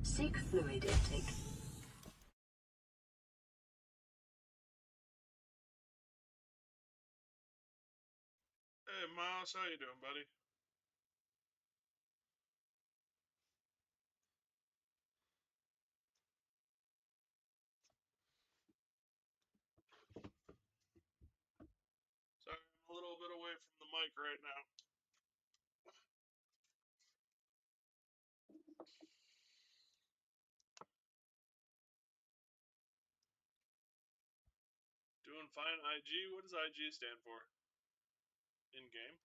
Seek fluid intake. Hey, Miles, how you doing, buddy? Sorry, I'm a little bit away from the mic right now. Doing fine. IG? What does IG stand for? In-game?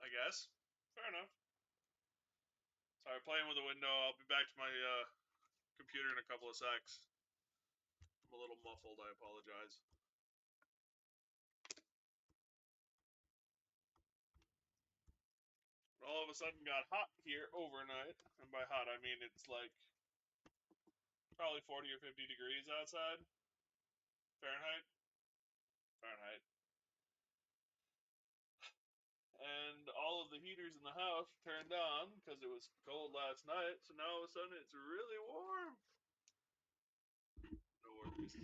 I guess. Fair enough. Sorry, playing with the window. I'll be back to my computer in a couple of secs. I'm a little muffled. I apologize. All of a sudden got hot here overnight. And by hot, I mean it's like probably 40 or 50 degrees outside. Fahrenheit? Fahrenheit. And all of the heaters in the house turned on because it was cold last night. So now all of a sudden it's really warm. No worries.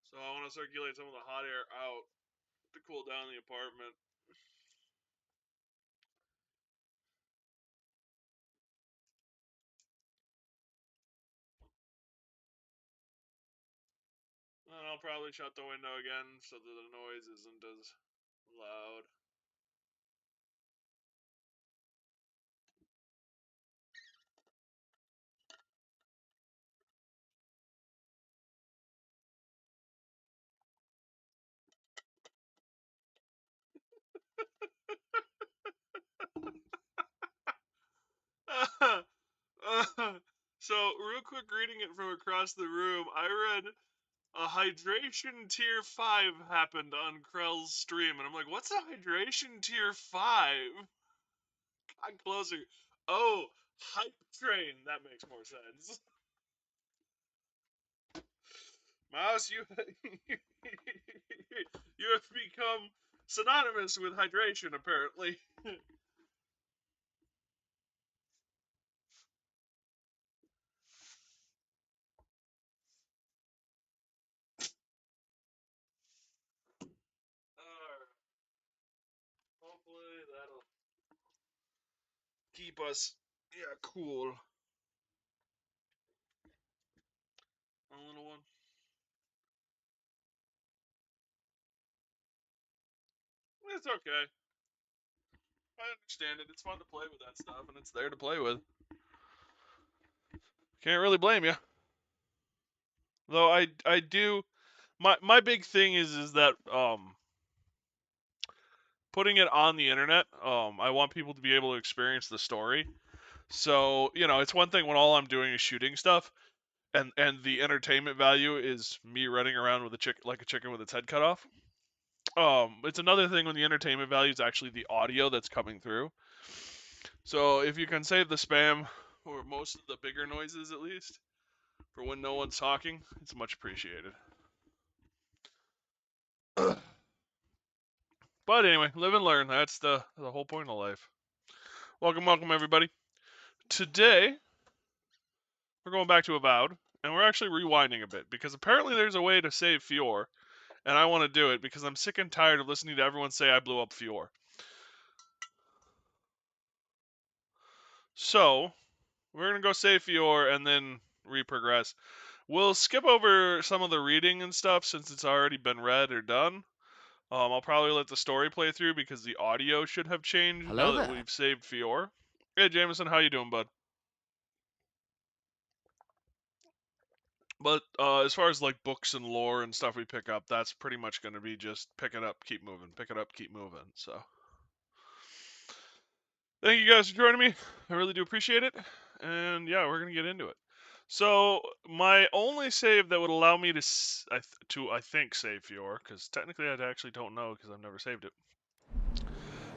So I want to circulate some of the hot air out to cool down the apartment. And I'll probably shut the window again so that the noise isn't as loud. So, real quick, reading it from across the room, I read a hydration tier 5 happened on Krell's stream, and I'm like, what's a hydration tier 5? I'm closer. Oh, hype train. That makes more sense. Mouse, you you have become synonymous with hydration, apparently. Hopefully that'll keep us, cool. A little one. It's okay. I understand it. It's fun to play with that stuff, and it's there to play with. Can't really blame you. Though I do. My big thing is that putting it on the internet. I want people to be able to experience the story. So it's one thing when all I'm doing is shooting stuff, and the entertainment value is me running around with like a chicken with its head cut off. It's another thing when the entertainment value is actually the audio that's coming through. So if you can save the spam or most of the bigger noises at least for when no one's talking, it's much appreciated. But anyway, live and learn. That's the whole point of life. Welcome everybody. Today we're going back to Avowed, and we're actually rewinding a bit because apparently there's a way to save Fior, and I want to do it because I'm sick and tired of listening to everyone say I blew up Fior. So we're gonna go save Fior and then reprogress. We'll skip over some of the reading and stuff since it's already been read or done. I'll probably let the story play through because the audio should have changed now that we've saved Fior. Hey Jameson, how you doing, bud? But as far as like books and lore and stuff we pick up, that's pretty much going to be just pick it up, keep moving, pick it up, keep moving. So thank you guys for joining me. I really do appreciate it. And yeah, we're going to get into it. So my only save that would allow me to I think save Fior, because technically I actually don't know because I've never saved it,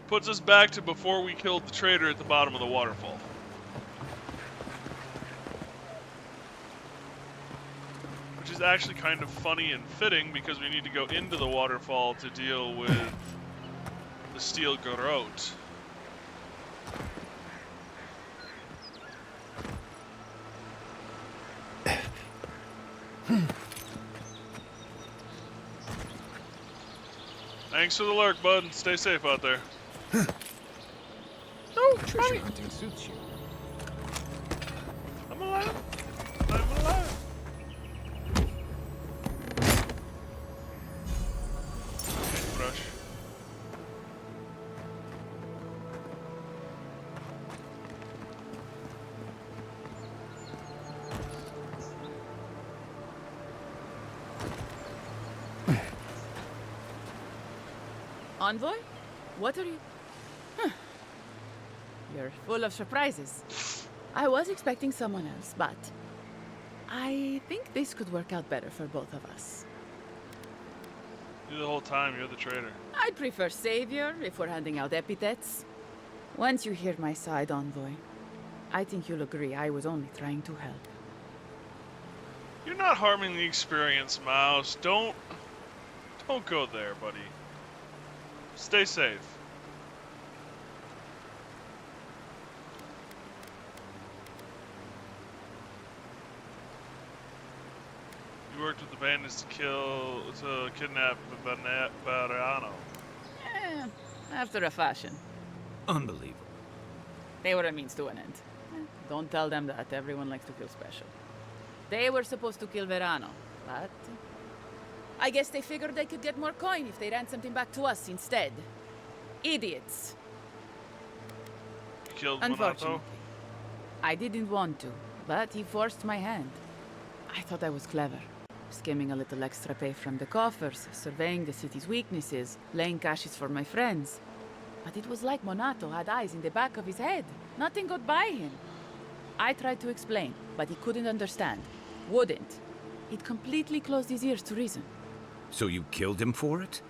puts us back to before we killed the traitor at the bottom of the waterfall. which is actually kind of funny and fitting because we need to go into the waterfall to deal with the steel garrote. Thanks for the lurk, bud. Stay safe out there. No, treasure hunting suits you. I'm alive. I'm alive. Paintbrush. Envoy? What are you? You're full of surprises. I was expecting someone else, but I think this could work out better for both of us. You the whole time, you're the traitor. I'd prefer savior if we're handing out epithets. Once you hear my side, Envoy, I think you'll agree I was only trying to help. You're not harming the experience, Mouse. Don't go there, buddy. Stay safe. You worked with the bandits to kidnap Verano. After a fashion. Unbelievable. They were a means to an end. Don't tell them that. Everyone likes to feel special. They were supposed to kill Verano, but I guess they figured they could get more coin if they ransomed him back to us instead. Idiots. You killed Unfortunately. Monato? I didn't want to, but he forced my hand. I thought I was clever. Skimming a little extra pay from the coffers, surveying the city's weaknesses, laying caches for my friends. But it was like Monato had eyes in the back of his head. Nothing got by him. I tried to explain, but he couldn't understand. Wouldn't. He'd completely closed his ears to reason. So you killed him for it?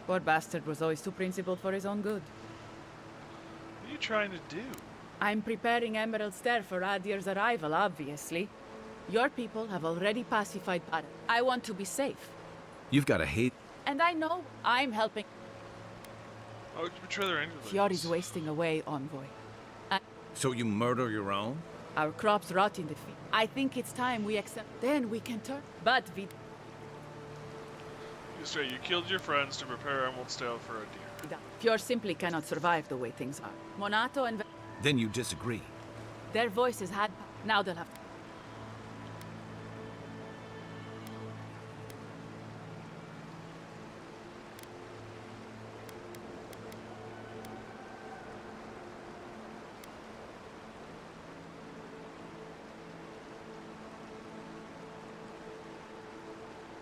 Poor bastard was always too principled for his own good. What are you trying to do? I'm preparing Emerald Stair for Adir's arrival, obviously. Your people have already pacified Pat. I want to be safe. You've got to hate... And I know I'm helping. Why would you betray their angel? Fior is wasting away, Envoy. So you murder your own? Our crops rot in the field. I think it's time we accept. Then we can turn. But we... Straight, you killed your friends to prepare Emerald Stair for a deer. Fior simply cannot survive the way things are. Monato and... Then you disagree. Their voices had... Now they'll have...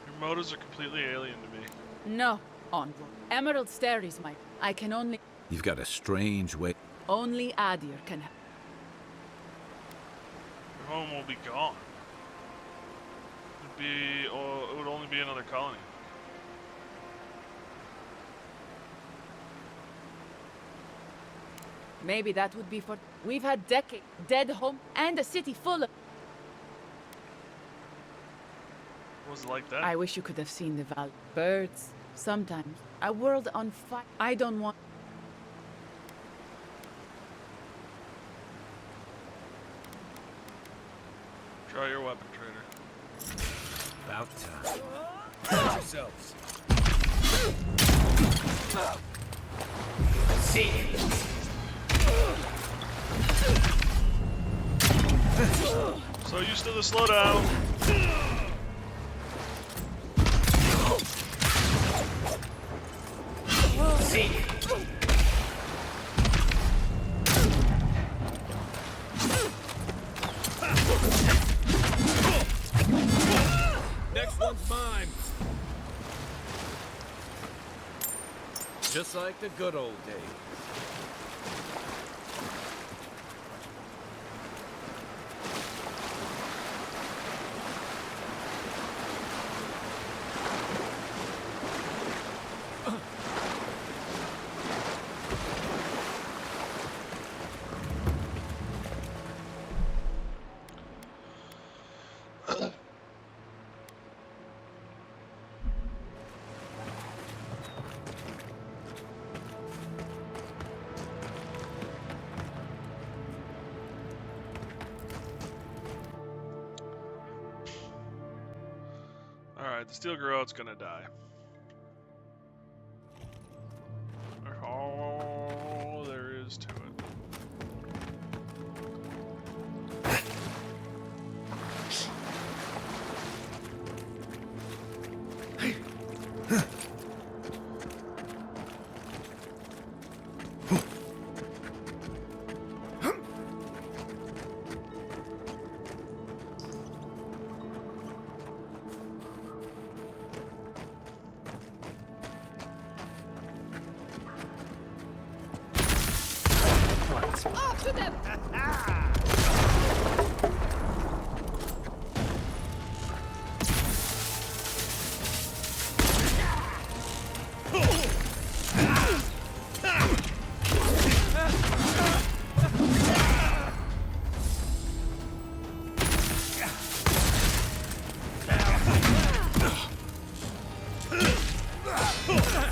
Your motives are completely alien to me. No, Envoy. Emerald Stair is my... I can only... You've got a strange way... Only Adir can... Your home will be gone. It would only be another colony. Maybe that would be for... We've had decades, dead home, and a city full of... Was it like that? I wish you could have seen the valley. Birds, sometimes. A world on fire. I don't want... Draw your weapon, traitor. About time. Watch yourselves. See. So used to the slowdown. See. Next one's mine. Just like the good old days. the steel grout's gonna die. All there is to it. After them!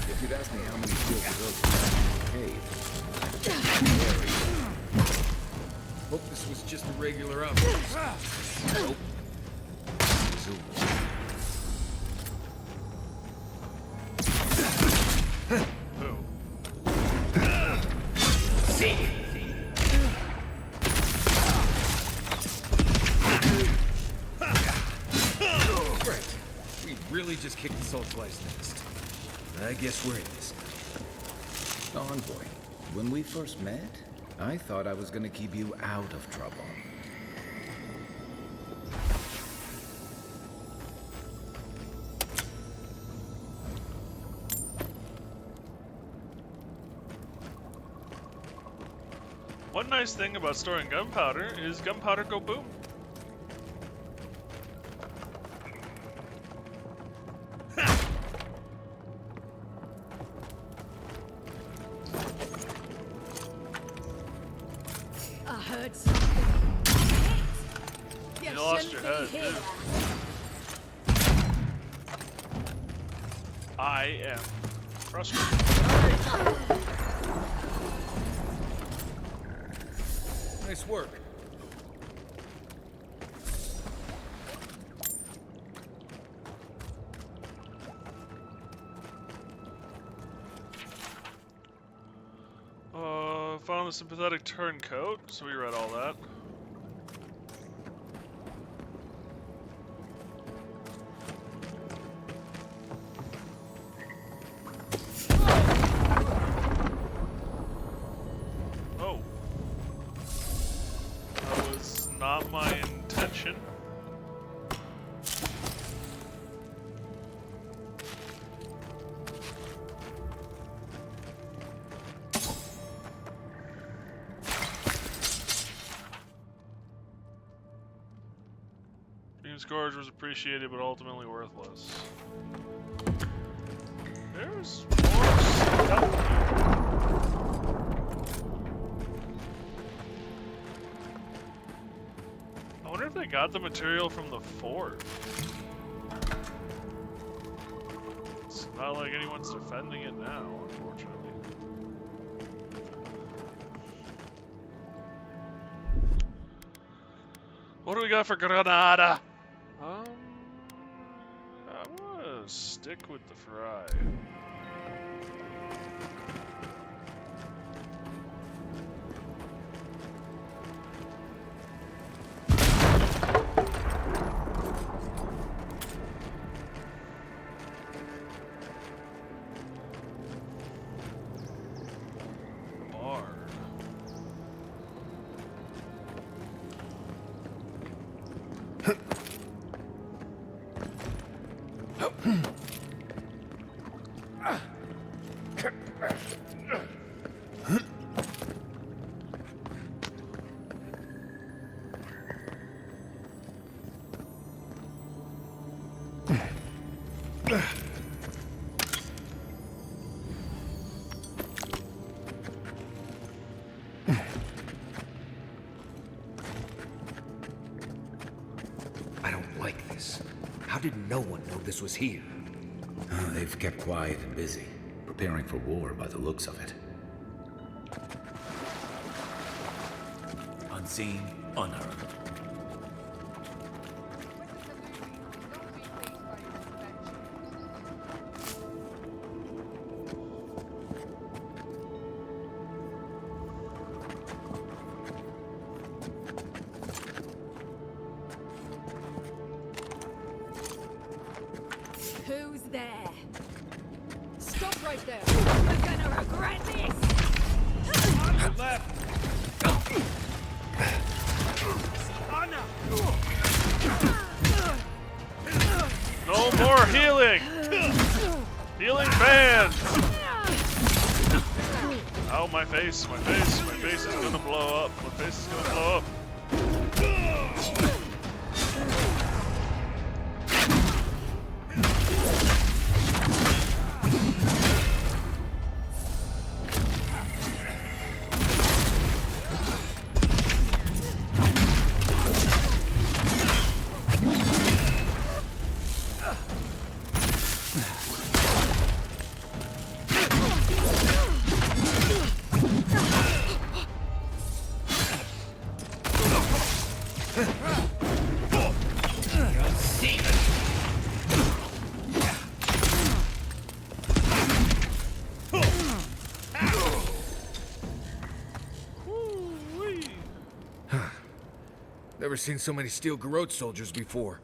If you'd asked me how many kills of those in the cave, Hope this was just a regular outpost. Nope. Zoo. Who? Right. We really just kicked the Soulfly's nest. I guess we're in this. Envoy, when we first met, I thought I was gonna keep you out of trouble. One nice thing about storing gunpowder is gunpowder go boom. I heard something. You lost your head, Here. dude. I am frustrated. Nice work. Found the sympathetic turncoat, so we read all that. Oh. That was not my intention. Beam's Gorge was appreciated, but ultimately worthless. There's more stuff here. I wonder if they got the material from the fort. It's not like anyone's defending it now, unfortunately. What do we got for Granada? I'm gonna stick with the fry. I don't like this. How did no one know this was here? They've kept quiet and busy, preparing for war by the looks of it. Unseen, unheard. right there. You're gonna regret this. On your left. No more healing! Healing band! Oh, my face, my face, my face is gonna blow up. My face is gonna blow up. Never seen so many steel garrote soldiers before.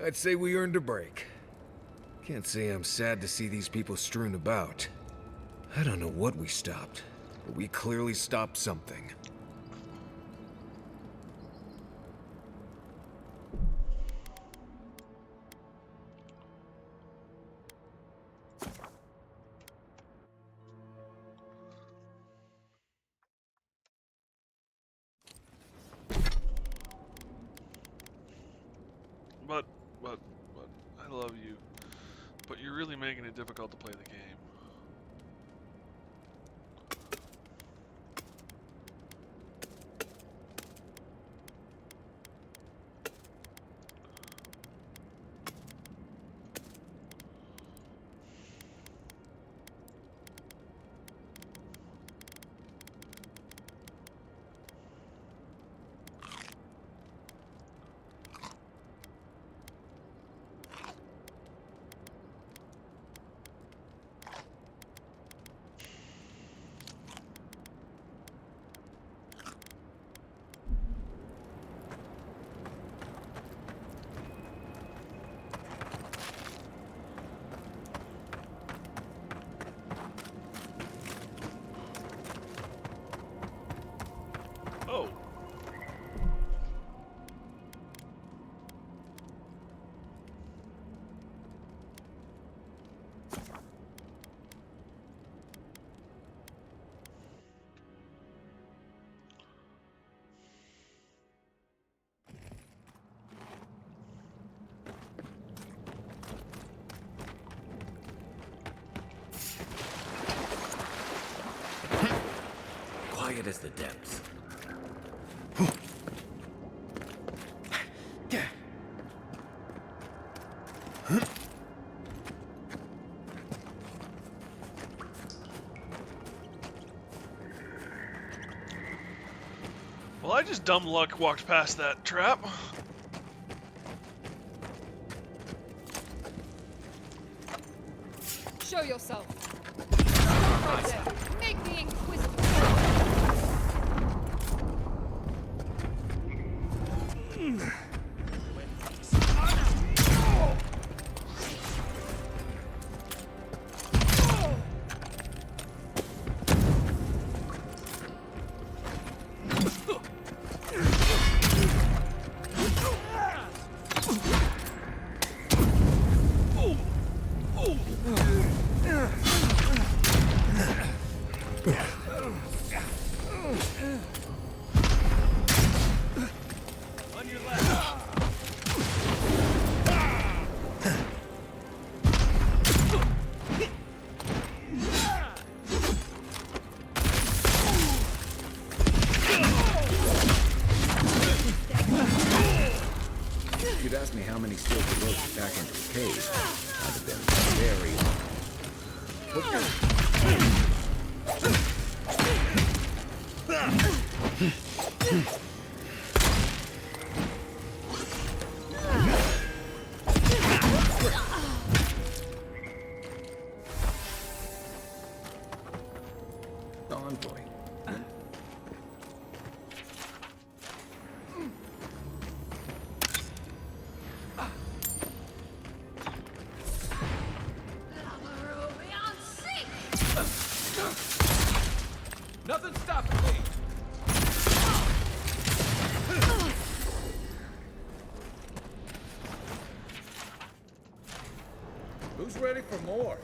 I'd say we earned a break. Can't say I'm sad to see these people strewn about. I don't know what we stopped, but we clearly stopped something. But, I love you. But you're really making it difficult to play the game. Oh. Quiet as the depths. Well, I just dumb luck walked past that trap. Show yourself. Right there. Make the Inquisitor. On your left. If you'd asked me how many steel garrotes back into the cave, I'd have been very wrong. Put your... Envoy. Peruvian sick! ready for more.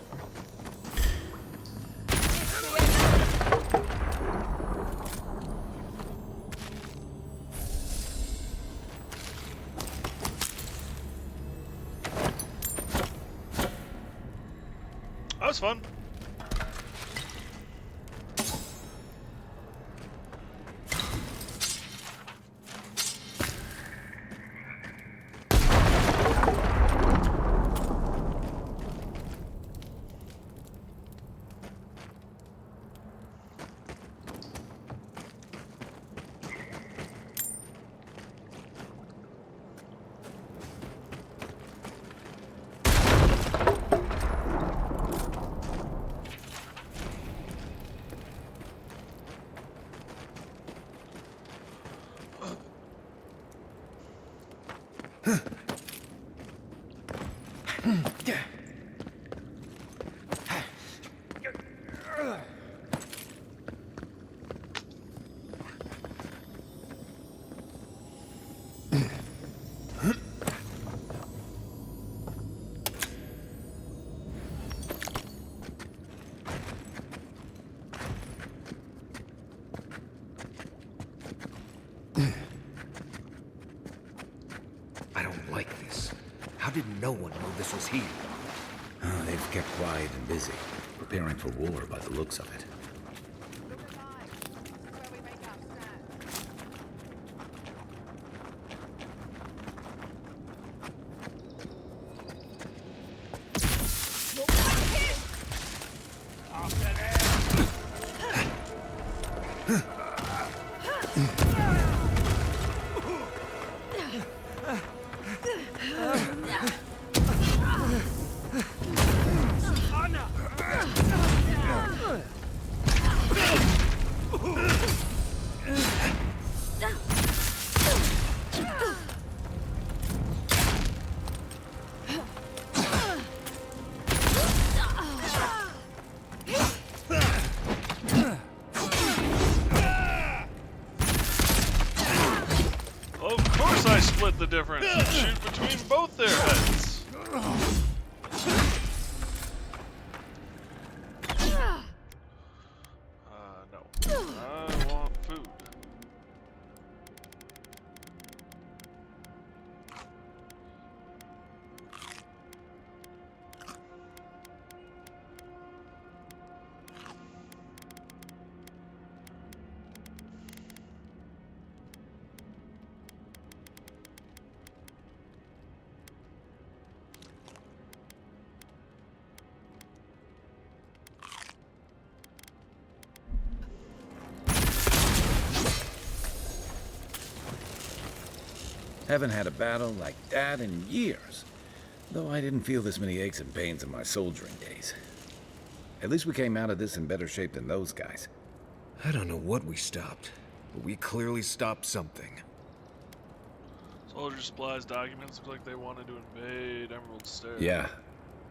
That was fun. I don't like this. How did no one know this was here? Oh, they've kept quiet and busy, preparing for war by the looks of it. Of course I split the difference and shoot between both their heads. No. I want food. Haven't had a battle like that in years. Though I didn't feel this many aches and pains in my soldiering days. At least we came out of this in better shape than those guys. I don't know what we stopped, but we clearly stopped something. Soldier supplies, documents. Look like they wanted to invade Emerald Stairs. Yeah.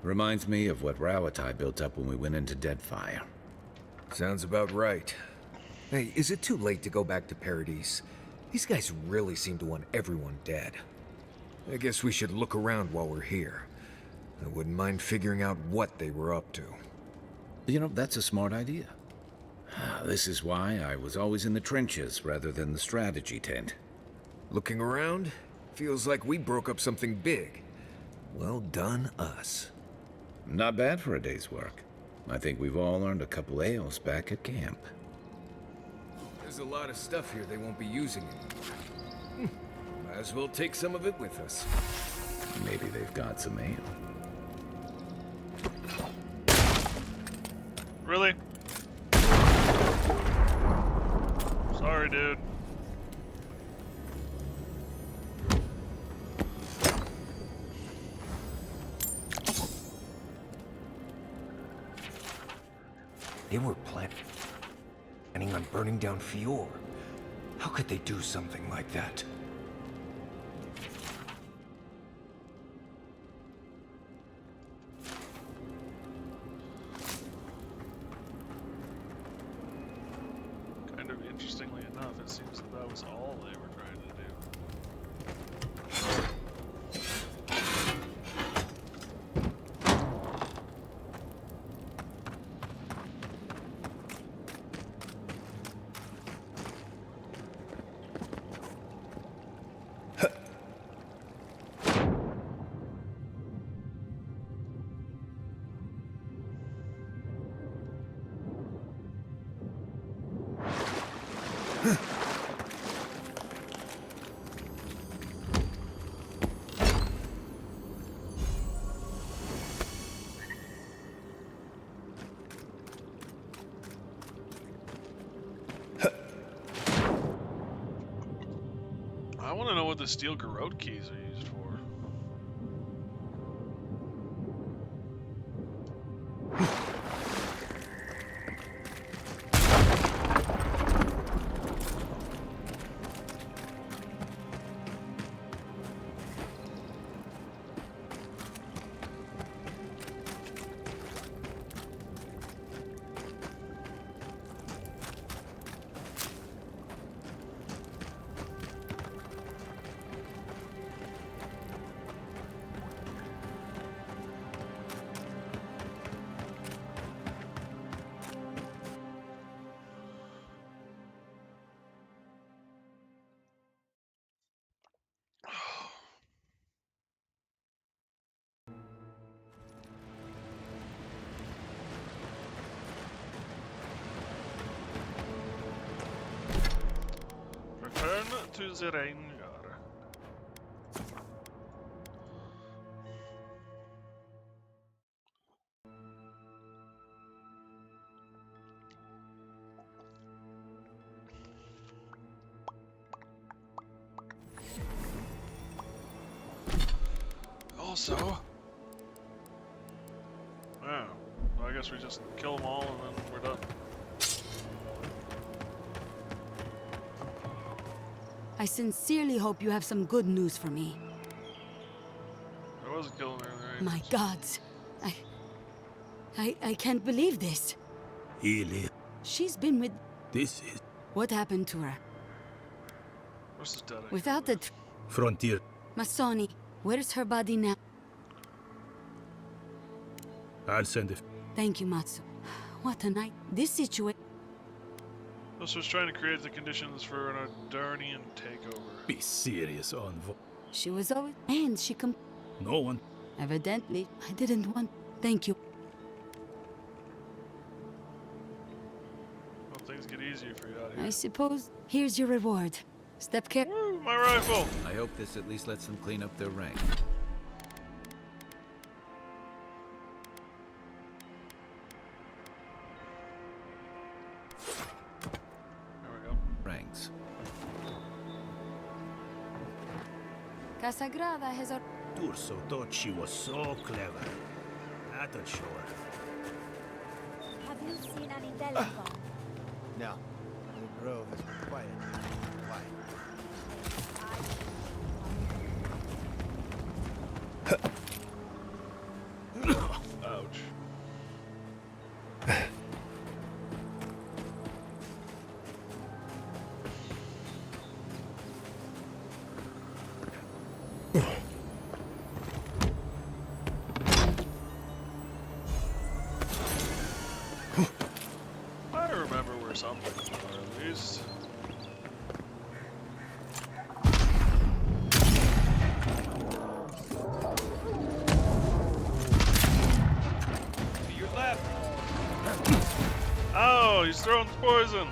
Reminds me of what Rawatai built up when we went into Deadfire. Sounds about right. Hey, is it too late to go back to Paradise? These guys really seem to want everyone dead. I guess we should look around while we're here. I wouldn't mind figuring out what they were up to. You know, that's a smart idea. This is why I was always in the trenches rather than the strategy tent. Looking around, feels like we broke up something big. Well done, us. Not bad for a day's work. I think we've all earned a couple ales back at camp. There's a lot of stuff here they won't be using anymore. Might as well take some of it with us. Maybe they've got some ale. Really? Sorry, dude. They were planning on burning down Fior. How could they do something like that? Kind of interestingly enough, it seems that that was all they were trying to do. I want to know what the steel garrote keys are used for. Return to the Ranger. Also, yeah, well, I guess we just kill them all and then we're done. I sincerely hope you have some good news for me. There was a killing there. My gods. I can't believe this. Healy, She's been with... this is What happened to her? Where's this dead? Without the... Frontier. Masoni, where's her body now? I'll send it. Thank you, Matsu. What a night. This situation... This was trying to create the conditions for an Adarnian takeover. Be serious, Envoy. She was always... And she No one. Evidently, I didn't want... Thank you. Well, things get easier for you out I here. suppose... Here's your reward. Step care... Woo, my rifle! I hope this at least lets them clean up their ranks. There we go. Ranks. Casagrada has a... Turso thought she was so clever. That'll show her. Have you seen an Indelico? No. The grove has been quiet. Why? Ouch. I remember where something are at least. To your left. Oh, he's throwing poison.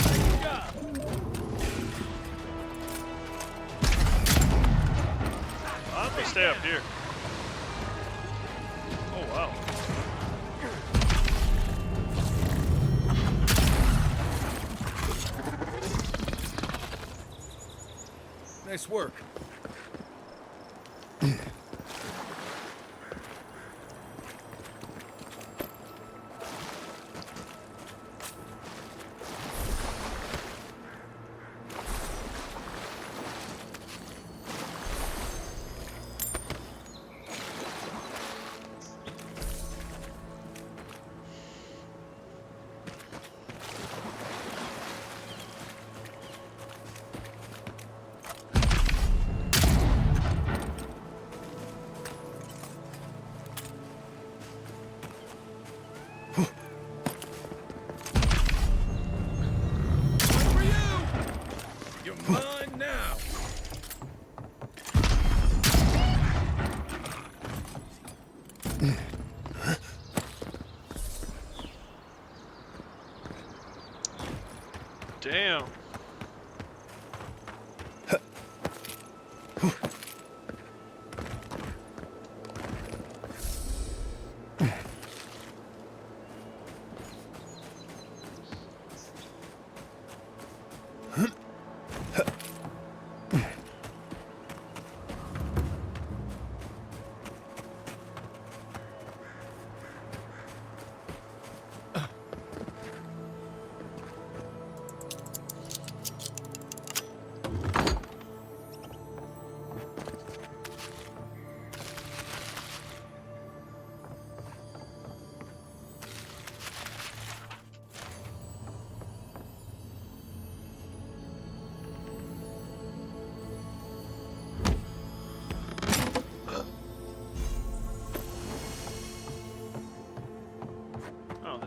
Good job. I'm gonna stay up here. Oh wow. Nice work. You're mine now!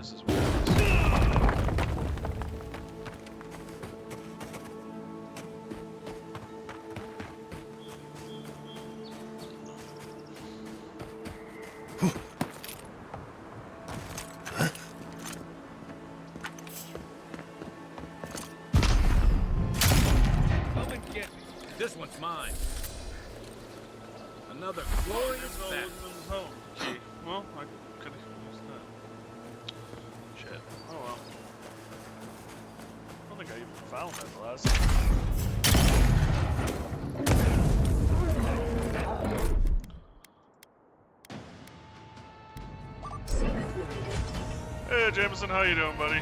This is weird. Come and get me. This one's mine. Another glorious battle. Gee, well, I could have used that. Shit. Oh well. I don't think I even found that the last time. Hey, Jameson, how you doing, buddy?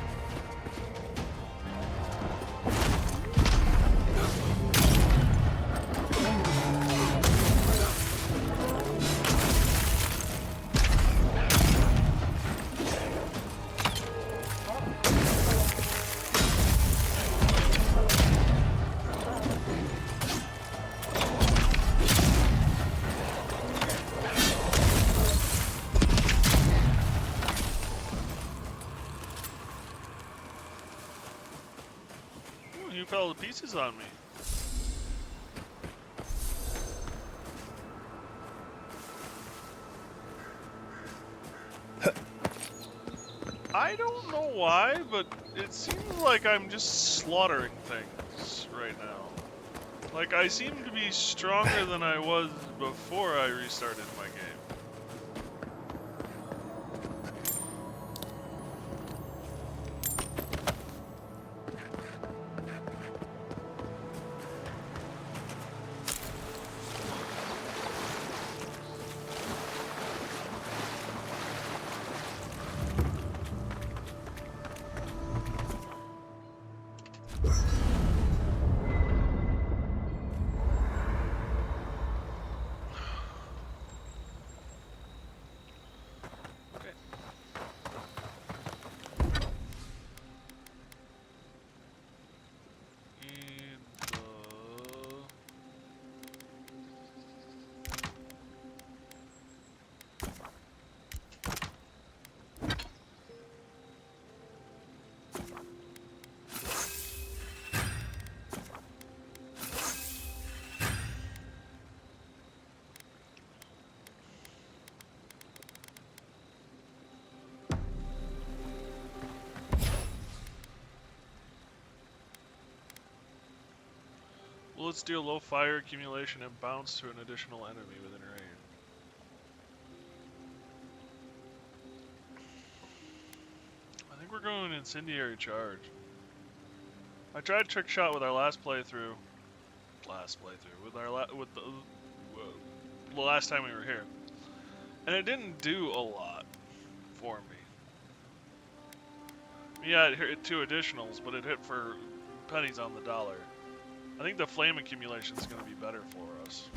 You fell to pieces on me. I don't know why, but it seems like I'm just slaughtering things right now. Like, I seem to be stronger than I was before I restarted my game. Bullets deal low fire accumulation and bounce to an additional enemy within range. I think we're going incendiary charge. I tried trick shot with our last playthrough. With our the last time we were here, and it didn't do a lot for me. Yeah, it hit 2 additionals, but it hit for pennies on the dollar. I think the flame accumulation is going to be better for us.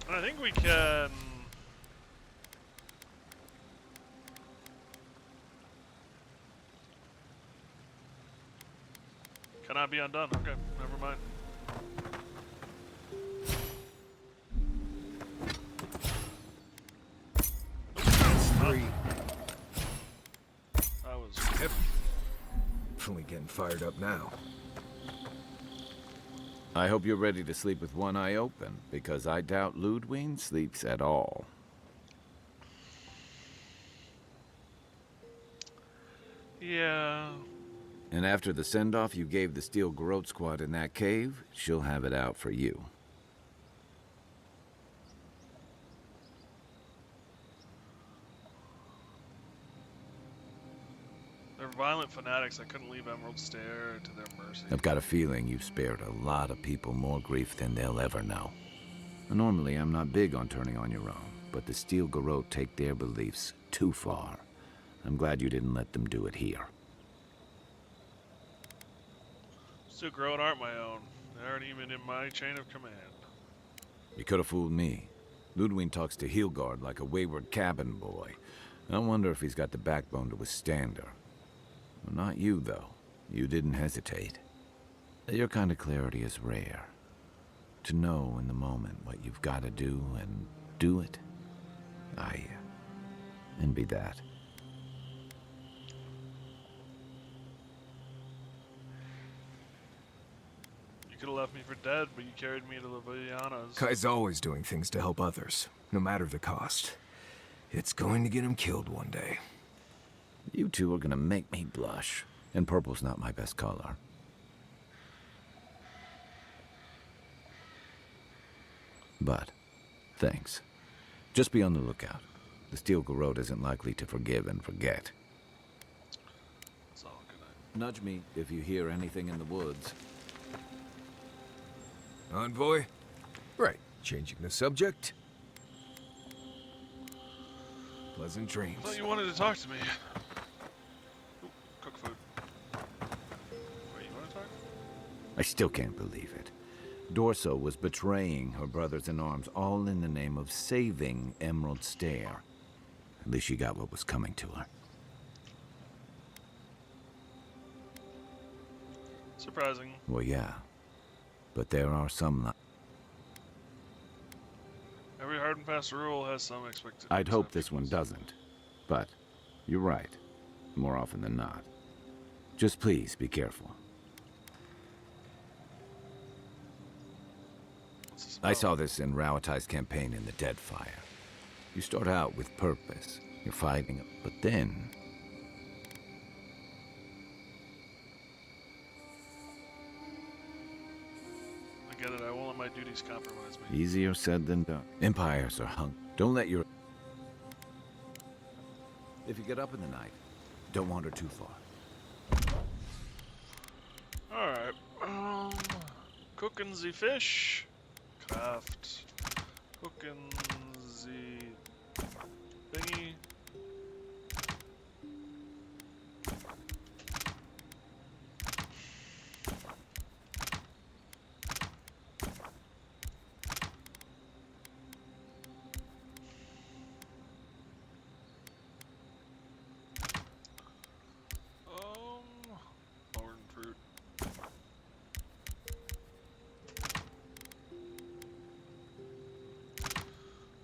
And I think we can... Cannot be undone. Okay, never mind. Three. That was... Only getting fired up now. I hope you're ready to sleep with one eye open, because I doubt Ludwig sleeps at all. Yeah... And after the send-off you gave the Steel Garrote squad in that cave, she'll have it out for you. They're violent fanatics. I couldn't leave Emerald Stair to their mercy. I've got a feeling you've spared a lot of people more grief than they'll ever know. Normally, I'm not big on turning on your own, but the Steel Garrote take their beliefs too far. I'm glad you didn't let them do it here. Steel Garrote aren't my own. They aren't even in my chain of command. You could have fooled me. Ludwig talks to Heelgard like a wayward cabin boy. I wonder if he's got the backbone to withstand her. Well, not you, though. You didn't hesitate. Your kind of clarity is rare. To know in the moment what you've got to do and do it. Envy that. You could have left me for dead, but you carried me to the Villanas. Kai's always doing things to help others, no matter the cost. It's going to get him killed one day. You two are gonna make me blush. And purple's not my best color. But, thanks. Just be on the lookout. The Steel Garrote isn't likely to forgive and forget. It's all good. Nudge me if you hear anything in the woods. Envoy? Right, changing the subject. Pleasant dreams. I thought you wanted to talk to me. Ooh, cook food. Wait, you want to talk? I still can't believe it. Dorso was betraying her brothers-in-arms, all in the name of saving Emerald Stair. At least she got what was coming to her. Surprising. Well, yeah. But there are some... Every hard and fast rule has some expected. I'd hope this one doesn't. But you're right. More often than not. Just please be careful. What's this I about? saw this in Rauatai's campaign in the Deadfire. You start out with purpose. You're fighting, but then... I get it. I won't let my duties compromise me. Easier said than done. Empires are hung. Don't let your... If you get up in the night, don't wander too far. Alright. Cooking the fish. Craft. Cooking the thingy. Thorn fruit.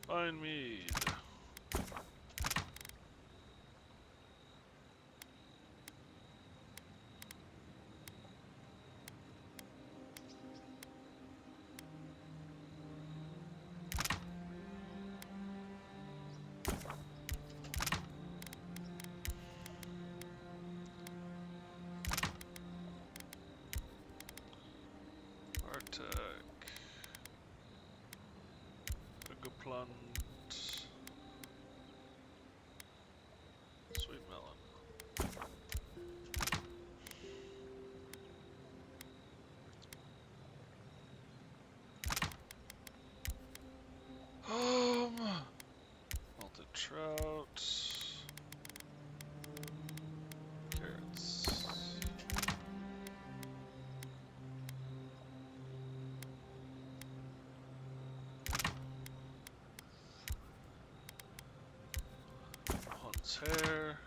Fine mead. Arctic. Plant. Sweet melon. Malted trout. Carrots. Hunt's hair.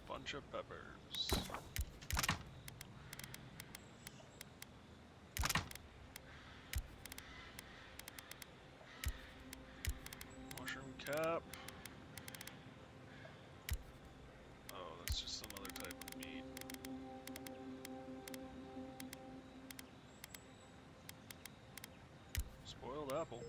Bunch of peppers. Mushroom cap. Oh, that's just another type of meat. Spoiled apple.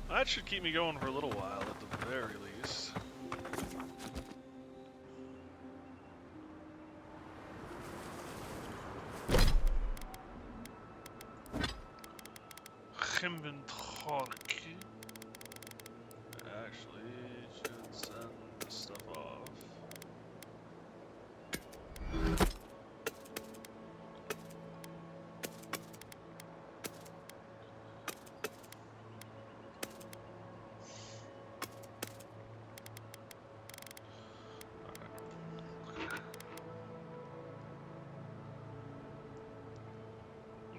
That should keep me going for a little while at the very least. Inventory. Actually, should send this stuff off.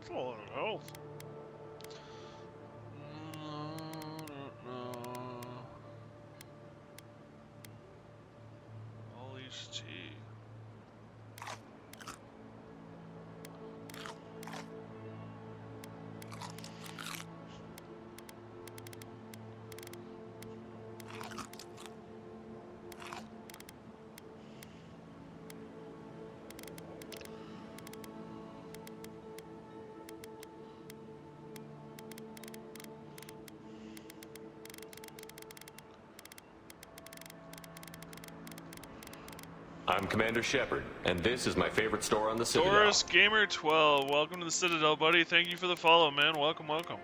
That's a lot of health. Ollie's tea. I'm Commander Shepard, and this is my favorite store on the Citadel. Doris Gamer 12, welcome to the Citadel, buddy. Thank you for the follow, man. Welcome, welcome.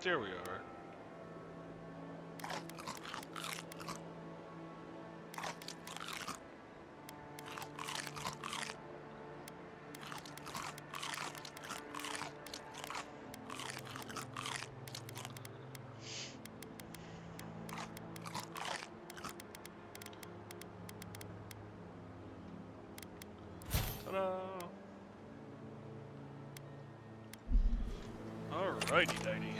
There we are. Alrighty, dighty.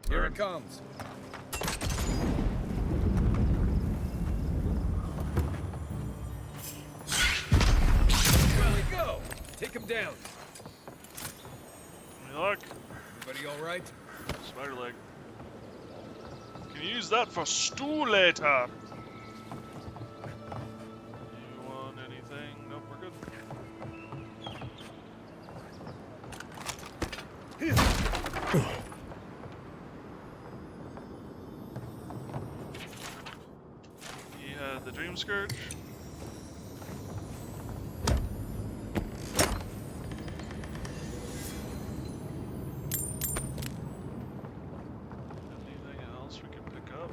Here it comes. Here we go. Take him down. Any luck? Everybody all right? Spider leg. Can you use that for stew later? You want anything? Nope, we're good. He had the Dream Scourge. Anything else we can pick up?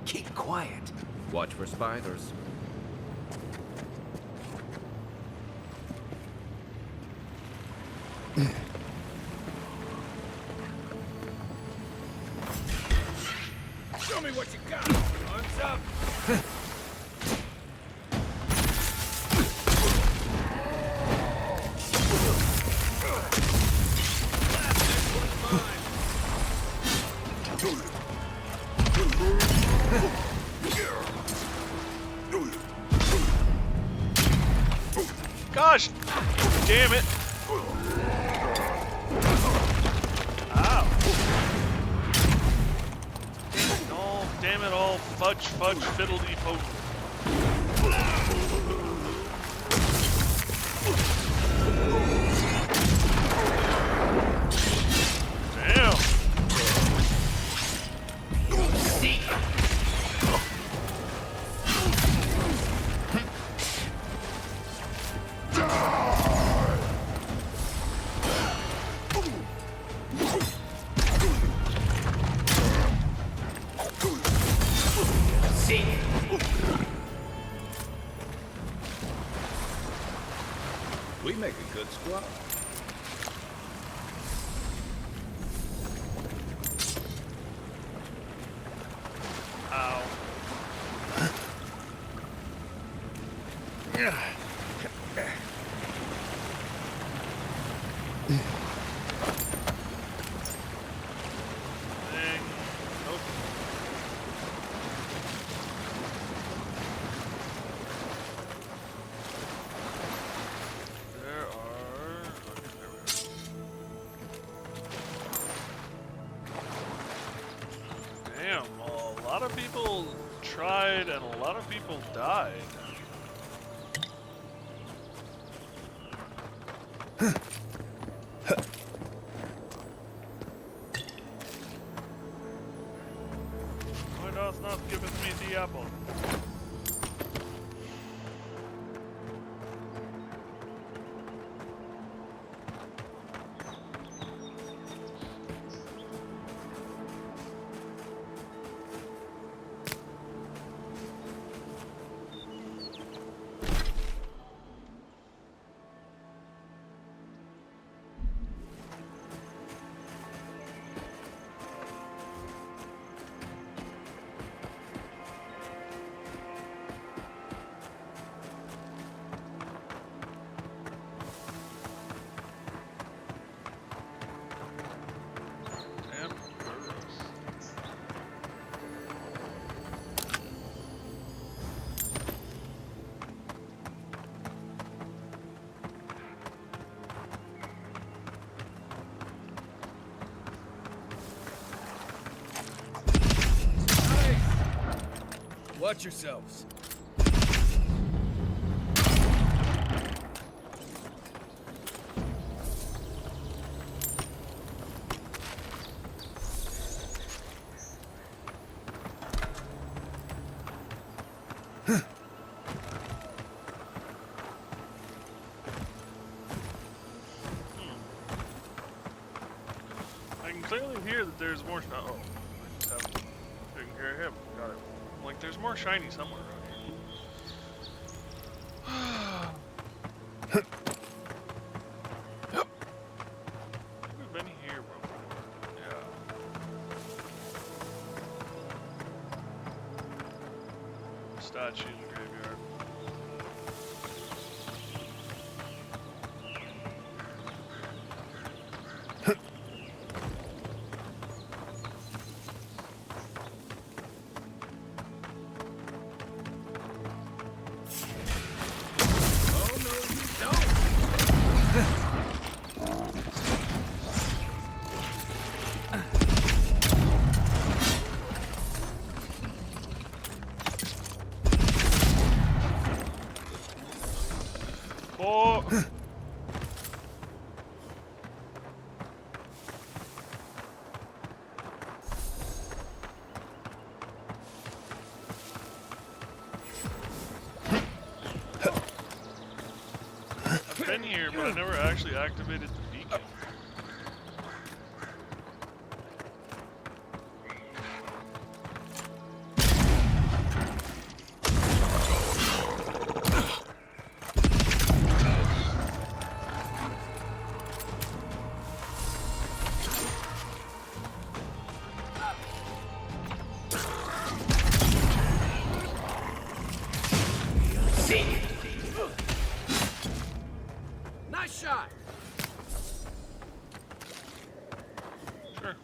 Keep quiet. Watch for spiders. Show me what you got. Arms up. Gosh! Damn it! Ow! No, damn it all! Fudge, fiddledy poke. Damn! We make a good squad. Ow. Dang. Nope. There are... Okay, there we are. Damn, a lot of people tried and a lot of people died. Why doth not giveth me the apple? Watch yourselves. I can clearly hear that there's more. Oh, I just haven't taken care of him. Got it. Like, there's more shiny somewhere around here. We've been here before. Yeah. Statue in the graveyard. Oh! I've been here, but I never actually activated the beacon. Nice shot! Sure.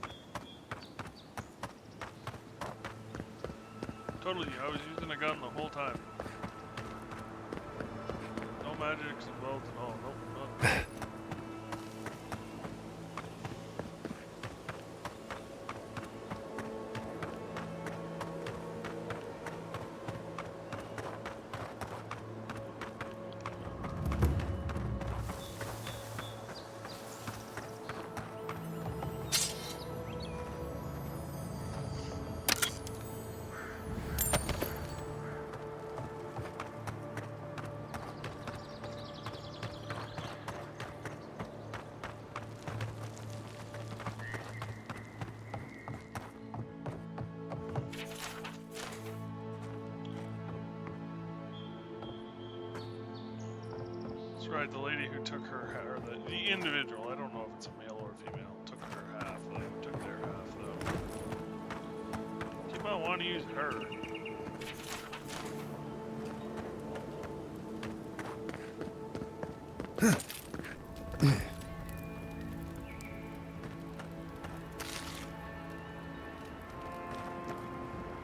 Totally, I was using a gun the whole time. No magics involved at all. Nope, not. That's right, the lady who took her half, or the individual, I don't know if it's a male or a female, took her half, they took their half, though. Keep on wanting to use her.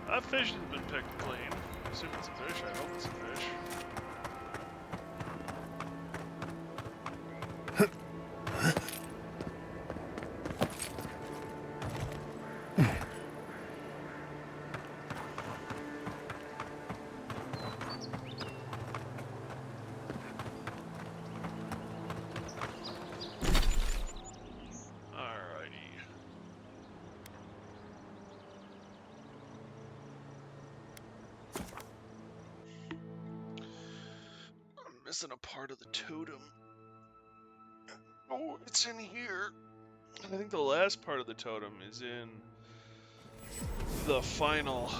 That fish has been picked clean. I assume it's a fish, I hope it's a fish. Missing a part of the totem. Oh, it's in here. I think the last part of the totem is in the final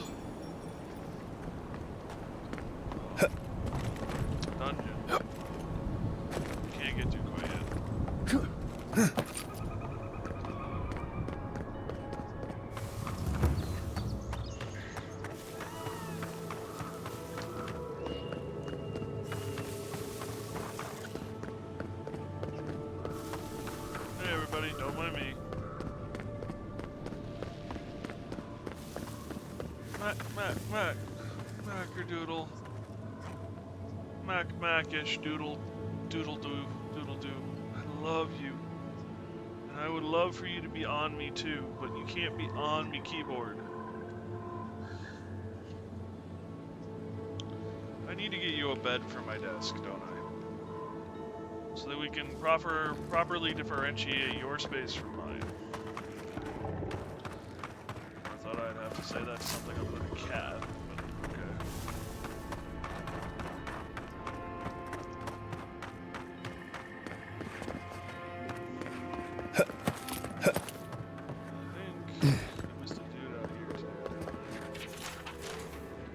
dungeon. Can't get to quite yet. Don't mind me. Mackerdoodle. Mackish doodle do. I love you. And I would love for you to be on me too, but you can't be on me keyboard. need to get you a bed for my desk, don't I? So that we can properly differentiate your space from mine. I thought I'd have to say that to something other than a cat, but okay. I think I missed a dude out here too.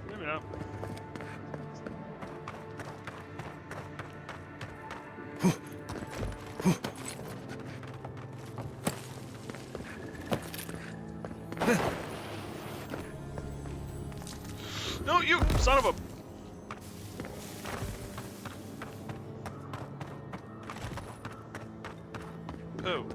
Maybe not. No, you son of a... Oh.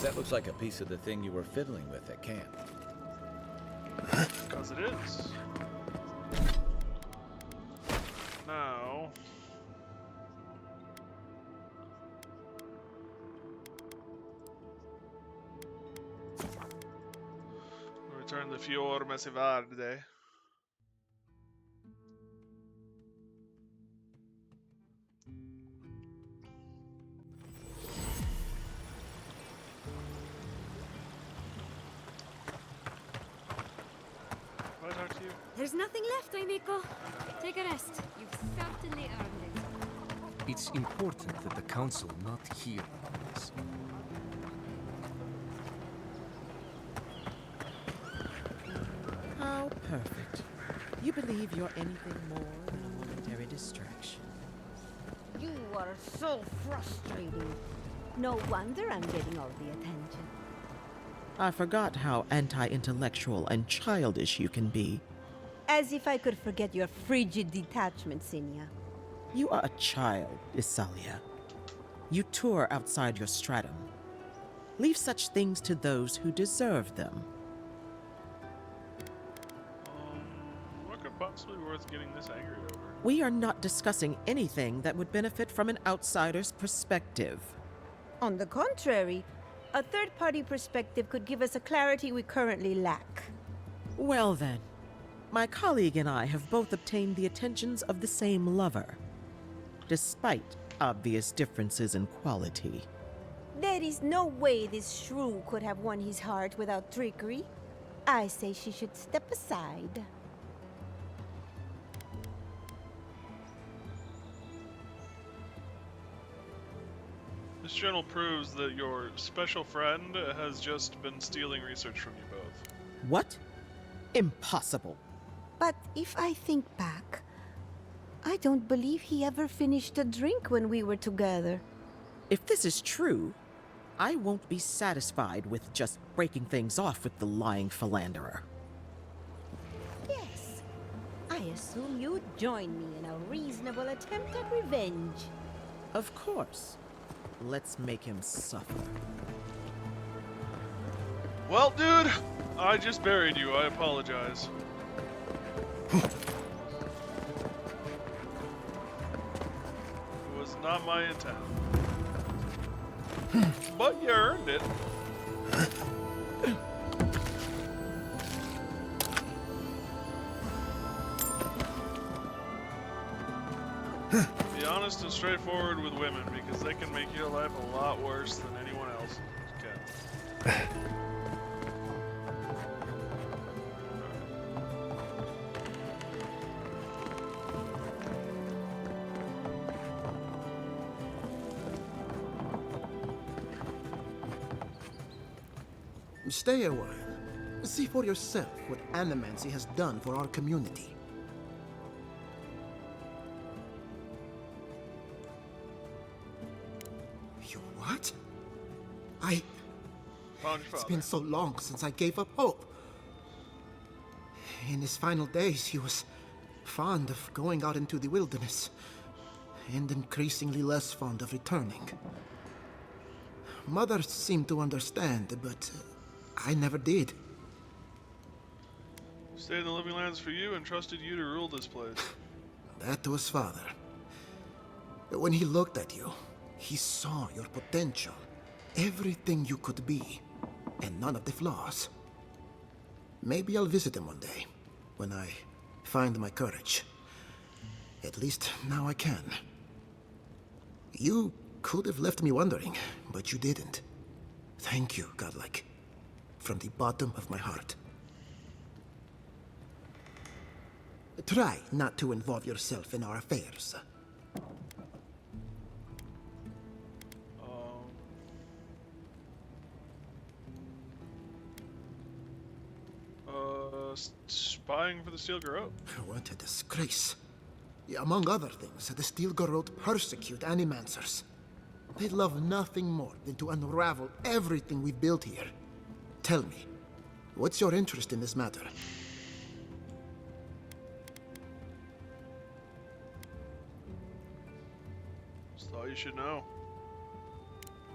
That looks like a piece of the thing you were fiddling with at camp. Because it is. Now... return the Fior Messivard. Can I talk to you? There's nothing left, Aimiko. Take a rest. You've certainly earned it. It's important that the Council not hear about this. How perfect. You believe you're anything more than a momentary distraction. You are so frustrating. No wonder I'm getting all the attention. I forgot how anti-intellectual and childish you can be. As if I could forget your frigid detachment, Sinya. You are a child, Isalia. You tour outside your stratum. Leave such things to those who deserve them. What could possibly be worth getting this angry over? We are not discussing anything that would benefit from an outsider's perspective. On the contrary, a third-party perspective could give us a clarity we currently lack. Well then, my colleague and I have both obtained the attentions of the same lover, despite obvious differences in quality. There is no way this shrew could have won his heart without trickery. I say she should step aside. This journal proves that your special friend has just been stealing research from you both. What? Impossible. But if I think back, I don't believe he ever finished a drink when we were together. If this is true, I won't be satisfied with just breaking things off with the lying philanderer. Yes. I assume you'd join me in a reasonable attempt at revenge. Of course. Let's make him suffer. Well, dude, I just buried you. I apologize. It was not my intent. But you earned it. Be honest and straightforward with women because they can make your life a lot worse than anyone else can. Stay a while. See for yourself what animancy has done for our community. You what? Found your It's father. been so long since I gave up hope. In his final days, he was fond of going out into the wilderness, and increasingly less fond of returning. Mother seemed to understand, but I never did. Stayed in the living lands for you and trusted you to rule this place. That was Father. When he looked at you, he saw your potential, everything you could be, and none of the flaws. Maybe I'll visit him one day, when I find my courage. At least now I can. You could have left me wondering, but you didn't. Thank you, Godlike. From the bottom of my heart. Try not to involve yourself in our affairs. Spying for the Steel Garrote. What a disgrace. Among other things, the Steel Garrote persecute animancers. They love nothing more than to unravel everything we've built here. Tell me, what's your interest in this matter? Just thought you should know.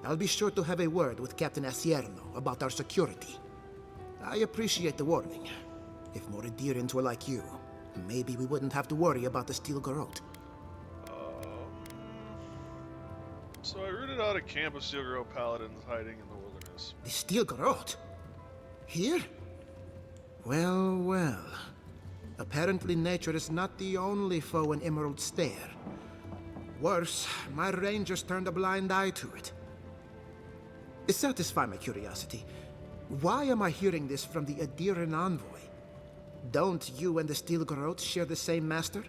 I'll be sure to have a word with Captain Asierno about our security. I appreciate the warning. If more Adirians were like you, maybe we wouldn't have to worry about the Steel Garrote. So I rooted out a camp of Steel Garrote paladins hiding in the wilderness. The Steel Garrote? Here? Well, well. Apparently nature is not the only foe in Emerald Stair. Worse, my rangers turned a blind eye to it. Satisfy my curiosity. Why am I hearing this from the Adirian envoy? Don't you and the Steel Garrote share the same master?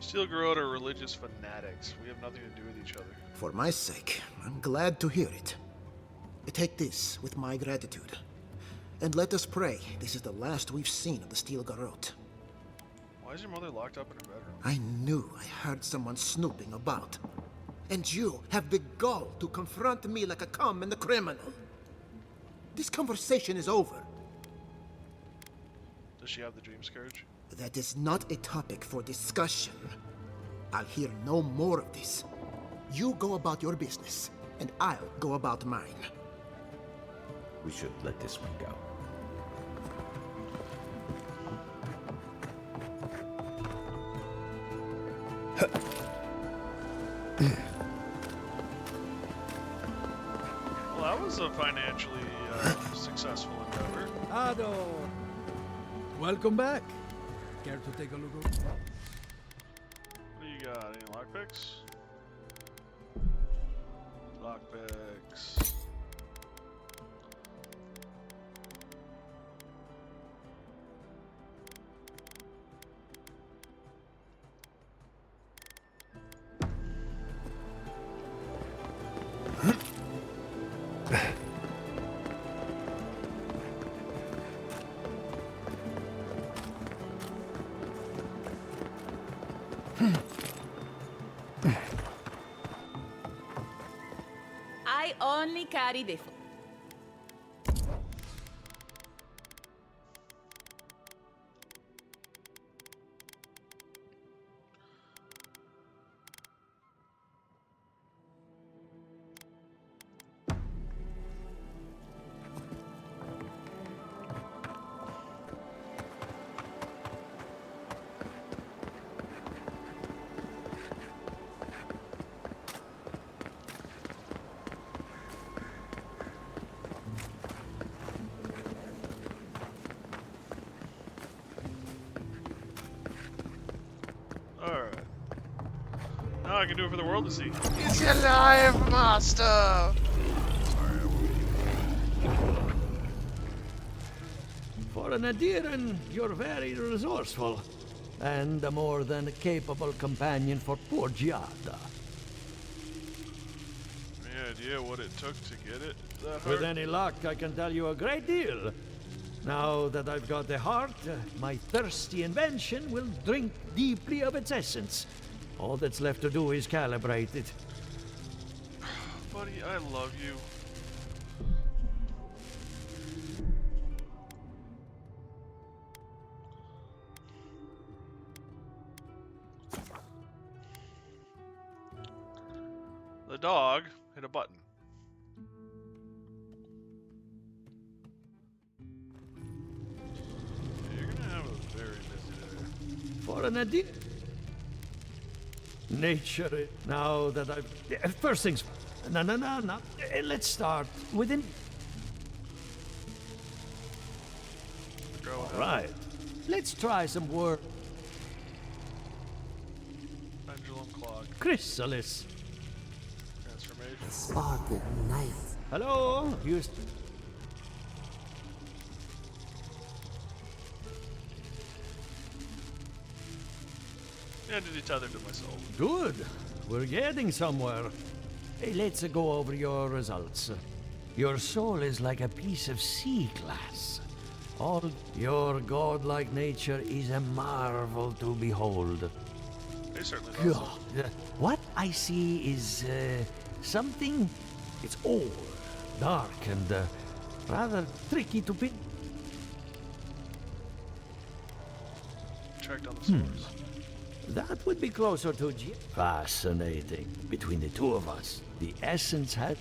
Steel Garrote are religious fanatics. We have nothing to do with each other. For my sake, I'm glad to hear it. Take this with my gratitude. And let us pray this is the last we've seen of the Steel Garrote. Why is your mother locked up in her bedroom? I knew I heard someone snooping about. And you have the gall to confront me like a common criminal. This conversation is over. Does she have the dream scourge? That is not a topic for discussion. I'll hear no more of this. You go about your business, and I'll go about mine. We should let this one go. Well, that was a financially successful endeavor. Ado! Welcome back. Care to take a look? What do you got? Any lockpicks? Lockpicks. I only carry the food. Alright. Now I can do it for the world to see. He's alive, master! For an Adiran, you're very resourceful, and a more than capable companion for poor Giada. Any idea what it took to get it? With any luck, I can tell you a great deal. Now that I've got the heart, my thirsty invention will drink deeply of its essence. All that's left to do is calibrate it. Buddy, I love you. The dog hit a button. You're gonna have a very busy day. For an idea. Nature, now that I've... First things... No. Let's start within... Go ahead. Right. Let's try some work. Pendulum clock. Chrysalis. Transformation. Sparkle night. Hello, Houston. Entity tethered to my soul. Good. We're getting somewhere. Hey, let's go over your results. Your soul is like a piece of sea glass. All your godlike nature is a marvel to behold. They certainly does. God, what I see is something. It's old, dark, and rather tricky to pin. Check down the source. That would be closer to fascinating. Between the two of us, the essence had.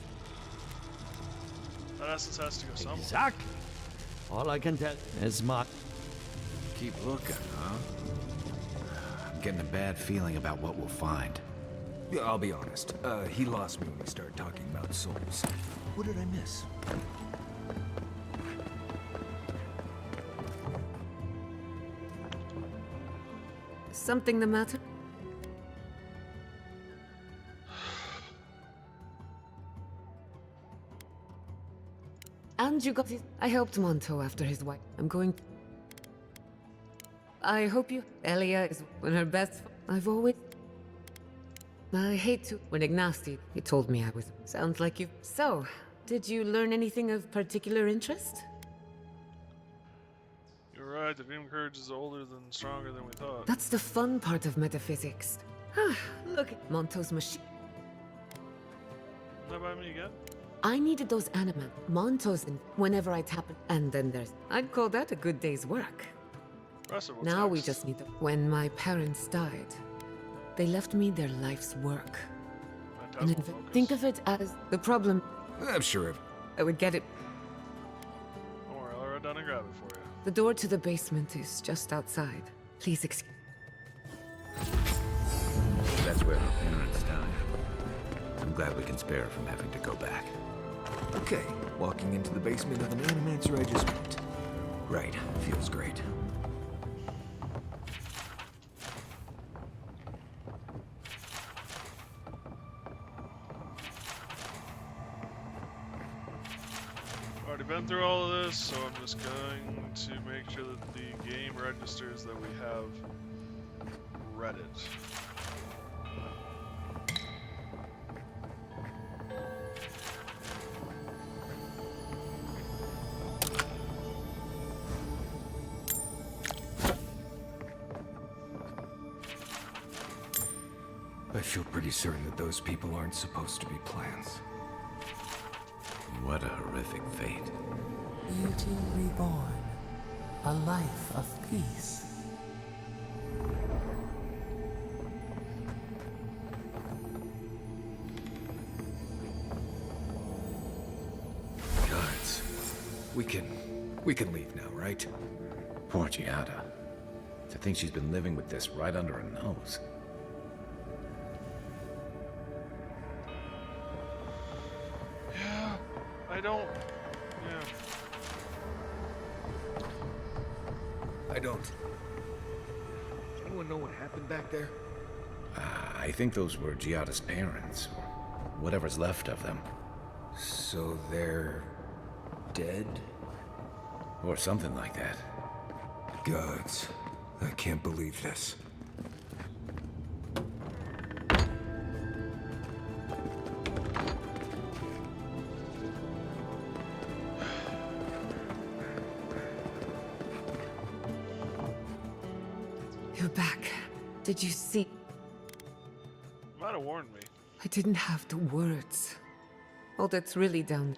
That essence has to go somewhere. Exactly. All I can tell is my. Keep looking, huh? I'm getting a bad feeling about what we'll find. Yeah, I'll be honest. He lost me when he started talking about souls. What did I miss? Something the matter? And you got it. I helped Monto after his wife. I'm going. I hope you. Elia is one of her best. I've always. I hate to. When Ignacy, he told me I was. Sounds like you. So, did you learn anything of particular interest? You're right, the Dream Courage is older than stronger than we thought. That's the fun part of metaphysics. Look at Monto's machine. That by me again? I needed those animals. Monto's in whenever I tap it. And then there's. I'd call that a good day's work. Impressive, what's Now we next? just need to. When my parents died, they left me their life's work. And think of it as the problem. I'm sure I would get it. Don't worry, I'll run down and grab it for you. The door to the basement is just outside. Please excuse. That's where her parents died. I'm glad we can spare her from having to go back. Okay, walking into the basement of the Animancer I just met. Right, feels great. Already been through all of this, so I'm just going to make sure that the game registers that we have read it. I feel pretty certain that those people aren't supposed to be plants. What a horrific fate. Beauty reborn. A life of peace. Guards. We can leave now, right? Poor Giada. To think she's been living with this right under her nose. Yeah, I don't. Yeah. I don't. Anyone know what happened back there? I think those were Giada's parents, or whatever's left of them. So they're dead? Or something like that. Gods, I can't believe this. You're back. Did you see? Might have warned me. I didn't have the words. all that's really down.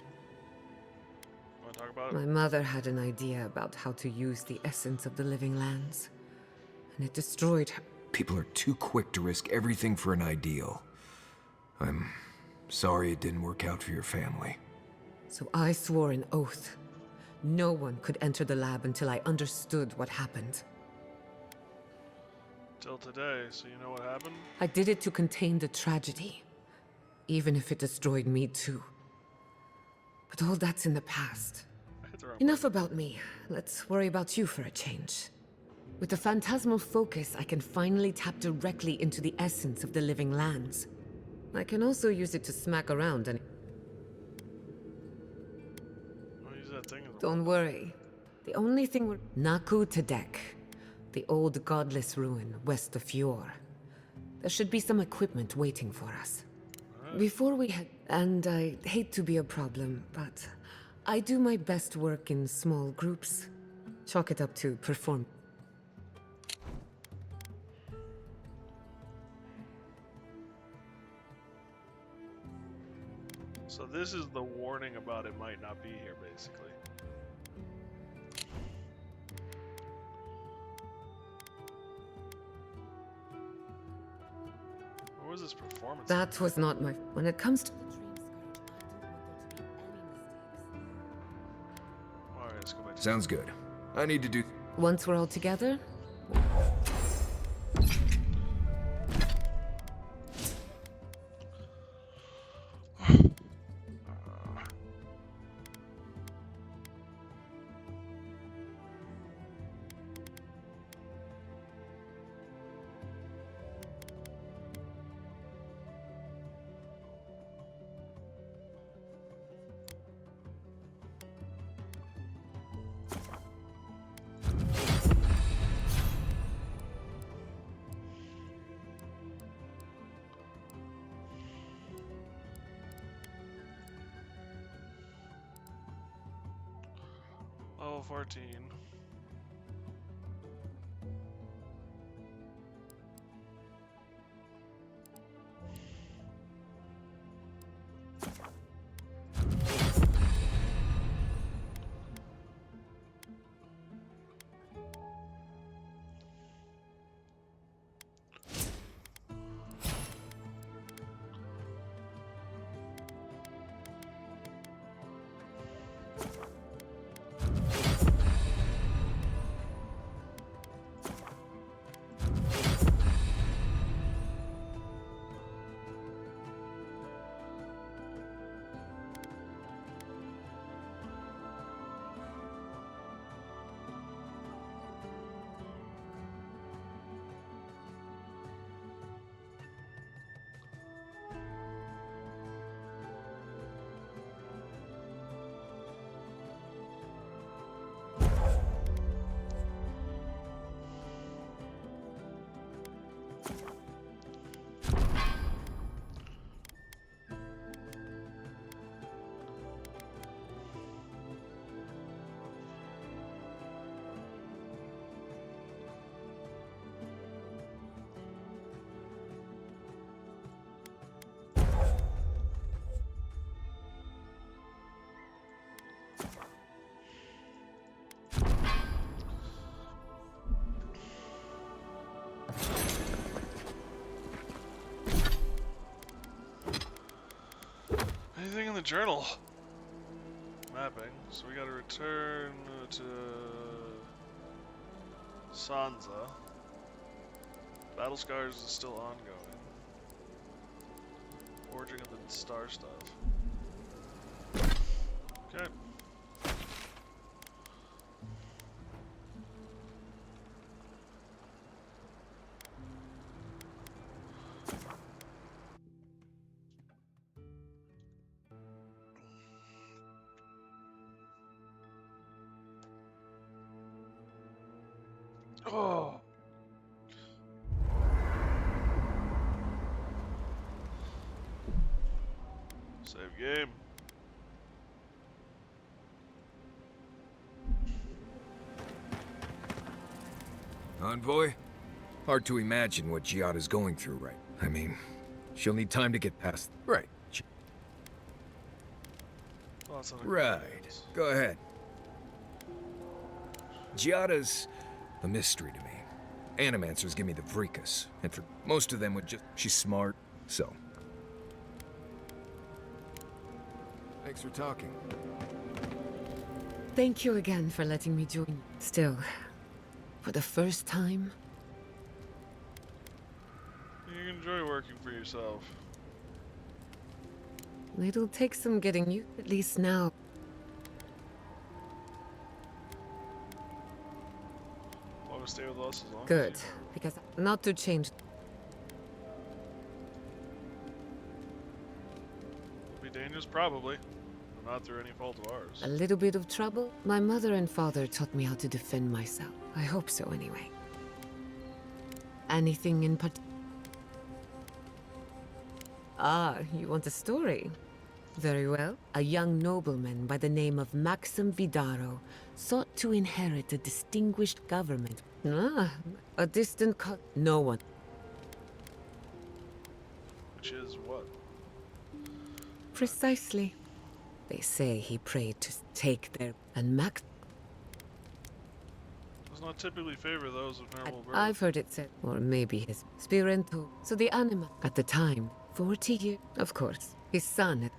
Want to talk about it? My mother had an idea about how to use the essence of the living lands, and it destroyed her. People are too quick to risk everything for an ideal. I'm sorry it didn't work out for your family. So I swore an oath. No one could enter the lab until I understood what happened. Till today, so you know what happened? I did it to contain the tragedy, even if it destroyed me too. But all that's in the past. Enough about me. Let's worry about you for a change. With the phantasmal focus, I can finally tap directly into the essence of the living lands. I can also use it to smack around and... I'll use that thing as a Don't worry. The only thing we're... Naku Tedek, the old godless ruin west of Fior. There should be some equipment waiting for us. Before we head... And I hate to be a problem, but I do my best work in small groups. Chalk it up to perform. So this is the warning about it might not be here, basically. What was this performance? That was not my... When it comes to... Alright, let's go back to... Sounds good. I need to do... Once we're all together... Level 14. Anything in the journal? Mapping. So we gotta return to Sansa. Battle Scars is still ongoing. Forging of the star stuff. Okay. Oh. Save game. Envoy? Hard to imagine what Giada's going through, right? I mean, she'll need time to get past... Right. Thoughts on Right. Go ahead. Giada's a mystery to me. Animancers give me the freakus, and for most of them would just... She's smart, so... Thanks for talking. Thank you again for letting me join. Still, for the first time... You enjoy working for yourself. It'll take some getting you, at least now. Want to stay with us as long Good, as because not to change. It'll be dangerous, probably. But not through any fault of ours. A little bit of trouble? My mother and father taught me how to defend myself. I hope so, anyway. Anything in particular? Ah, you want a story? Very well. A young nobleman by the name of Maxim Vidaro sought to inherit a distinguished government. Ah, a distant no one. Which is what? Precisely. They say he prayed to take their... And Max... Does not typically favor those of normal birth. I've heard it said. Or maybe his spirit too. So the anima... At the time, 40 years... Of course. His son...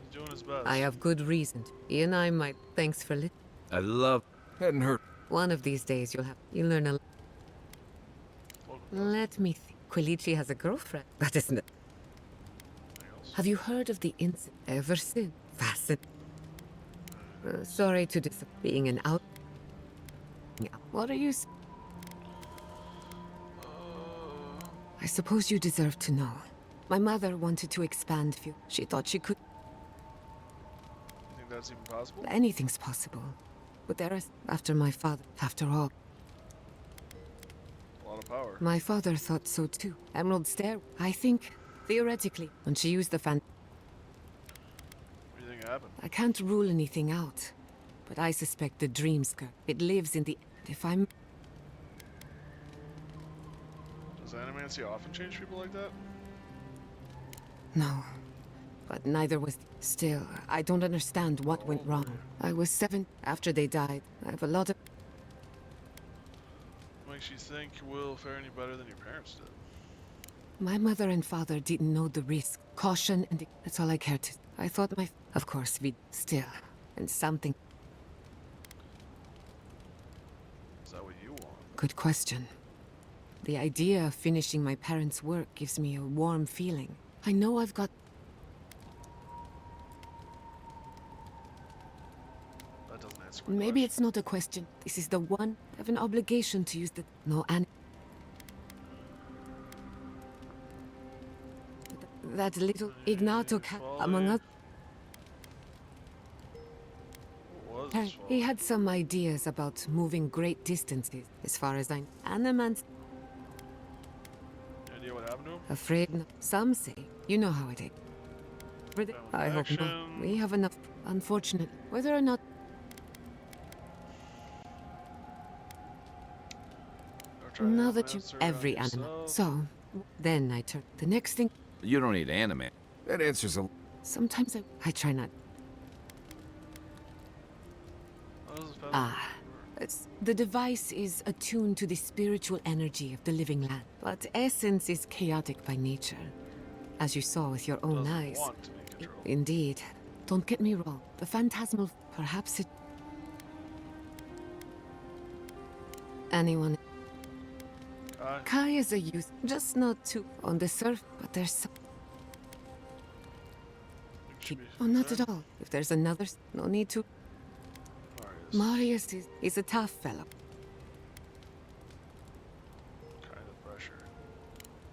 He's doing his best. I have good reason. He and I might... Thanks for I love... Hadn't heard... One of these days you'll learn a... Let me think. Quilici has a girlfriend. That isn't it. Have you heard of the incident ever since? Fascinating. Sorry to being an out... What are you... I suppose you deserve to know. My mother wanted to expand Fior. She thought she could... You think that's even possible? Anything's possible. But there is... After my father... After all... A lot of power. My father thought so too. Emerald Stair... I think, theoretically, when she used the What do you think happened? I can't rule anything out. But I suspect the dream skirt. It lives in the... If I'm... Does animancy often change people like that? No. But neither was... Still, I don't understand what went wrong. I was 7 after they died. I have a lot of... Makes you think you will fare any better than your parents did. My mother and father didn't know the risk. Caution and... That's all I cared to... I thought my... Of course, we... Still. And something... Is that what you want? Good question. The idea of finishing my parents' work gives me a warm feeling. I know I've got... That doesn't answer my Maybe it's not a question. This is the one. I have an obligation to use the... No, and... That little Ignato among us... What was He had some ideas about moving great distances, as far as I'm... Animans... Any idea what happened to him? Afraid no. Some say. You know how it is. I hope not. We have enough. Unfortunate. Whether or not... Now that you... Every animal. So, then I turn... The next thing... You don't need anime. That answers a... Sometimes I try not... The device is attuned to the spiritual energy of the living land, but essence is chaotic by nature, as you saw with your own eyes. Indeed. Don't get me wrong. The phantasmal... Perhaps it... Anyone... Kai is a youth, just not too on the surf, but there's some... Oh, not at all. If there's another... No need to... Marius is a tough fellow. Kind of pressure.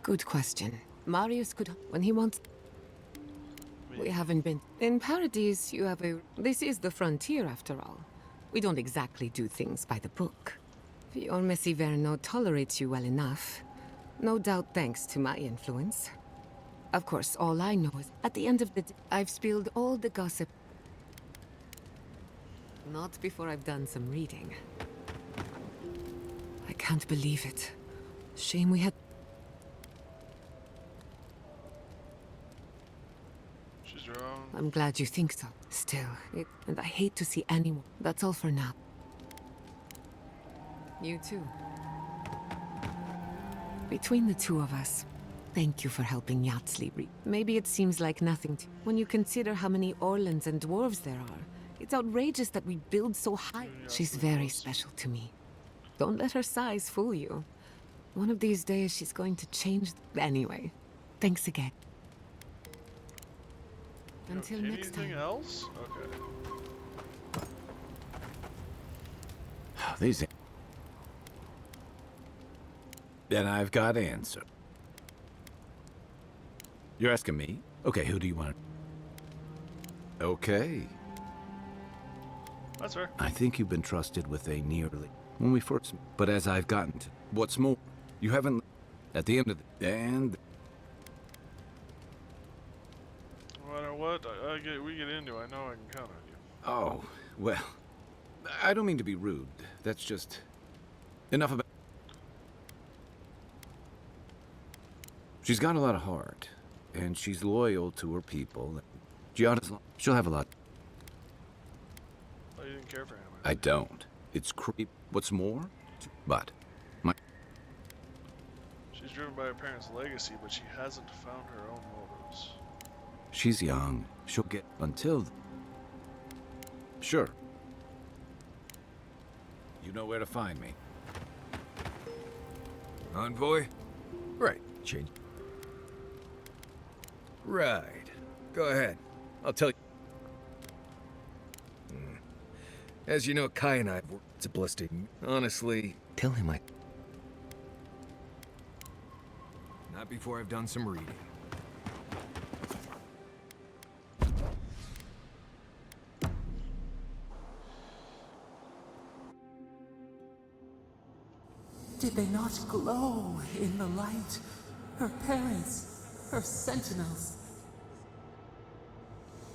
Good question. Marius could... When he wants... We haven't been... In Paradise, you have a... This is the frontier, after all. We don't exactly do things by the book. Fior Messiverno tolerates you well enough. No doubt thanks to my influence. Of course, all I know is, at the end of the day, I've spilled all the gossip. Not before I've done some reading. I can't believe it. Shame we had... I'm glad you think so. Still, and I hate to see anyone. That's all for now. You too. Between the two of us, thank you for helping Yatsley. Maybe it seems like nothing to when you consider how many Orlans and dwarves there are. It's outrageous that we build so high. She's very special to me. Don't let her size fool you. One of these days, she's going to change. Anyway, thanks again. Until next time. Anything else? Okay. These. Then I've got answer. You're asking me? Okay, who do you want? Okay. That's fair. I think you've been trusted with a nearly when we first. But as I've gotten to, what's more, you haven't. At the end of the and. No matter what we get into, I know I can count on you. Oh well, I don't mean to be rude. That's just enough about. She's got a lot of heart, and she's loyal to her people. Gianna's, she'll have a lot. Oh, you didn't care for him. I don't. It's creep. What's more? But my. She's driven by her parents' legacy, but she hasn't found her own motives. She's young. She'll get until. Sure. You know where to find me. Envoy? Right, change. Right. Go ahead. I'll tell you. As you know, Kai and I have worked to ballistic. Honestly, Tell him I... not before I've done some reading. Did they not glow in the light? Her parents, her sentinels.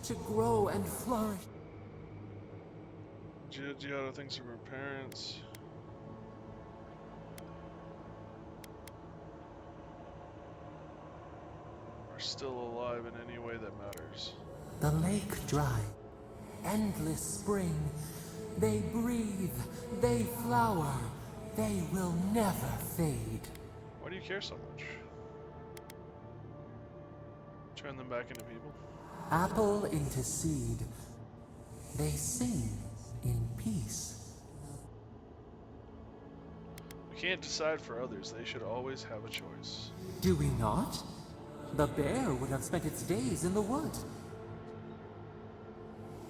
To grow and flourish. Giada thinks of her parents. Are still alive in any way that matters. The lake dry. Endless spring. They breathe. They flower. They will never fade. Why do you care so much? Turn them back into people? Apple into seed. They sing in peace. We can't decide for others. They should always have a choice. Do we not? The bear would have spent its days in the wood.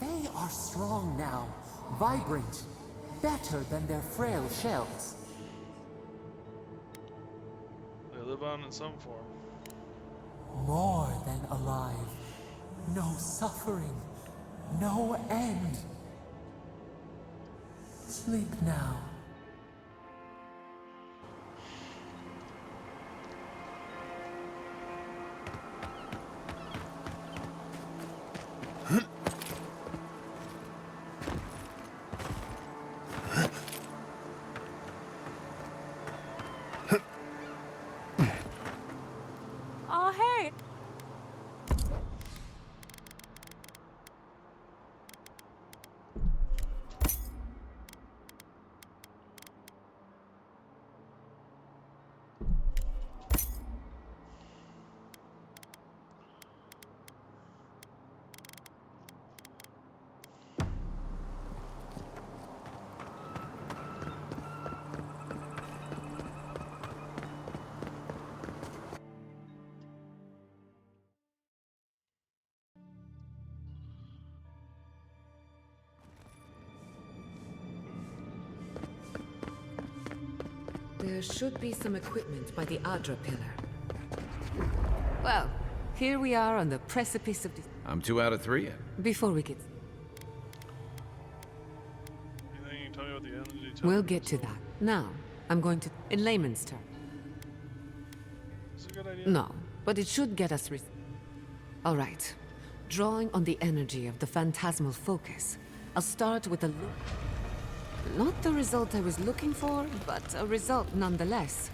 They are strong now, vibrant, better than their frail shells. They live on in some form. More than alive. No suffering. No end. Sleep now. Oh, hey! There should be some equipment by the Adra pillar. Well, here we are on the precipice of... I'm 2 out of 3 in. Before we get... Anything you can tell me about the energy? We'll get to that. Now, I'm going to... in layman's terms. Is it a good idea? No, but it should get us... All right. Drawing on the energy of the phantasmal focus, I'll start with a look. Not the result I was looking for, but a result nonetheless.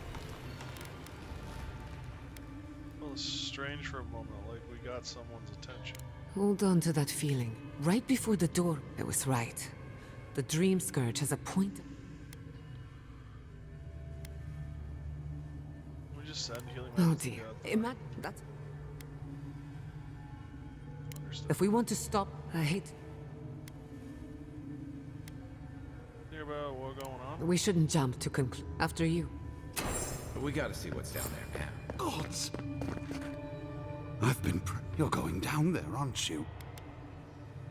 Well, it's strange for a moment, like we got someone's attention. Hold on to that feeling. Right before the door, I was right. The Dream Scourge has a point. We just said healing. Oh dear. That's... If we want to stop, I hate... Hear about what's going on? We shouldn't jump to conclude. After you. We gotta see what's down there now. Gods! I've been You're going down there, aren't you?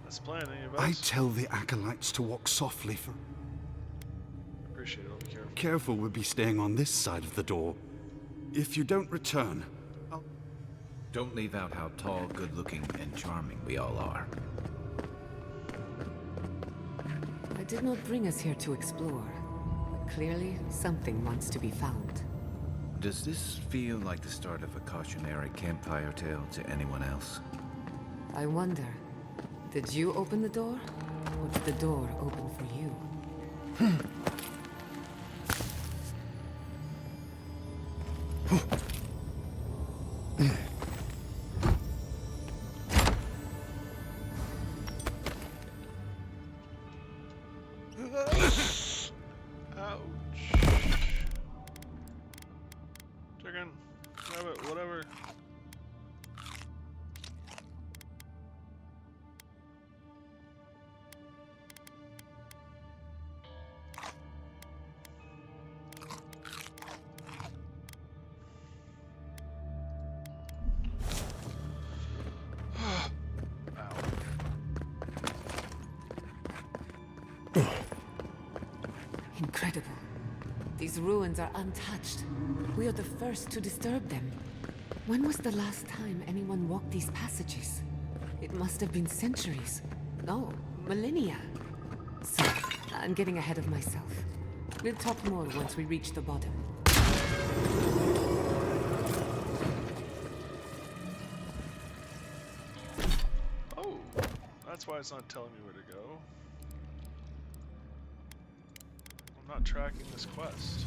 That's planning of I us. tell the acolytes to walk softly for... Appreciate it. I'll be careful. Careful, we'll be staying on this side of the door. If you don't return, I'll... Don't leave out how tall, good-looking, and charming we all are. I did not bring us here to explore. But clearly, something wants to be found. Does this feel like the start of a cautionary campfire tale to anyone else? I wonder, did you open the door? Or did the door open for you? Ouch. Chicken, rabbit, whatever. Incredible. These ruins are untouched. We are the first to disturb them. When was the last time anyone walked these passages? It must have been centuries. No, millennia. So, I'm getting ahead of myself. We'll talk more once we reach the bottom. Oh, that's why it's not telling me where to go. I'm not tracking this quest.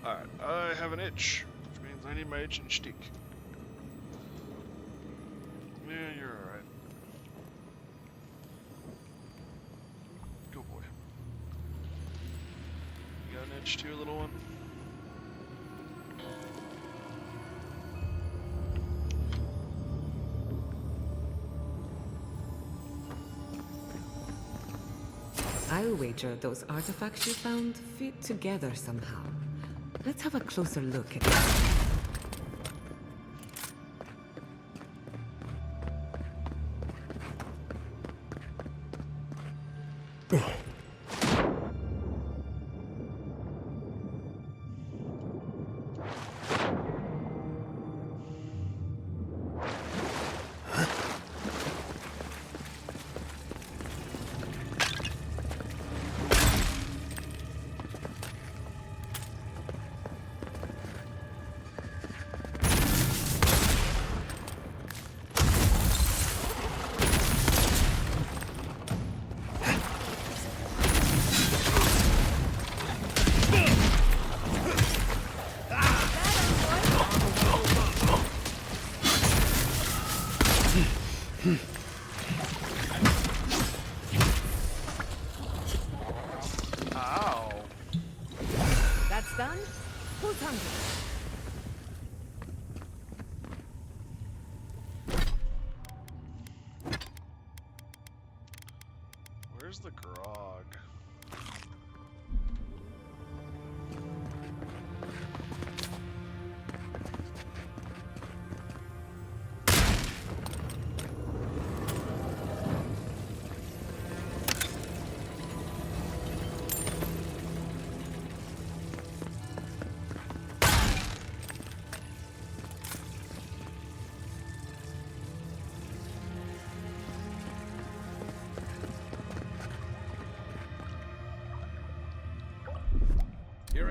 Alright, I have an itch, which means I need my itching stick. Yeah, you're alright. Go boy. You got an itch too, little one? I'll wager those artifacts you found fit together somehow. Let's have a closer look at this. Ow. That's done? Who's hungry? Where's the grog?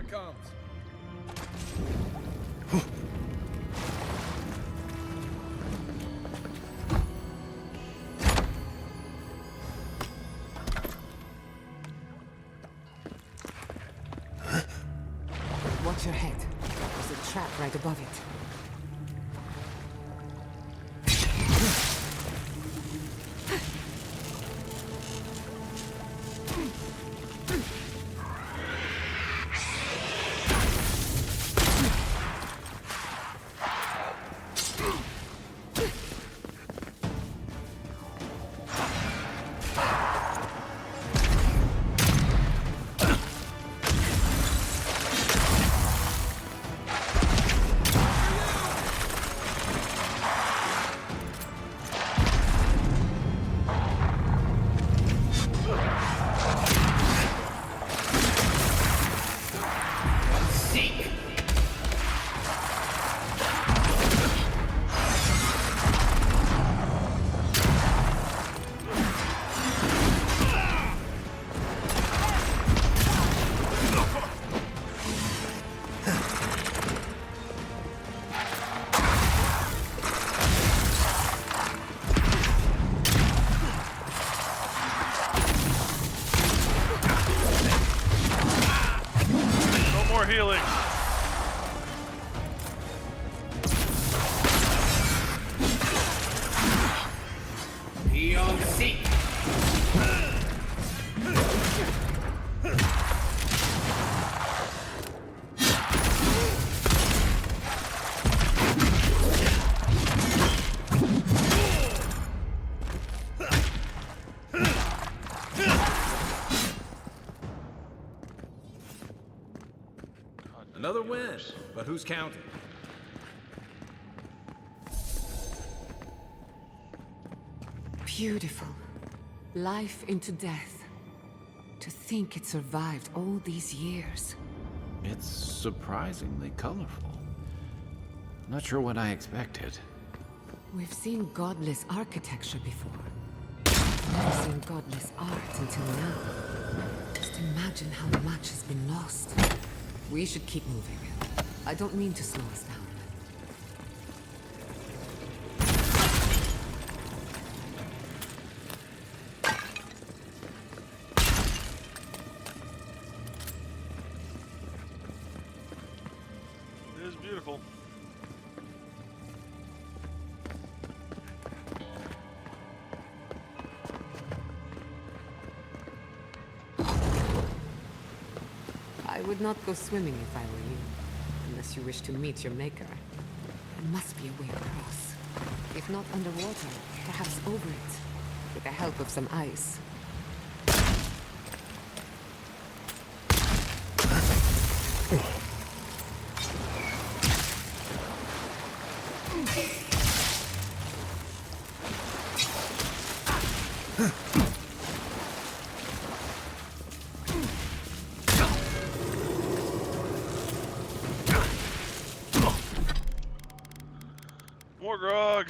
it comes. Watch your head. There's a trap right above it. Healing. Another win, but who's counting? Beautiful. Life into death. To think it survived all these years. It's surprisingly colorful. Not sure what I expected. We've seen godless architecture before. Never seen godless art until now. Just imagine how much has been lost. We should keep moving. I don't mean to slow us down. It is beautiful. I would not go swimming if I were you, unless you wish to meet your maker. There must be a way across. If not underwater, perhaps over it, with the help of some ice. More grog.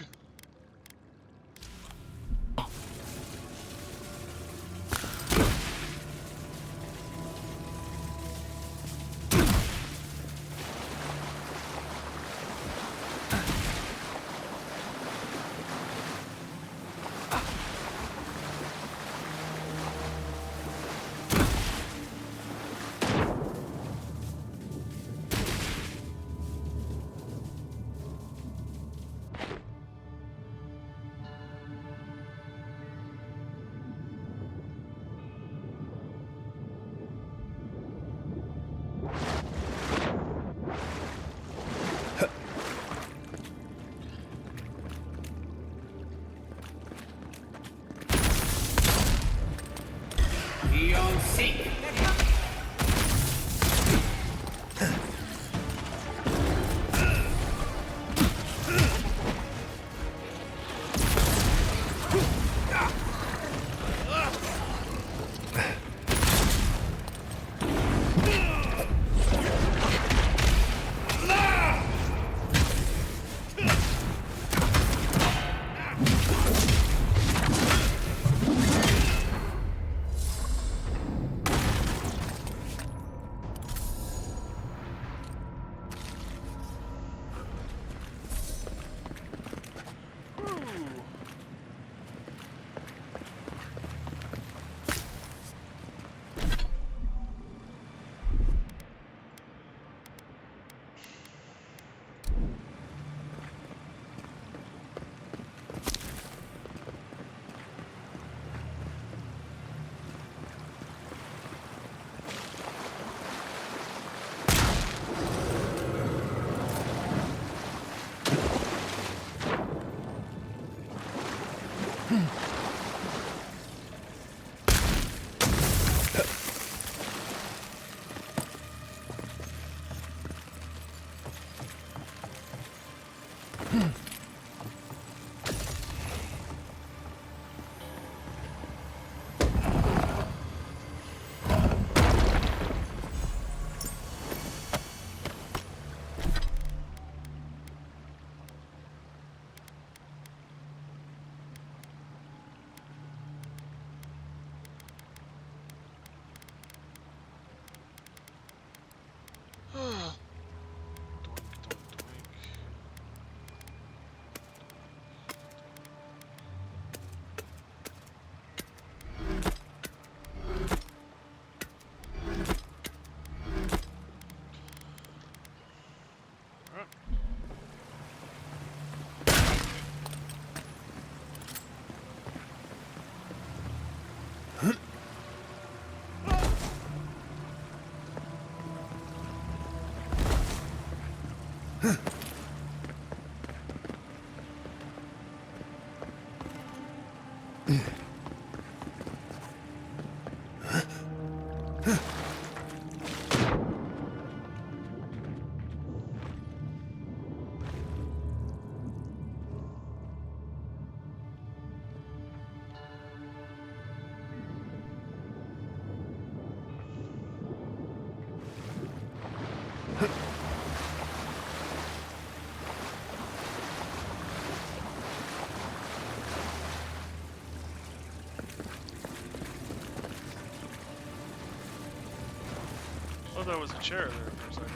Oh, there was a chair there for a second.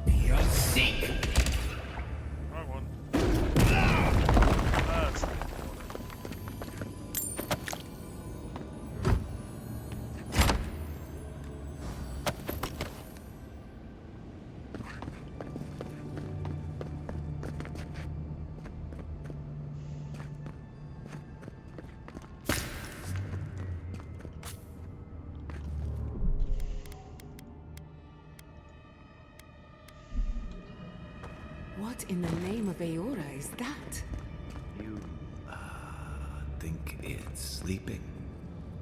You're sick. Wrong one. That's not What in the name of Aora is that? You, think it's sleeping?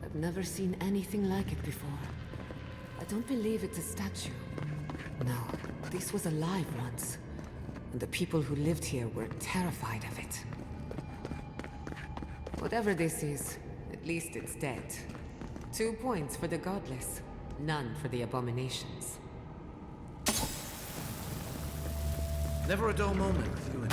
I've never seen anything like it before. I don't believe it's a statue. No, this was alive once. And the people who lived here were terrified of it. Whatever this is, at least it's dead. 2 points for the godless, none for the abominations. Never a dull moment with you and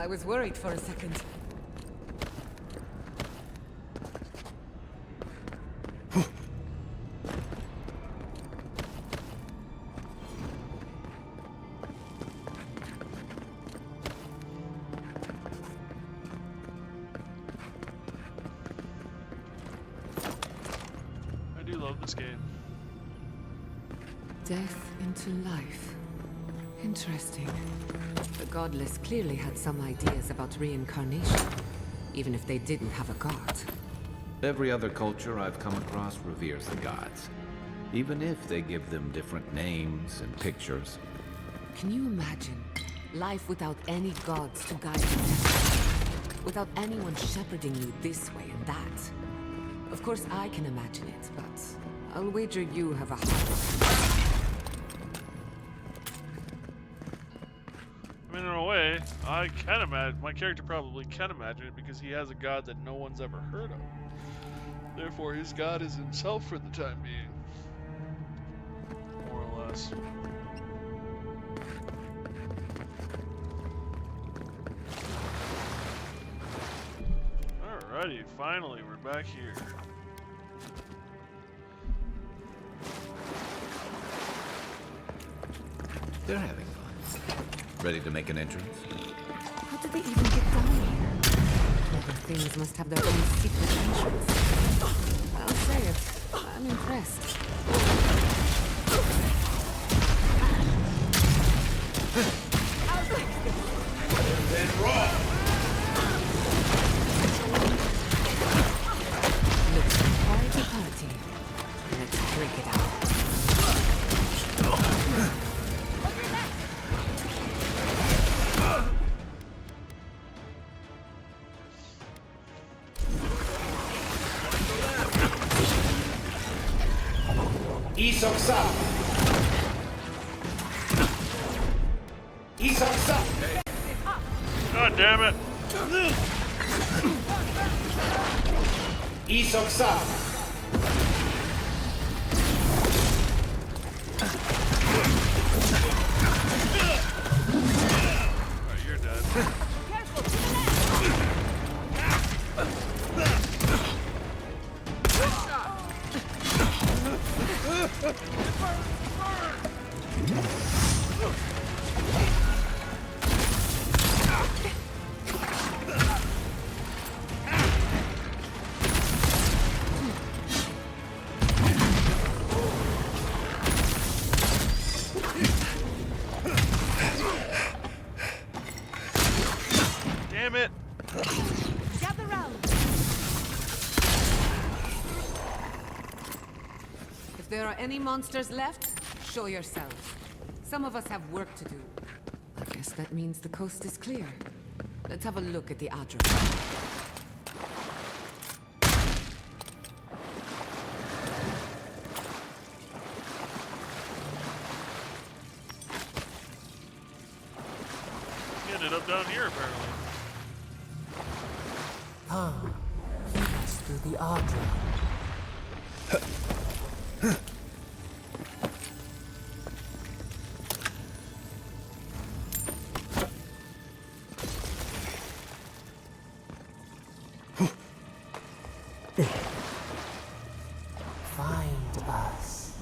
I was worried for a second. this game. Death into life. Interesting. The godless clearly had some ideas about reincarnation, even if they didn't have a god. Every other culture I've come across reveres the gods, even if they give them different names and pictures. Can you imagine life without any gods to guide you? Without anyone shepherding you this way and that? Of course I can imagine it, but I'll wager you have a heart. I mean, in a way, I can imagine. My character probably can imagine it because he has a god that no one's ever heard of. Therefore, his god is himself for the time being. More or less. Alrighty, finally, we're back here. They're having fun. Ready to make an entrance? How did they even get down here? Clever things must have their own secret entrance. I'll say it. I'm impressed. Looks like quite a party. Let's break it out. Isoksa! Isoksa! God damn it! Isoksa! Alright, you're dead. Damn it! Gather round. If there are any monsters left, show yourselves. Some of us have work to do. I guess that means the coast is clear. Let's have a look at the address. He ended up down here, apparently. Come, lead us through the Adra. Find us.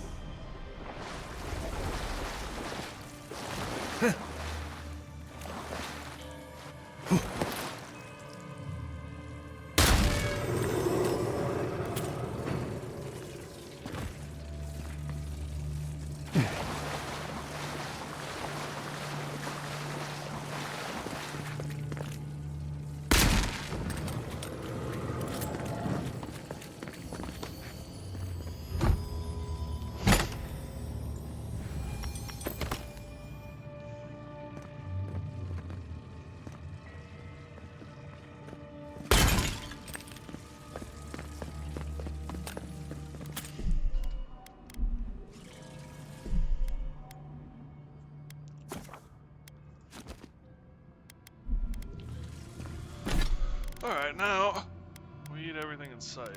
Alright, now we eat everything in sight.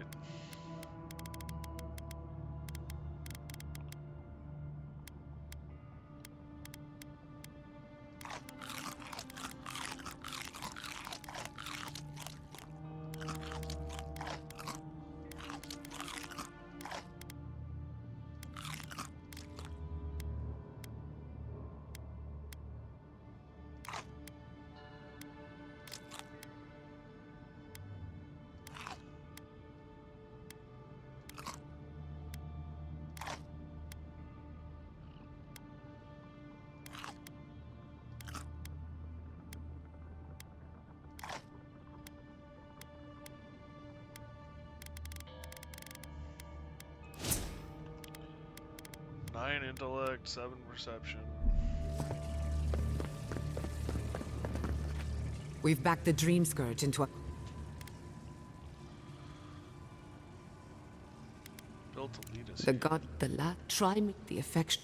intellect, 7 perception. We've backed the Dream Scourge into a... Built to lead us. The god, the la... Try me, the affection...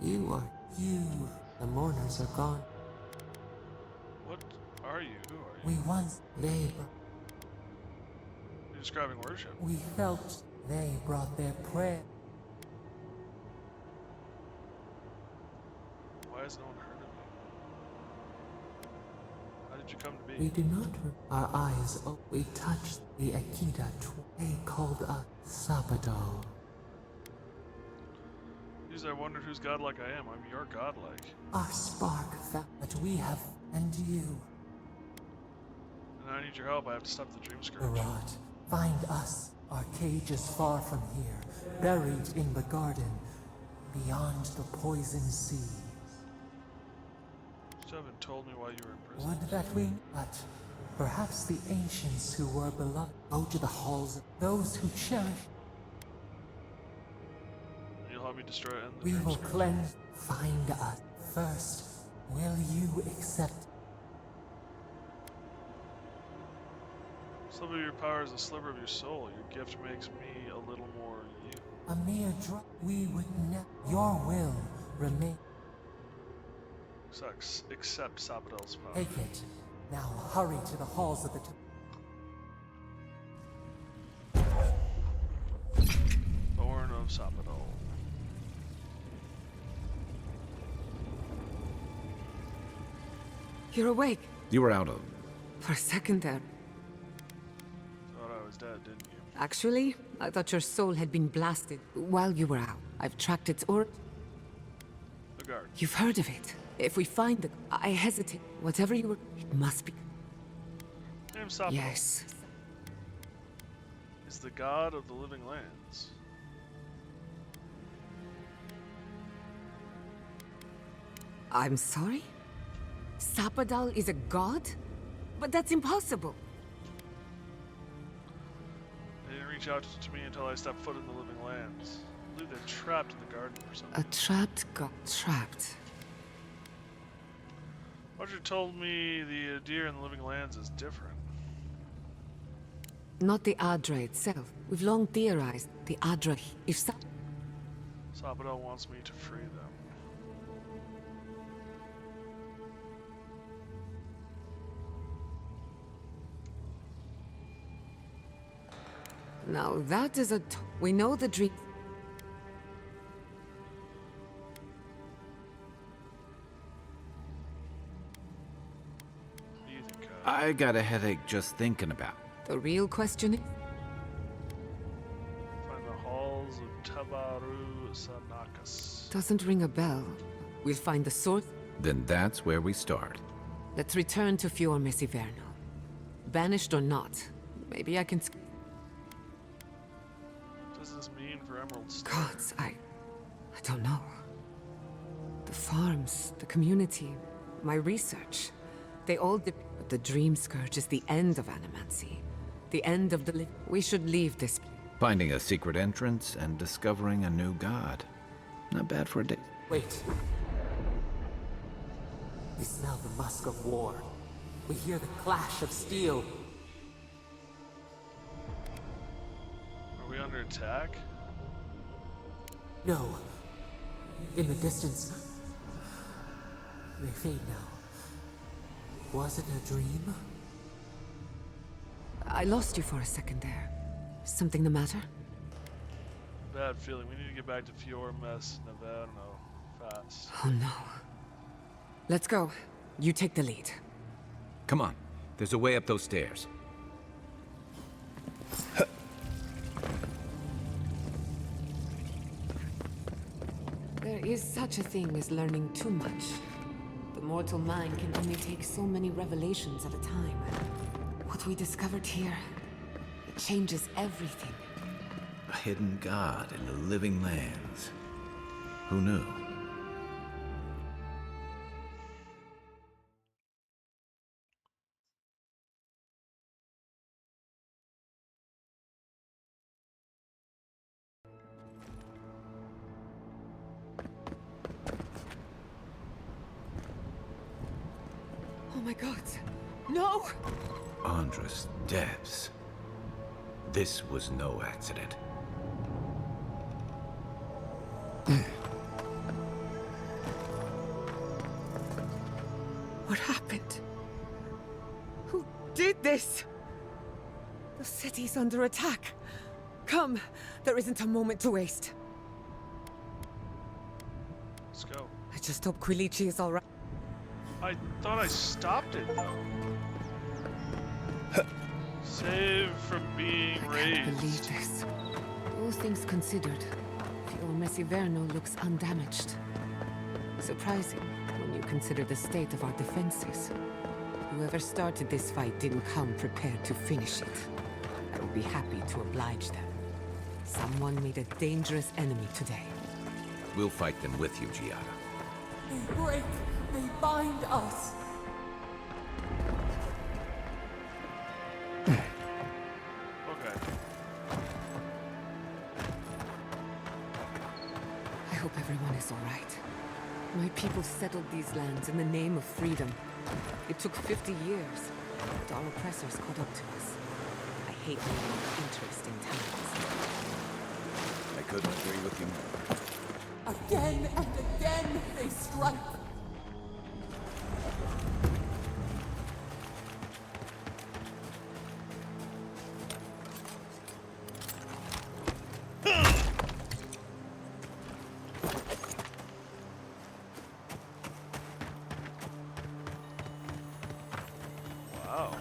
You are... You... The mourners are gone. What are you? Who are you? We once... They... You're describing worship. We felt they brought their prayer. Why has no one heard of me? How did you come to be? We do not... Our eyes open. We touched the Akita. They called us Sabado. I wondered who's godlike I am. I'm your godlike. Our spark that we have, and you. And I need your help. I have to stop the Dream Scourge. Barat, find us. Our cage is far from here, buried in the garden, beyond the poison sea. You still haven't told me why you were in prison. Would that we... But perhaps the ancients who were beloved go to the halls of those who cherish. Help me destroy it. We will cleanse. Find us first. Will you accept? Some of your power is a sliver of your soul. Your gift makes me a little more you. A mere drop. We would never. Your will remain. Accept Sabadell's power. Take it. Now hurry to the halls of the Thorn of Sabadell. You're awake. You were out of... For a second there. Thought I was dead, didn't you? Actually, I thought your soul had been blasted while you were out. I've tracked its origin. The guard. You've heard of it. If we find the... I hesitate. Whatever you were... It must be... Name Sabadell. Yes. Is the god of the living lands. I'm sorry? Sapadal is a god? But that's impossible. They didn't reach out to me until I stepped foot in the living lands. I believe they're trapped in the garden or something. A trapped god. Trapped. Roger told me the deer in the living lands is different. Not the Adra itself. We've long theorized the Adra. If Sabadell wants me to free them. Now that is a... We know the dream... What do you think, I got a headache just thinking about. The real question is... Find the halls of Tabaru Sanakas. Doesn't ring a bell. We'll find the source... Then that's where we start. Let's return to Fior Messiverno. Banished or not, maybe I can... What does this mean for Emerald Star? Gods, I don't know. The farms, the community, my research. They all but the Dream Scourge is the end of Animancy. The end of the we should leave this place. Finding a secret entrance and discovering a new god. Not bad for a day. Wait. We smell the musk of war. We hear the clash of steel. Are we under attack? No. In the distance. They fade now. Was it a dream? I lost you for a second there. Something the matter? Bad feeling. We need to get back to Fior Mess Navarno fast. Oh no. Let's go. You take the lead. Come on. There's a way up those stairs. There is such a thing as learning too much. The mortal mind can only take so many revelations at a time. What we discovered here, it changes everything. A hidden god in the living lands. Who knew? my god. No! Andres Devs. This was no accident. What happened? Who did this? The city's under attack. Come, there isn't a moment to waste. Let's go. I just hope Quilici is alright. I thought I stopped it though. Save from being I raised. can't believe this. All things considered, Fior Mesiverno looks undamaged. Surprising when you consider the state of our defenses. Whoever started this fight didn't come prepared to finish it. I would be happy to oblige them. Someone made a dangerous enemy today. We'll fight them with you, Giada. They break, they bind us. Okay. I hope everyone is all right. My people settled these lands in the name of freedom. It took 50 years, but our oppressors caught up to us. I hate losing interest in towns. I couldn't agree with you more. Again and again they strike. Wow.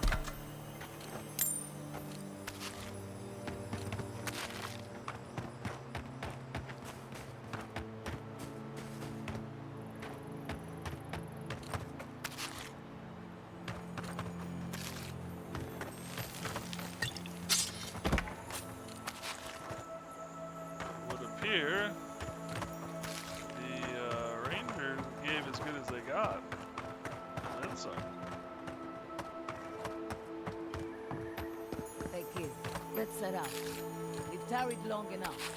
Would appear the Rangers gave as good as they got. And then some. Hey kid, let's set out. We've tarried long enough.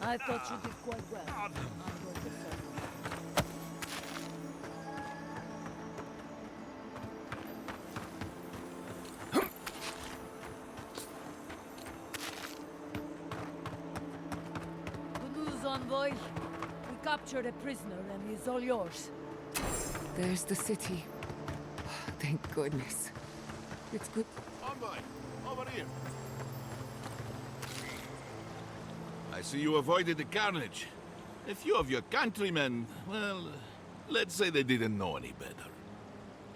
I thought you did quite well. I'm going to settle. Good news, envoy. We captured a prisoner and he's all yours. There's the city. Thank goodness. It's good. Envoy, over here. I see you avoided the carnage. A few of your countrymen, well, let's say they didn't know any better.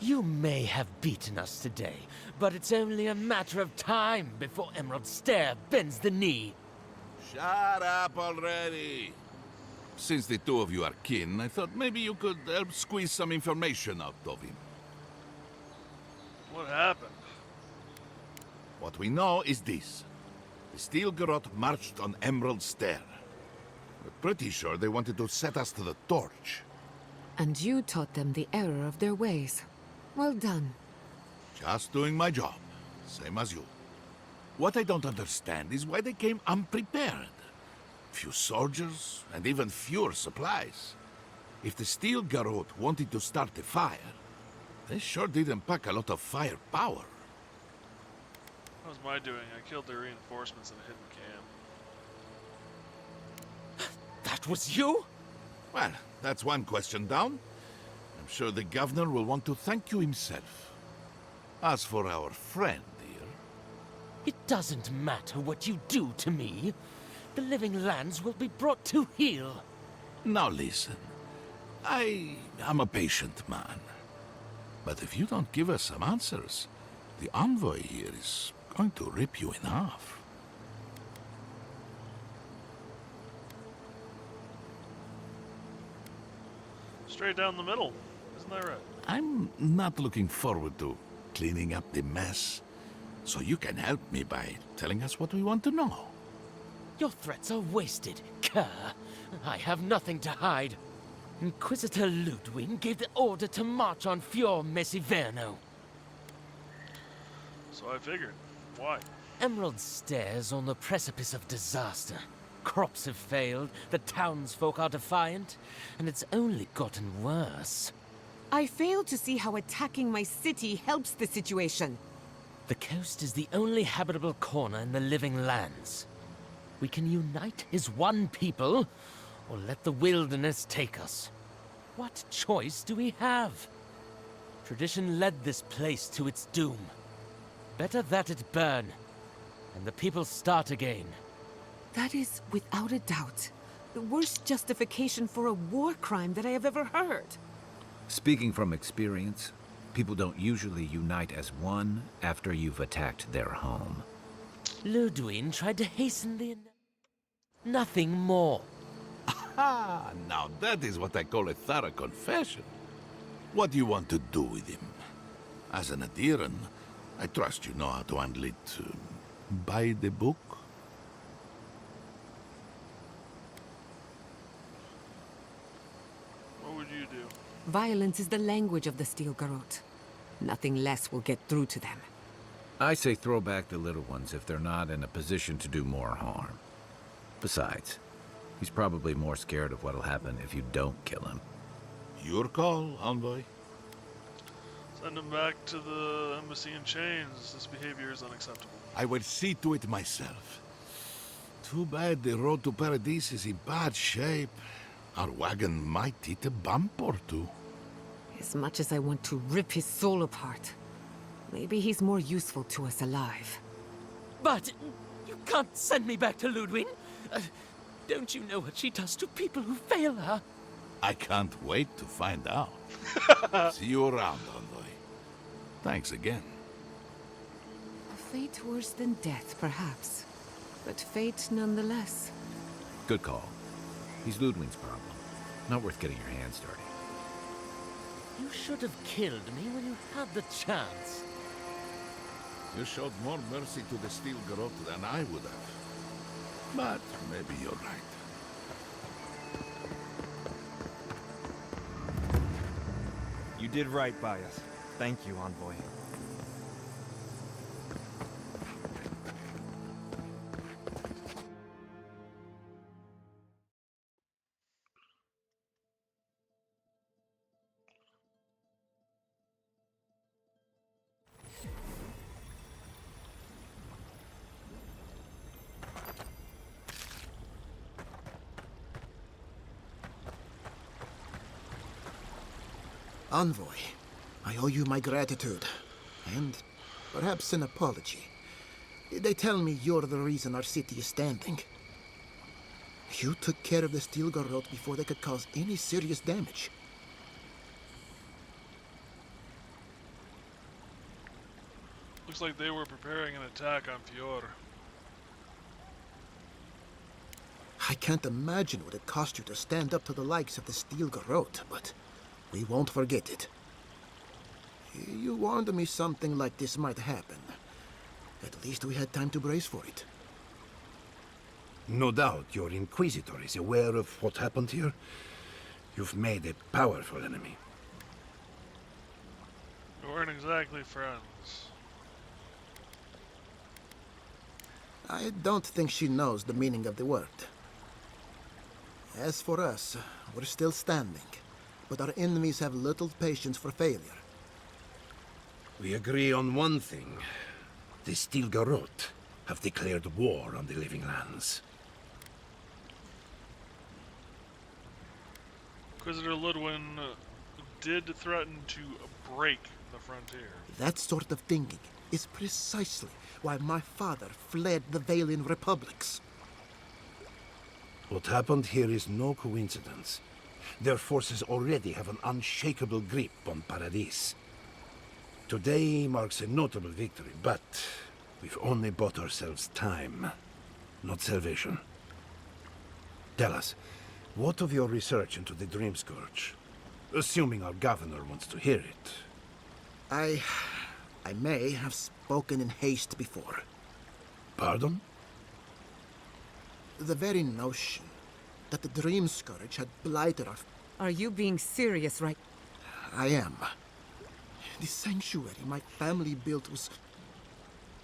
You may have beaten us today, but it's only a matter of time before Emerald Stair bends the knee. Shut up already. Since the two of you are kin, I thought maybe you could help squeeze some information out of him. What happened? What we know is this. The Steel Garrote marched on Emerald Stair. We're pretty sure they wanted to set us to the torch. And you taught them the error of their ways. Well done. Just doing my job, same as you. What I don't understand is why they came unprepared. Few soldiers, and even fewer supplies. If the Steel Garrote wanted to start a fire, they sure didn't pack a lot of firepower. What was my doing? I killed the reinforcements in a hidden camp. That was you? Well, that's one question down. I'm sure the governor will want to thank you himself. As for our friend here... It doesn't matter what you do to me. The living lands will be brought to heel. Now listen. I am a patient man. But if you don't give us some answers, the envoy here is going to rip you in half. Straight down the middle. Isn't that right? I'm not looking forward to cleaning up the mess. So you can help me by telling us what we want to know. Your threats are wasted, cur. I have nothing to hide. Inquisitor Ludwig gave the order to march on Fior Mesiverno. So I figured. Why? Emerald Stairs on the precipice of disaster. crops have failed, the townsfolk are defiant, and it's only gotten worse. I fail to see how attacking my city helps the situation. The coast is the only habitable corner in the living lands. We can unite as one people, or let the wilderness take us. What choice do we have? Tradition led this place to its doom. Better that it burn, and the people start again. That is, without a doubt, the worst justification for a war crime that I have ever heard. Speaking from experience, people don't usually unite as one after you've attacked their home. Ludwig tried to hasten the... Nothing more. Ah, now that is what I call a thorough confession. What do you want to do with him? As an adherent, I trust you know how to handle it by the book. What would you do? Violence is the language of the Steel Garrote. Nothing less will get through to them. I say throw back the little ones if they're not in a position to do more harm. Besides, he's probably more scared of what'll happen if you don't kill him. Your call, envoy. Send him back to the embassy in chains. This behavior is unacceptable. I will see to it myself. Too bad the road to Paradise is in bad shape. Our wagon might hit a bump or two. As much as I want to rip his soul apart, maybe he's more useful to us alive. But you can't send me back to Ludwig. Don't you know what she does to people who fail her? I can't wait to find out. See you around, envoy. Thanks again. A fate worse than death, perhaps. But fate nonetheless. Good call. He's Ludwig's problem. Not worth getting your hands dirty. You should have killed me when you had the chance. You showed more mercy to the Steel Garrote than I would have. But maybe you're right. You did right by us. Thank you, envoy. Envoy, I owe you my gratitude, and perhaps an apology. They tell me you're the reason our city is standing. You took care of the Steel Garrote before they could cause any serious damage. Looks like they were preparing an attack on Fior. I can't imagine what it cost you to stand up to the likes of the Steel Garrote, but we won't forget it. You warned me something like this might happen. At least we had time to brace for it. No doubt your Inquisitor is aware of what happened here. You've made a powerful enemy. We weren't exactly friends. I don't think she knows the meaning of the word. As for us, we're still standing, but our enemies have little patience for failure. We agree on one thing. The Steel Garrote have declared war on the living lands. Inquisitor Ludwig did threaten to break the frontier. That sort of thinking is precisely why my father fled the Valian republics. What happened here is no coincidence. Their forces already have an unshakable grip on Paradise. Today marks a notable victory, but we've only bought ourselves time, not salvation. Tell us, what of your research into the Dream Scourge? Assuming our governor wants to hear it. I may have spoken in haste before. Pardon? The very notion that the Dream Scourge had blighted our... Are you being serious right? I am. The sanctuary my family built was...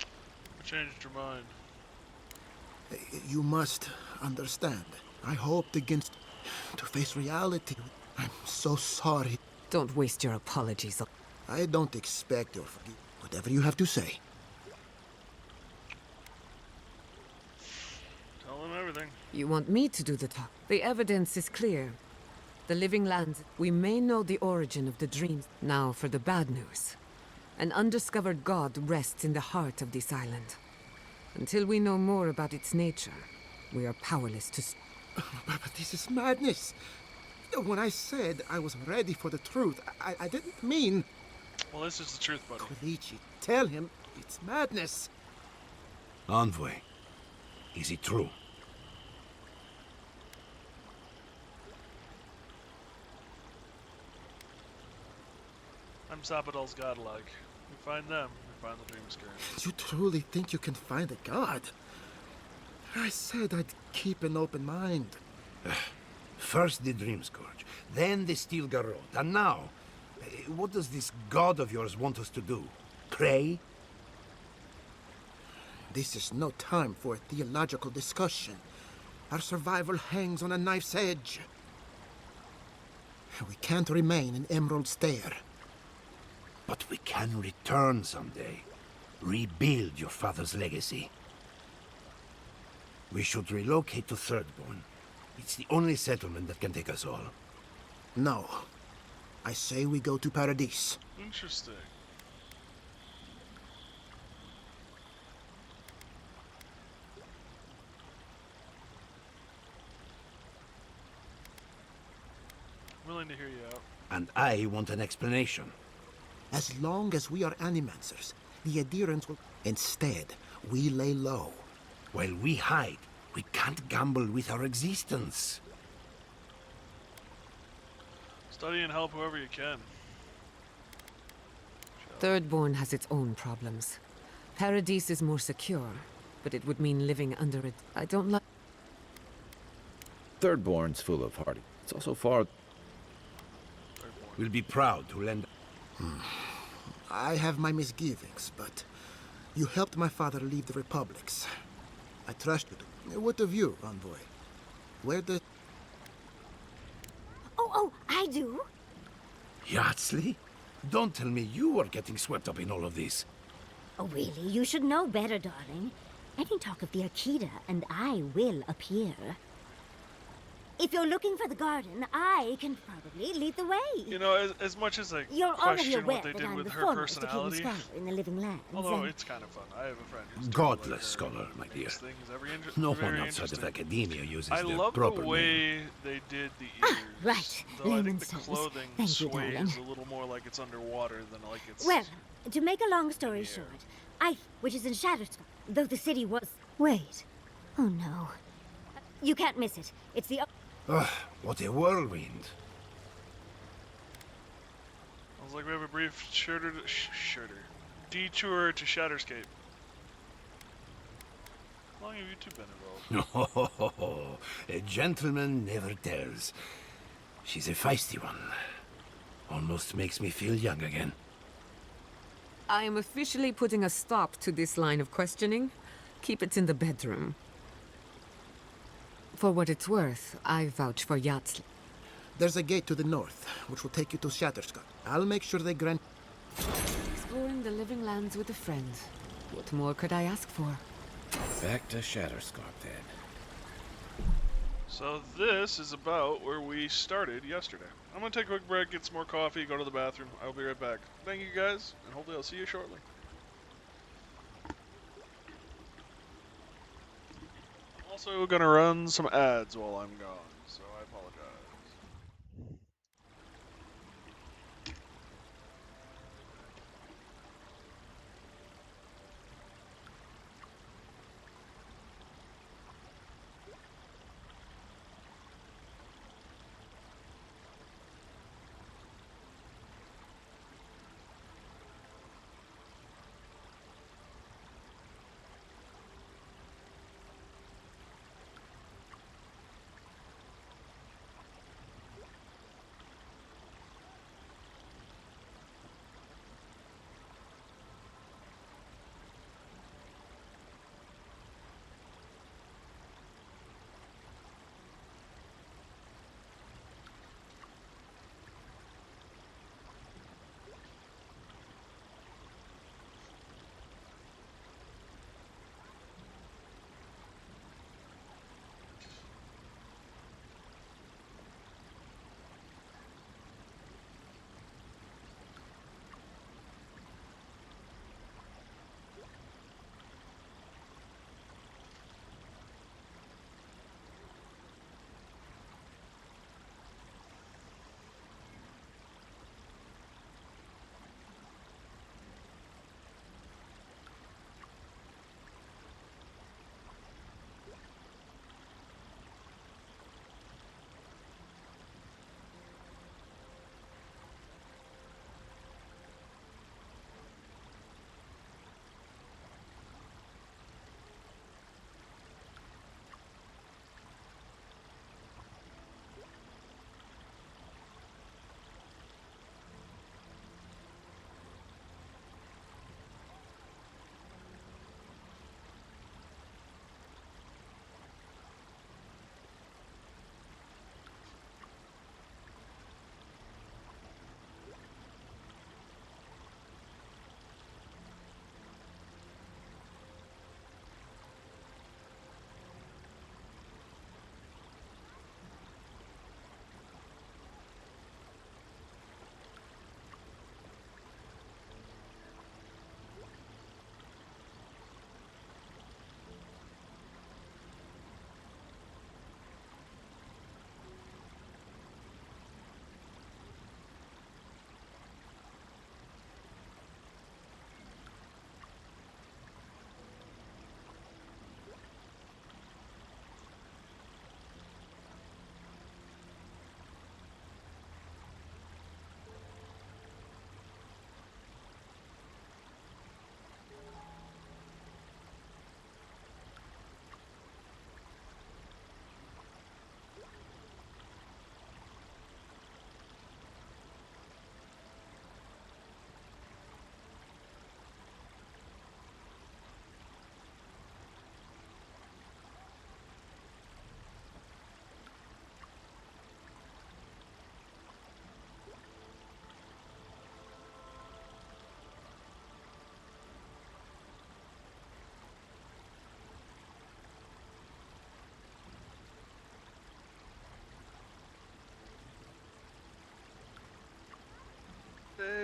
I changed your mind. You must understand. I hoped against to face reality. I'm so sorry. Don't waste your apologies. I don't expect your forgiveness. Whatever you have to say. Tell them everything. You want me to do the talk? The evidence is clear. The living lands. We may know the origin of the dreams. Now for the bad news. An undiscovered god rests in the heart of this island. Until we know more about its nature, we are powerless to... But this is madness. When I said I was ready for the truth, I didn't mean... Well, this is the truth, buddy. Koichi, tell him it's madness. Envoy, is it true? I'm Zapadal's godlike. We find them, we find the dream scourge. You truly think you can find a god? I said I'd keep an open mind. First the Dream Scourge, then the Steel Garrote, and now, what does this god of yours want us to do? Pray? This is no time for a theological discussion. Our survival hangs on a knife's edge. We can't remain in Emerald Stair. But we can return someday. Rebuild your father's legacy. We should relocate to Thirdborn. It's the only settlement that can take us all. No. I say we go to Paradise. Interesting. Willing to hear you out. And I want an explanation. As long as we are animancers, the adherents will... Instead, we lay low. While we hide, we can't gamble with our existence. Study and help whoever you can. Thirdborn has its own problems. Paradise is more secure, but it would mean living under it. I don't like... Thirdborn's full of heart. It's also far... We'll be proud to lend... I have my misgivings, but you helped my father leave the Republics. I trust you. What of you, Envoy? Where the... Oh, I do. Yardsley? Don't tell me you are getting swept up in all of this. Oh, really? You should know better, darling. Any talk of the Akita, and I will appear. If you're looking for the garden, I can probably lead the way. You know, as much as I You're already question aware what they that did I'm with the her foremost personality, Akita scholar in the living lands. although and- it's kind of fun. I have a friend who's Godless scholar, my dear. No one very outside of interesting. academia uses I their love the proper way name. they did the ears. right. Though I think Layman's the terms. clothing Thank you, sways darling. a little more like it's underwater than like it's... Well, to make a long story short, which is in Shatterskull, though the city was... Wait. Oh, no. You can't miss it. It's the... Ugh, what a whirlwind. Sounds like we have a brief detour to Shatterscape. How long have you two been involved? A gentleman never tells. She's a feisty one. Almost makes me feel young again. I am officially putting a stop to this line of questioning. Keep it in the bedroom. For what it's worth, I vouch for Yardsley. There's a gate to the north, which will take you to Shatterskull. I'll make sure they grant... Exploring the living lands with a friend. What more could I ask for? Back to Shatterskull, then. So this is about where we started yesterday. I'm gonna take a quick break, get some more coffee, go to the bathroom. I'll be right back. Thank you guys, and hopefully I'll see you shortly. Also gonna run some ads while I'm gone, so I apologize.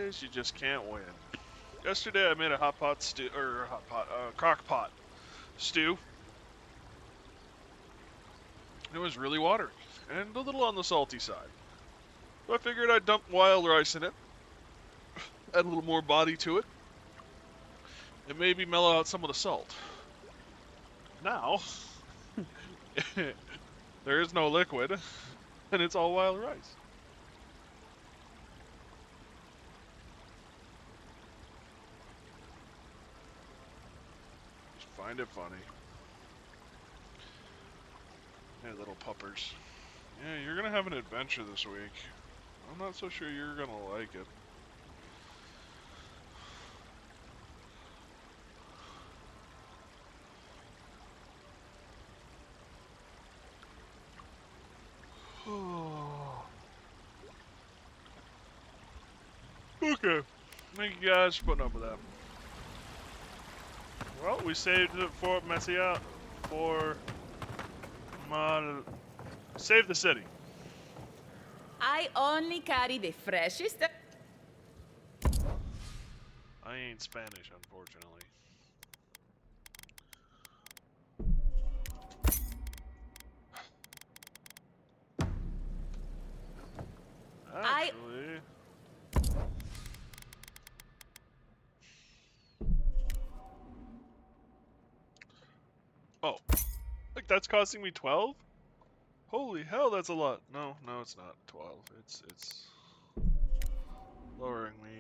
days, you just can't win. Yesterday I made a crock pot stew. It was really watery and a little on the salty side. So I figured I'd dump wild rice in it, add a little more body to it, and maybe mellow out some of the salt. Now, there is no liquid, and it's all wild rice. Just find it funny. Hey, little puppers. Yeah, you're gonna have an adventure this week. I'm not so sure you're gonna like it. Okay. Thank you guys for putting up with that. Well, we saved it for Messia for save the city. I only carry the freshest. I ain't Spanish, unfortunately. Actually... Oh. Like, that's costing me 12? Holy hell, that's a lot. No, it's not 12. It's lowering me.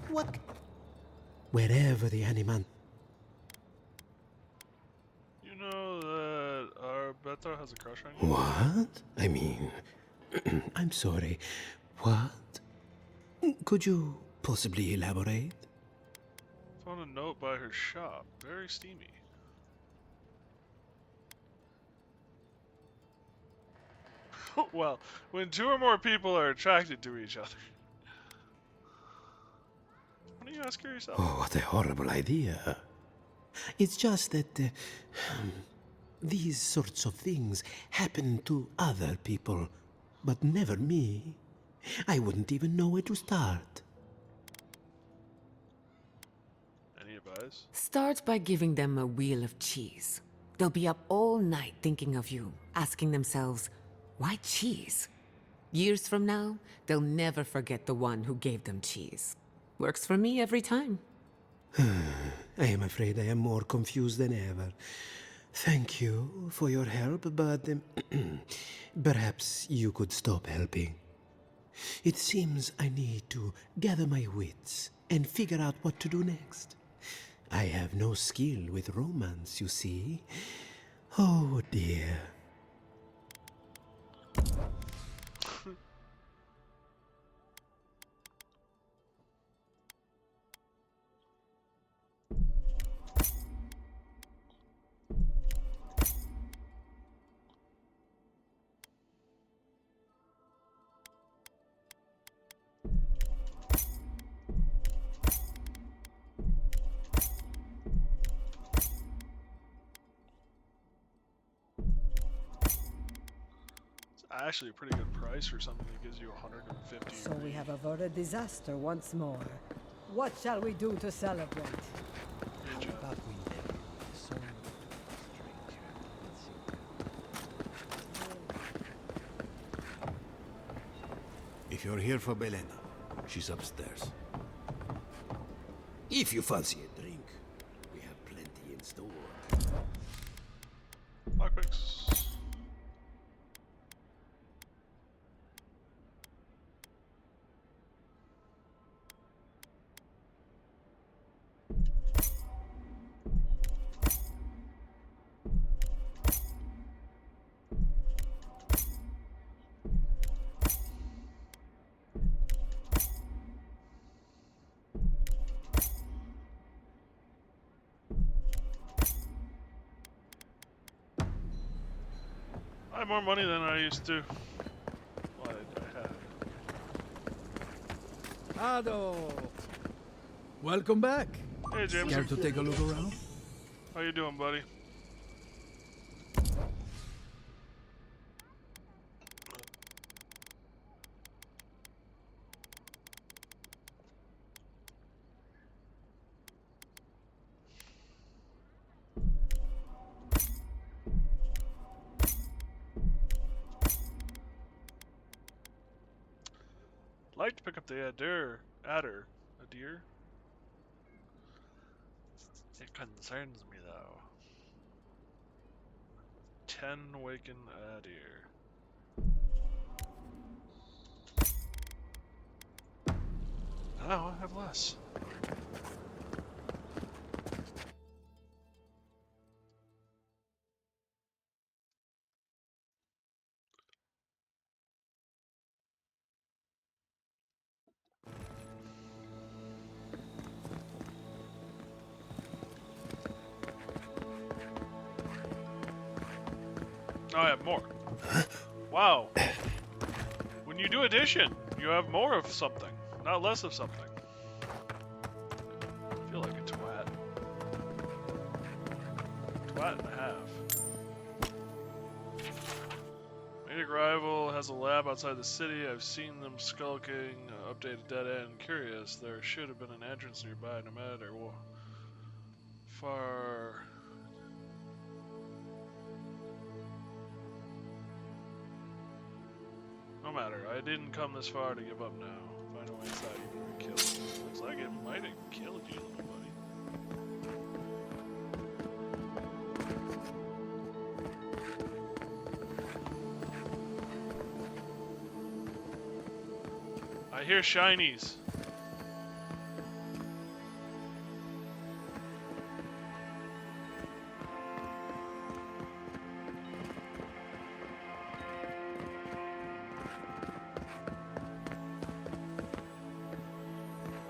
What? Wherever the animal. You know that our Beta has a crush on you? What? I mean, I'm sorry. What? Could you possibly elaborate? Found a note by her shop. Very steamy. Well, when two or more people are attracted to each other. Why don't you ask her yourself? Oh, what a horrible idea. It's just that these sorts of things happen to other people, but never me. I wouldn't even know where to start. Any advice? Start by giving them a wheel of cheese. They'll be up all night thinking of you, asking themselves, why cheese? Years from now, they'll never forget the one who gave them cheese. Works for me every time. I am afraid I am more confused than ever. Thank you for your help, but perhaps you could stop helping. It seems I need to gather my wits and figure out what to do next. I have no skill with romance, you see. Oh dear. Actually a pretty good price for something that gives you 150. So we have averted disaster once more. What shall we do to celebrate? If you're here for Belena, she's upstairs. If you fancy a drink, we have plenty in store. Lockpicks. I have more money than I used to. Well, I had. Ado! Welcome back. Hey, James. Care to take a look around? How you doing, buddy? Like to pick up the adder. A deer? It concerns me, though. 10 waken adder. Oh, I have less. Oh, I have more. Wow. When you do addition, you have more of something, not less of something. I feel like a twat. Twat and a half. Maniac Rival has a lab outside the city. I've seen them skulking. Updated dead end. Curious. There should have been an entrance nearby, no matter far. No matter, I didn't come this far to give up now. Find a way inside, you can kill it. Looks like it might have killed you, little buddy. I hear shinies.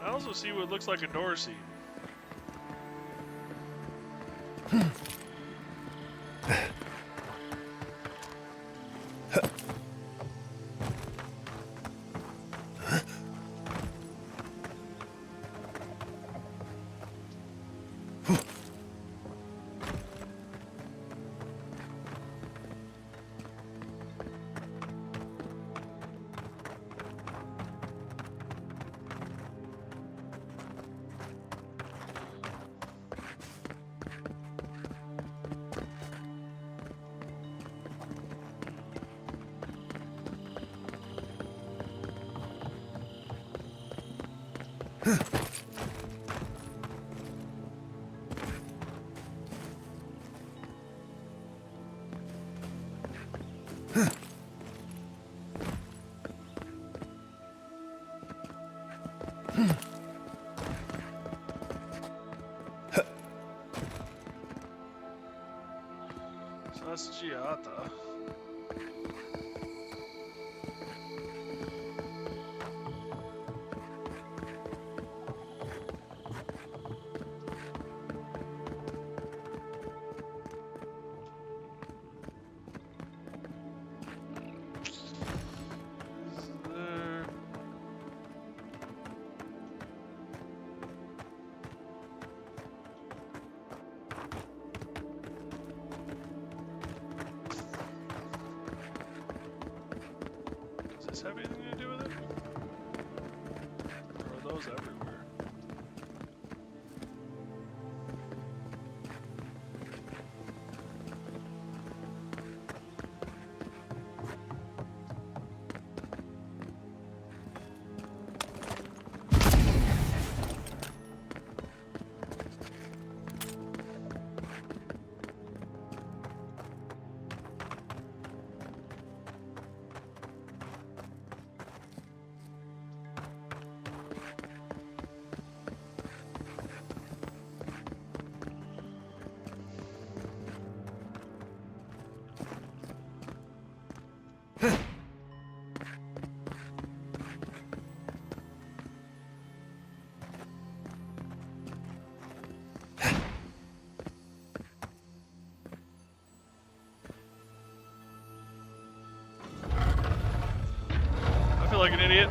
I also see what looks like a Dorsey. Giata. Does this have anything to do with it? Or are those everywhere? like an idiot.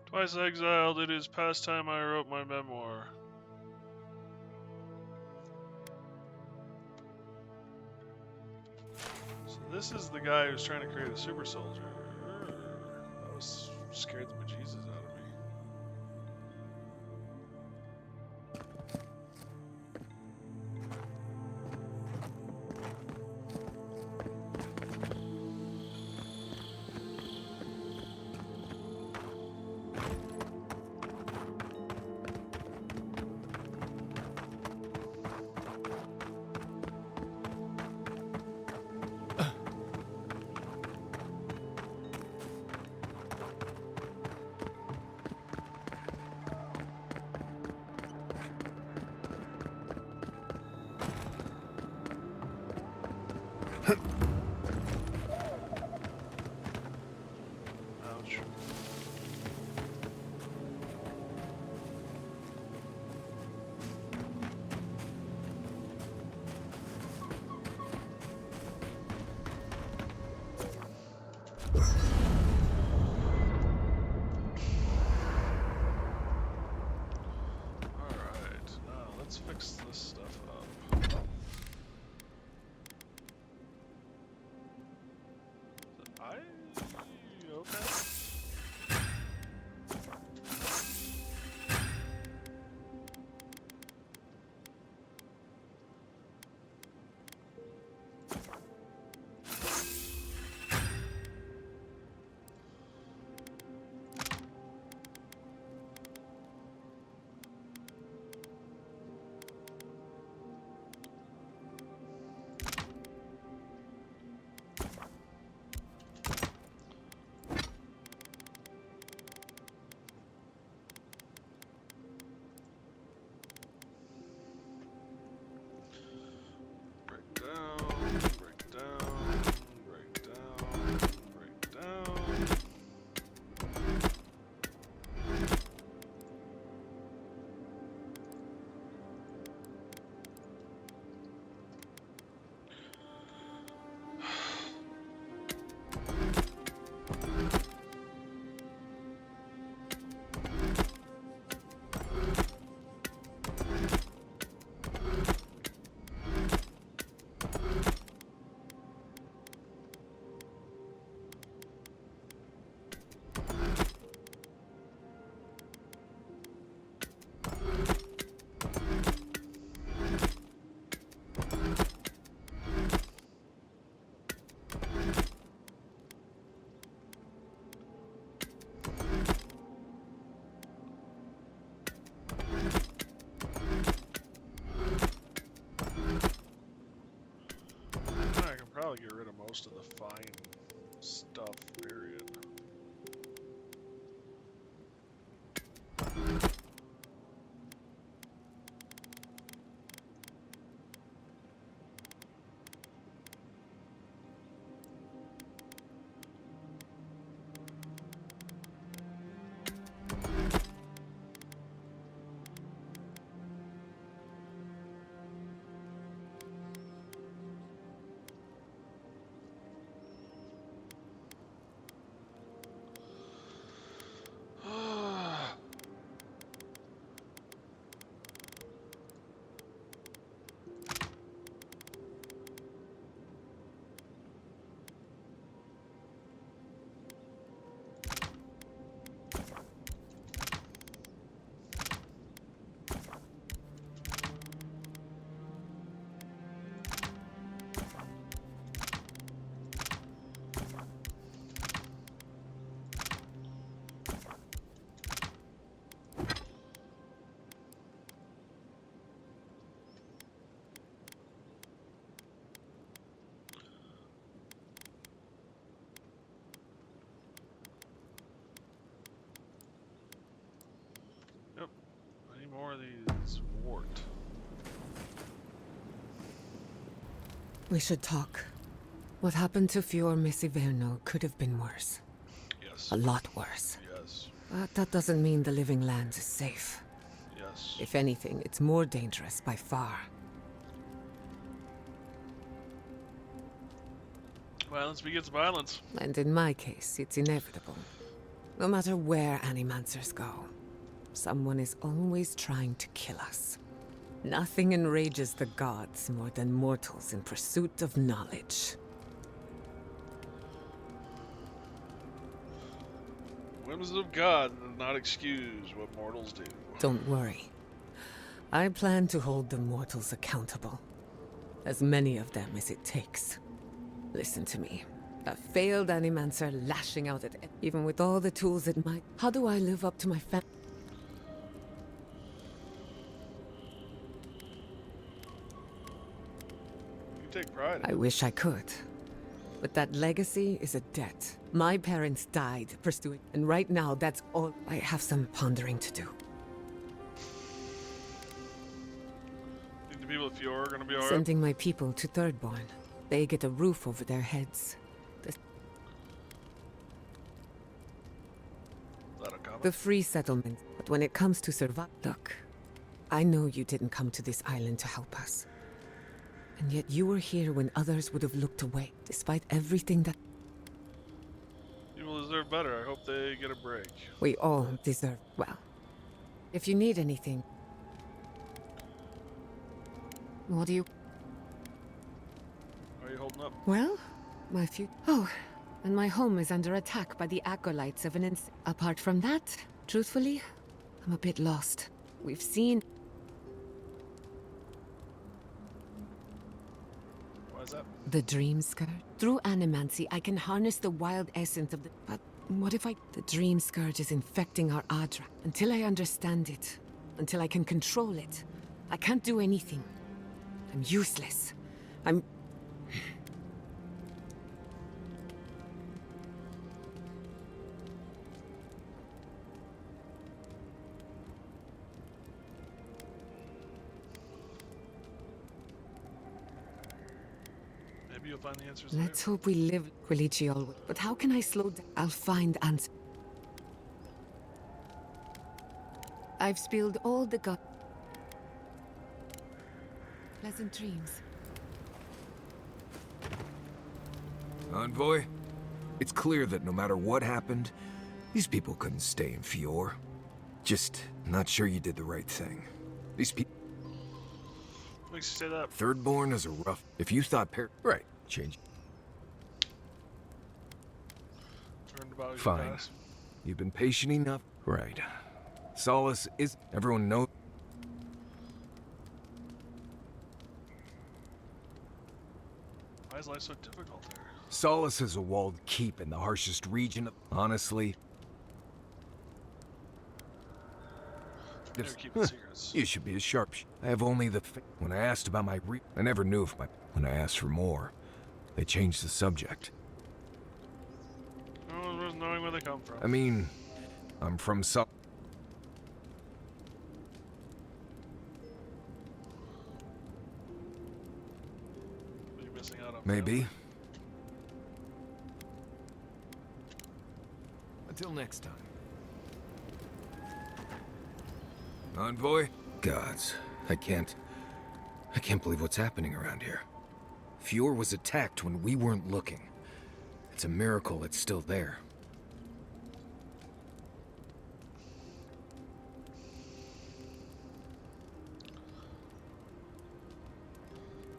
Twice exiled, it is past time I wrote my memoir. So this is the guy who's trying to create a super soldier. That was scared the bejesus out of me. Ouch. Alright, now let's fix this stuff up. Okay. Probably get rid of most of the fine stuff, period. Yep. Any more of these wart? We should talk. What happened to Fior Messiverno could have been worse. Yes. Yes. A lot worse. Yes. But that doesn't mean the living lands is safe. Yes. If anything, it's more dangerous by far. Violence begets violence. And in my case, it's inevitable. No matter where animancers go, someone is always trying to kill us. Nothing enrages the gods more than mortals in pursuit of knowledge. Whims of God do not excuse what mortals do. Don't worry. I plan to hold the mortals accountable. As many of them as it takes. Listen to me. A failed animancer lashing out at even with all the tools it might. How do I live up to my You take pride. I wish I could. But that legacy is a debt. My parents died pursuing, and right now that's all. I have some pondering to do. Think the people at Fior are gonna be alright? Sending my people to Thirdborn. They get a roof over their heads. The free settlement. But when it comes to survival, look, I know you didn't come to this island to help us. And yet you were here when others would have looked away, despite everything that... People deserve better. I hope they get a break. We all deserve. Well, if you need anything... What do you... How are you holding up? Well, my few... Oh, and my home is under attack by the acolytes of an Apart from that, truthfully, I'm a bit lost. We've seen... Why is that? The Dream Scourge? Through animancy, I can harness the wild essence of the... But what if I... The Dream Scourge is infecting our Adra. Until I understand it, until I can control it, I can't do anything. I'm useless. I'm... Maybe you'll find the answers Let's hope we live Quilici always. But how can I slow down? I'll find answers. I've spilled all the gut. Pleasant dreams. Envoy, it's clear that no matter what happened, these people couldn't stay in Fior. Just not sure you did the right thing. These people... What makes you say that? Thirdborn is a rough... If you thought Right, change. Learned about your Fine. past. You've been patient enough. Right. Solace is... Everyone knows... Why is life so difficult there? Solace is a walled keep in the harshest region of... Honestly... Never keeping secrets. You should be a sharp... I have only the... When I asked about my I never knew if my... When I asked for more, they changed the subject. No one was knowing where they come from. I mean, I'm from Sol... What are you missing out on? Maybe. Until next time. Envoy? Gods, I can't believe what's happening around here. Fior was attacked when we weren't looking. It's a miracle it's still there.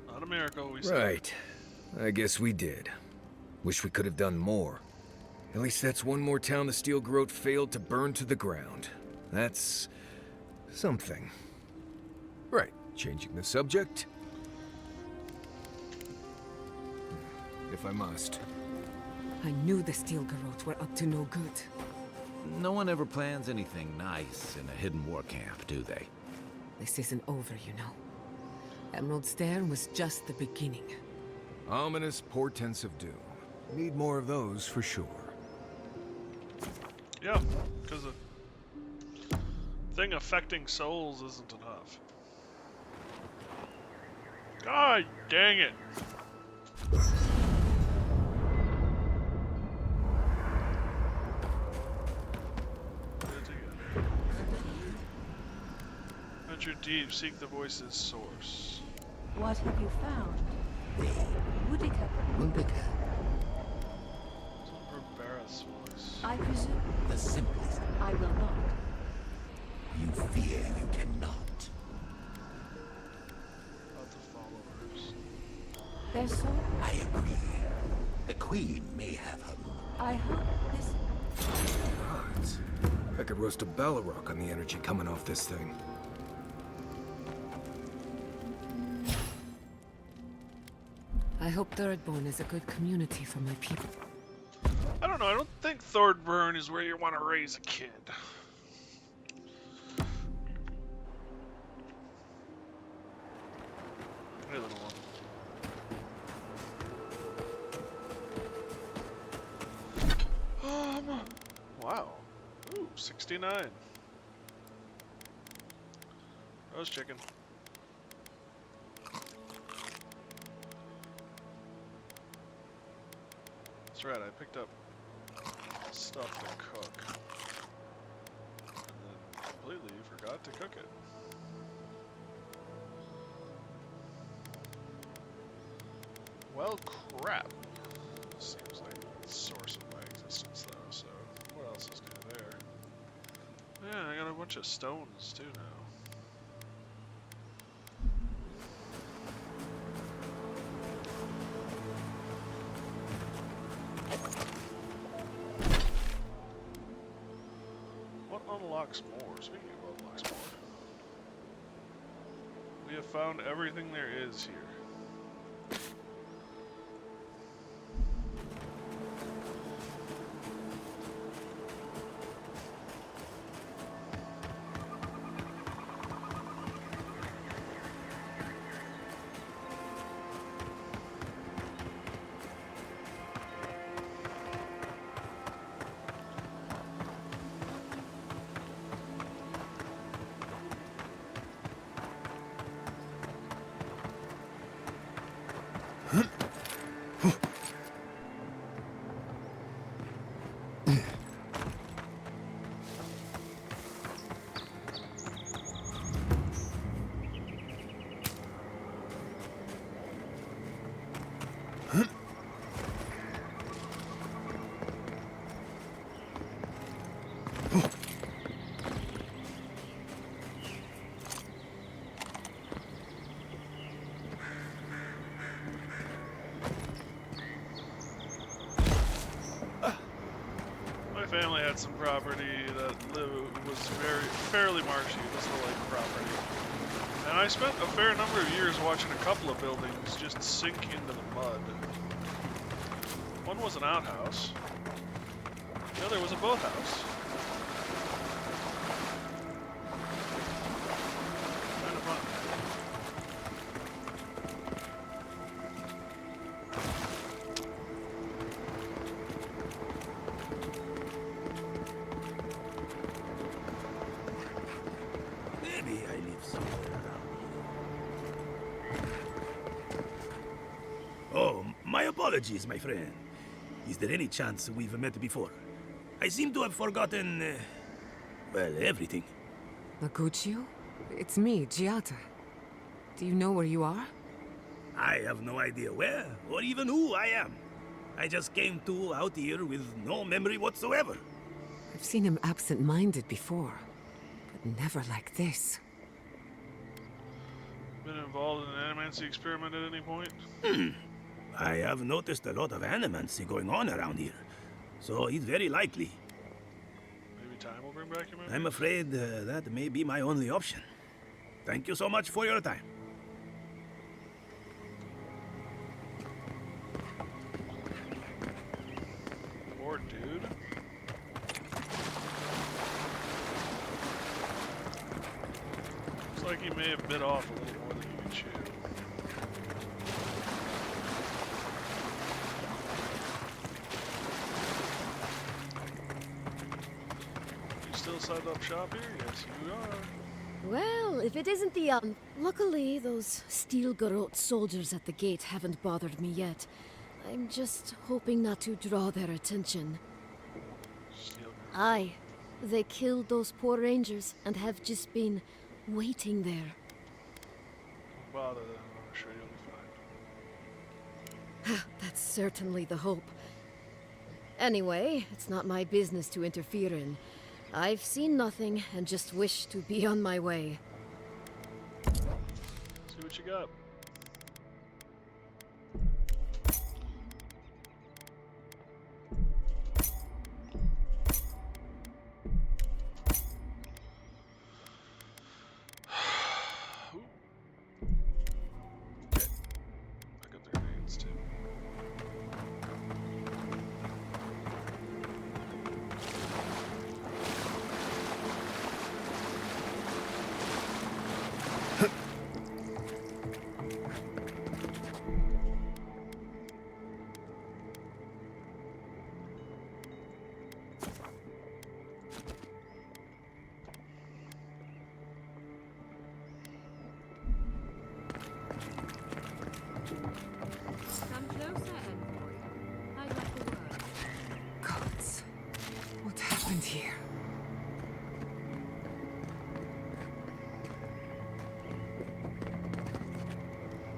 Not a miracle, we said. Right. I guess we did. Wish we could have done more. At least that's one more town the Steel Garrote failed to burn to the ground. That's... something. Right. Changing the subject? If I must. I knew the Steel Garrote were up to no good. No one ever plans anything nice in a hidden war camp, do they? This isn't over, you know. Emerald Stair was just the beginning. Ominous portents of doom. Need more of those for sure. Yeah, because a thing affecting souls isn't enough. God dang it! Venture deep, seek the voice's source. What have you found? Woodicap. Barbara's voice. I presume. The simplest. I will not. You fear you cannot. About the followers. Their soul? I agree. The Queen may have her. I hope this... Odds. I could roast a Balrog on the energy coming off this thing. I hope Thirdborn is a good community for my people. I don't know, I don't think Thornburn is where you want to raise a kid. Hey, little one. Wow. Ooh, 69. Roast chicken. That's right, I picked up stuff to cook. And then completely forgot to cook it. Well, crap. Seems like the source of my existence, though, so what else is new there? Yeah, I got a bunch of stones, too, now. What unlocks more? Speaking of unlocks more. We have found everything there is here. Family had some property that was fairly marshy. It was a lake property, and I spent a fair number of years watching a couple of buildings just sink into the mud. One was an outhouse. The other was a boathouse. Kind of fun. Oh, my apologies, my friend. Is there any chance we've met before? I seem to have forgotten, well, everything. Maguccio? It's me, Giata. Do you know where you are? I have no idea where, or even who I am. I just came out here with no memory whatsoever. I've seen him absent-minded before, but never like this. Been involved in an animancy experiment at any point? I have noticed a lot of animancy going on around here, so it's very likely. Maybe time will bring back your memory? I'm afraid that may be my only option. Thank you so much for your time. Poor dude. Looks like he may have bit off a little more than he could chew. Set up shop here? Yes, you are. Well, if it isn't the, Luckily, those steel garrote soldiers at the gate haven't bothered me yet. I'm just hoping not to draw their attention. Aye. They killed those poor rangers and have just been waiting there. Don't bother then. I'm sure you'll be fine. That's certainly the hope. Anyway, it's not my business to interfere in. I've seen nothing and just wish to be on my way. See what you got. Come closer, Envoy. I'd like a word. Gods, what happened here?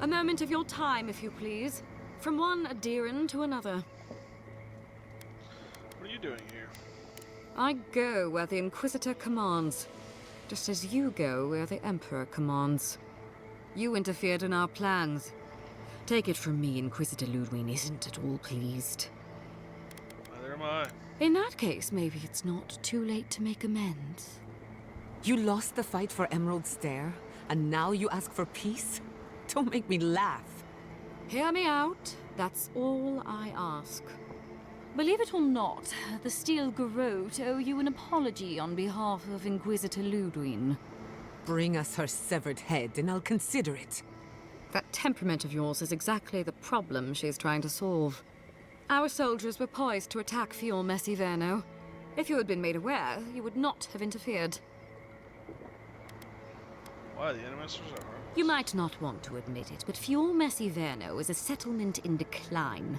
A moment of your time, if you please. From one Adiran to another. What are you doing here? I go where the Inquisitor commands, just as you go where the Emperor commands. You interfered in our plans. Take it from me, Inquisitor Ludwig isn't at all pleased. Neither am I. In that case, maybe it's not too late to make amends. You lost the fight for Emerald Stair, and now you ask for peace? Don't make me laugh. Hear me out. That's all I ask. Believe it or not, the Steel Garrote owe you an apology on behalf of Inquisitor Ludwig. Bring us her severed head, and I'll consider it. That temperament of yours is exactly the problem she's trying to solve. Our soldiers were poised to attack Fior Messiverno. If you had been made aware, you would not have interfered. Why? The Animasters are hard. You might not want to admit it, but Fior Messiverno is a settlement in decline.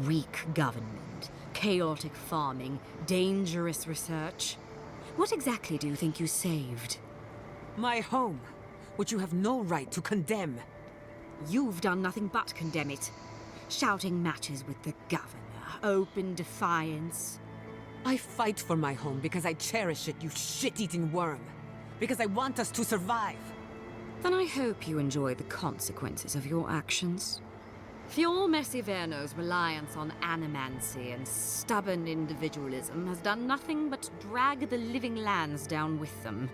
Weak government, chaotic farming, dangerous research. What exactly do you think you saved? My home, which you have no right to condemn. You've done nothing but condemn it. Shouting matches with the governor, open defiance. I fight for my home because I cherish it, you shit-eating worm. Because I want us to survive. Then I hope you enjoy the consequences of your actions. Fior Messiverno's reliance on animancy and stubborn individualism has done nothing but drag the living lands down with them.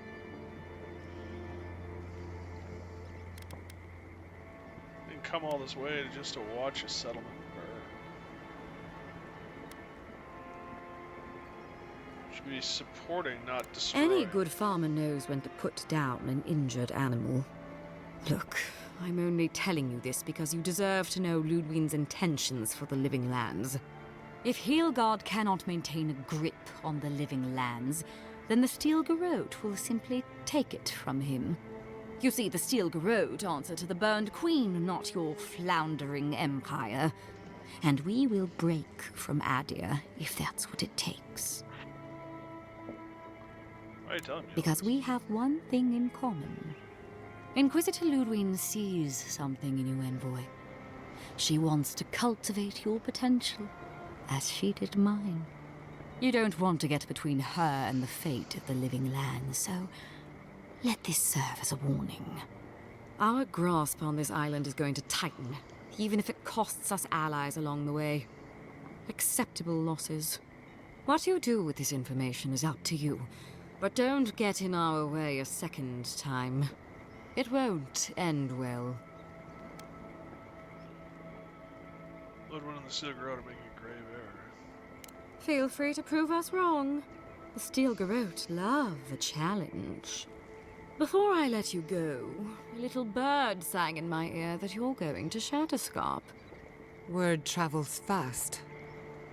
Didn't come all this way just to watch a settlement burn. Should be supporting, not destroying. Any good farmer knows when to put down an injured animal. Look, I'm only telling you this because you deserve to know Ludwig's intentions for the living lands. If Heelgard cannot maintain a grip on the living lands, then the Steel Garrote will simply take it from him. You see, the Steel Garrote answer to the Burned Queen, not your floundering empire. And we will break from Adir if that's what it takes. Why are you telling me? Because we have one thing in common. Inquisitor Ludwig sees something in you, Envoy. She wants to cultivate your potential, as she did mine. You don't want to get between her and the fate of the living land, so let this serve as a warning. Our grasp on this island is going to tighten, even if it costs us allies along the way. Acceptable losses. What you do with this information is up to you, but don't get in our way a second time. It won't end well. Ludwig and the Steel Garrote are making a grave error. Feel free to prove us wrong. The Steel Garrote love a challenge. Before I let you go, a little bird sang in my ear that you're going to Shatterscarp. Word travels fast.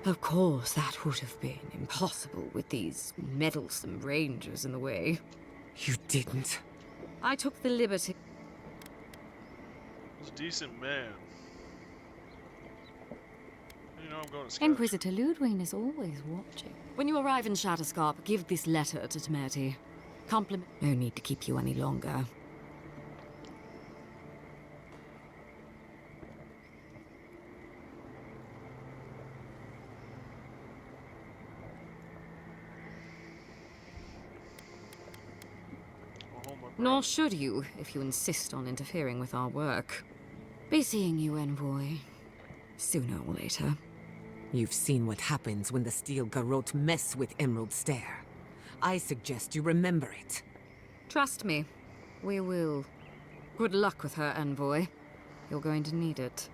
Of course, that would have been impossible with these meddlesome rangers in the way. You didn't. I took the liberty. He's a decent man. You know I'm going to Scotch. Inquisitor Ludwig is always watching. When you arrive in Shatterscarp, give this letter to Temerity. Compliment. No need to keep you any longer. Nor should you, if you insist on interfering with our work. Be seeing you, envoy. Sooner or later. You've seen what happens when the Steel Garrote mess with Emerald Stair. I suggest you remember it. Trust me, we will. Good luck with her, envoy. You're going to need it.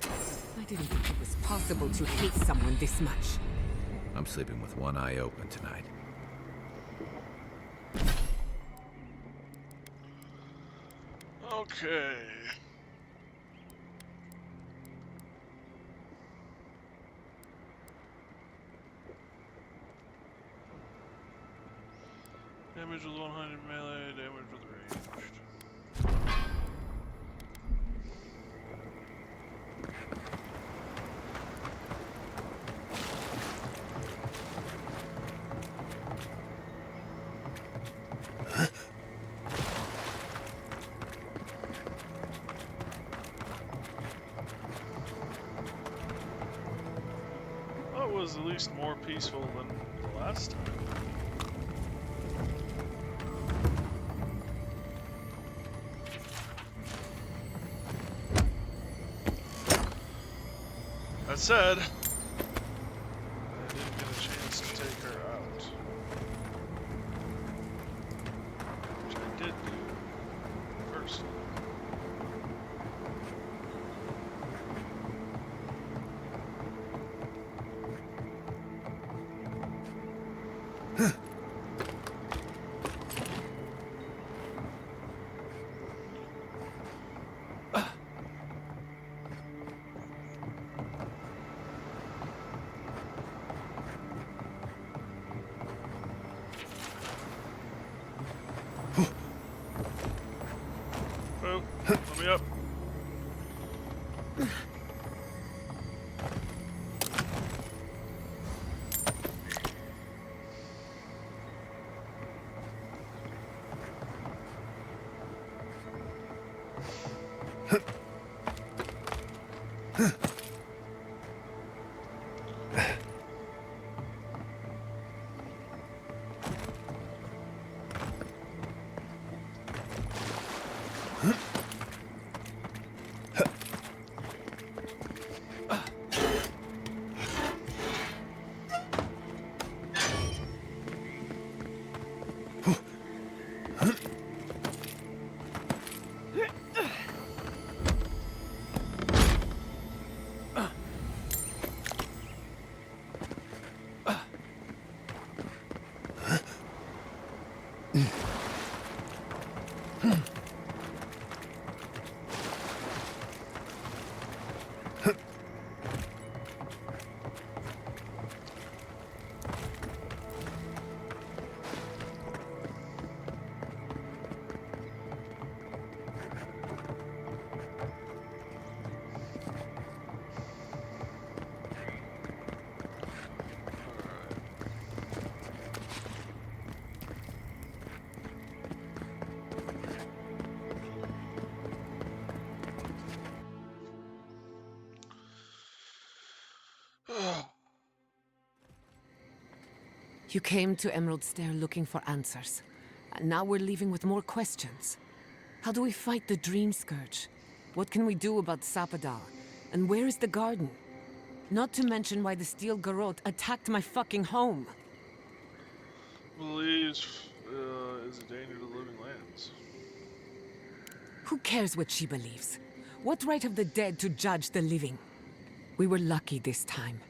I didn't think it was possible to hate someone this much. I'm sleeping with one eye open tonight. Okay. Damage with 100 melee, damage with ranged. That was at least more peaceful than the last time. That said, I didn't get a chance to take her out. Which I did do first. Oh, let me up. You came to Emerald Stair looking for answers. And now we're leaving with more questions. How do we fight the Dream Scourge? What can we do about Sapadal? And where is the garden? Not to mention why the Steel Garrote attacked my fucking home. Believes is a danger to living lands. Who cares what she believes? What right have the dead to judge the living? We were lucky this time.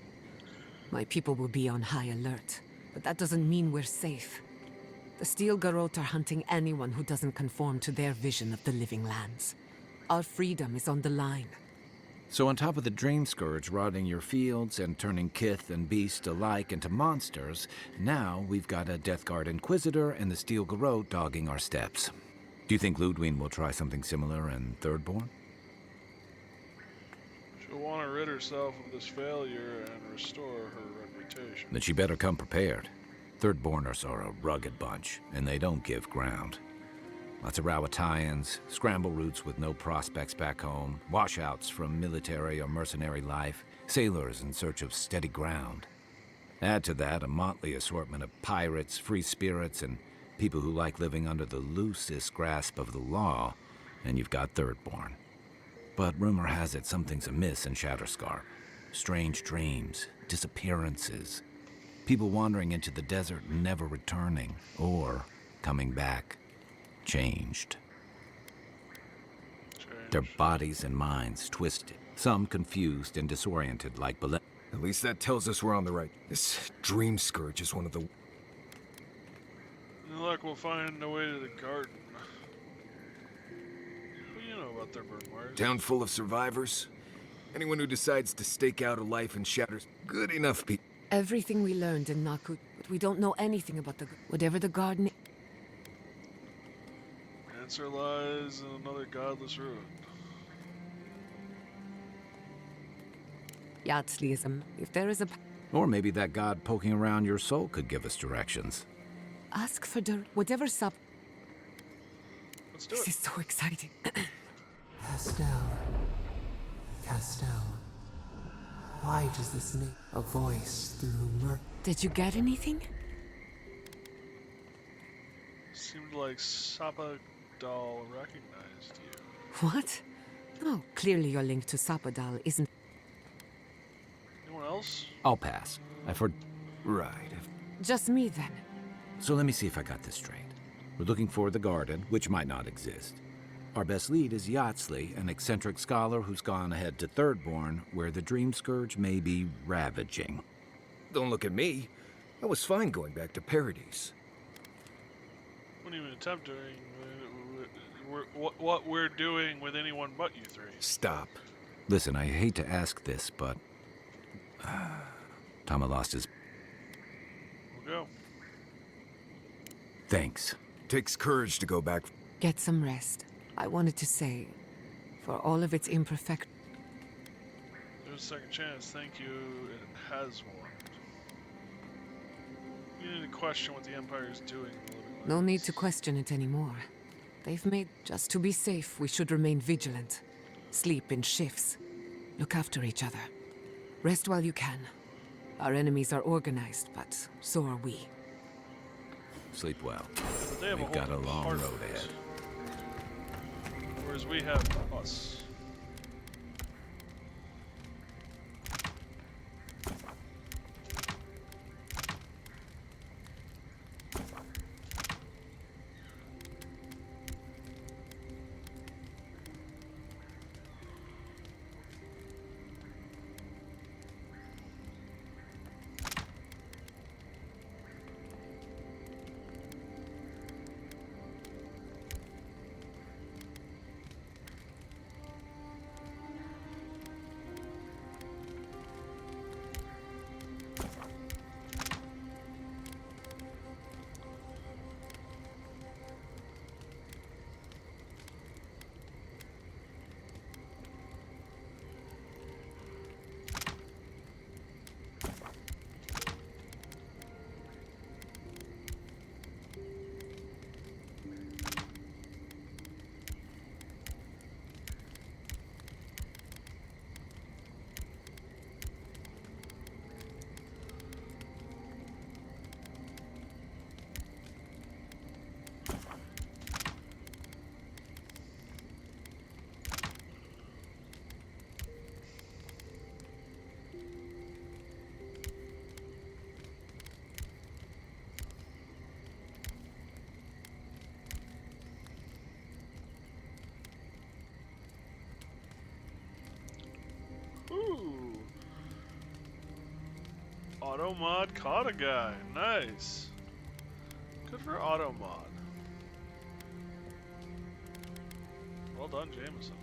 My people will be on high alert, but that doesn't mean we're safe. The Steel Garrote are hunting anyone who doesn't conform to their vision of the living lands. Our freedom is on the line. So on top of the Dream Scourge rotting your fields and turning kith and beast alike into monsters, now we've got a Death Guard Inquisitor and the Steel Garrote dogging our steps. Do you think Ludwig will try something similar in Thirdborn? She'll want to rid herself of this failure and restore her reputation. Then she better come prepared. Thirdborners are a rugged bunch, and they don't give ground. Lots of Rawatayans, scramble routes with no prospects back home, washouts from military or mercenary life, sailors in search of steady ground. Add to that a motley assortment of pirates, free spirits, and people who like living under the loosest grasp of the law, and you've got Thirdborn. But rumor has it something's amiss in Shatterscarp. Strange dreams, disappearances, people wandering into the desert and never returning, or coming back, changed. Their bodies and minds twisted, some confused and disoriented like Belen. At least that tells us we're on the right. This dream scourge is one of the... Good luck, we'll find a way to the garden. What do you know about their burn wires? Town full of survivors. Anyone who decides to stake out a life in Shatters, good enough people. Everything we learned in Naku, but we don't know anything about whatever the garden. Answer lies in another godless ruin. Yatzliism. If there is a... Or maybe that god poking around your soul could give us directions. Ask for whatever sub... Let's do This is so exciting. Castell. Castell. Why does this need a voice through murk? Did you get anything? Seemed like Sapadal recognized you. What? No, clearly your link to Sapadal isn't... Anyone else? I'll pass. I've heard... Right. Just me, then. So let me see if I got this straight. We're looking for the garden, which might not exist. Our best lead is Yatzli, an eccentric scholar who's gone ahead to Thirdborn, where the Dream Scourge may be ravaging. Don't look at me. I was fine going back to Paradise. Wouldn't even attempt doing what we're doing with anyone but you three. Stop. Listen, I hate to ask this, but... Tama lost his... We'll go. Thanks. Takes courage to go back. Get some rest. I wanted to say, for all of its imperfect... There's a second chance, thank you, and it has warmed. You need to question what the Empire is doing in the living lands. No need to question it anymore. They've made... Just to be safe, we should remain vigilant. Sleep in shifts. Look after each other. Rest while you can. Our enemies are organized, but so are we. Sleep well. But they have We've got a long road ahead. Whereas we have us. Ooh. Auto mod caught a guy. Nice. Good for auto mod. Well done, Jameson.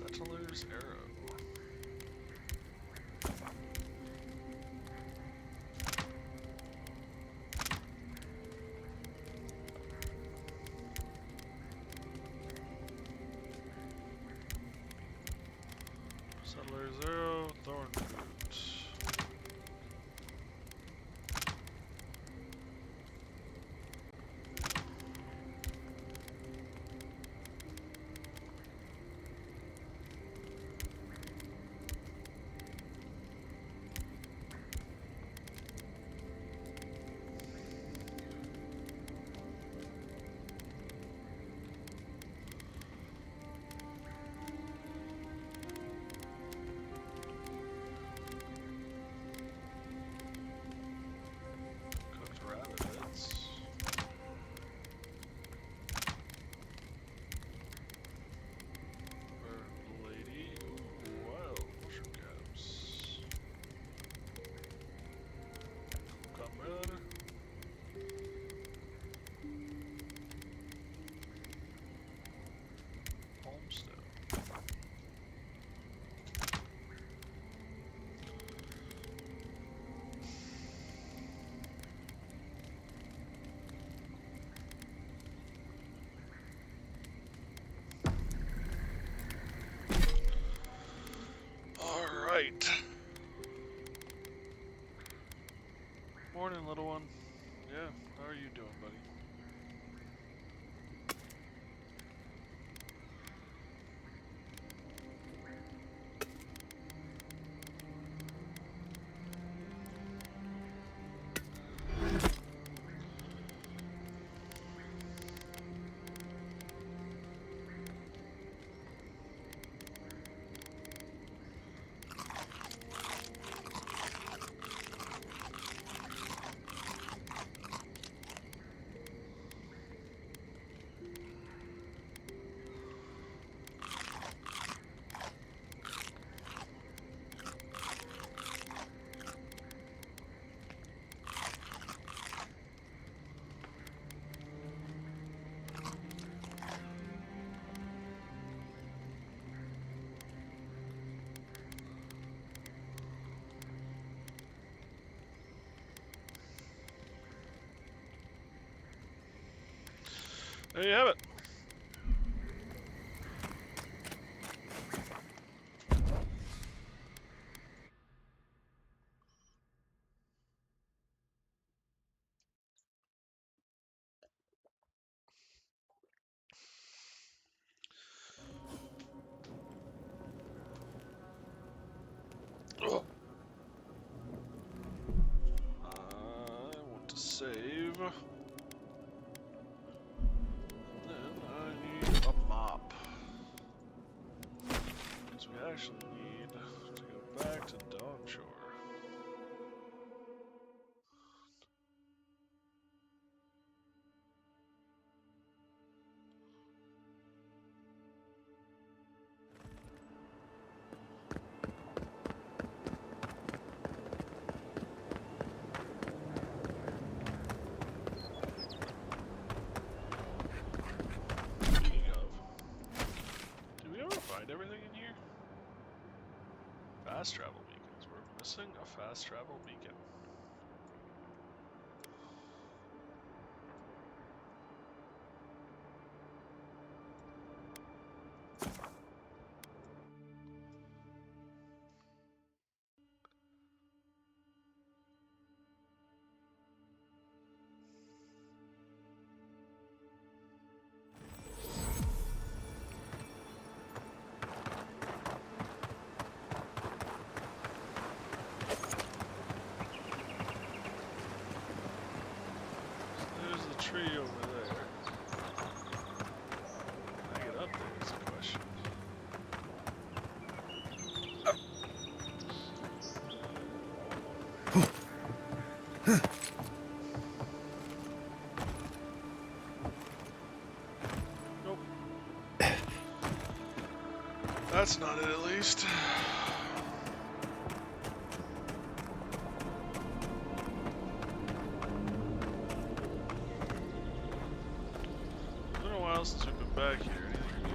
Settler's Arrow. Settler's Arrow, Thorn Boot. Cooked rabbit bits. Bird lady. Ooh, wild mushroom caps. Comrade. Palmstone. All right. Morning, little one. Yeah, how are you doing, buddy? There you have it. Oh. I want to save. And then I need a mop. Because we actually need to go back to Dawnshore. Speaking of, did we ever find everything in here? Fast travel beacons. We're missing a fast travel beacon. There's the tree over there. Can I get up there is the question. Nope. That's not it, at least. It's been a while since we've been back here. Anything new?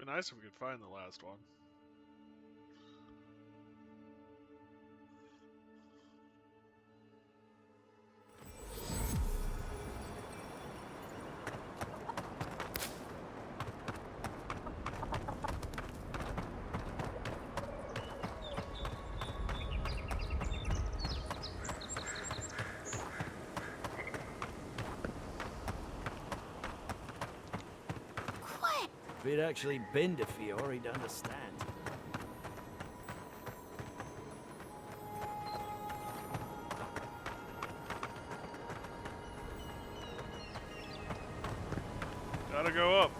nice if we could find the last one. If he'd actually been to Fior, he'd understand. Gotta go up.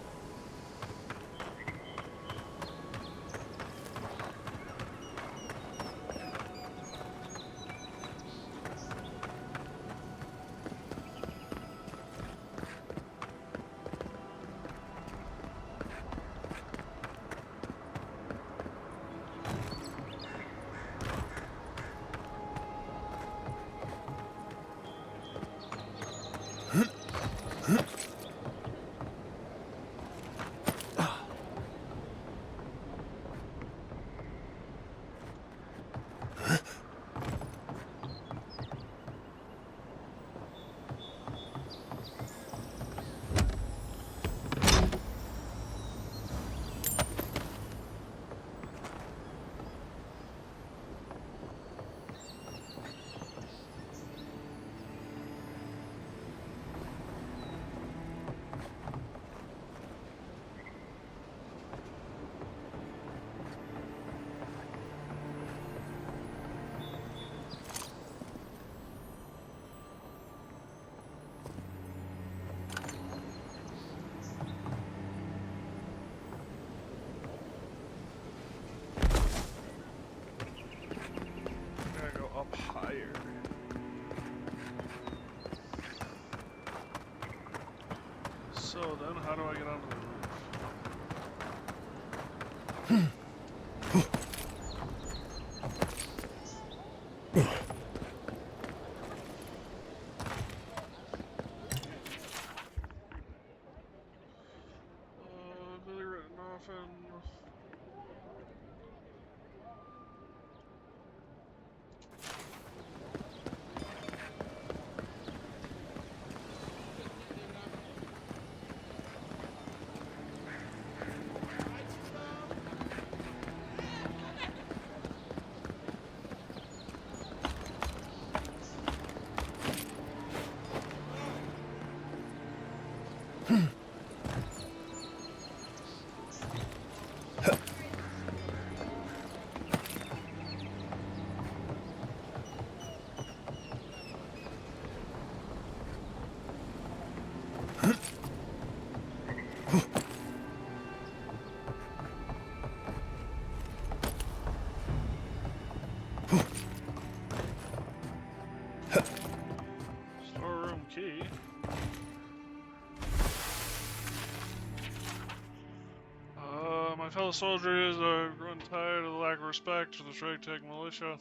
Gotta go up higher. So then, how do I get onto the roof? Really written often. Storeroom key. My fellow soldiers are growing tired of the lack of respect for the Shrek militia.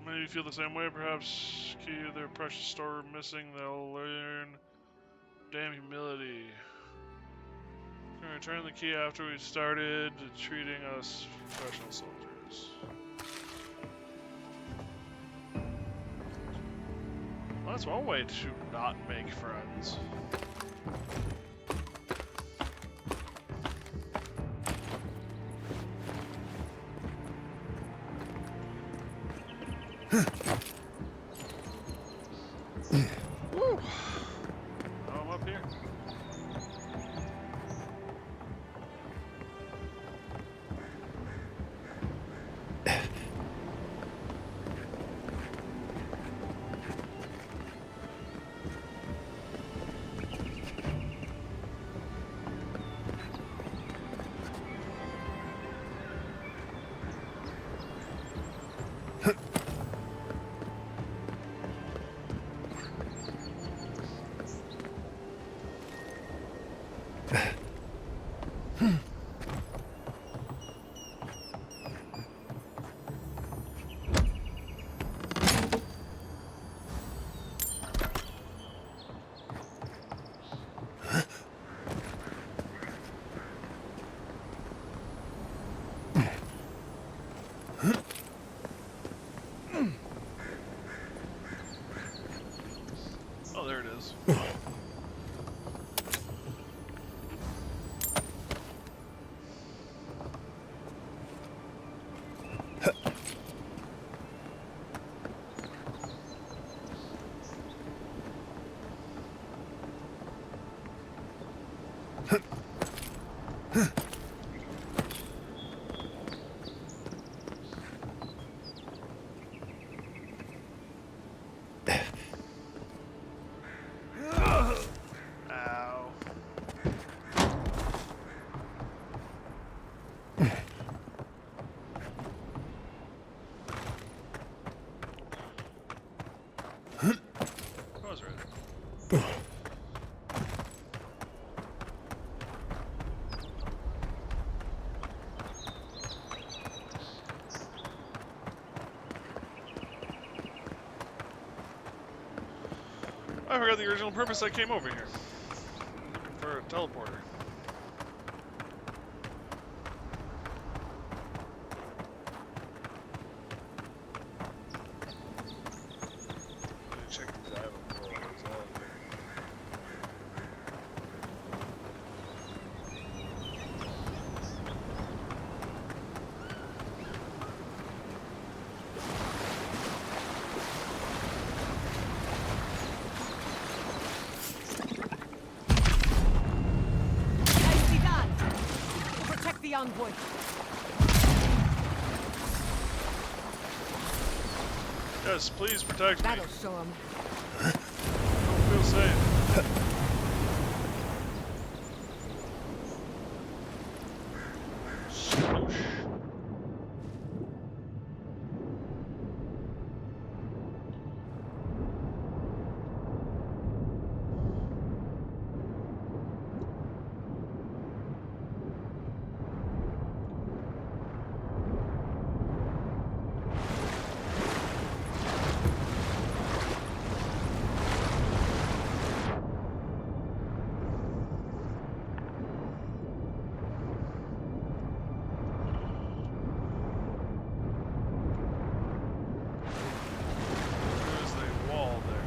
Many of you feel the same way, perhaps. Key of their precious storeroom missing, they'll learn damn humility. Can return the key after we started treating us professional soldiers. Well, that's one way to not make friends. Woo! Now I'm up here. I forgot the original purpose I came over here. Looking for a teleporter. Let me check these island portals out here. Nicely done. Protect the envoy. Yes, please protect me. That'll show him. Don't feel safe. Swoosh. There's a wall there.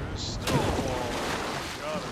There's still a wall. Got it.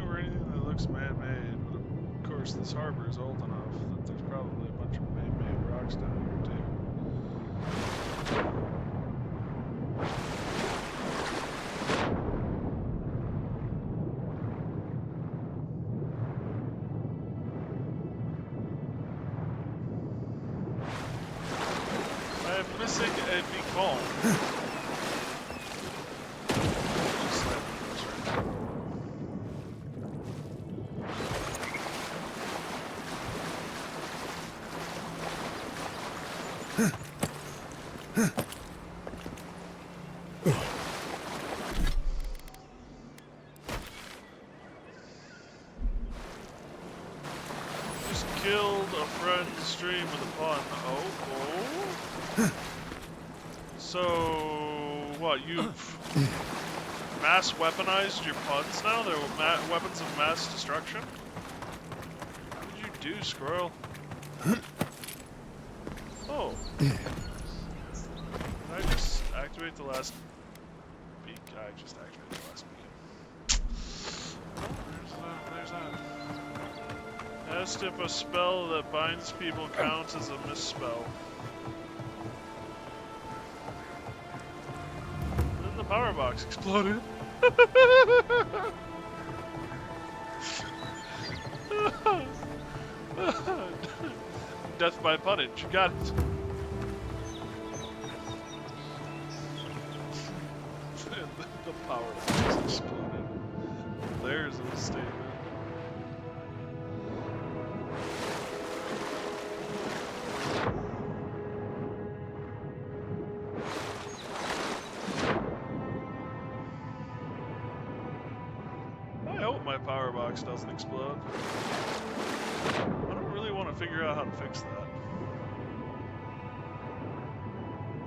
Or anything that looks man-made, but of course this harbor is old enough that there's probably a bunch of man-made rocks down here too. I am missing a beacon. Just killed a friend stream with a pun. Oh. So, what, you've mass weaponized your puns now? They're weapons of mass destruction? What did you do, squirrel? Oh. Did I just activate the last beak? I just activated the last beacon. Oh, there's that. Asked if a spell that binds people counts as a misspell. Then the power box exploded. Death by punnage. You got it. The power box exploded. There's a statement. I hope my power box doesn't explode. I don't really want to figure out how to fix that.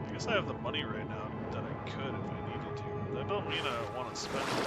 I guess I have the money right now that I could if I needed to. That don't mean I want to spend it.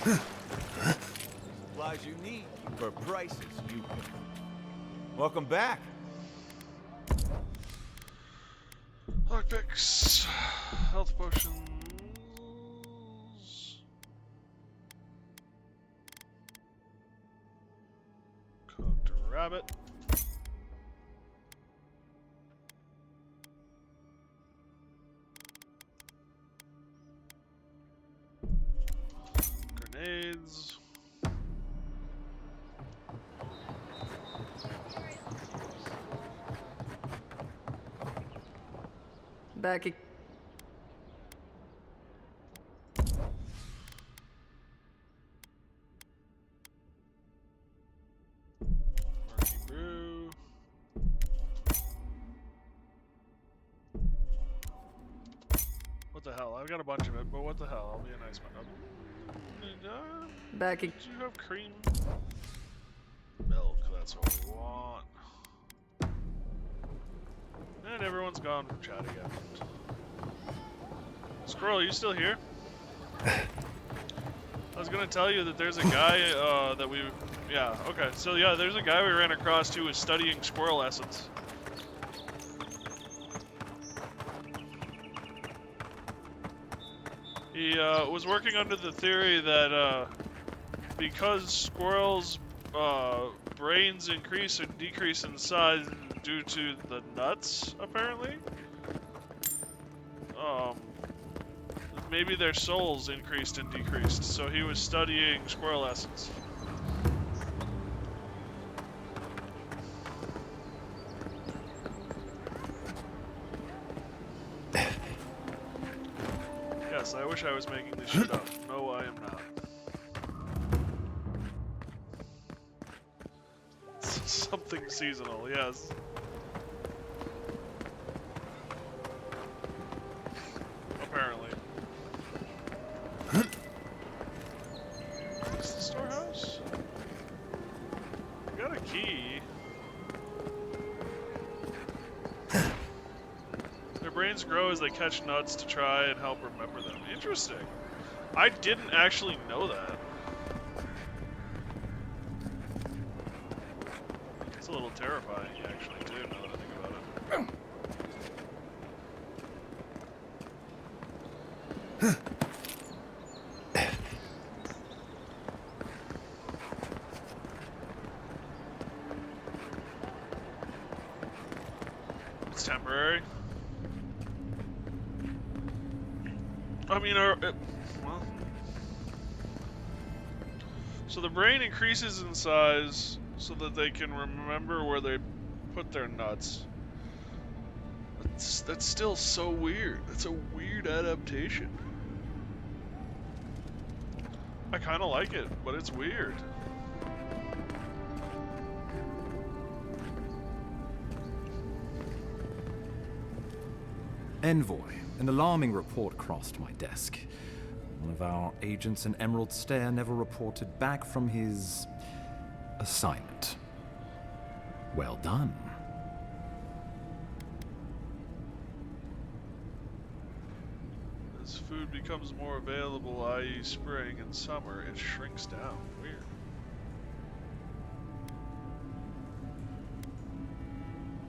Supplies you need for prices you pay. Welcome back. Lockpicks, health potions. Cooked rabbit. Grenades. Back. Murky brew. What the hell? I've got a bunch of it, but what the hell? I'll be a nice man. Back. Did you have cream? Milk, that's what we want. And everyone's gone from chat again. Squirrel, are you still here? I was gonna tell you that there's a guy that we... Yeah, okay. So yeah, there's a guy we ran across who was studying squirrel essence. He was working under the theory that because squirrels' brains increase and decrease in size due to the nuts, apparently, maybe their souls increased and decreased. So he was studying squirrel essence. Yes, I wish I was making this shit up. No, I am not. Something seasonal, yes. Apparently. Is this the storehouse? I got a key. Their brains grow as they catch nuts to try and help remember them. Interesting. I didn't actually know that. It's a little terrifying, actually, too, now that I think about it. It's temporary. I mean, well... So the brain increases in size so that they can remember where they put their nuts. That's still so weird. That's a weird adaptation. I kind of like it, but it's weird. Envoy, an alarming report crossed my desk. One of our agents in Emerald Stair never reported back from his assignment. Well done. As food becomes more available, i.e. spring and summer, it shrinks down. Weird.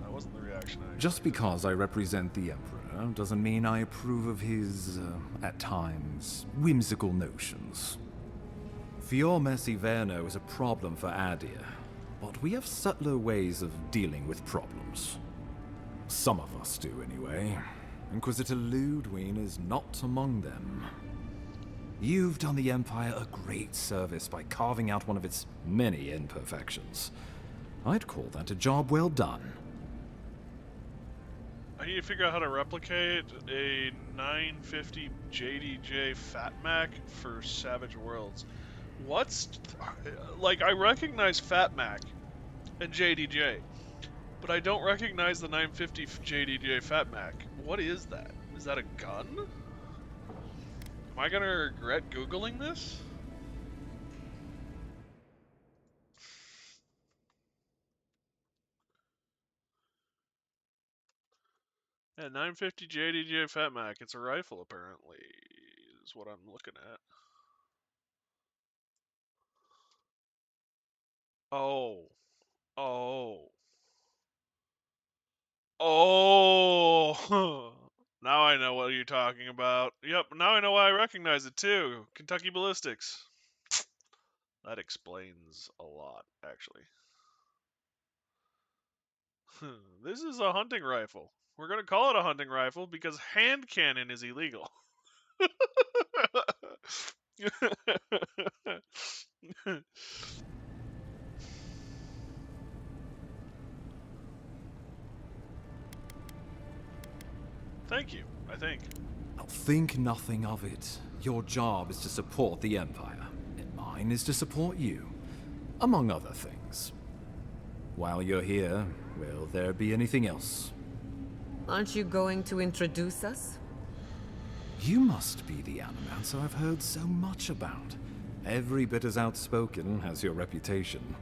That wasn't the reaction I expected. Just because I represent the Emperor doesn't mean I approve of his, at times, whimsical notions. Fior Merciverno is a problem for Adir, but we have subtler ways of dealing with problems. Some of us do, anyway. Inquisitor Ludwig is not among them. You've done the Empire a great service by carving out one of its many imperfections. I'd call that a job well done. I need to figure out how to replicate a 950 JDJ Fat Mac for Savage Worlds. What's... Like, I recognize Fat Mac and JDJ, but I don't recognize the 950 JDJ Fat Mac. What is that? Is that a gun? Am I gonna regret Googling this? Yeah, 950 JDJ Fat Mac. It's a rifle, apparently, is what I'm looking at. Oh. Oh. Oh. Now I know what you're talking about. Yep, now I know why I recognize it too. Kentucky Ballistics. That explains a lot, actually. This is a hunting rifle. We're gonna call it a hunting rifle because hand cannon is illegal. Thank you, I think. Now, think nothing of it. Your job is to support the Empire, and mine is to support you, among other things. While you're here, will there be anything else? Aren't you going to introduce us? You must be the Animancer I've heard so much about. Every bit as outspoken as your reputation.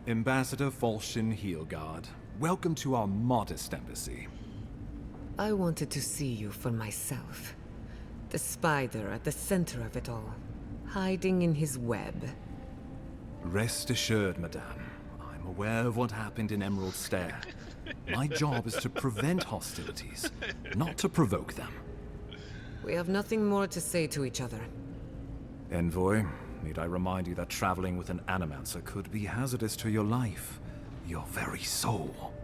Ambassador Falshin Heelguard, welcome to our modest embassy. I wanted to see you for myself. The spider at the center of it all, hiding in his web. Rest assured, Madame. I'm aware of what happened in Emerald Stair. My job is to prevent hostilities, not to provoke them. We have nothing more to say to each other. Envoy, need I remind you that traveling with an Animancer could be hazardous to your life, your very soul.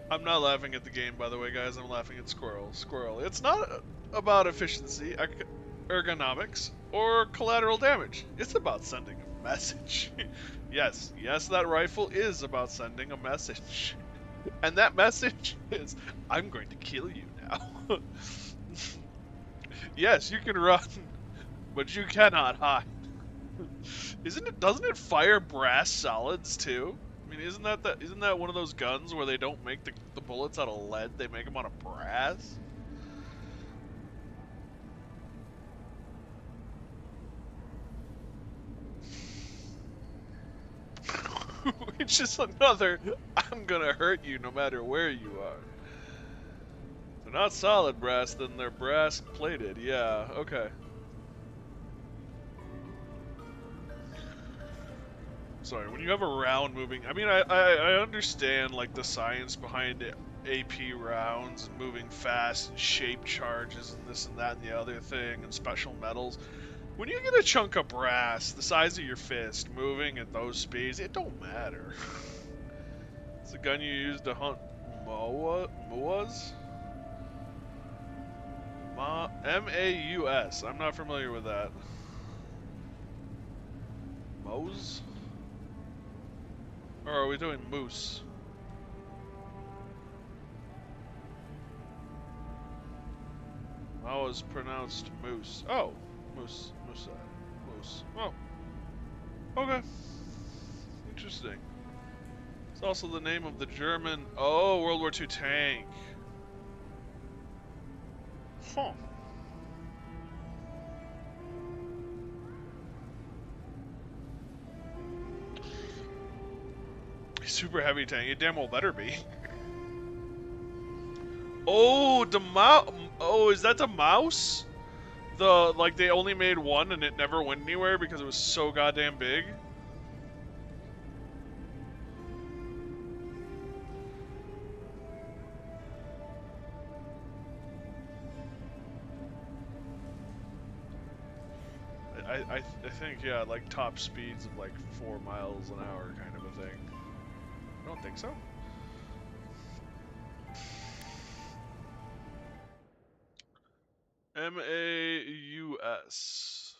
I'm not laughing at the game, by the way, guys. I'm laughing at Squirrel. Squirrel. It's not about efficiency, ergonomics, or collateral damage. It's about sending a message. Yes, that rifle is about sending a message. And that message is, I'm going to kill you now. Yes, you can run, but you cannot hide. Doesn't it fire brass solids too? I mean, isn't that one of those guns where they don't make the bullets out of lead, they make them out of brass? Which is another, I'm gonna hurt you no matter where you are. If they're not solid brass, then they're brass plated. Yeah, okay. Sorry, when you have a round moving, I mean, I understand, like, the science behind AP rounds and moving fast and shape charges and this and that and the other thing and special metals. When you get a chunk of brass the size of your fist moving at those speeds, it don't matter. It's a gun you use to hunt moas? M-A-U-S. I'm not familiar with that. Moes? Or are we doing moose? Mao is pronounced moose. Oh, moose. Moose. Oh. Okay. Interesting. It's also the name of the German... Oh, World War II tank. Huh. Super heavy tank. It damn well better be. Oh, the mouse. Oh, is that the mouse? Like, they only made one and it never went anywhere because it was so goddamn big? I think, yeah, like top speeds of like 4 miles an hour kind of a thing. I don't think so. M-A-U-S.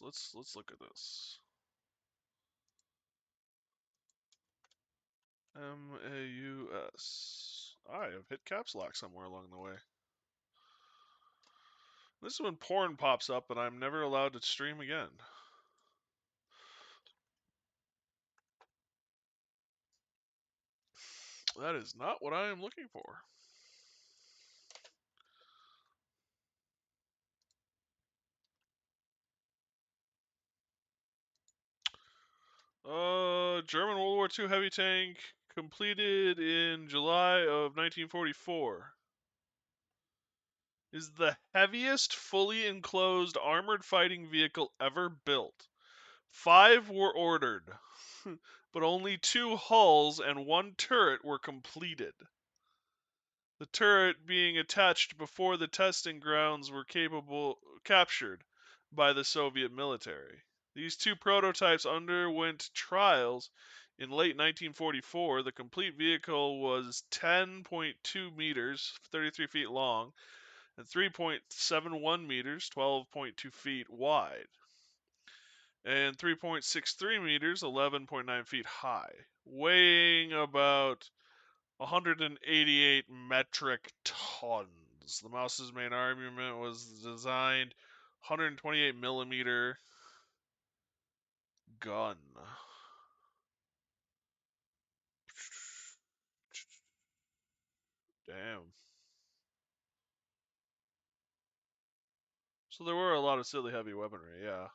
Let's look at this. M-A-U-S. I have hit caps lock somewhere along the way. This is when porn pops up and I'm never allowed to stream again. That is not what I am looking for. German World War II heavy tank completed in July of 1944. Is the heaviest fully enclosed armored fighting vehicle ever built. 5 were ordered. but only 2 hulls and 1 turret were completed. The turret being attached before the testing grounds were captured by the Soviet military. These 2 prototypes underwent trials in late 1944. The complete vehicle was 10.2 meters, 33 feet long, and 3.71 meters, 12.2 feet wide, and 3.63 meters, 11.9 feet high, weighing about 188 metric tons. The Mouse's main armament was designed 128 millimeter gun. Damn. So there were a lot of silly heavy weaponry, yeah.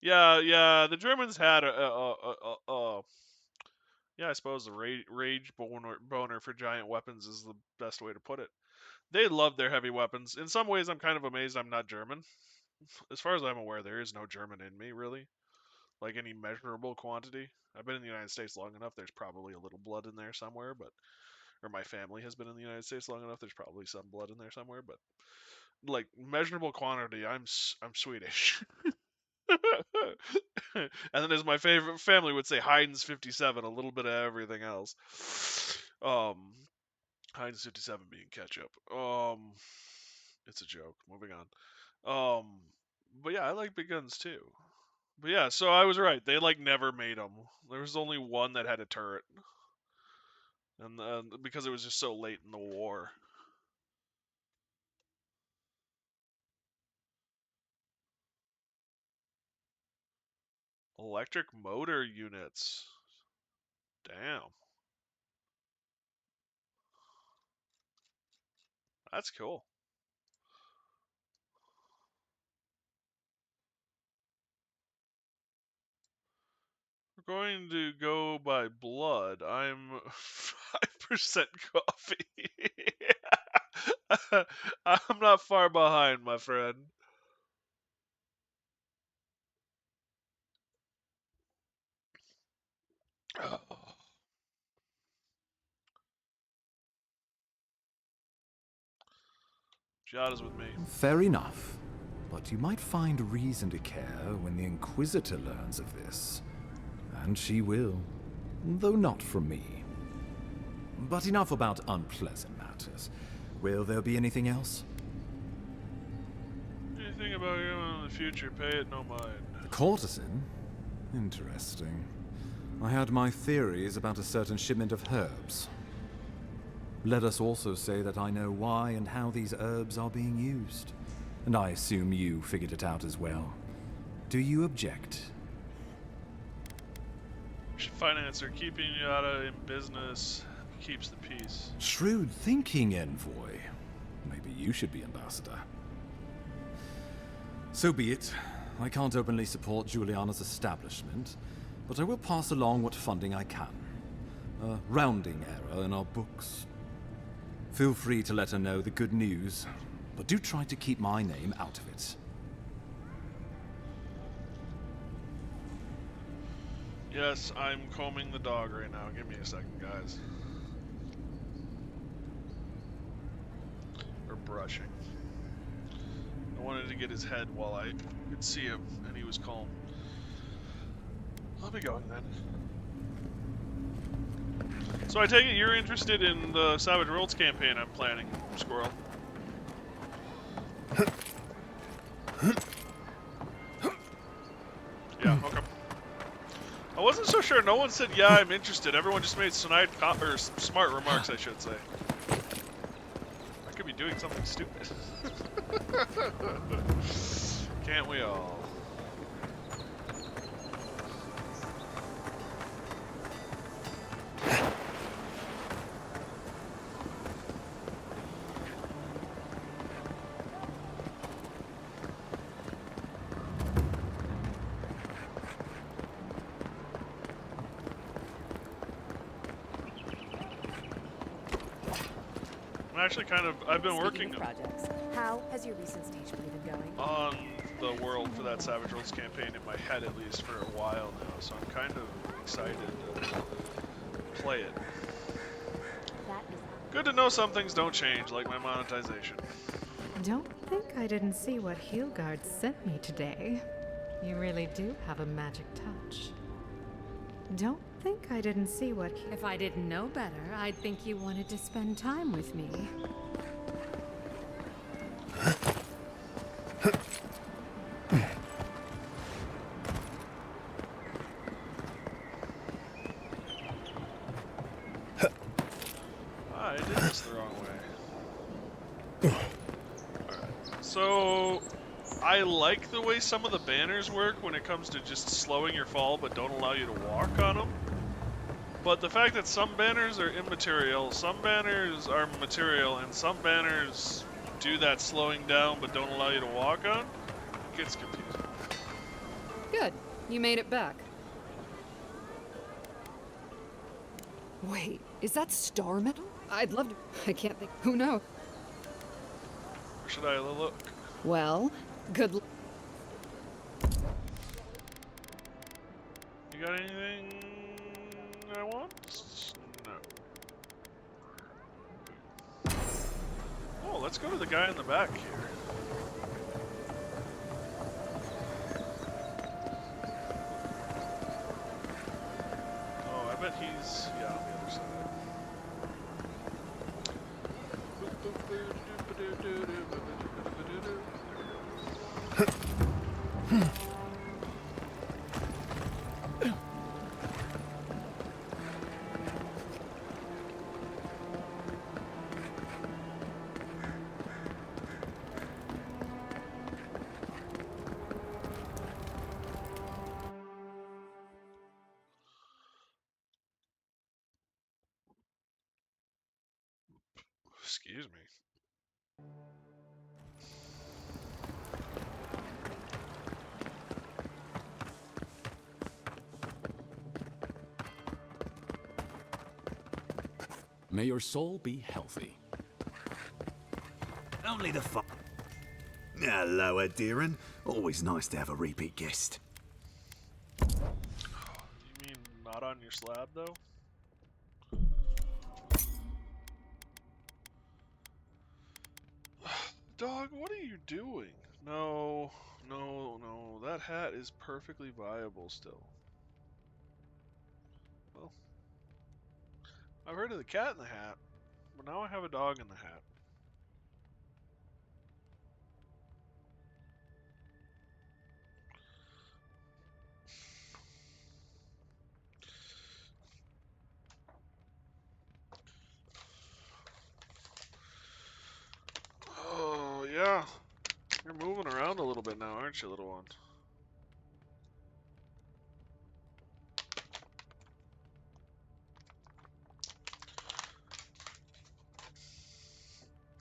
Yeah, the Germans had yeah, I suppose the rage boner for giant weapons is the best way to put it. They love their heavy weapons. In some ways, I'm kind of amazed I'm not German. As far as I'm aware, there is no German in me, really. Like any measurable quantity. I've been in the United States long enough, there's probably a little blood in there somewhere, but... Or my family has been in the United States long enough, there's probably some blood in there somewhere, but... Like, measurable quantity, I'm Swedish. And then as my favorite family would say, Heinz 57, a little bit of everything else. Heinz 57 being ketchup. It's a joke. Moving on. But yeah, I like big guns too. But yeah, so I was right. They like never made them. There was only one that had a turret, and because it was just so late in the war. Electric motor units. Damn. That's cool. We're going to go by blood. I'm 5% coffee. I'm not far behind, my friend. Giada's with me. Fair enough. But you might find reason to care when the Inquisitor learns of this. And she will. Though not from me. But enough about unpleasant matters. Will there be anything else? Anything about you in the future, pay it no mind. A courtesan? Interesting. I had my theories about a certain shipment of herbs. Let us also say that I know why and how these herbs are being used. And I assume you figured it out as well. Do you object? Financer, keeping Giada in business keeps the peace. Shrewd thinking, envoy. Maybe you should be ambassador. So be it. I can't openly support Juliana's establishment, but I will pass along what funding I can. A rounding error in our books. Feel free to let her know the good news, but do try to keep my name out of it. Yes, I'm combing the dog right now. Give me a second, guys. Or brushing. I wanted to get his head while I could see him, and he was calm. I'll be going then. So I take it you're interested in the Savage Worlds campaign I'm planning, Squirrel. Yeah, okay. I wasn't so sure. No one said, yeah, I'm interested. Everyone just made smart remarks, I should say. I could be doing something stupid. Can't we all? Actually, I've been working projects. How has your recent stage play been going? on the world for that Savage Worlds campaign in my head at least for a while now, so I'm kind of excited to play it. Good to know some things don't change, like my monetization. Don't think I didn't see what Heelguard sent me today. You really do have a magic touch. Don't think I didn't see what... If I didn't know better, I'd think you wanted to spend time with me. I did this the wrong way. Alright, so... I like the way some of the banners work when it comes to just slowing your fall but don't allow you to walk on them. But the fact that some banners are immaterial, some banners are material, and some banners do that slowing down but don't allow you to walk on, gets confusing. Good. You made it back. Wait, is that star metal? I'd love to... I can't think... Who knows? Where should I look? Well, good luck. You got anything I want? No. Oh, let's go to the guy in the back here. Oh, I bet he's, yeah, on the other side. Excuse me. May your soul be healthy. Only the fun. Hello, Adiran. Always nice to have a repeat guest. You mean not on your slab, though? Dog, what are you doing? No, no, no. That hat is perfectly viable still. Well, I've heard of the cat in the hat, but now I have a dog in the hat. Oh, yeah. You're moving around a little bit now, aren't you, little one?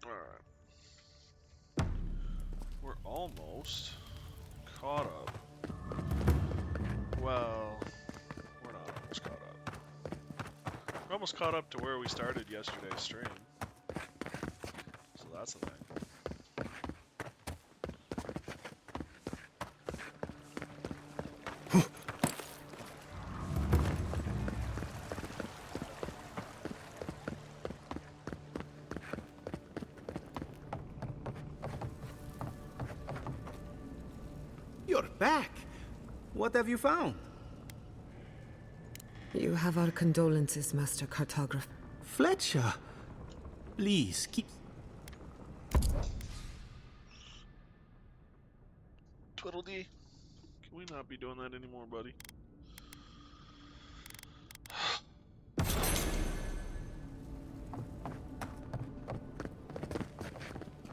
Alright. We're almost caught up. Well, we're not almost caught up. We're almost caught up to where we started yesterday's stream. So that's the thing. You're back. What have you found? You have our condolences, Master Cartographer. Fletcher, please keep... Twiddledee, can we not be doing that anymore, buddy?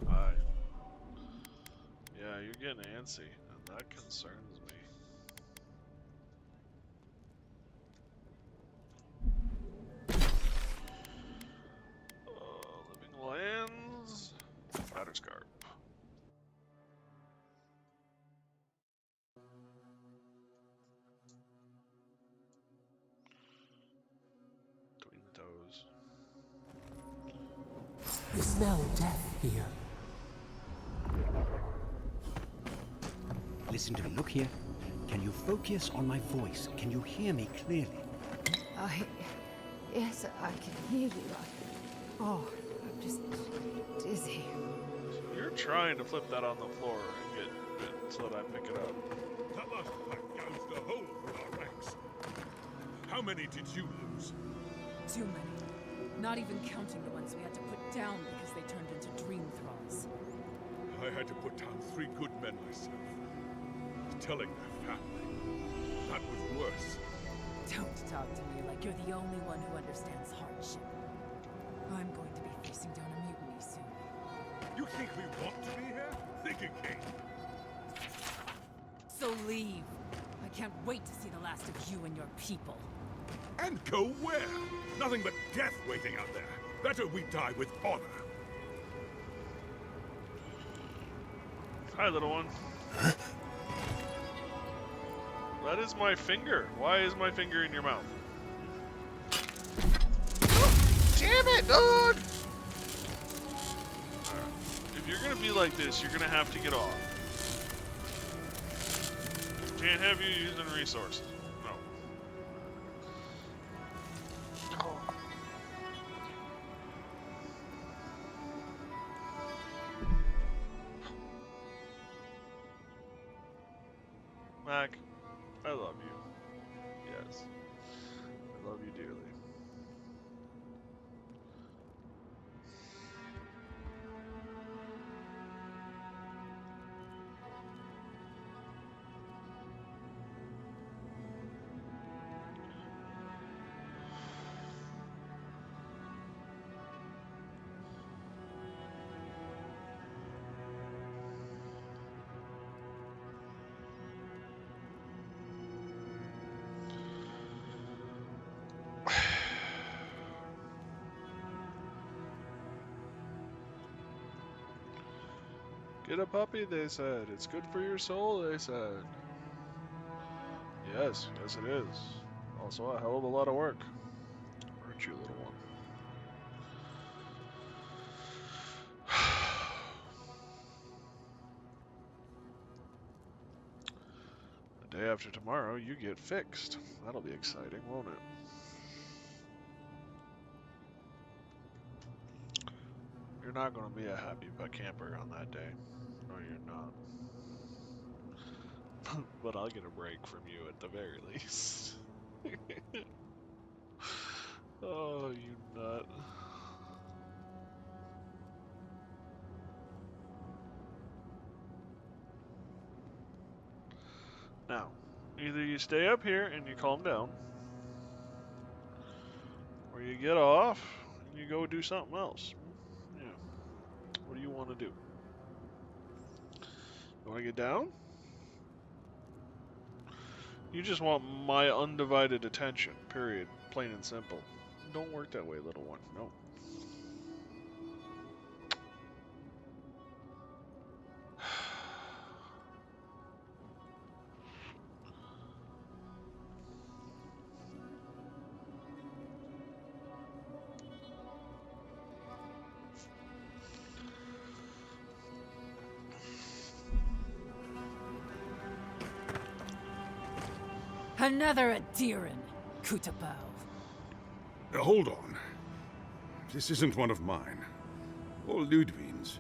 Hi. Yeah, you're getting antsy, and that concerns me. Living Lands, Batterscarp. Between the toes. You smell death here. listen to me. Look here. Can you focus on my voice? Can you hear me clearly? Yes, I can hear you. Oh, I'm just dizzy. You're trying to flip that on the floor and get it so that I pick it up. That must have gouged a hole through our ranks. How many did you lose? Too many. Not even counting the ones we had to put down because they turned into dream thralls. I had to put down 3 good men myself. Telling their family. That was worse. Don't talk to me like you're the only one who understands hardship. I'm going to be facing down a mutiny soon. You think we want to be here? Think again. So leave. I can't wait to see the last of you and your people. And go where? Nothing but death waiting out there. Better we die with honor. Hi, little one. That is my finger. Why is my finger in your mouth? Damn it, dog! If you're gonna be like this, you're gonna have to get off. Can't have you using resources. No. Mac, I love you. Yes. I love you dearly. Get a puppy, they said. It's good for your soul, they said. Yes, yes it is. Also a hell of a lot of work. Aren't you, little one? The day after tomorrow, you get fixed. That'll be exciting, won't it? You're not going to be a happy camper on that day. No, you're not. But I'll get a break from you at the very least. Oh, you nut. Now, either you stay up here and you calm down, or you get off and you go do something else. Yeah. What do you want to do? You want to get down? You just want my undivided attention, period. Plain and simple. Don't work that way, little one. No. Another Adiran, Kutabao. Hold on. This isn't one of mine. Or Ludwig's.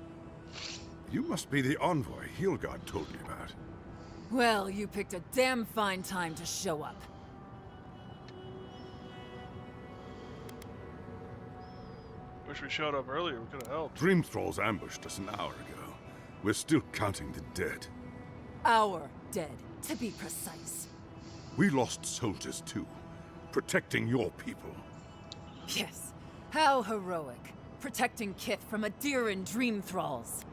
You must be the envoy Hilgard told me about. Well, you picked a damn fine time to show up. Wish we showed up earlier. We could have helped. Dream Thralls ambushed us an hour ago. We're still counting the dead. Our dead, to be precise. We lost soldiers too, protecting your people. Yes, how heroic. Protecting Kith from Adiran dream thralls.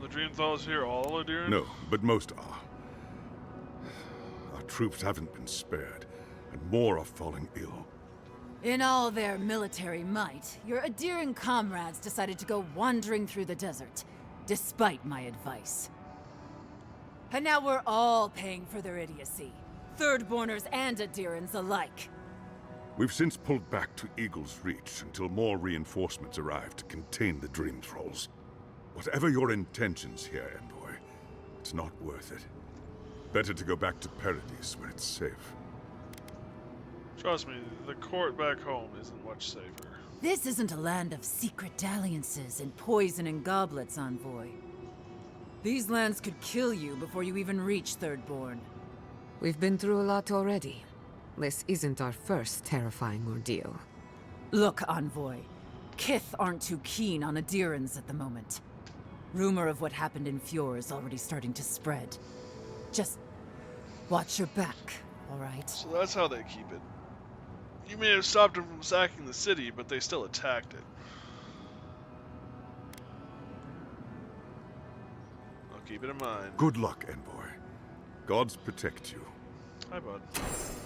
The dream thralls here, all Adiran? No, but most are. Our troops haven't been spared, and more are falling ill. In all their military might, your Adiran comrades decided to go wandering through the desert, despite my advice. And now we're all paying for their idiocy. Thirdborners and Adirans alike. We've since pulled back to Eagle's Reach until more reinforcements arrive to contain the Dream Thralls. Whatever your intentions here, Envoy, It's not worth it. Better to go back to Paradise where it's safe. Trust me, the court back home isn't much safer. This isn't a land of secret dalliances and poison and goblets, Envoy. These lands could kill you before you even reach Thirdborn. We've been through a lot already. This isn't our first terrifying ordeal. Look, Envoy. Kith aren't too keen on Adirans at the moment. Rumor of what happened in Fior is already starting to spread. Just watch your back, all right? So that's how they keep it. You may have stopped them from sacking the city, but they still attacked it. I'll keep it in mind. Good luck, Envoy. Gods protect you. Hi, bud.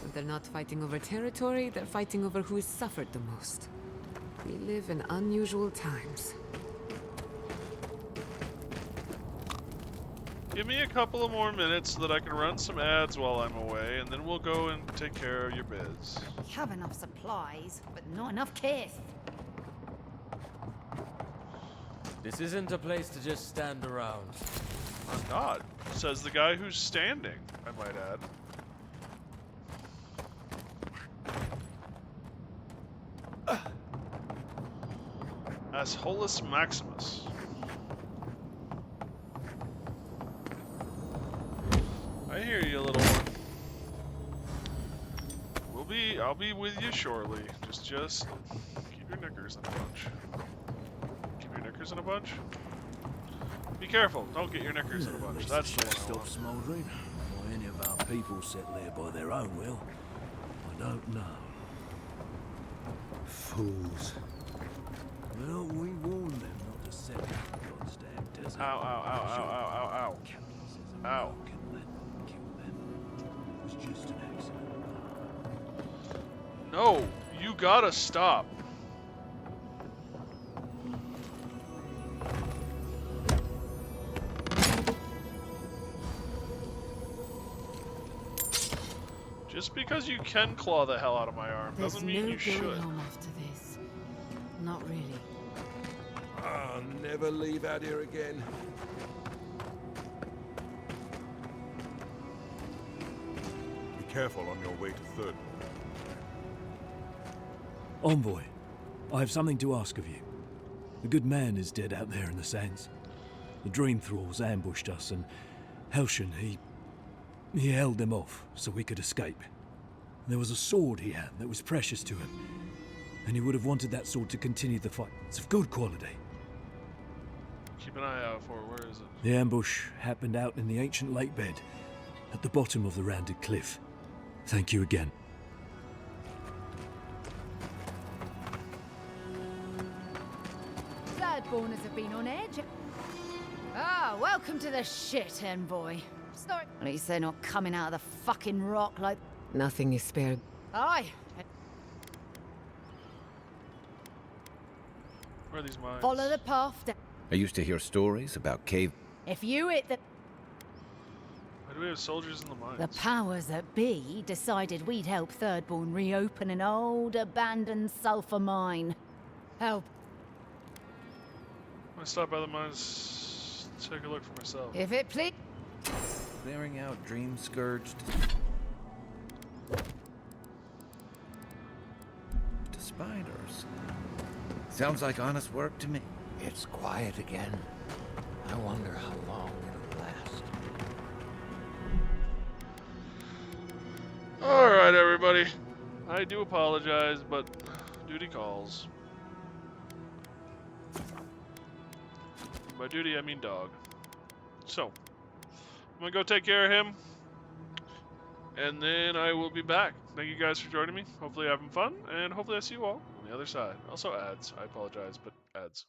But they're not fighting over territory, they're fighting over who has suffered the most. We live in unusual times. Give me a couple of more minutes so that I can run some ads while I'm away, and then we'll go and take care of your bids. We have enough supplies, but not enough kith. This isn't a place to just stand around. I'm not, says the guy who's standing, I might add. Asholus Maximus. I hear you, little one. I'll be with you shortly. Just keep your knickers in a bunch. Keep your knickers in a bunch? Be careful, don't get your knickers in a bunch. That's the one I Stop want. smouldering, or any of our people settle here by their own will. I don't know. Fools. Well, we warned them not to set the goddamn desert. Ow, ow, ow, ow, ow, ow, ow. Ow. It was just an accident. No, you gotta stop. Just because you can claw the hell out of my arm doesn't mean you should. There's no going home after this. Not really. I'll never leave out here again. Be careful on your way to Third. Envoy, I have something to ask of you. A good man is dead out there in the sands. The dream thralls ambushed us, and Helshin, he held them off so we could escape. There was a sword he had that was precious to him, and he would have wanted that sword to continue the fight. It's of good quality. Keep an eye out for it. Where is it? The ambush happened out in the ancient lake bed, at the bottom of the rounded cliff. Thank you again. Thirdborners have been on edge. Ah, welcome to the shit, Envoy. Sorry. At least they're not coming out of the fucking rock like... Nothing is spared. Aye. Where are these mines? Follow the path down. I used to hear stories about cave. If you hit the... Why do we have soldiers in the mines? The powers that be decided we'd help Thirdborn reopen an old, abandoned sulfur mine. Help. I'm gonna stop by the mines, take a look for myself. If it please... Clearing out dream scourged. To spiders. Sounds like honest work to me. It's quiet again. I wonder how long it'll last. Alright, everybody. I do apologize, but duty calls. By duty, I mean dog. So, I'm gonna go take care of him, and then I will be back. Thank you guys for joining me. Hopefully you're having fun, and hopefully I see you all on the other side. Also ads. I apologize, but ads.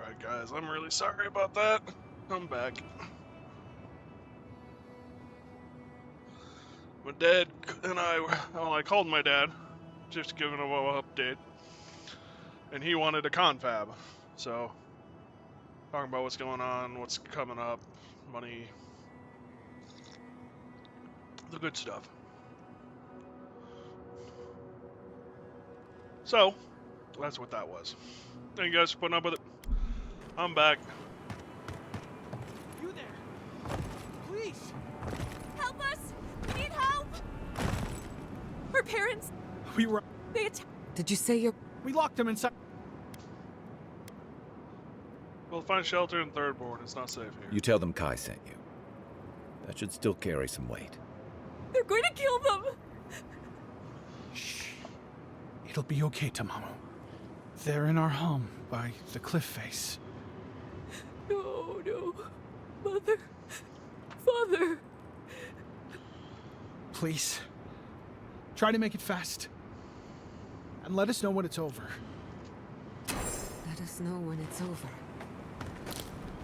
Alright, guys, I'm really sorry about that. I'm back. My dad and I called my dad just to give him an update. And he wanted a confab. So, talking about what's going on, what's coming up, money, the good stuff. So, that's what that was. Thank you guys for putting up with it. I'm back. You there! Please! Help us! We need help! Her parents... We were... They attacked... Did you say you're... We locked them inside... We'll find shelter in Third Bourne. It's not safe here. You tell them Kai sent you. That should still carry some weight. They're going to kill them! Shh. It'll be okay, Tamamu. They're in our home, by the cliff face. No, no. Mother. Father. Please. Try to make it fast. And let us know when it's over. Let us know when it's over.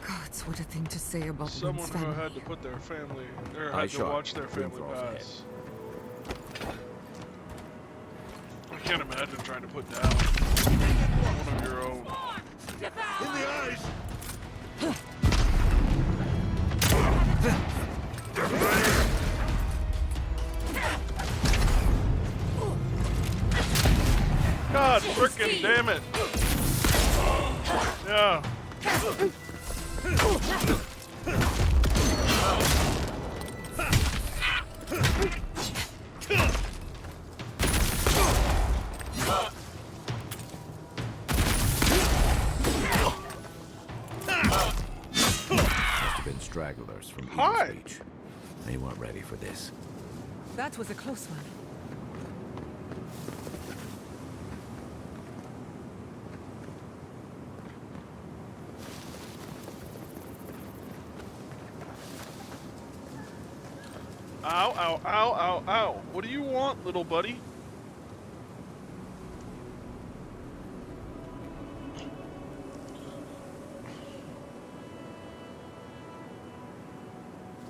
Gods, what a thing to say about someone one's who family. had to put their family, or had to watch their family pass. I can't imagine trying to put down one of your own. In the eyes! God frickin' damn it! Yeah. Must have been stragglers from Eagles Beach. They weren't ready for this. That was a close one. Ow, ow, ow, ow, ow. What do you want, little buddy?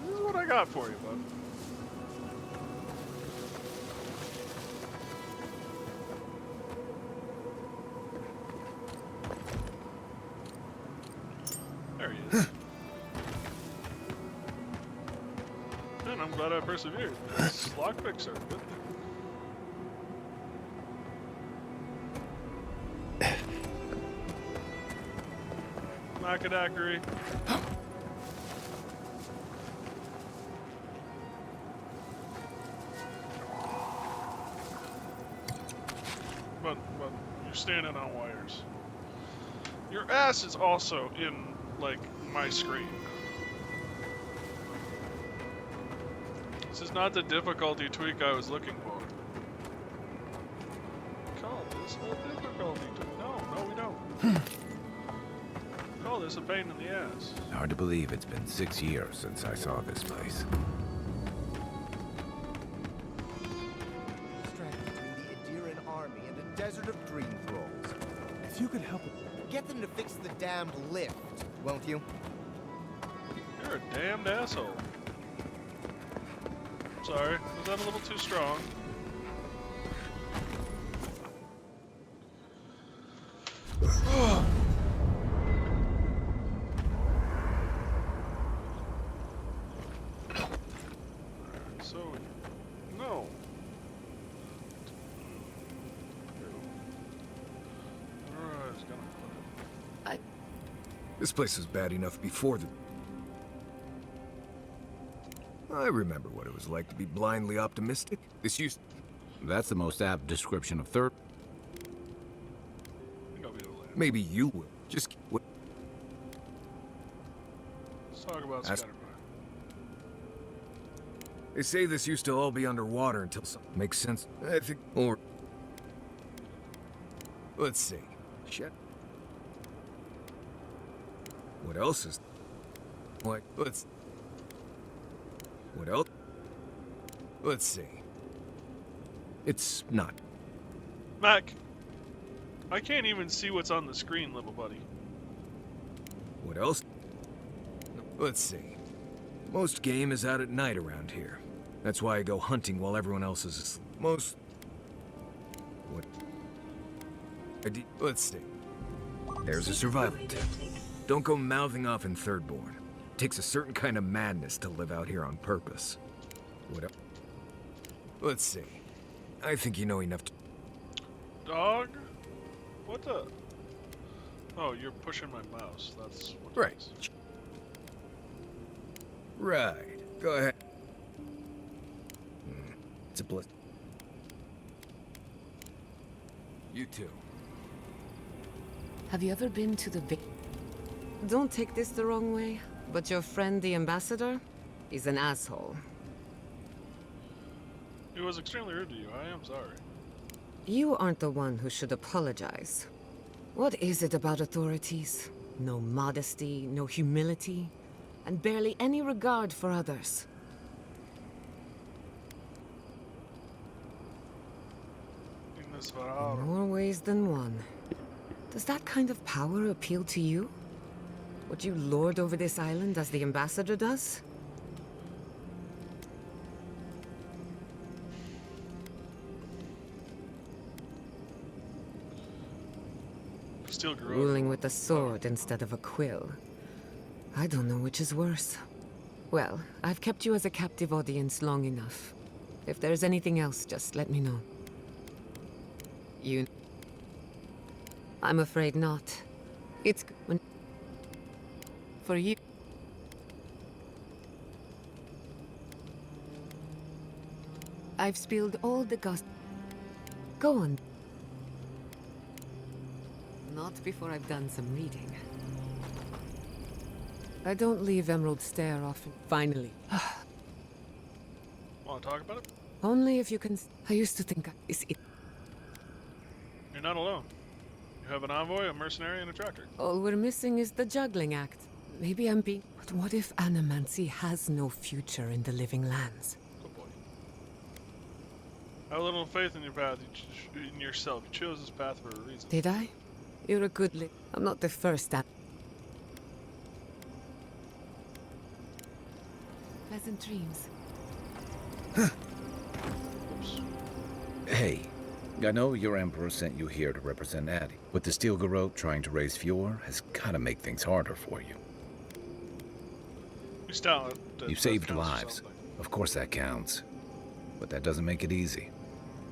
This is what I got for you, bud. There he is. And I'm glad I persevered. Lockpicks are good. Macadackery. But you're standing on wires. Your ass is also in, like, my screen. This is not the difficulty tweak I was looking for. Call this a difficulty tweak. No, we don't. Call this a pain in the ass. Hard to believe it's been 6 years since I saw this place. Stranded between the Adiran army and a desert of dream thralls. If you could help... Get them to fix the damned lift, won't you? You're a damned asshole. Sorry, was that a little too strong? So, no. This place was bad enough before the... I remember what it was like to be blindly optimistic. This used... That's the most apt description of Third. Maybe you will. Just keep... Let's talk about Ask- Scatterbrain. They say this used to all be underwater until something makes sense. I think... Or... Let's see. Shit. What else is... What? Let's... What else? Let's see. It's not. Mac, I can't even see what's on the screen, little buddy. What else? Let's see. Most game is out at night around here. That's why I go hunting while everyone else is asleep. What? Let's see. There's a survival tip. Don't go mouthing off in Thirdborn. It takes a certain kind of madness to live out here on purpose. What else? Let's see. I think you know enough to... Dog? What the? Oh, you're pushing my mouse. That's what Right. it is. Right. Go ahead. It's a bliss. You too. Have you ever been to the big... Don't take this the wrong way, but your friend the ambassador is an asshole. He was extremely rude to you. I am sorry. You aren't the one who should apologize. What is it about authorities? No modesty, no humility, and barely any regard for others. In more ways than one. Does that kind of power appeal to you? Would you lord over this island as the ambassador does? Still grew Ruling with a sword instead of a quill. I don't know which is worse. Well, I've kept you as a captive audience long enough. If there's anything else, just let me know. You... I'm afraid not. It's... For you... I've spilled all the gossip. Go on. Not before I've done some reading. I don't leave Emerald Stair often. Finally. Want to talk about it? Only if you can... I used to think You're not alone. You have an envoy, a mercenary, and a tracker. all we're missing is the juggling act. Maybe I'm being... But what if Animancy has no future in the living lands? Good boy. I have a little faith in your path, in yourself. You chose this path for a reason. Did I? You're a good I'm not the first at... Pleasant dreams. Hey, I know your Emperor sent you here to represent Addy, but the Steel Garrote trying to raise Fior has gotta make things harder for you. You saved lives. Of course that counts. But that doesn't make it easy.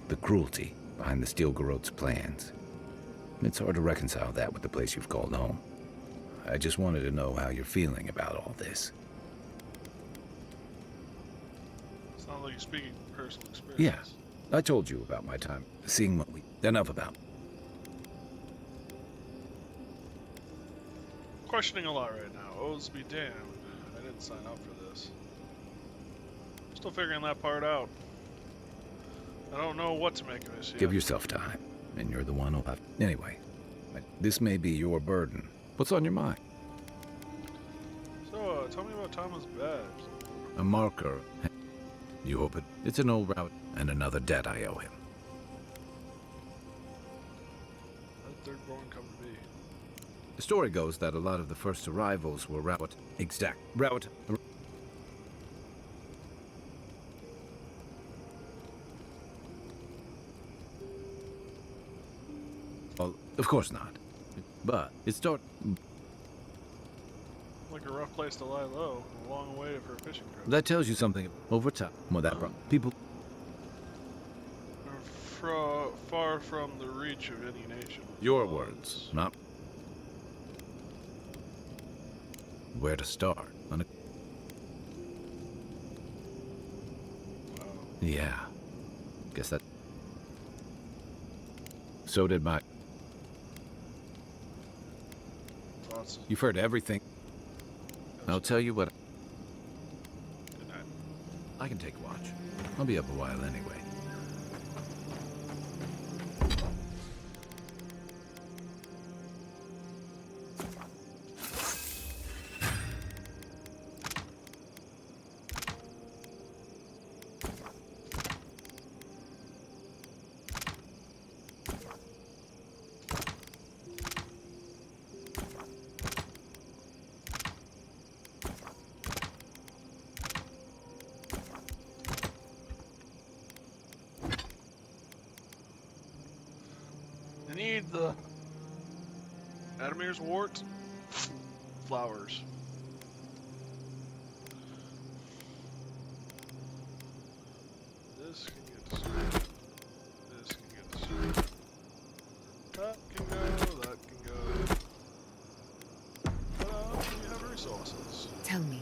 The cruelty behind the Steel Garrote's plans. It's hard to reconcile that with the place you've called home. I just wanted to know how you're feeling about all this. Sounds like you're speaking from personal experience. Yeah, I told you about my time seeing what we... Enough about. Questioning a lot right now. O's be damned. I didn't sign up for this. Still figuring that part out. I don't know what to make of this yet. Give yourself time, and you're the one who'll have... Anyway, this may be your burden. What's on your mind? So, tell me about Thomas Babbs. A marker. You hope it... It's an old route and another debt I owe him. How'd Thirdborn come to be? The story goes that a lot of the first arrivals were route... Well, of course not. But it started... Like a rough place to lie low. A long way for a fishing trip. That tells you something over time. Well, that people... Far from the reach of any nation. Your words, not... Where to start? On a... Wow. Yeah. Guess that... So did my... Thoughts? You've heard everything. I'll tell you what... Good night. I can take watch. I'll be up a while anyway. need the Adamir's wart flowers. This can get destroyed. This can get destroyed. That can go. That can go. We have resources. Tell me,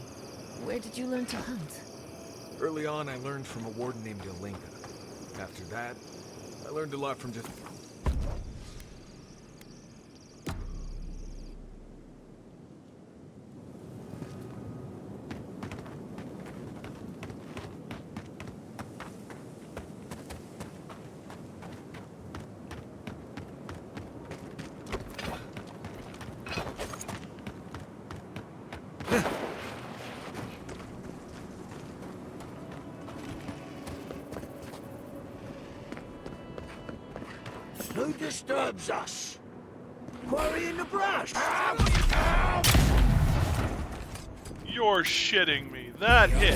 where did you learn to hunt? Early on, I learned from a warden named Yalinka. After that, I learned a lot from just... Who disturbs us? Quarry in the brush! You're shitting me. That hit.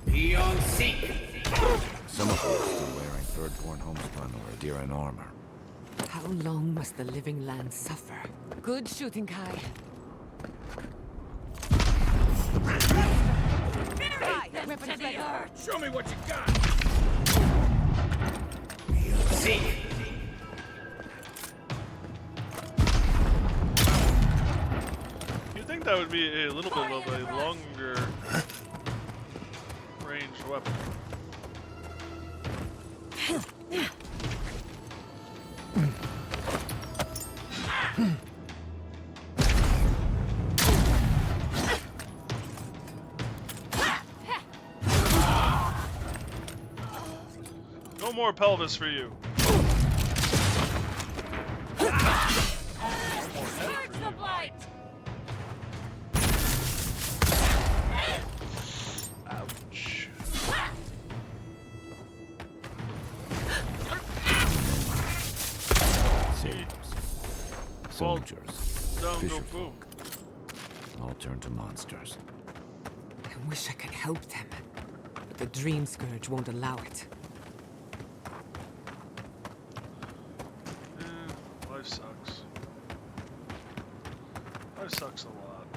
Be on seek! Some of them are still wearing third-born homespun or Adiran armor. How long must the living land suffer? Good shooting, Kai. Show me what you got! Seek! You'd think that would be a little bit of a longer range weapon. No more pelvis for you. Ouch. Soldiers, Down go fisher boom. folk, all turned to monsters. I wish I could help them, but the Dream Scourge won't allow it. Life sucks. Life sucks a lot.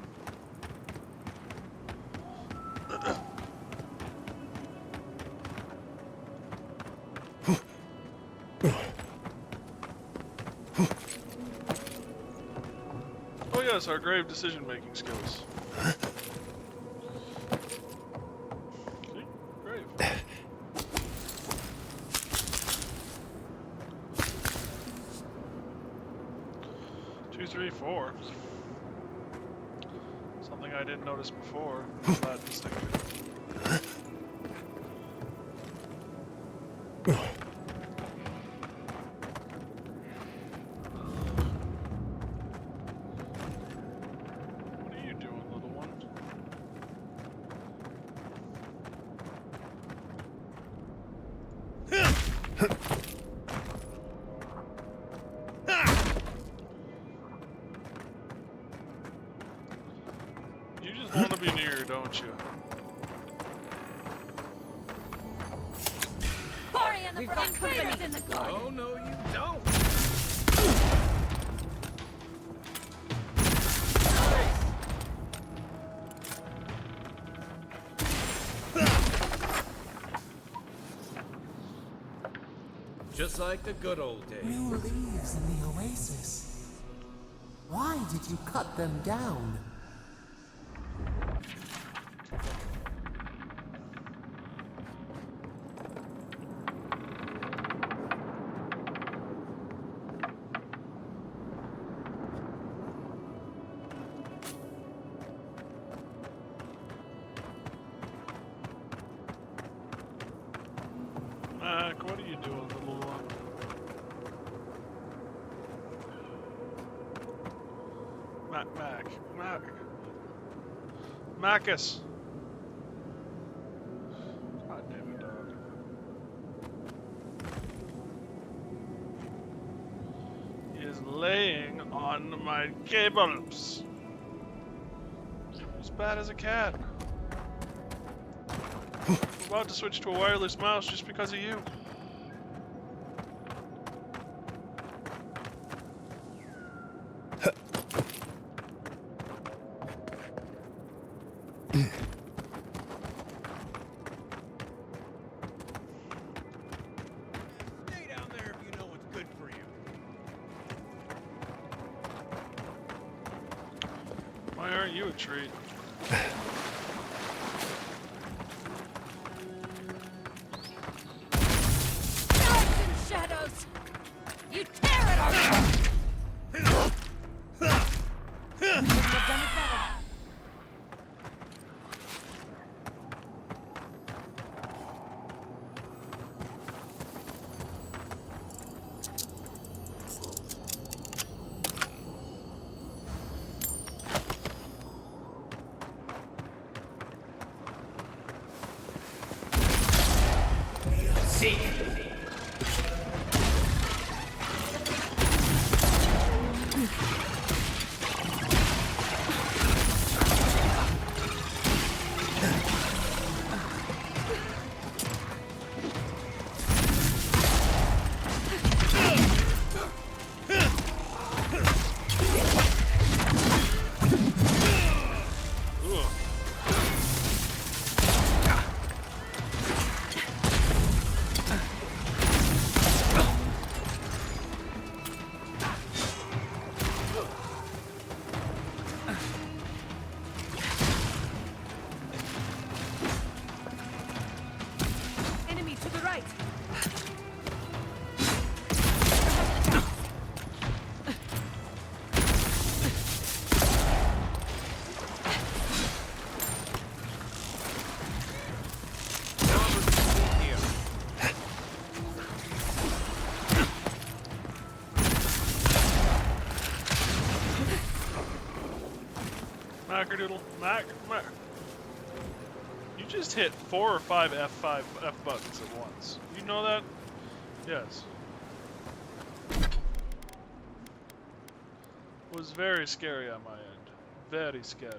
Oh yes, our grave decision-making skills. See? Grave. 2, 3, 4. Something I didn't notice before. That distinctly. What are you doing, little one? You just want to be near, don't you? We've got company in the garden. Oh, no, you don't! Just like the good old days. New leaves in the oasis. Why did you cut them down? Mac, what are you doing, little one? Mac. Macus! God damn it, dog. He is late. staying on my cables. As bad as a cat. I'm about to switch to a wireless mouse just because of you. Stay down there if you know what's good for you. Why aren't you a treat? Shadows! You tear it apart! Couldn't have done it better. Seek. Enemy to the right! Mackerdoodle. Mac. You just hit 4 or 5 F buttons at once. You know that? Yes. Was very scary on my end. Very scary.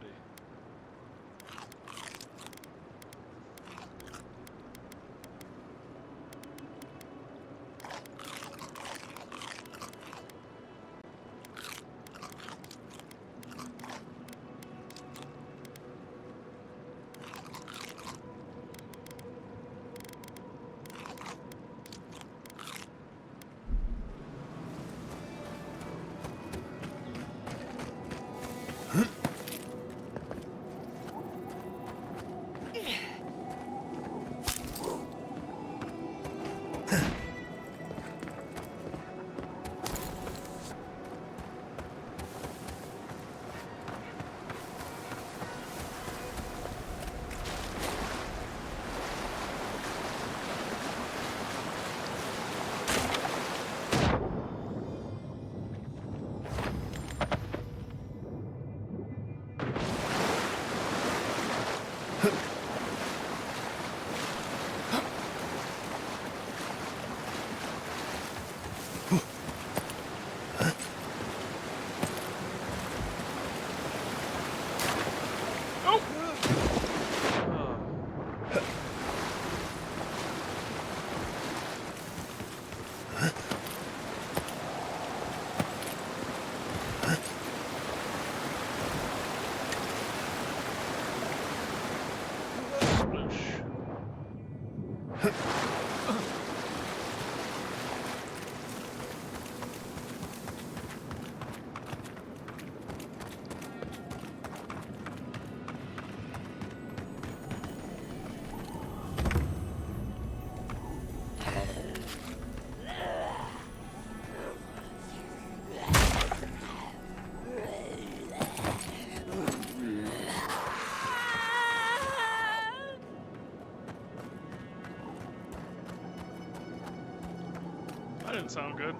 That didn't sound good.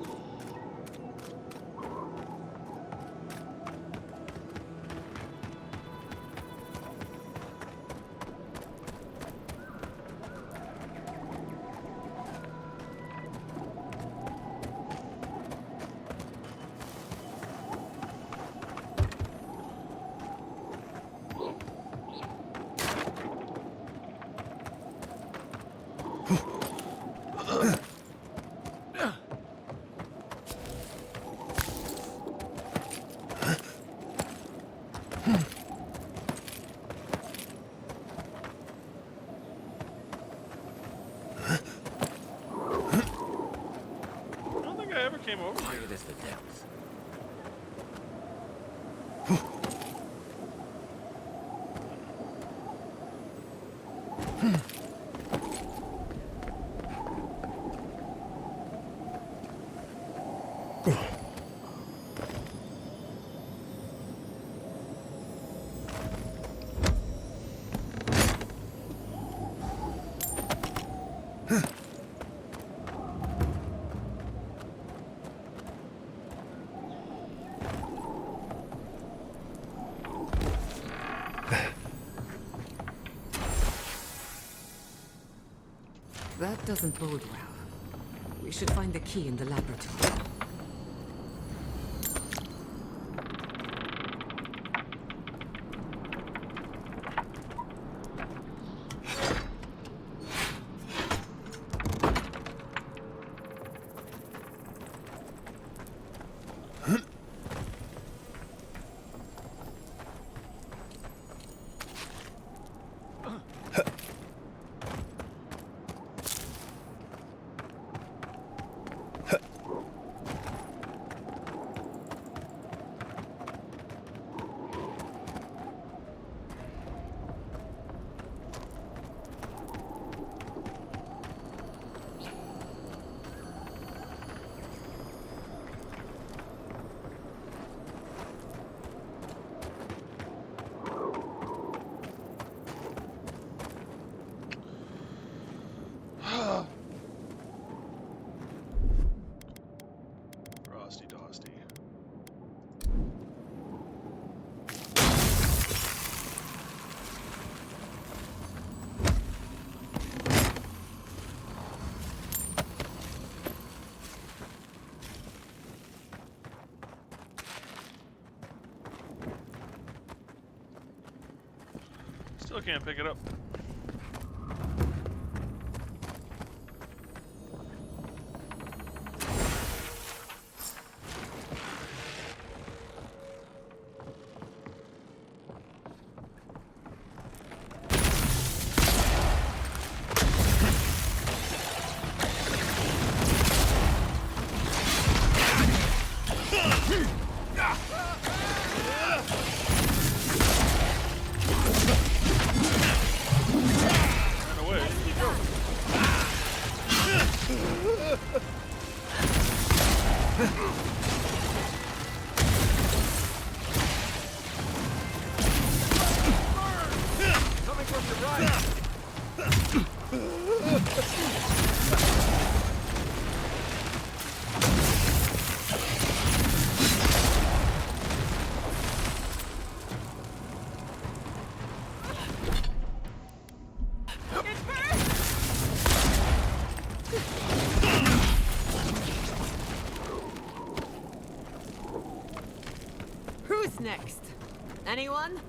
I don't think I ever came over here. Quiet as the depths. That doesn't bode well. We should find the key in the laboratory. Frosty Dosty. Still can't pick it up. Coming from your right. Who's next? Anyone?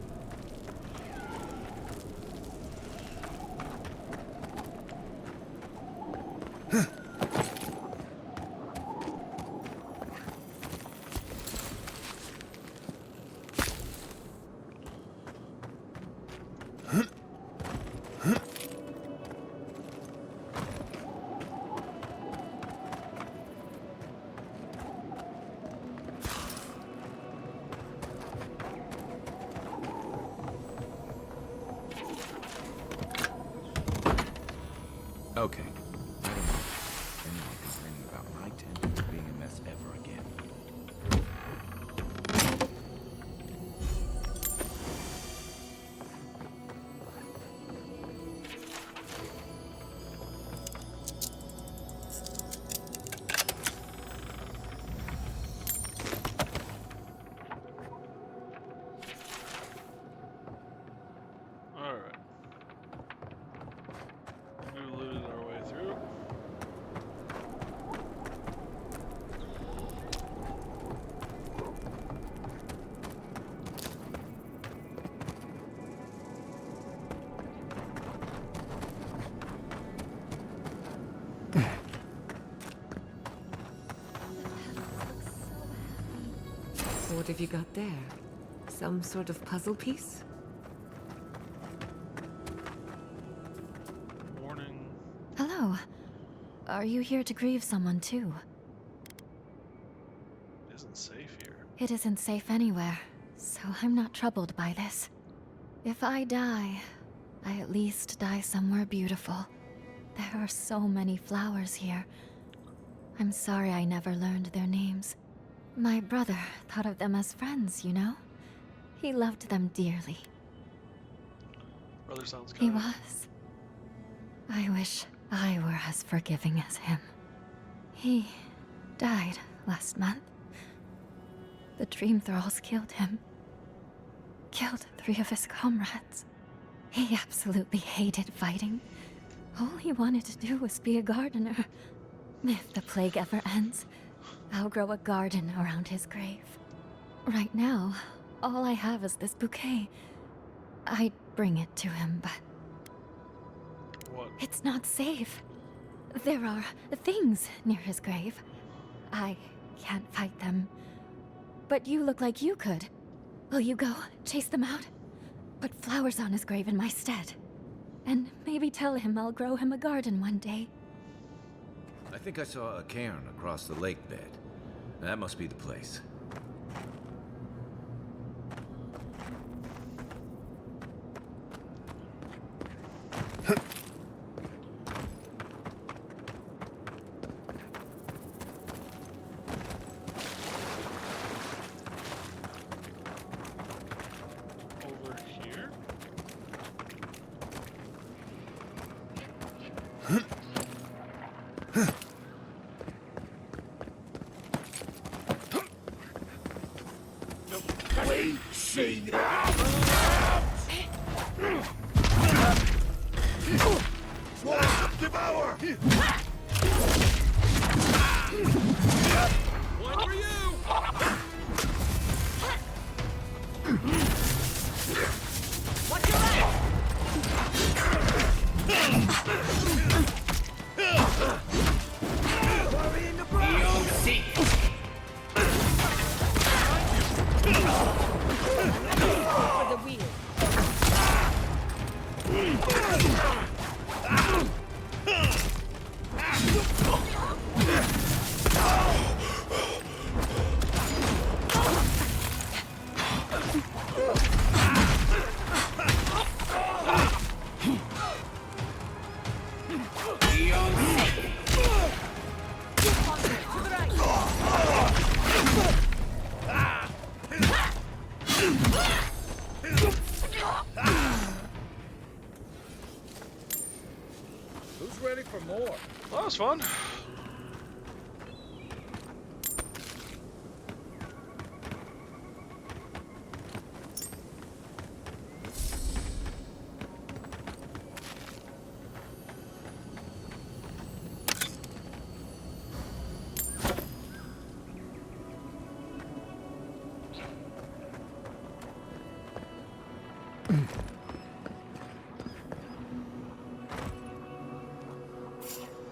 Okay. I don't know if anyone complaining about my tendons being a mess ever again. Alright. We looted our way through. What have you got there? Some sort of puzzle piece? Morning. Hello. Are you here to grieve someone too? It isn't safe here. It isn't safe anywhere, so I'm not troubled by this. If I die, I at least die somewhere beautiful. There are so many flowers here. I'm sorry I never learned their names. My brother thought of them as friends, you know? He loved them dearly. Brother sounds He kind. was. I wish I were as forgiving as him. He died last month. The Dream Thralls killed him. Killed 3 of his comrades. He absolutely hated fighting. All he wanted to do was be a gardener. If the plague ever ends, I'll grow a garden around his grave. Right now, all I have is this bouquet. I'd bring it to him, but... What? It's not safe. There are things near his grave. I can't fight them. But you look like you could. Will you go chase them out? Put flowers on his grave in my stead. And maybe tell him I'll grow him a garden one day. I think I saw a cairn across the lake bed. That must be the place. Over here? We see Devour! One for you! Watch your back! Worry in the brain! For the wheel. Who's ready for more? That was fun.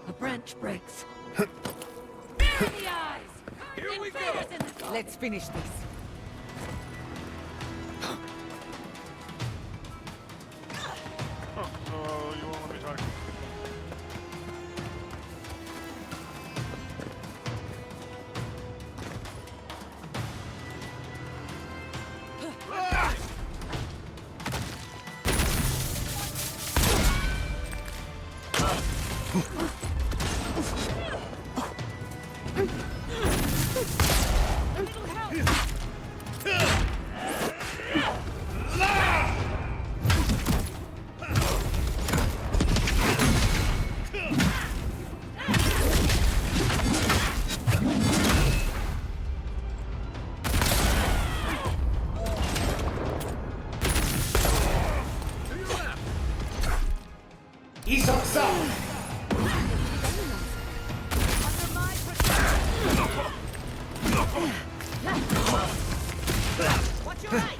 A branch breaks. Here we go! Let's finish this. Oh, you won't let me talk. Watch your right!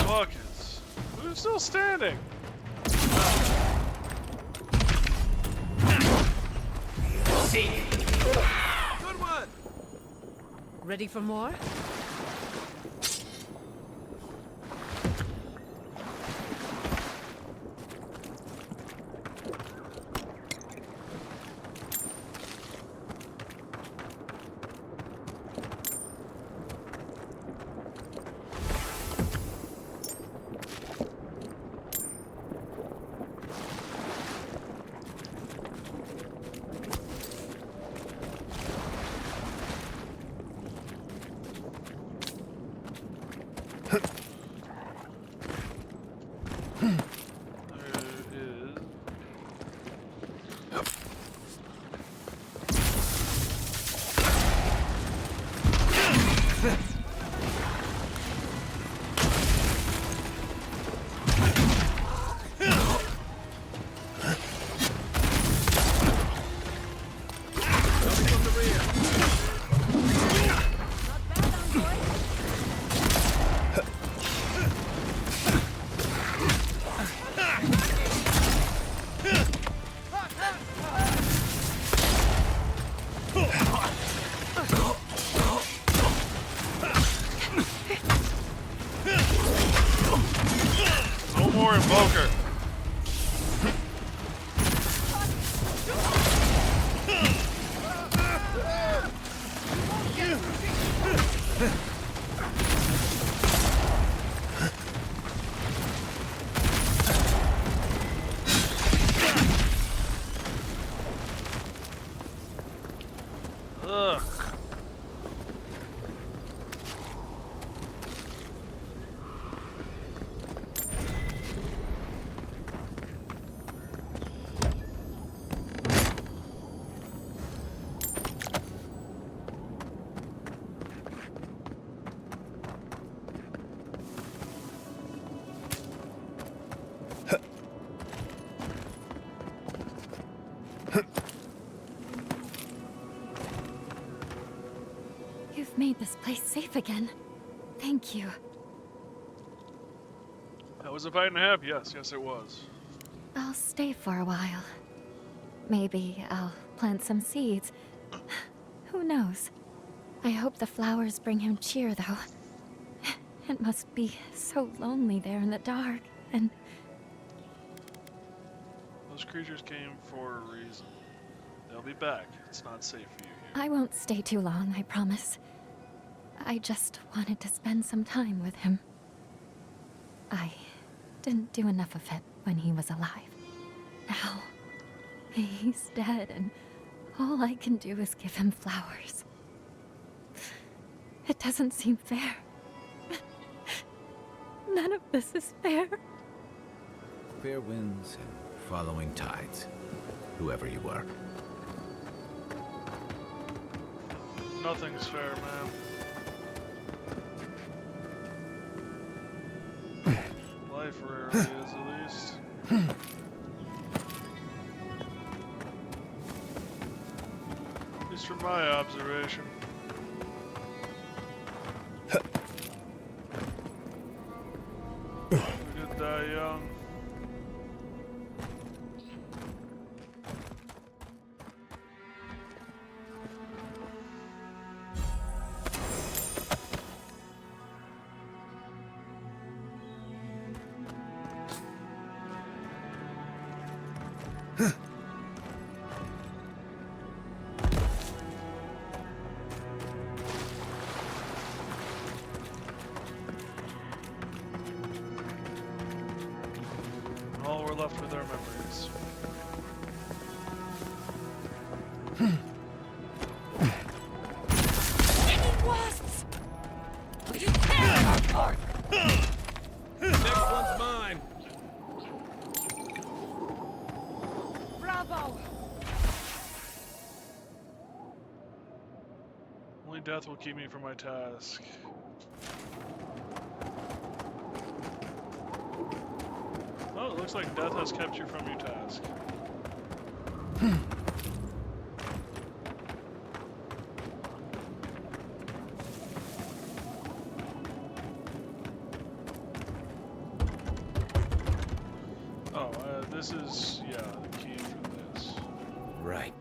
Buckets. Who's still standing? Good one. Ready for more? No more Invoker. Ugh. You've made this place safe again. Thank you. That was a fight and a half. Yes, it was. I'll stay for a while. Maybe I'll plant some seeds. Who knows? I hope the flowers bring him cheer, though. It must be so lonely there in the dark, and... Those creatures came for a reason. They'll be back. It's not safe for you here. I won't stay too long, I promise. I just wanted to spend some time with him. I didn't do enough of it when he was alive. Now, he's dead, and all I can do is give him flowers. It doesn't seem fair. None of this is fair. Fair winds and following tides, whoever you were. Nothing's fair, man. Life rarely is, at least. least from my observation. We did die young. All we're left with our memories. Wasps! Next one's mine. Bravo! Only death will keep me from my task. Oh, it looks like death has kept you from your task. Oh, this is, yeah, the key for this. Right.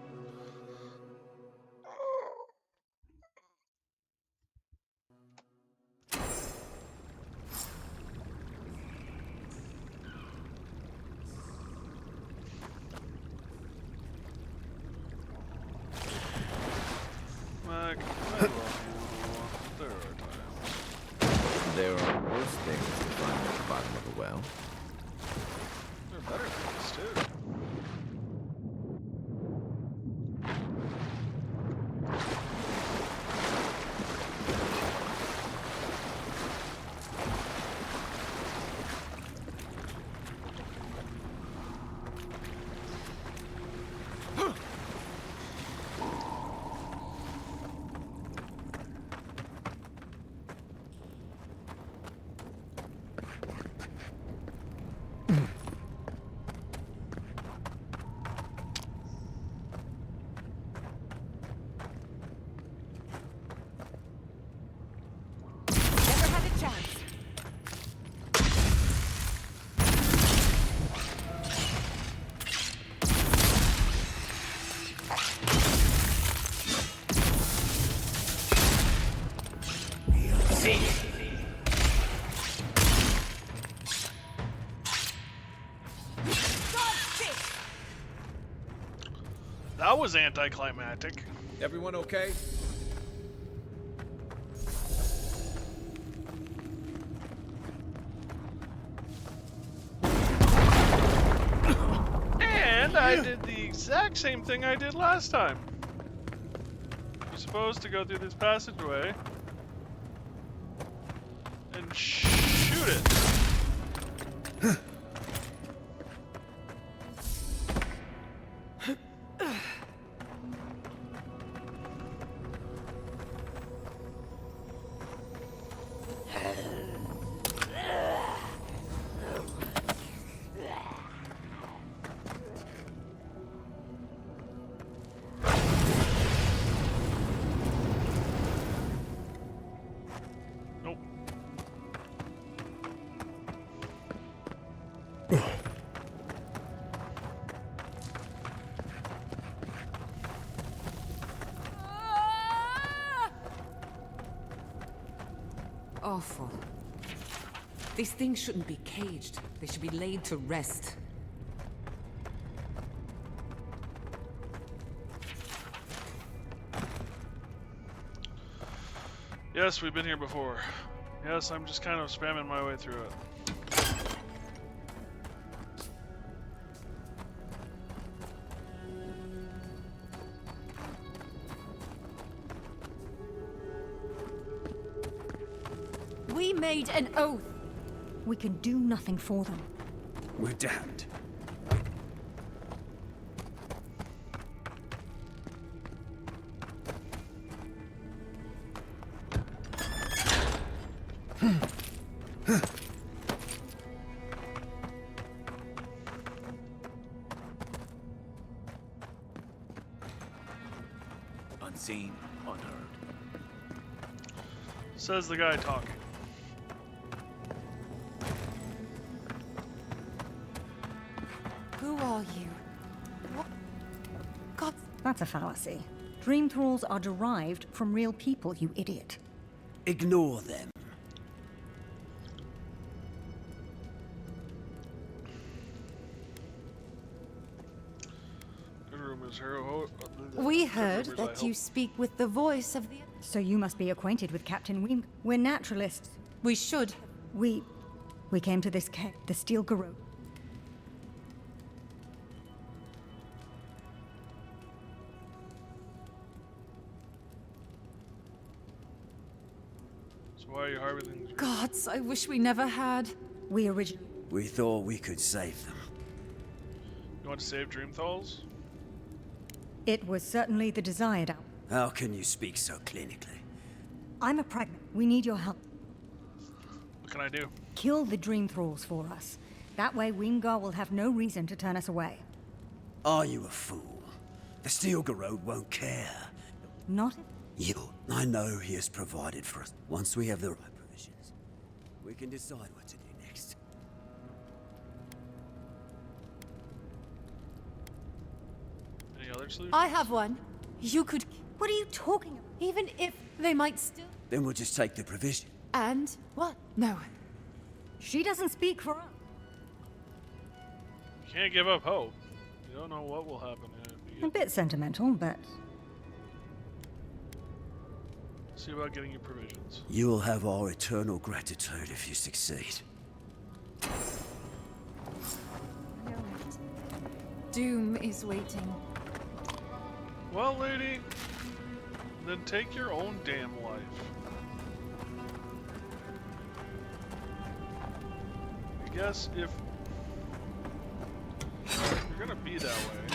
Mac, I love you. There are times. There are worse things to find at the bottom of a well. There are better things, too. Never had a chance. That was anticlimactic. Everyone okay? And I did the exact same thing I did last time. You're supposed to go through this passageway and shoot it. Nope. Awful. These things shouldn't be caged. They should be laid to rest. Yes, we've been here before. Yes, I'm just kind of spamming my way through it. We made an oath. We can do nothing for them. We're damned. unseen, unheard. Says the guy talking. Who are you? What? God. That's a fallacy. Dream thralls are derived from real people, you idiot. Ignore them. We heard that you speak with the voice of the... So you must be acquainted with Captain Weem. We're naturalists. We should. We came to this cave, the Steel Garrote. So why are you harvesting? Gods, I wish we never had. We thought we could save them. You want to save Dreamthalls? It was certainly the desired outcome. How can you speak so clinically? I'm a pragmatist. We need your help. What can I do? Kill the Dream Thralls for us. That way Weemgar will have no reason to turn us away. Are you a fool? The Steel Garrote won't care. Not if... I know he has provided for us. Once we have the right provisions, we can decide what to do next. Any other solutions? I have one. You could... What are you talking about? Even if they might still... Then we'll just take the provision. And what? No. She doesn't speak for us. You can't give up hope. You don't know what will happen. A bit sentimental, but... See about getting you provisions. You will have our eternal gratitude if you succeed. Doom is waiting. Well, lady, then take your own damn life. I guess if you're gonna be that way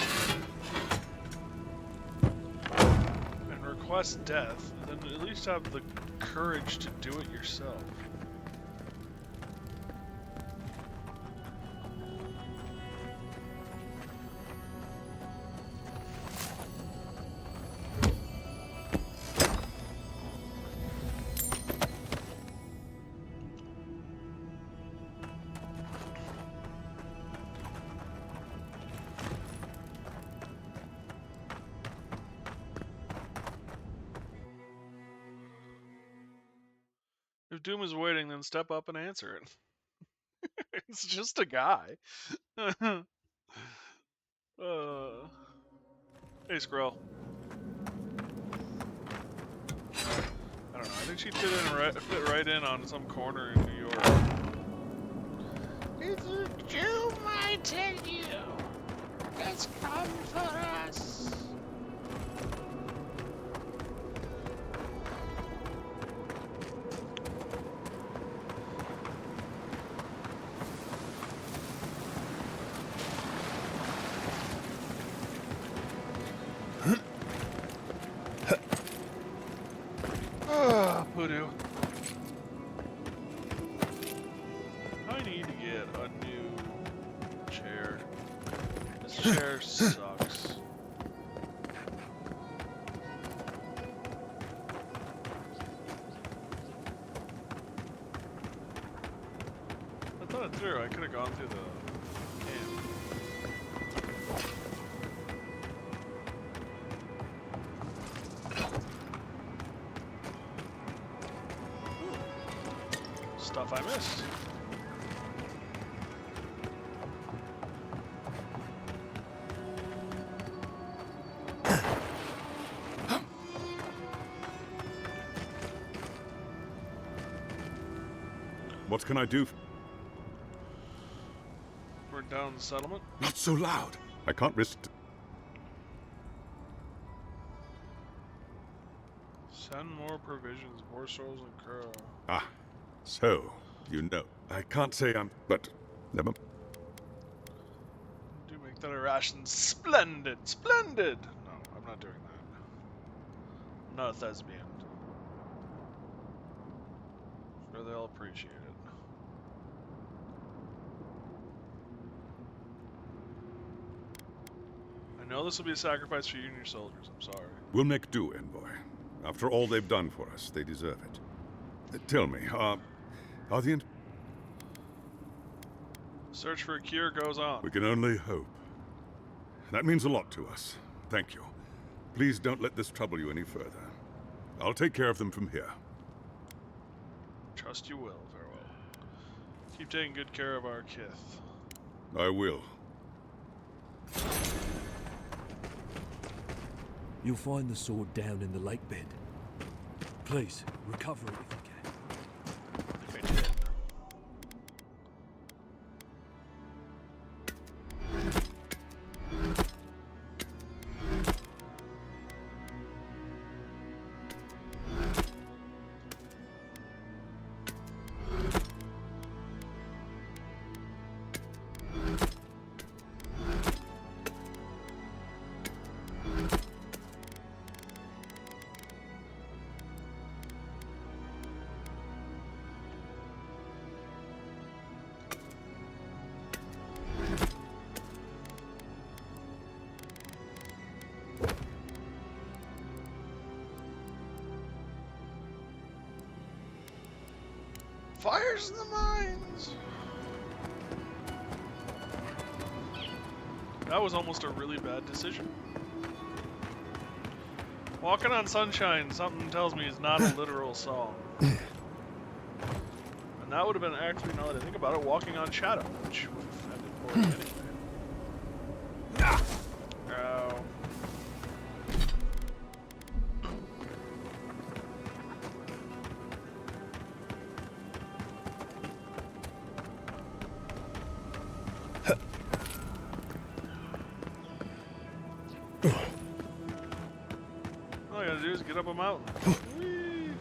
and request death, then at least have the courage to do it yourself. If Doom is waiting, then step up and answer it. It's just a guy. Hey, Squirrel. I don't know. I think she'd fit right in on some corner in New York. It's a Doom, I tell you. It's come for us. Voodoo. I need to get a new chair. This chair sucks. I thought it through. I could have gone through the camp. Stuff I missed. What can I do? We're down the settlement. Not so loud. I can't risk... Send more provisions, more souls and crow. Ah, so, you know. I can't say I'm... but... never... Do make that a ration. Splendid! Splendid! No, I'm not doing that. I'm not a thespian. Sure, they'll appreciate it. I know this will be a sacrifice for you and your soldiers. I'm sorry. We'll make do, envoy. After all they've done for us, they deserve it. Tell me, are the... Search for a cure goes on. We can only hope. That means a lot to us. Thank you. Please don't let this trouble you any further. I'll take care of them from here. Trust you will, farewell. Keep taking good care of our kith. I will. You'll find the sword down in the lake bed. Please, recover it if you can. I did. Fires in the mines! That was almost a really bad decision. Walking on Sunshine, something tells me, is not a literal song. And that would have been actually, now that I think about it, Walking on Shadow, which would have ended poorly anyway. Oh. All I gotta do is get up a mountain. Whee!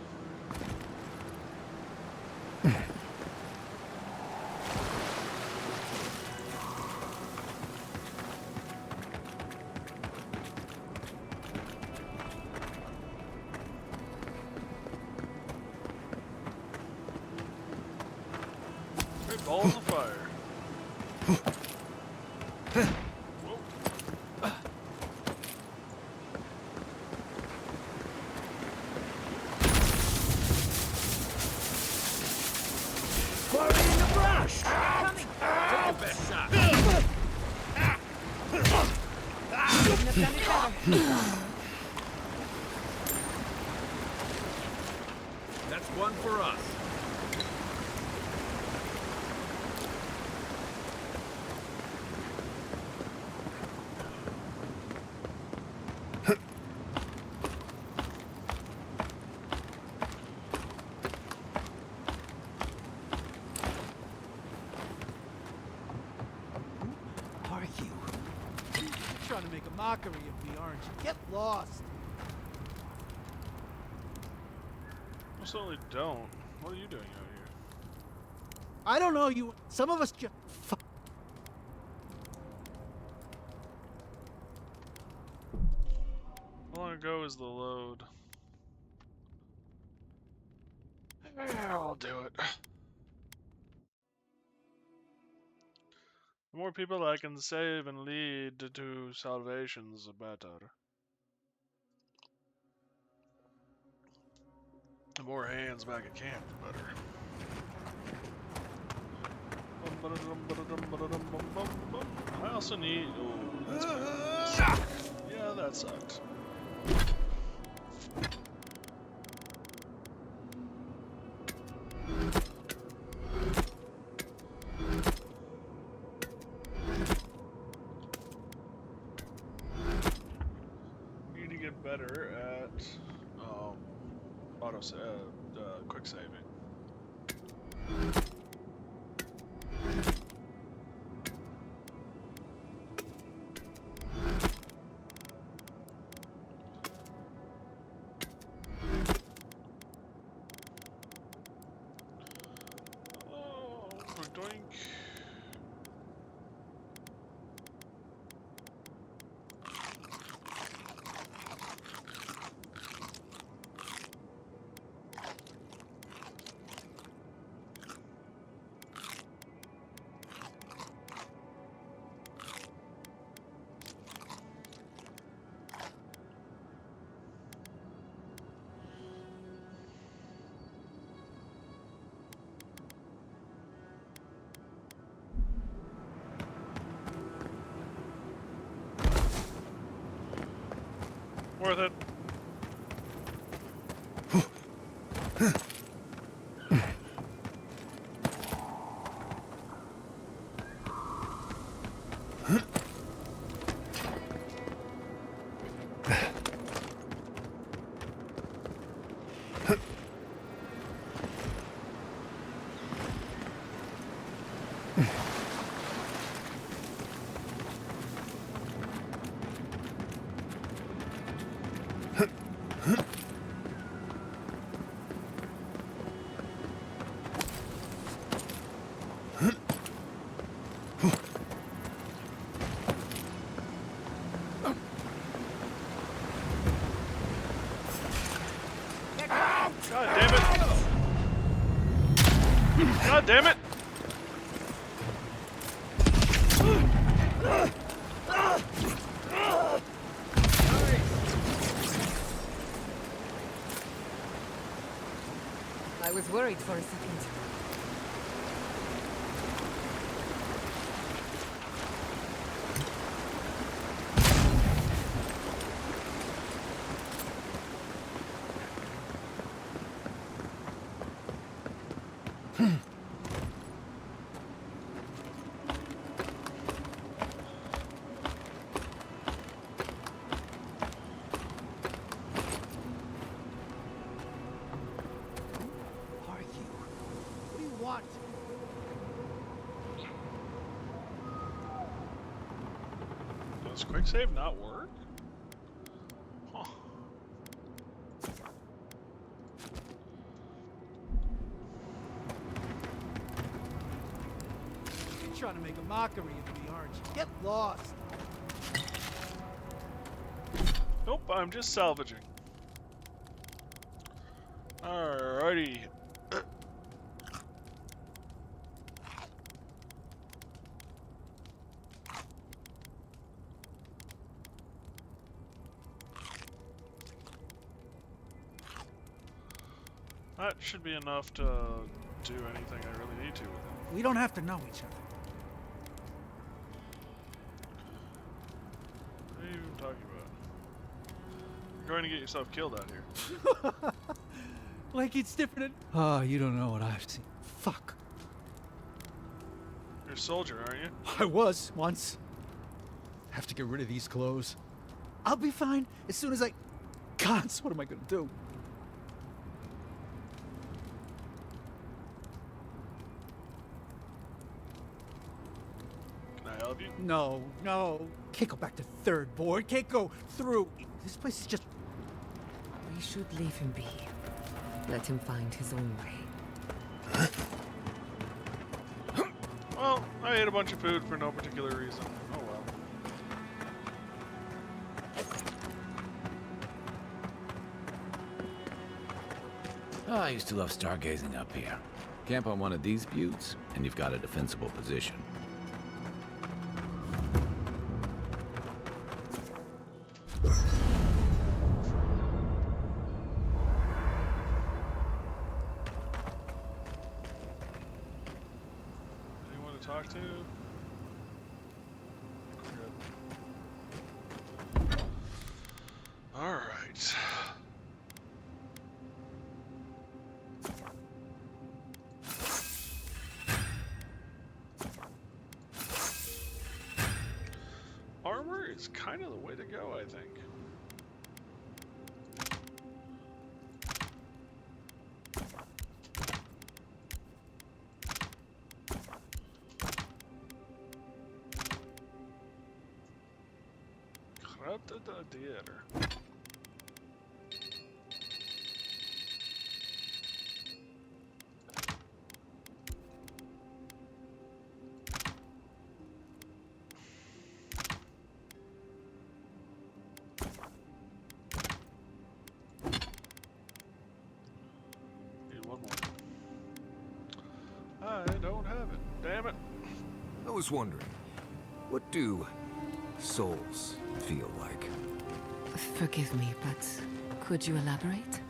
Great balls of fire. That's one for us. Are you? You're trying to make a mockery of me, aren't you? Get lost. I certainly don't. What are you doing out here? I don't know you. Some of us just. How long ago is the load? Yeah, I'll do it. The more people I can save and lead to salvations, the better. The more hands back at camp, the better. I also need... Oh, that's bad. Yeah, that sucks. Need to get better at quick saving. Oh, doink. Worth it. God damn it! God damn it! I was worried for a second. Does quick save not work? Huh. You're trying to make a mockery of me, aren't you? Get lost. Nope, I'm just salvaging. Alrighty. That should be enough to do anything I really need to with it. We don't have to know each other. What are you even talking about? You're going to get yourself killed out here. Like it's different. Oh, you don't know what I've seen. Fuck. You're a soldier, aren't you? I was once. Have to get rid of these clothes. I'll be fine as soon as I. Gods, what am I gonna do? Can I help you? No, no. Can't go back to third board. Can't go through. This place is just. We should leave him be. Let him find his own way. Well, I ate a bunch of food for no particular reason. Oh well. Oh, I used to love stargazing up here. Camp on one of these buttes, and you've got a defensible position. Anyone to talk to? Good. All right. Armor is kind of the way to go, I think. Corrupted theater. Need one more. I don't have it. Damn it. I was wondering, what do souls feel like? Forgive me, but could you elaborate?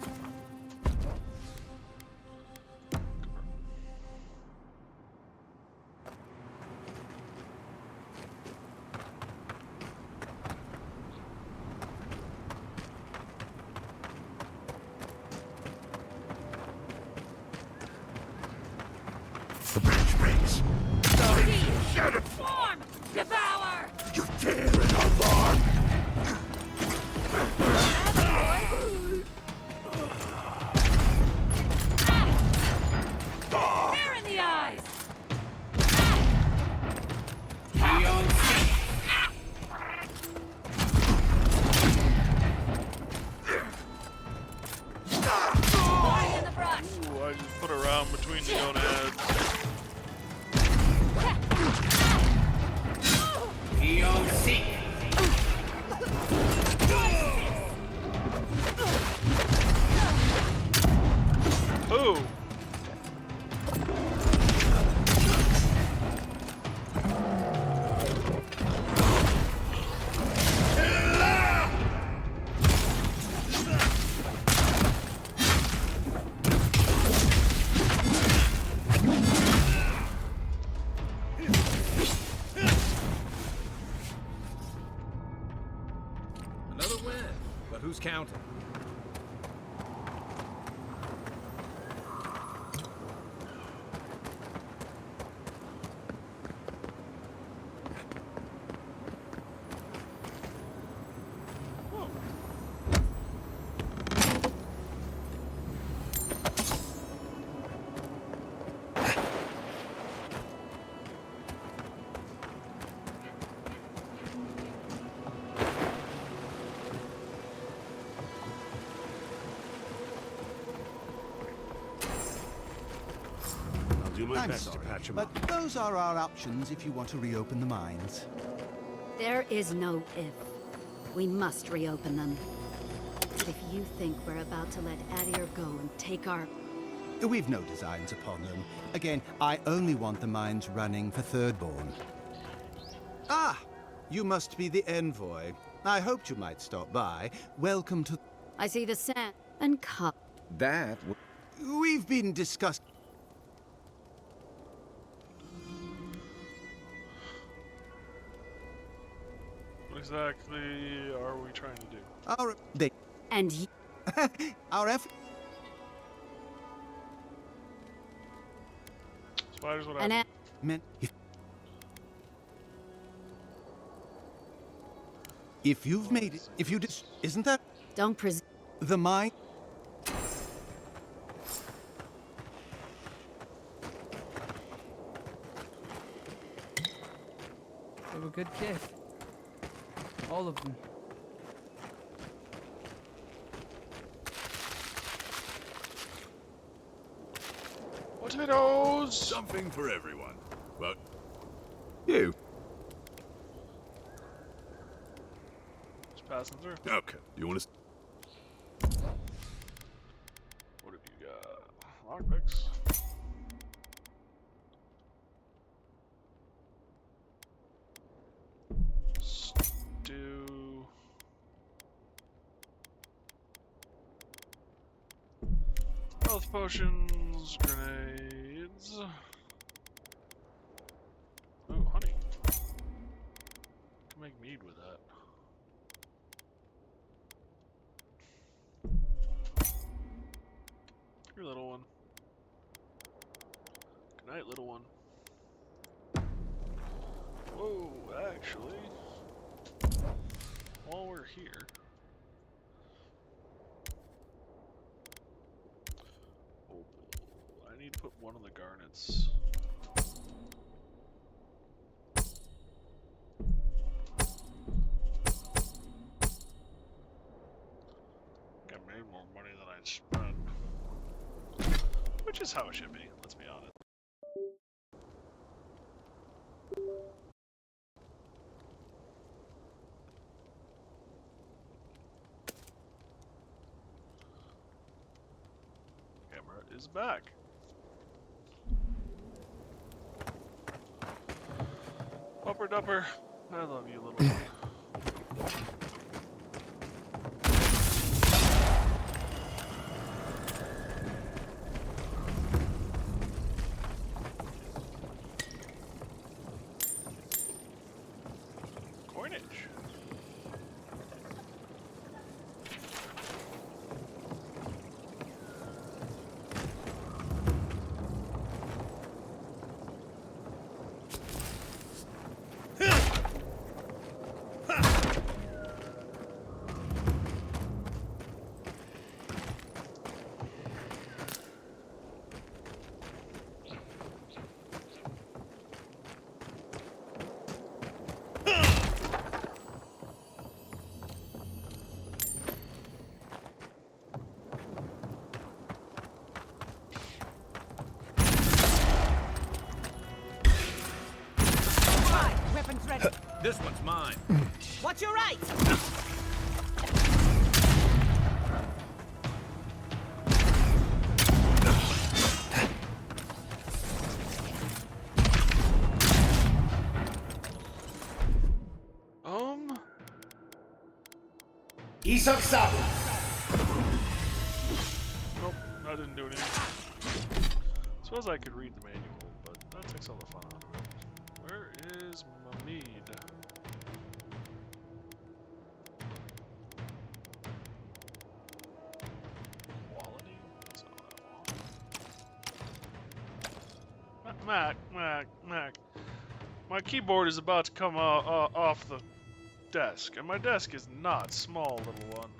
bitch! Shut it! Form! Devour! You tear it apart! Hair in the eyes! Lying in the brush! Ooh, I just put a round between the gonads. Ooh. Another win, but who's counting? Do my I'm best sorry, to patch 'em but up. those are our options if you want to reopen the mines. There is no if. We must reopen them. But if you think we're about to let Adir go and take our... We've no designs upon them. Again, I only want the mines running for Thirdborn. Ah! You must be the envoy. I hoped you might stop by. Welcome to... I see the sand and cup. That... We've been discussing... What exactly are we trying to do? And our effort... Spiders, what An happened? meant if you've made it, if you just... Isn't that... Don't presume... The mine... They were good kids. All of them. Potatoes! Something for everyone. But you. Just passing through. Okay. You want to? What have you got? Lockpicks. Stew. Health potions, grenades. Oh, honey. Can make mead with that. Here, little one. Good night, little one. Whoa, actually, while we're here, oh, I need to put one of the garnets. I made more money than I spent, which is how it should be. Let's be honest. Camera is back. Upper dupper. I love you, little one. Coinage. time. Watch your right! Nope, that didn't do anything. Suppose I could read the manual, but that takes all the fun out of it. Where is Mamid? Quality? That's not that one. Mac. My keyboard is about to come off the desk, and my desk is not small, little one.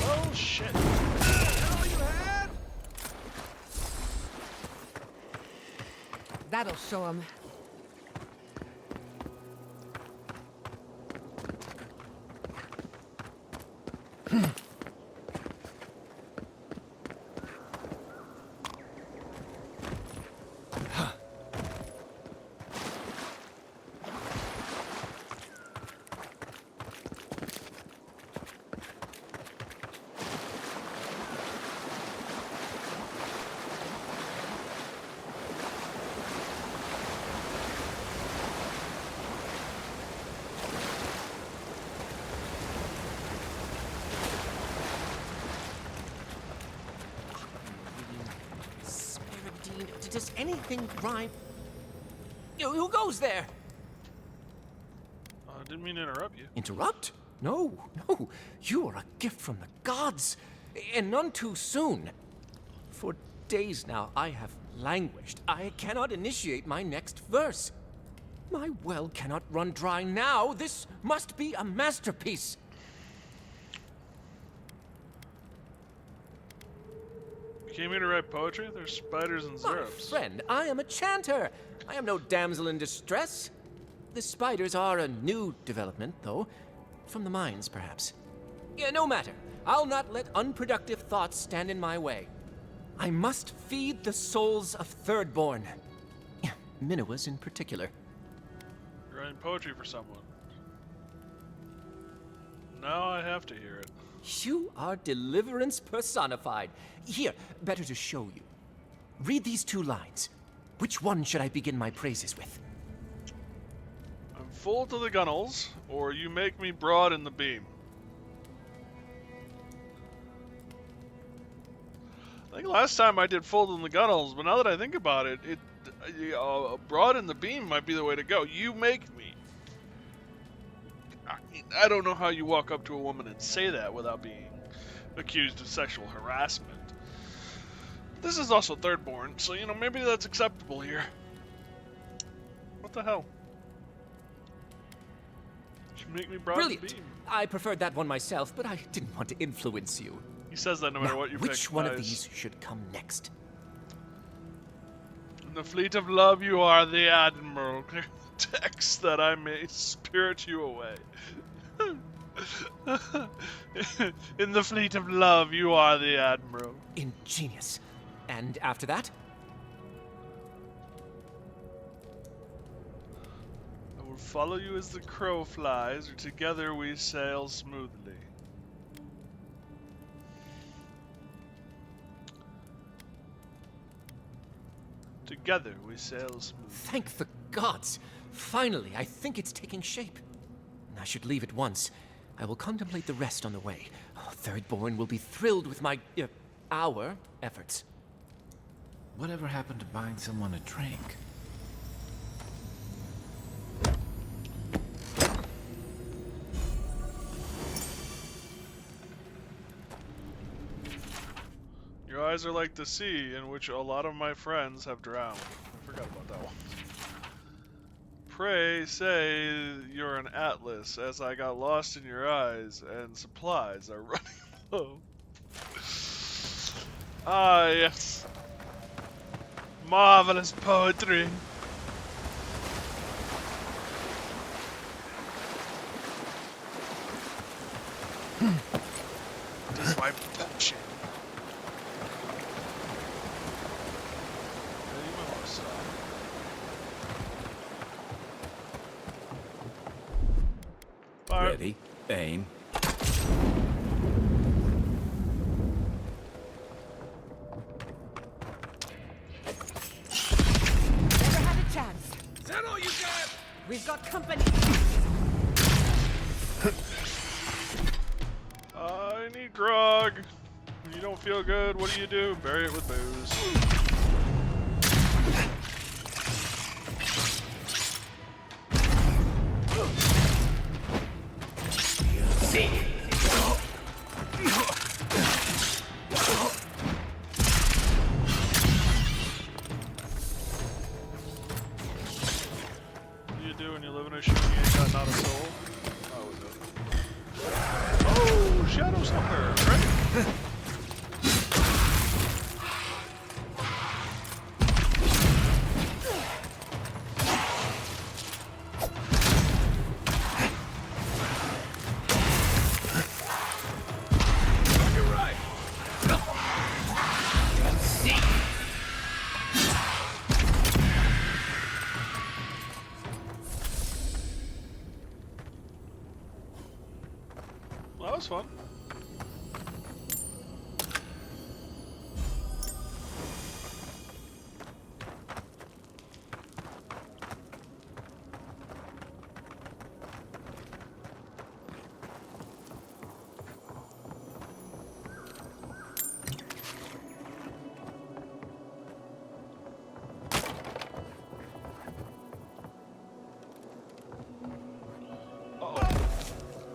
Oh shit. That'll show him. Does anything rhyme? Who goes there? Didn't mean to interrupt you. Interrupt? No. You are a gift from the gods, and none too soon. For days now I have languished. I cannot initiate my next verse. My well cannot run dry now. This must be a masterpiece. You came here to write poetry? There's spiders and My syrups. friend, I am a chanter. I am no damsel in distress. The spiders are a new development, though. From the mines, perhaps. Yeah, no matter. I'll not let unproductive thoughts stand in my way. I must feed the souls of Thirdborn. Minoas in particular. You're writing poetry for someone. Now I have to hear it. You are deliverance personified. Here, better to show you. Read these 2 lines. Which one should I begin my praises with? I'm full to the gunnels, or you make me broad in the beam. I think last time I did full in the gunnels, but now that I think about it, broad in the beam might be the way to go. You make me. I don't know how you walk up to a woman and say that without being accused of sexual harassment. This is also Thirdborn, so, maybe that's acceptable here. What the hell? You make me broad Brilliant. in the beam. I preferred that one myself, but I didn't want to influence you. He says that no matter Now, what you pick. which one of these should come next? In the fleet of love you are the admiral. Text that I may spirit you away. In the fleet of love you are the admiral. Ingenious. And after that? I will follow you as the crow flies, or together we sail smoothly. Together we sail smoothly. Thank the gods! Finally, I think it's taking shape. I should leave at once. I will contemplate the rest on the way. Thirdborn will be thrilled with our efforts. Whatever happened to buying someone a drink? Your eyes are like the sea, in which a lot of my friends have drowned. I forgot about that one. Pray say you're an atlas, as I got lost in your eyes, and supplies are running low. Ah, yes. Marvelous poetry. This is my passion. Ready, aim. Never had a chance. Is that all you got? We've got company. I need grog. When you don't feel good, what do? Bury it with booze. What do you do when you live in a ship and you ain't got not a soul? Oh, Shadow Stalker, right? Well, that was fun.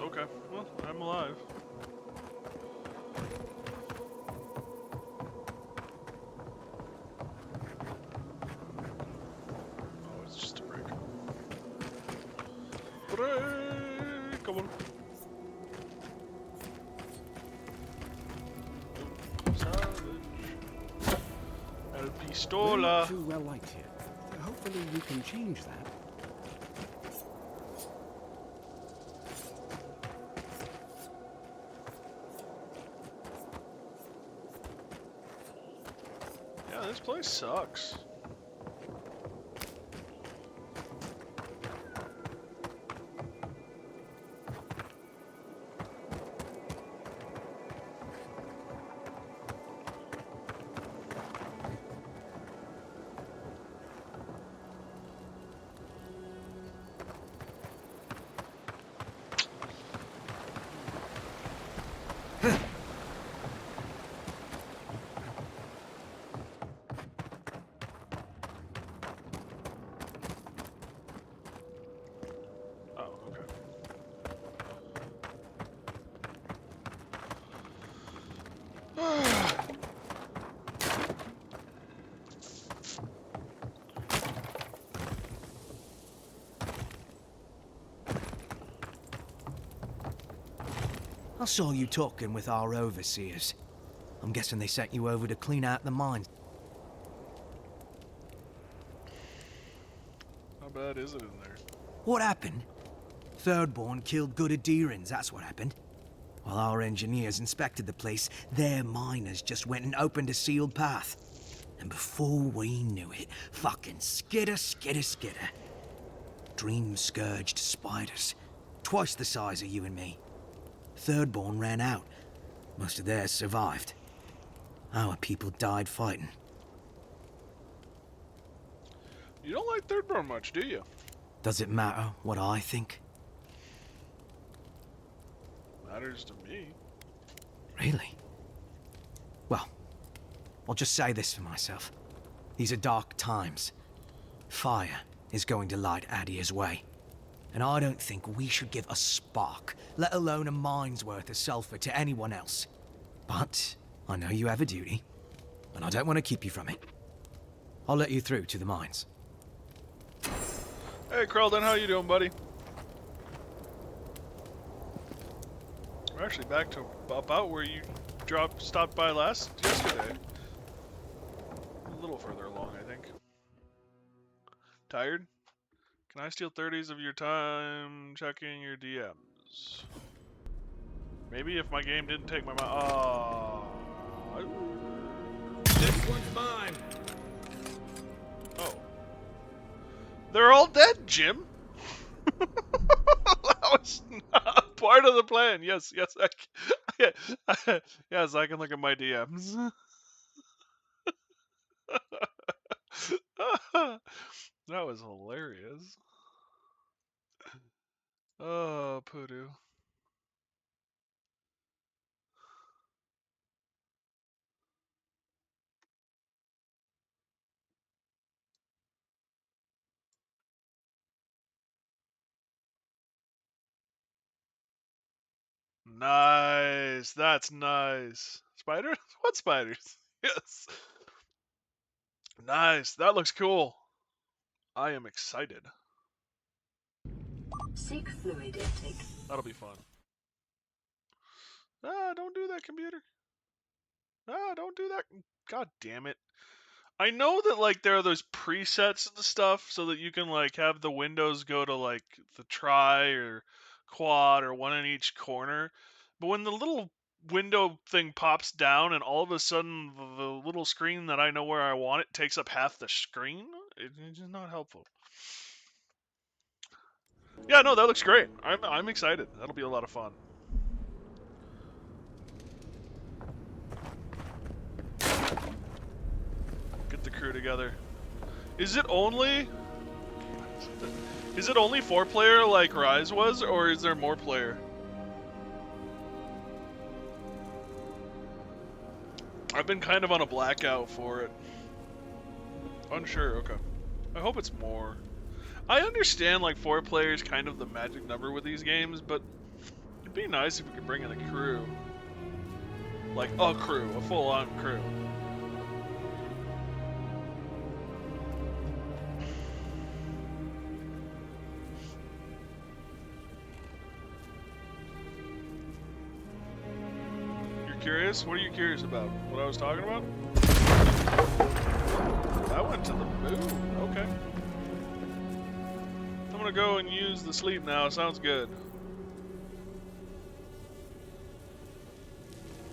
Okay, well, I'm alive. Oh, it's just a break. Break! Come on. Salvage. El We're Pistola. not too well liked here. Hopefully you can change that. Yeah, this place sucks. I saw you talking with our overseers. I'm guessing they sent you over to clean out the mines. How bad is it in there? What happened? Thirdborn killed good Adherans, that's what happened. While our engineers inspected the place, their miners just went and opened a sealed path. And before we knew it, fucking skitter. Dream-scourged spiders. Twice the size of you and me. Thirdborn ran out. Most of theirs survived. Our people died fighting. You don't like Thirdborn much, do you? Does it matter what I think? Matters to me. Really? Well, I'll just say this for myself. These are dark times. Fire is going to light Adir's way. And I don't think we should give a spark, let alone a mine's worth of sulfur to anyone else. But I know you have a duty, and I don't want to keep you from it. I'll let you through to the mines. Hey, Krelden, how you doing, buddy? We're actually back to about where you stopped by yesterday. A little little further along, I think. Tired? Can I steal 30s of your time checking your DMs? Maybe if my game didn't take my This one's mine. Oh. They're all dead, Jim. That was not part of the plan. Yes, yes, I can look at my DMs. That was hilarious. Oh, poodoo. Nice. That's nice. Spiders? What spiders? Yes. Nice. That looks cool. I am excited. Seek fluid intake. That'll be fun. Ah, don't do that, computer. Ah, don't do that. God damn it. I know that, like, there are those presets and stuff so that you can, like, have the windows go to, like, the tri or quad or one in each corner. But when the little window thing pops down and all of a sudden the little screen that I know where I want it takes up half the screen, it's just not helpful. Yeah, no, that looks great. I'm excited. That'll be a lot of fun. Get the crew together. Is it only 4-player like Rise was, or is there more player? I've been kind of on a blackout for it. Unsure, okay. I hope it's more. I understand, like, 4 players kind of the magic number with these games, but it'd be nice if we could bring in a crew. Like, a crew, a full-on crew. You're curious? What are you curious about? What I was talking about? I went to the moon. Okay. I'm gonna go and use the sleep now. Sounds good.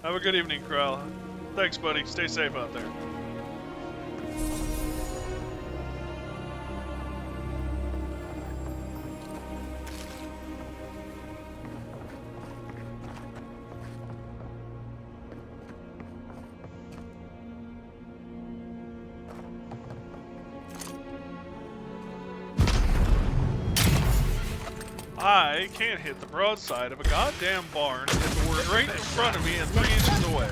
Have a good evening, Krell. Thanks, buddy. Stay safe out there. I can't hit the broadside of a goddamn barn if it were right in front of me and 3 inches away.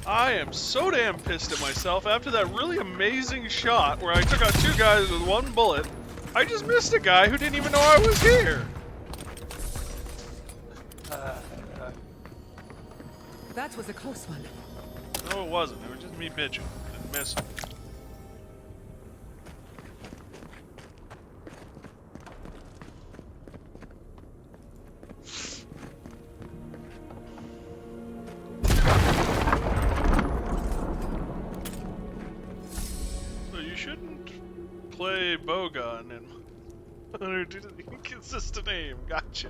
I am so damn pissed at myself after that really amazing shot where I took out 2 guys with 1 bullet. I just missed a guy who didn't even know I was here. That was a close one. No, it wasn't. It was just me bitching. Didn't miss him. Play bowgun and inconsistent aim. Gotcha.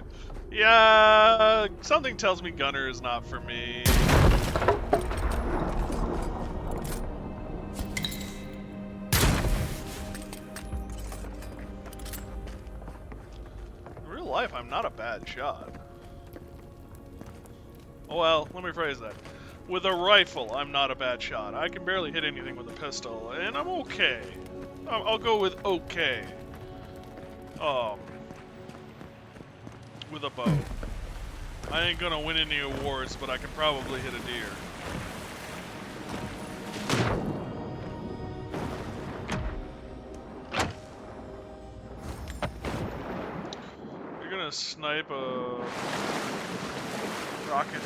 Yeah, something tells me gunner is not for me. In real life, I'm not a bad shot. Oh well, let me phrase that. With a rifle, I'm not a bad shot. I can barely hit anything with a pistol, and I'm okay. I'll go with okay. With a bow. I ain't gonna win any awards, but I can probably hit a deer. You're gonna snipe a rocket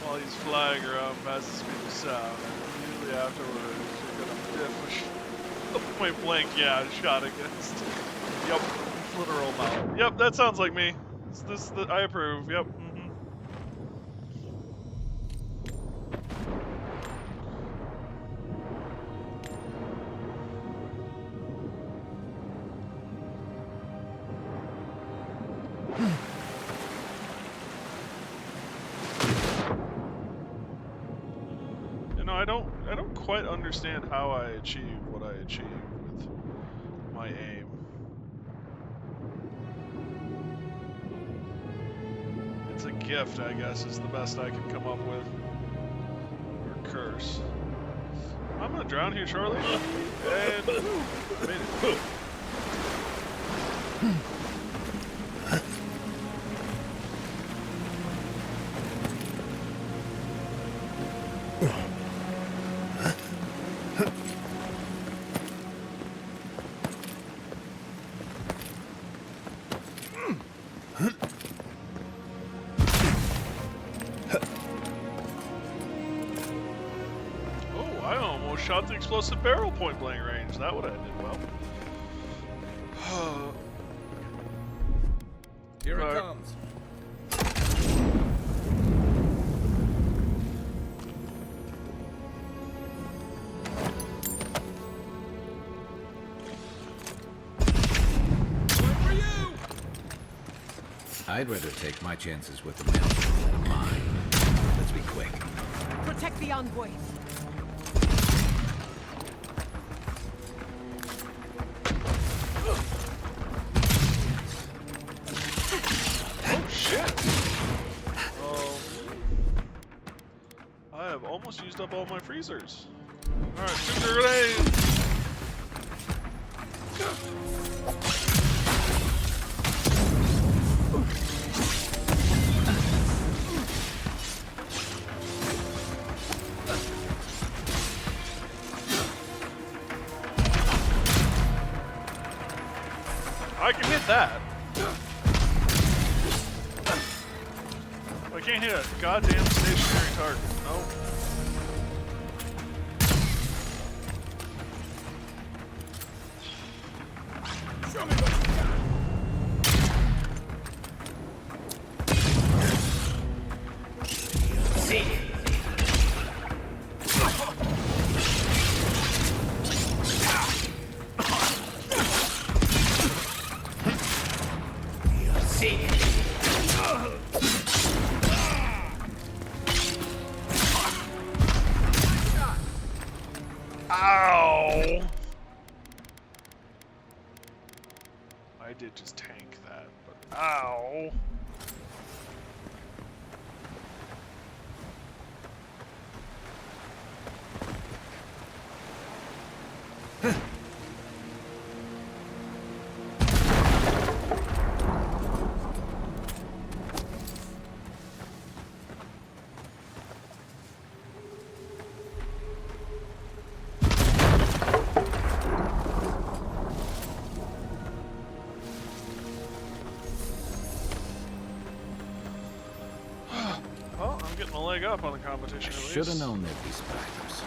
while he's flying around past the speed of sound, and immediately afterwards you're gonna biff point blank, yeah, shot against. Yep, literal mouth. Yep, that sounds like me. I approve. Yep. quite understand how I achieve what I achieve with my aim. It's a gift, I guess, is the best I can come up with. Or curse. I'm gonna drown here shortly. And made it. Shot the explosive barrel point blank range. That would have ended well. Here it comes. One for you! I'd rather take my chances with the maelstrom than a mine. Let's be quick. Protect the envoy. Almost used up all my freezers. Alright, shoot your grenade! I can hit that. I can't hit a goddamn stationary target. Nope. Ow! I did just tank that, but ow! Well, I'm getting a leg up on the competition at least. Should have known there'd be spiders.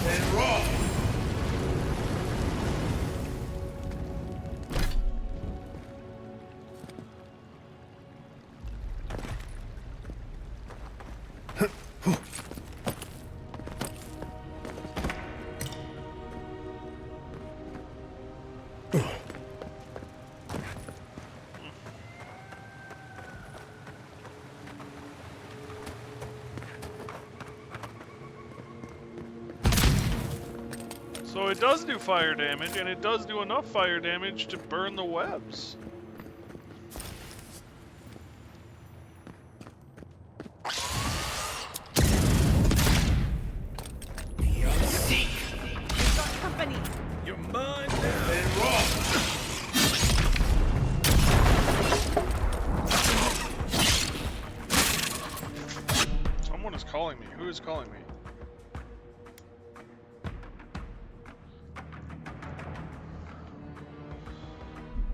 And raw. So it does do fire damage, and it does do enough fire damage to burn the webs. Company. You're mine and raw. Someone is calling me. Who is calling me?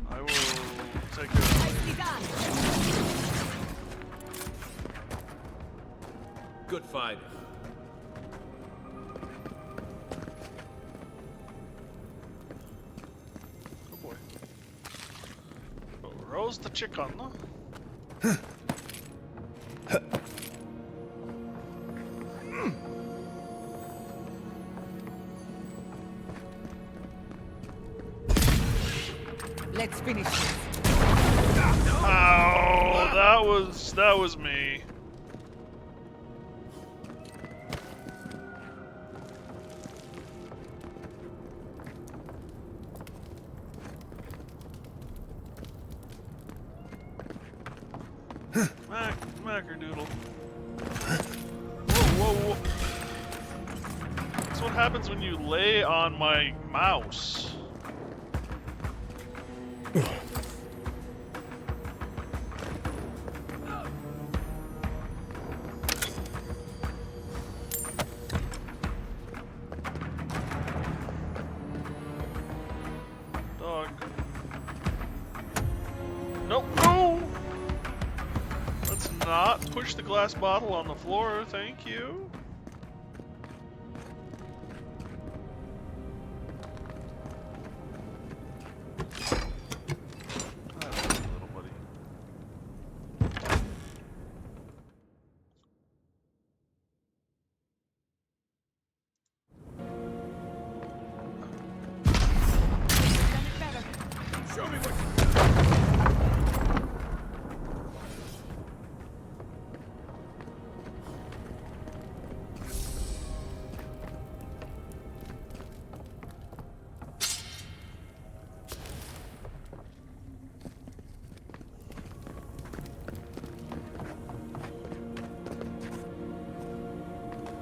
I will take care of it. Good fight. Oh boy. Oh, roast the chicken. Let's finish this. Ow! That was me. Mackerdoodle. Whoa, whoa, whoa. That's what happens when you lay on my mouse. Dog. Nope, no! Let's not push the glass bottle on the floor, thank you. Show me what.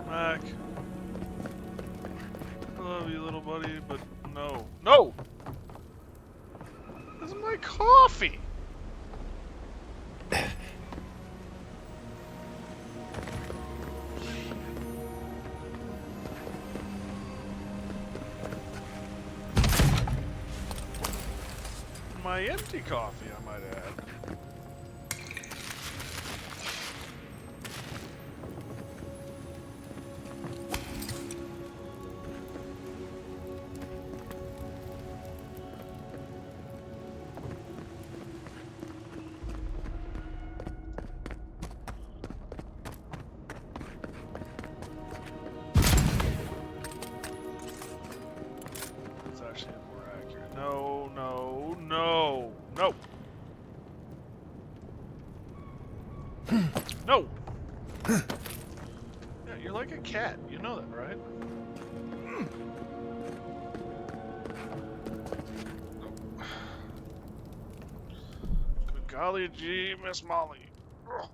Mac. I love you, little buddy, but no. No! This is my coffee! My empty coffee, I might add. It's actually more accurate. No, no, no, no. No! Yeah, you're like a cat. You know that, right? Good golly gee, Miss Molly. Ugh.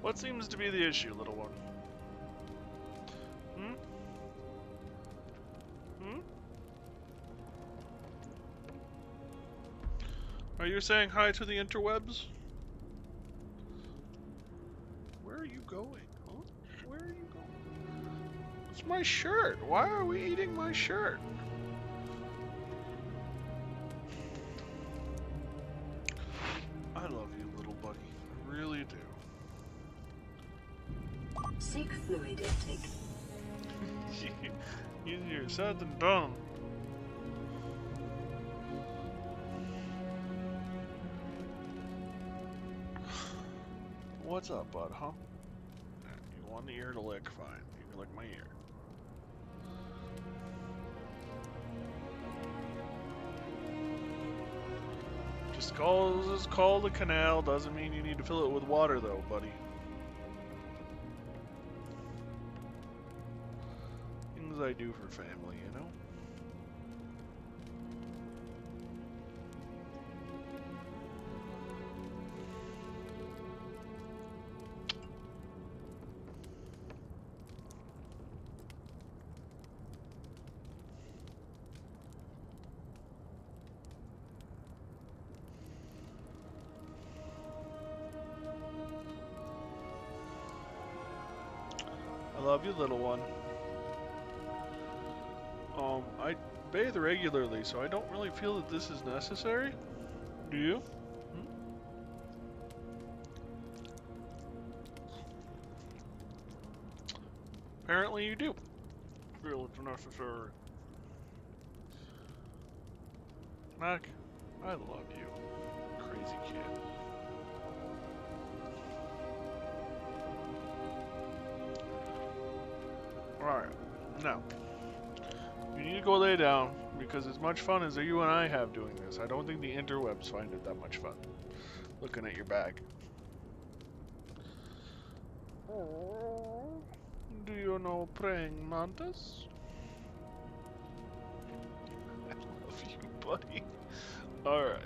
What seems to be the issue, little one? Hmm? Hmm? Are you saying hi to the interwebs? Where are you going? Huh? Where are you going? It's my shirt. Why are we eating my shirt? I love you, little buddy. I really do. Seek fluid intake. Easier said than done. What's up, bud, huh? You want the ear to lick? Fine. You can lick my ear. Just call the canal doesn't mean you need to fill it with water, though, buddy. Things I do for family, you know? I love you, little one. I bathe regularly, so I don't really feel that this is necessary. Do you? Hmm? Apparently you do feel it's necessary. Mac, I love you, crazy kid. Alright, now. You need to go lay down, because as much fun as you and I have doing this, I don't think the interwebs find it that much fun. Looking at your bag. Do you know praying mantis? I love you, buddy. Alright.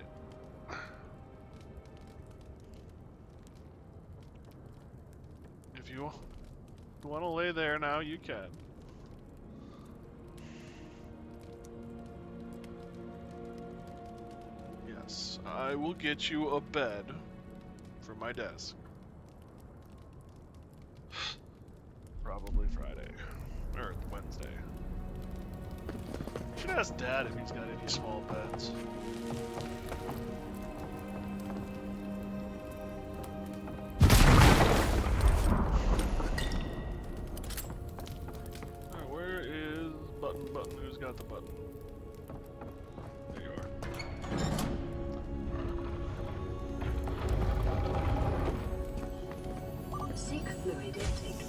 If you want to lay there now, you can. Yes, I will get you a bed for my desk. Probably Friday. Or Wednesday. Should ask Dad if he's got any small beds. Alright, where is Button? Who's got the button? There you are. Seek fluid intake.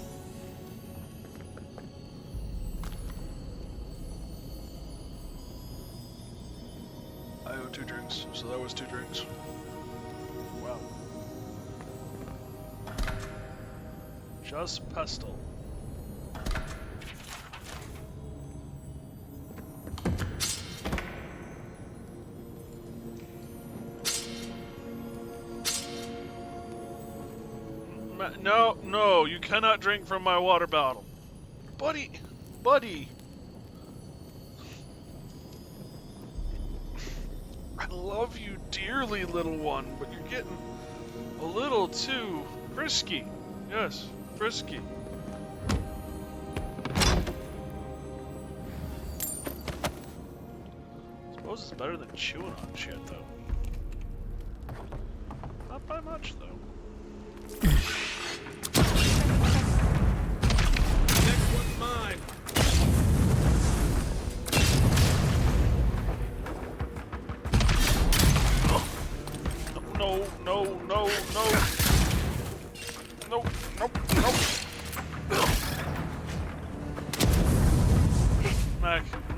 I owe 2 drinks, so that was 2 drinks. Wow. Just pestle. No, you cannot drink from my water bottle. Buddy! I love you dearly, little one, but you're getting a little too frisky. Yes, frisky. Suppose it's better than chewing on shit, though. Not by much, though. Next one's mine. No.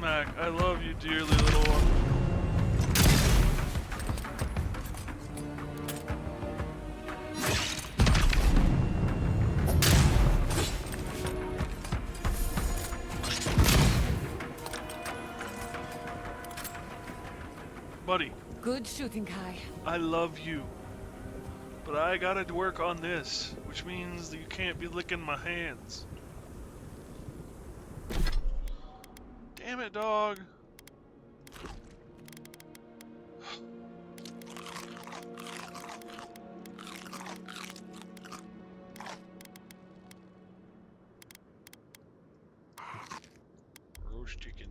Mac, I love you dearly, little one. Buddy. Good shooting, Kai. I love you. But I gotta work on this, which means that you can't be licking my hands. Damn it, dog. Roast chicken.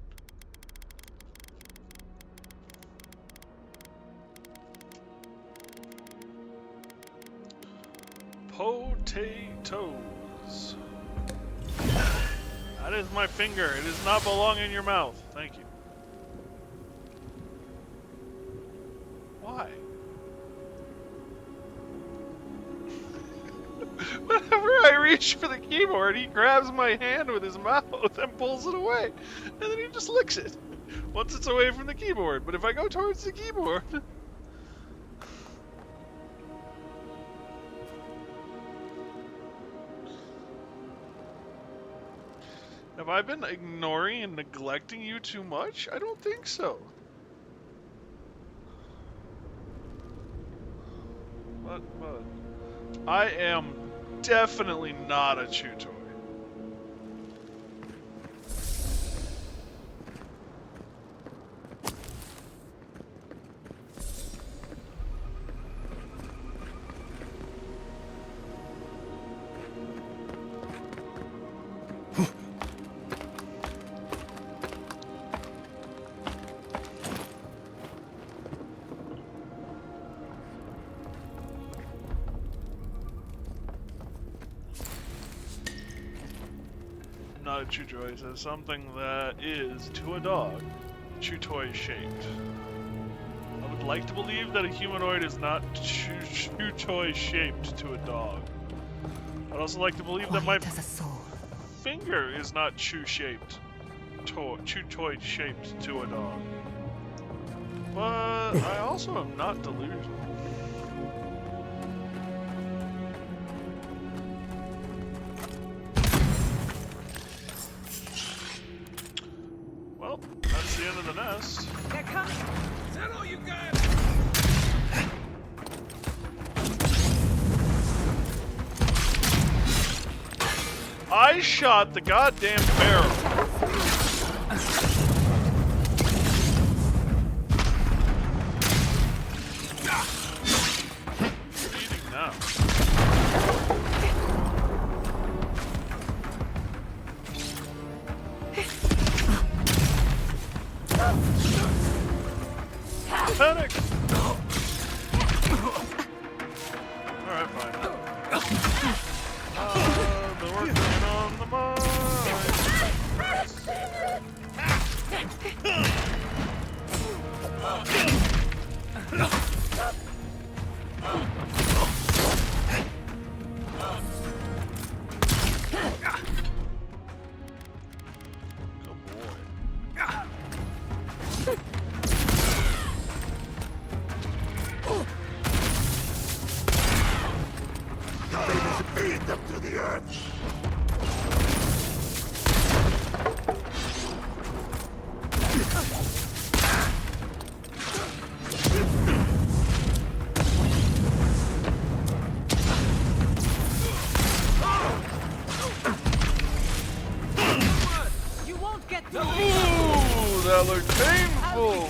Potatoes. That is my finger. It does not belong in your mouth. Thank you. Why? Whenever I reach for the keyboard, he grabs my hand with his mouth and pulls it away. And then he just licks it once it's away from the keyboard. But if I go towards the keyboard... Have I been ignoring and neglecting you too much? I don't think so. But I am definitely not a chew toy. Not a chew toy, it says something that is, to a dog, chew toy shaped. I would like to believe that a humanoid is not chew toy shaped to a dog. I'd also like to believe that my finger is not chew shaped. toy shaped to a dog. But I also am not delusional. Well, that's the end of the nest. They're coming. Is that all you got? I shot the goddamn barrel. Eating now. Panic! Alright, fine. Been working on the mine. Beat them to the earth! You won't get through. Ooh, that looked painful.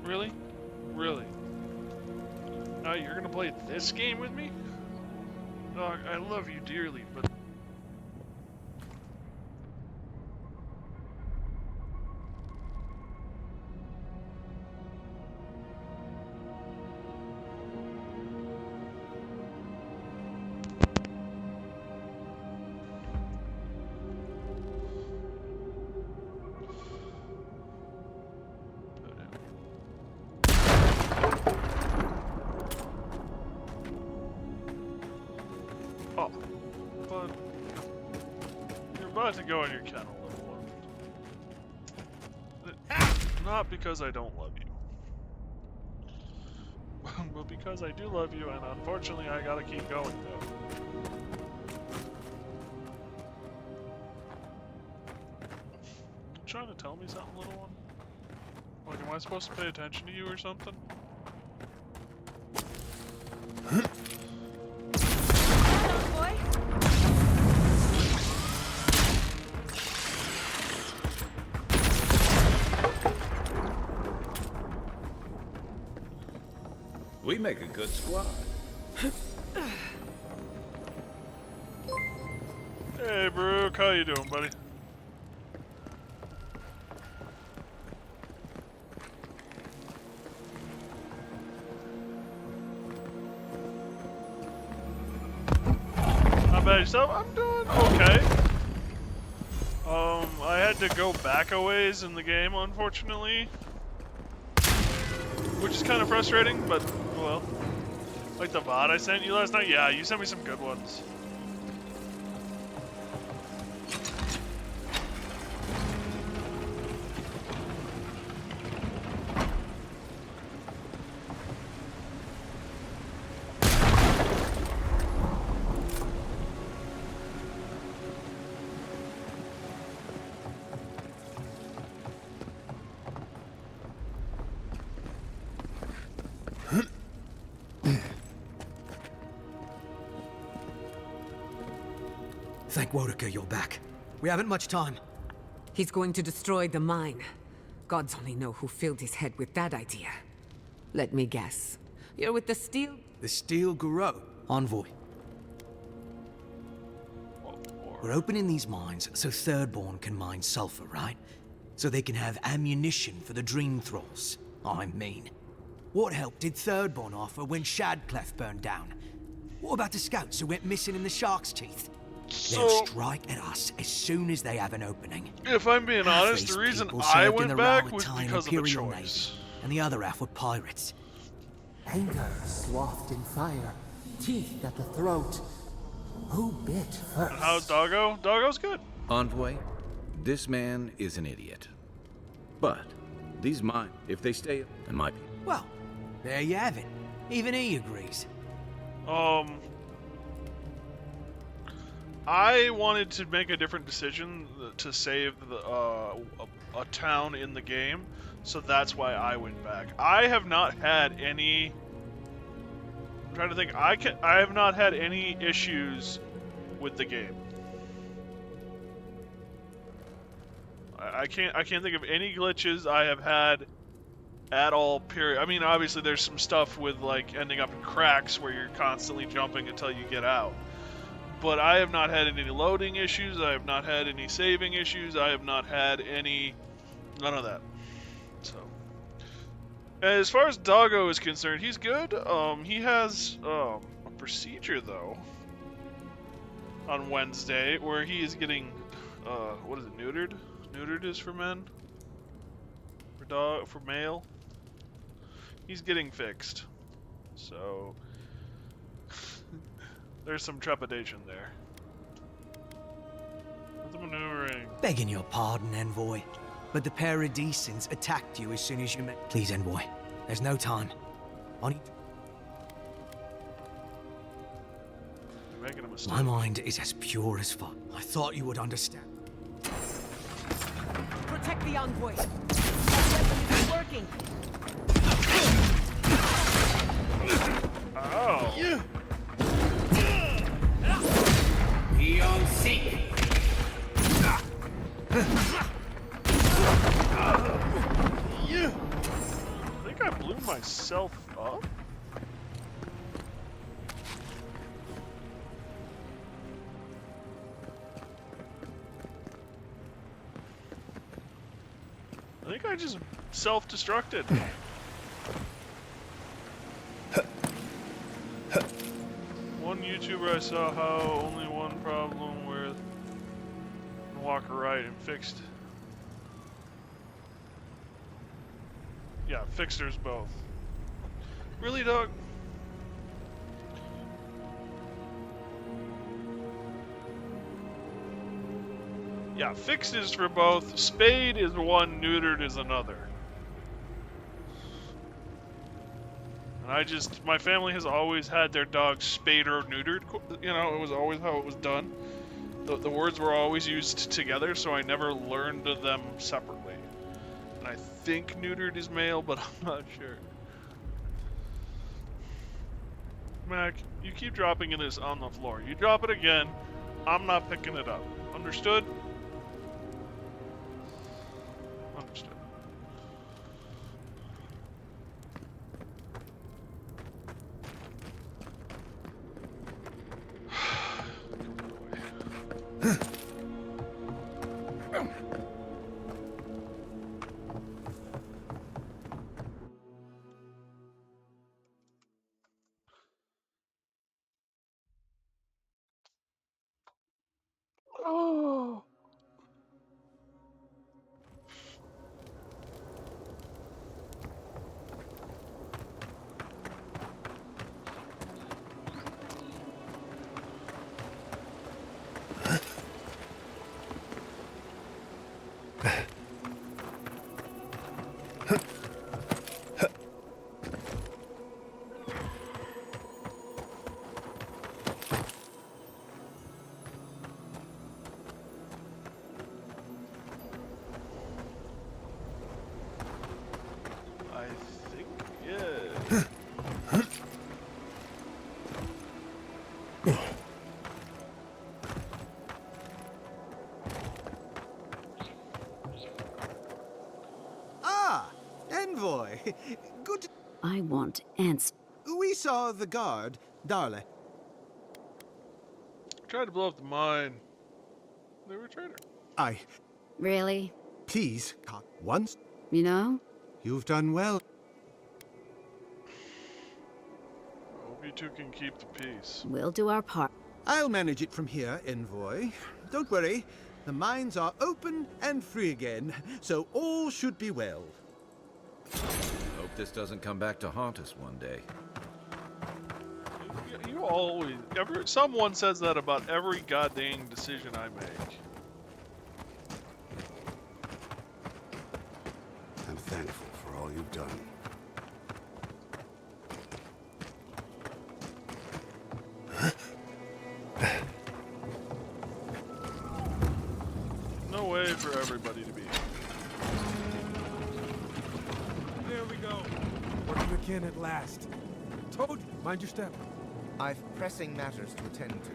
Really? Really? Now you're gonna play this game with me? Dog, I love you dearly, but... Oh, but you're about to go in your kennel, little one. Not because I don't love you, but because I do love you, and unfortunately I gotta keep going though. You trying to tell me something, little one? Like, am I supposed to pay attention to you or something? We make a good squad. Hey, Brooke, how you doing, buddy? How about yourself? I'm doing okay. I had to go back a ways in the game, unfortunately. Which is kind of frustrating, but, well. Like the VOD I sent you last night? Yeah, you sent me some good ones. Thank Wodeker you're back. We haven't much time. He's going to destroy the mine. Gods only know who filled his head with that idea. Let me guess. You're with the Steel? The Steel Garrote. Envoy. We're opening these mines so Thirdborn can mine sulfur, right? So they can have ammunition for the Dream Thralls. I mean, what help did Thirdborn offer when Shadclef burned down? What about the scouts who went missing in the Shark's Teeth? They'll strike at us as soon as they have an opening. If I'm being honest, the reason I went back was because of the Imperial choice. Navy, and the other half were pirates. Anger swathed in fire, teeth at the throat. Who bit first? And how's Doggo? Doggo's good. Envoy, this man is an idiot. But these mine, if they stay, and my people. Well, there you have it. Even he agrees. I wanted to make a different decision to save the, a town in the game, so that's why I went back. I have not had any. I'm trying to think. I have not had any issues with the game. I can't think of any glitches I have had at all. Period. I mean, obviously there's some stuff with like ending up in cracks where you're constantly jumping until you get out. But I have not had any loading issues. I have not had any saving issues. I have not had none of that. So, as far as Doggo is concerned, he's good. He has a procedure though on Wednesday where he is getting what is it? Neutered? Neutered is for men. For male. He's getting fixed. So. There's some trepidation there. What's the maneuvering? Begging your pardon, Envoy, but the Paradisans attacked you as soon as you met. Please, Envoy, there's no time. You're making a mistake. My mind is as pure as fuck. I thought you would understand. Protect the envoy. That weapon is working. Oh. Yeah. Beyond seek. I think I blew myself up. I think I just self-destructed. One YouTuber I saw how only one problem with Walker right and fixed. Yeah, fixers both. Really, Doug? Yeah, fixed is for both. Spayed is one, neutered is another. And my family has always had their dogs spayed or neutered. You know, it was always how it was done. The words were always used together, so I never learned them separately. And I think neutered is male, but I'm not sure. Mac, you keep dropping this on the floor. You drop it again, I'm not picking it up. Understood? Understood. Oh. Envoy, good. I want answers. We saw the guard, Darla. Tried to blow up the mine. They were a traitor. Really? Please, once. You know? You've done well. I hope you two can keep the peace. We'll do our part. I'll manage it from here, envoy. Don't worry. The mines are open and free again, so all should be well. Hope this doesn't come back to haunt us one day. You always... someone says that about every goddamn decision I make. I'm thankful for all you've done. No way for everybody to be. There we go. We're kin at last. Told you, mind your step. I've pressing matters to attend to.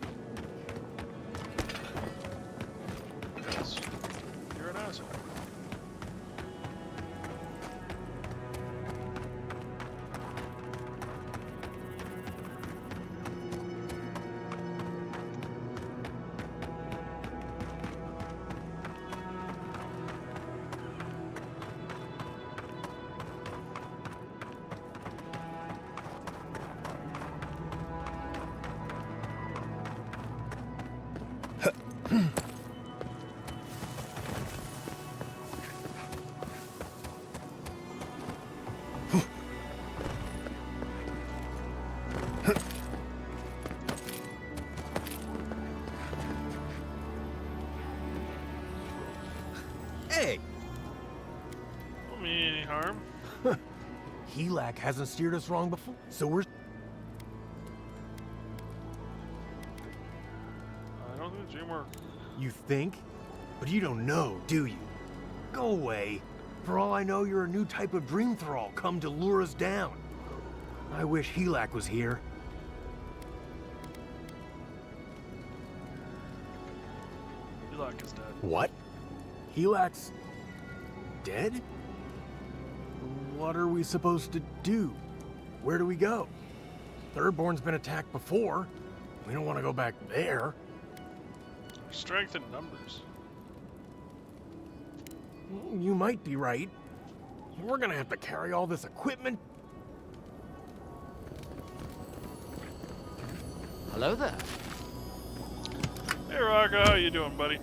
Yes. You're an asshole. Hey! Don't mean any harm. Helak hasn't steered us wrong before, so we're... I don't think the dream worked. You think? But you don't know, do you? Go away. For all I know, you're a new type of dream thrall come to lure us down. I wish Helak was here. Helak is dead. What? Helak's... dead? What are we supposed to do? Where do we go? Thirdborn's been attacked before. We don't want to go back there. Strength in numbers. You might be right. We're gonna have to carry all this equipment. Hello there. Hey Rocco, how you doing, buddy?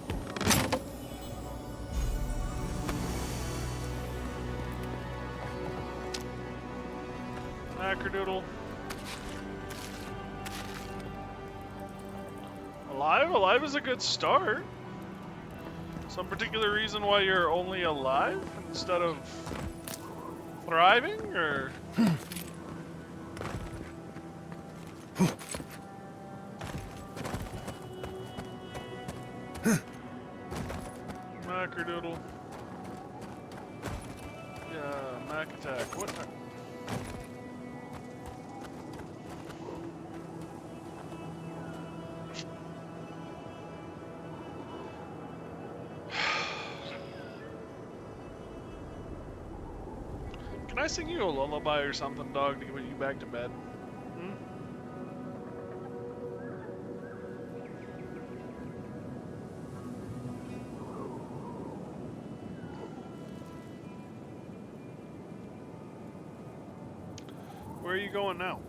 Macrodoodle. Alive? Alive is a good start. Some particular reason why you're only alive instead of thriving, or? Macrodoodle. Yeah, Mac attack. What? Can I sing you a lullaby or something, dog, to get you back to bed? Hmm? Where are you going now?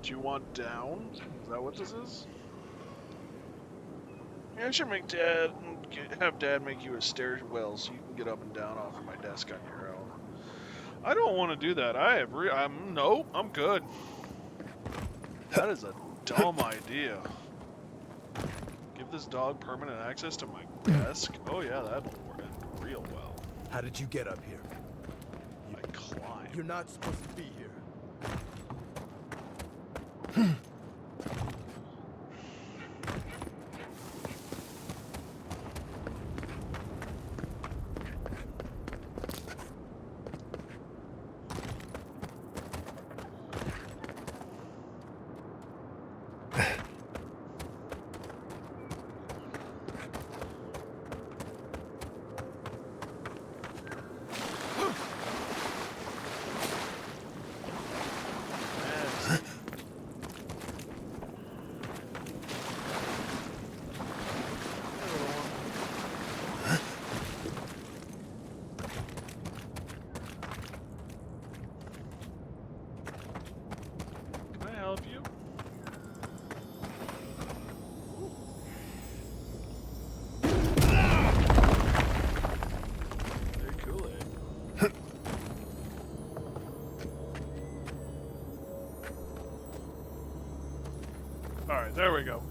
Do you want down? Is that what this is? Yeah, I should make Dad have Dad make you a stairwell so you can get up and down off of my desk on your own. I don't want to do that. No, I'm good. That is a dumb idea. Give this dog permanent access to my desk? Oh yeah, that'll work real well. How did you get up here? I climbed. You're not supposed to be here. There we go.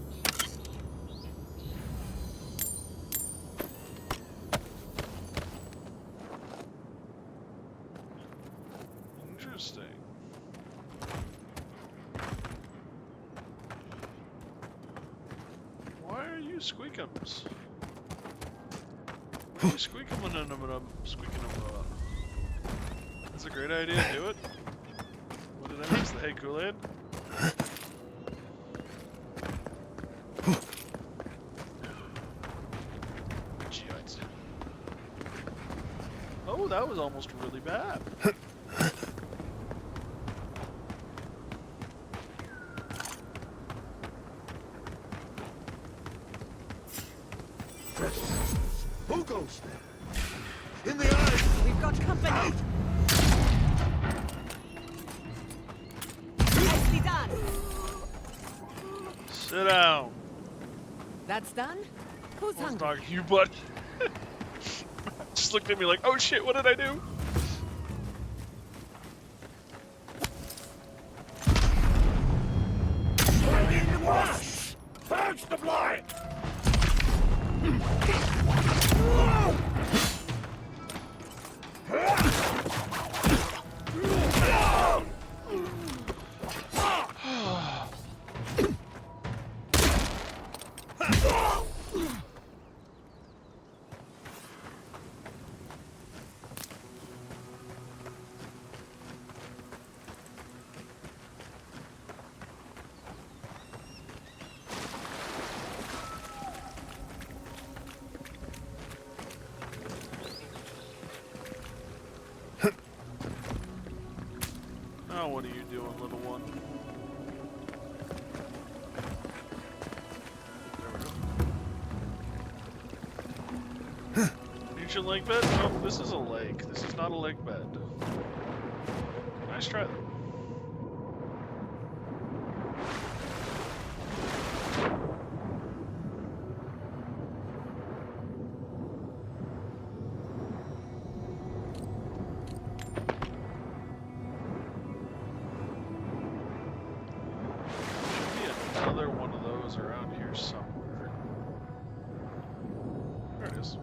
Interesting. Why are you squeakums? What are you squeaking when I'm squeaking them? That's a great idea. Do it. What did I miss? The Hey Kool-Aid? Shit. Oh, that was almost really bad. Who goes there? In the eye! We've got company! Nicely done! Sit down. That's done? Who's I was hungry? talking to you, bud. Just looked at me like, oh shit, what did I do? In the brush! Purge the blind! Oh, what are you doing, little one? There we go. Ancient lake bed? No, this is a lake. This is not a lake bed. Nice try, though. Another one of those around here somewhere. There it is.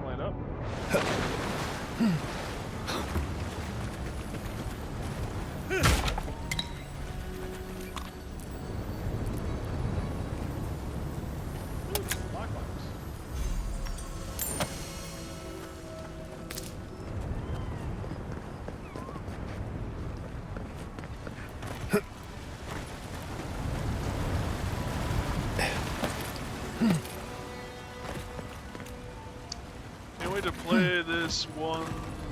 Light up. Can't wait to play this one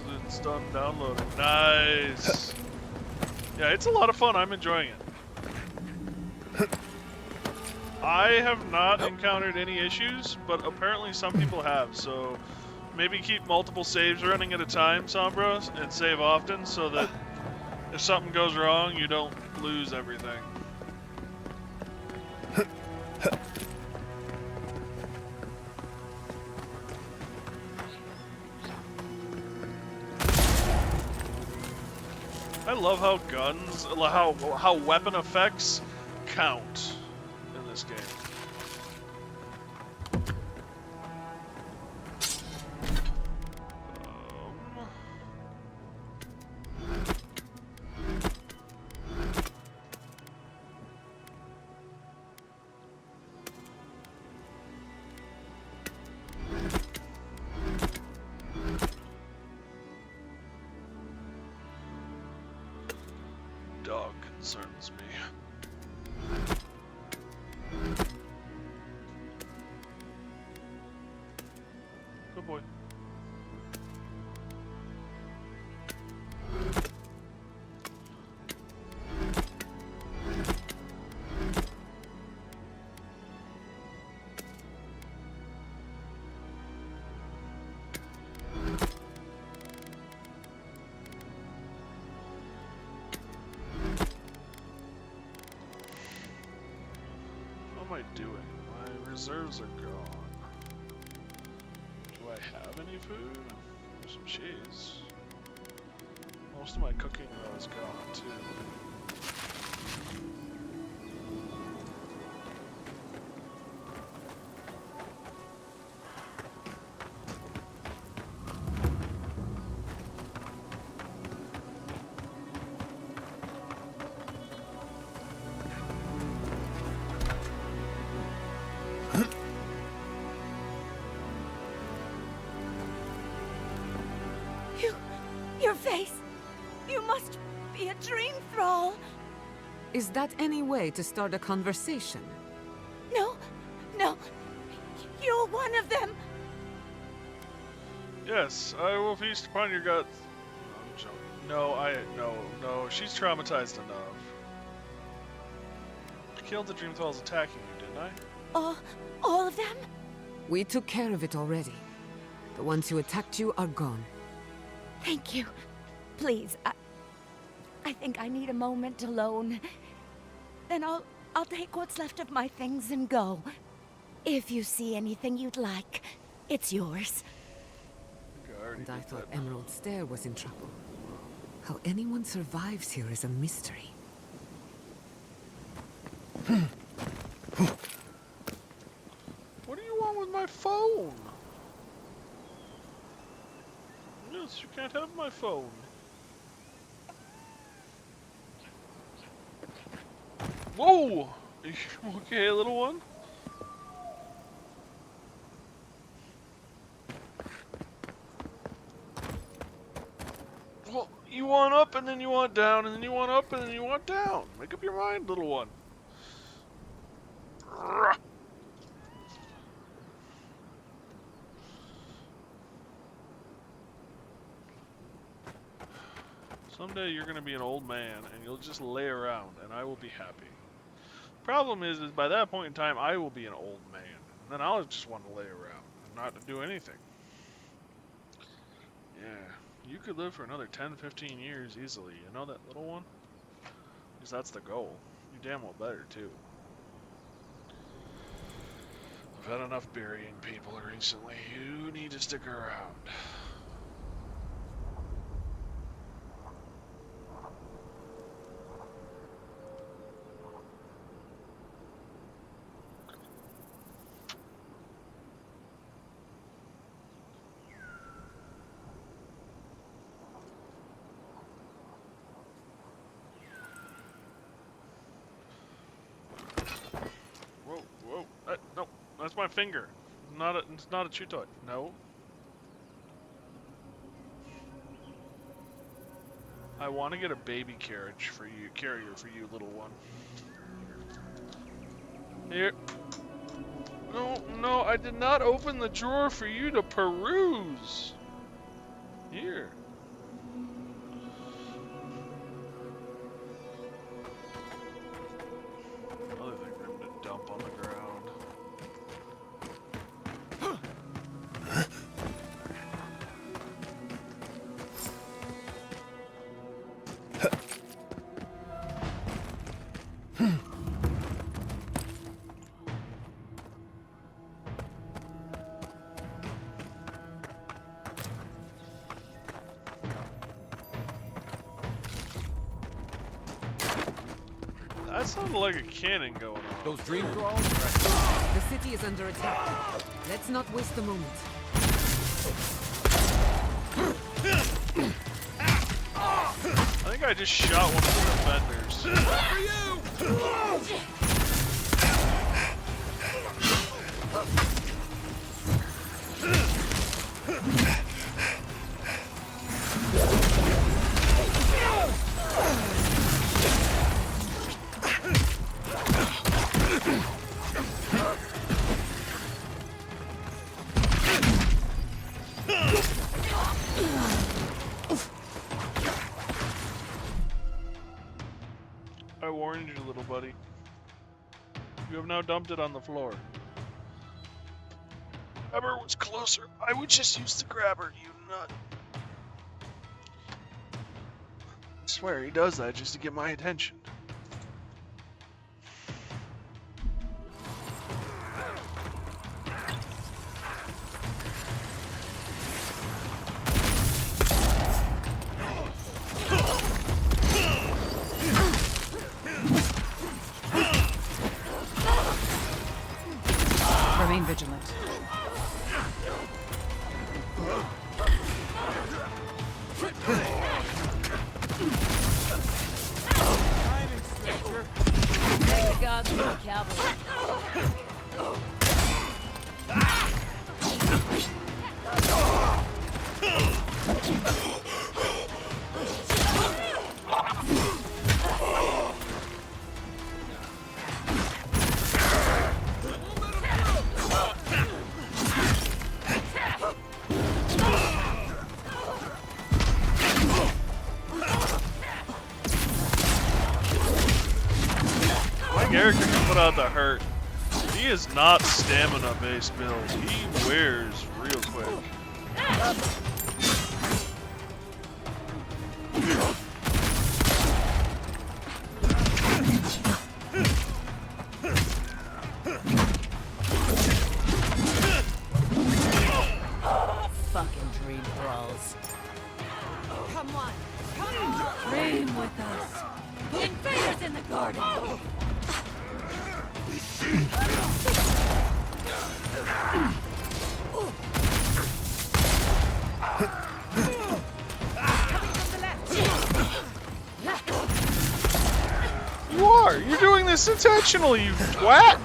that's done downloading. Nice. Yeah, it's a lot of fun. I'm enjoying it. I have not encountered any issues, but apparently some people have, so maybe keep multiple saves running at a time, Sombra, and save often so that if something goes wrong, you don't lose everything. I love how guns, how weapon effects count in this game. Dog concerns me. Good boy. doing? My reserves are gone. Do I have any food? There's some cheese. Most of my cooking though is gone too. Your face! You must be a dream thrall! Is that any way to start a conversation? No, no. You're one of them! Yes, I will feast upon your guts. I'm joking. No, she's traumatized enough. I killed the dream thralls attacking you, didn't I? All of them? We took care of it already. The ones who attacked you are gone. Thank you. Please, I think I need a moment alone. Then I'll take what's left of my things and go. If you see anything you'd like, it's yours. And I thought Emerald Stair was in trouble. How anyone survives here is a mystery. What do you want with my phone? Yes, you can't have my phone. Whoa! Are you okay, little one? Well, you want up and then you want down and then you want up and then you want down. Make up your mind, little one. Someday you're going to be an old man and you'll just lay around and I will be happy. Problem is by that point in time I will be an old man. And then I'll just want to lay around and not do anything. Yeah, you could live for another 10, 15 years easily. You know that, little one? Because that's the goal. You damn well better too. I've had enough burying people recently. You need to stick around. No, that's my finger. It's not a chew toy. No. I want to get a baby carrier for you, little one. Here. No, I did not open the drawer for you to peruse. Here. Another thing for him to dump on the ground. That sounded like a cannon going on. Those dream thralls? The city is under attack. Let's not waste a moment. I think I just shot one of the defenders. For you! I warned you, little buddy. You have now dumped it on the floor. Grabber was closer. I would just use the grabber, you nut. I swear he does that just to get my attention. Remain vigilant. Thank God for the cavalry. My character can put out the hurt. He is not stamina based build. He wears real quick. Fucking dream brawls. Come on, come on! Dream with us. Invaders in the garden! You are! You're doing this intentionally, you twat!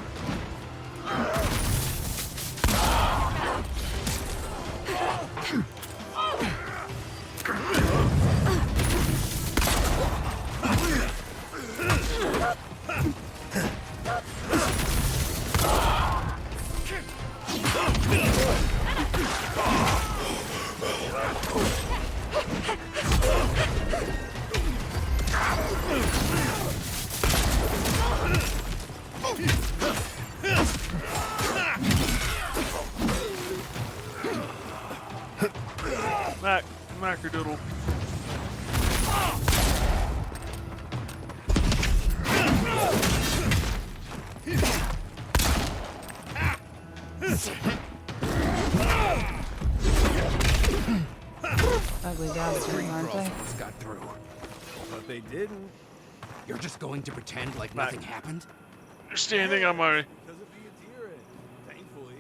Mackerdoodle. Ugly bastards, aren't they? Got through. But they didn't. You're just going to pretend like nothing happened? You're standing on my... Because of the Adiran, thankfully.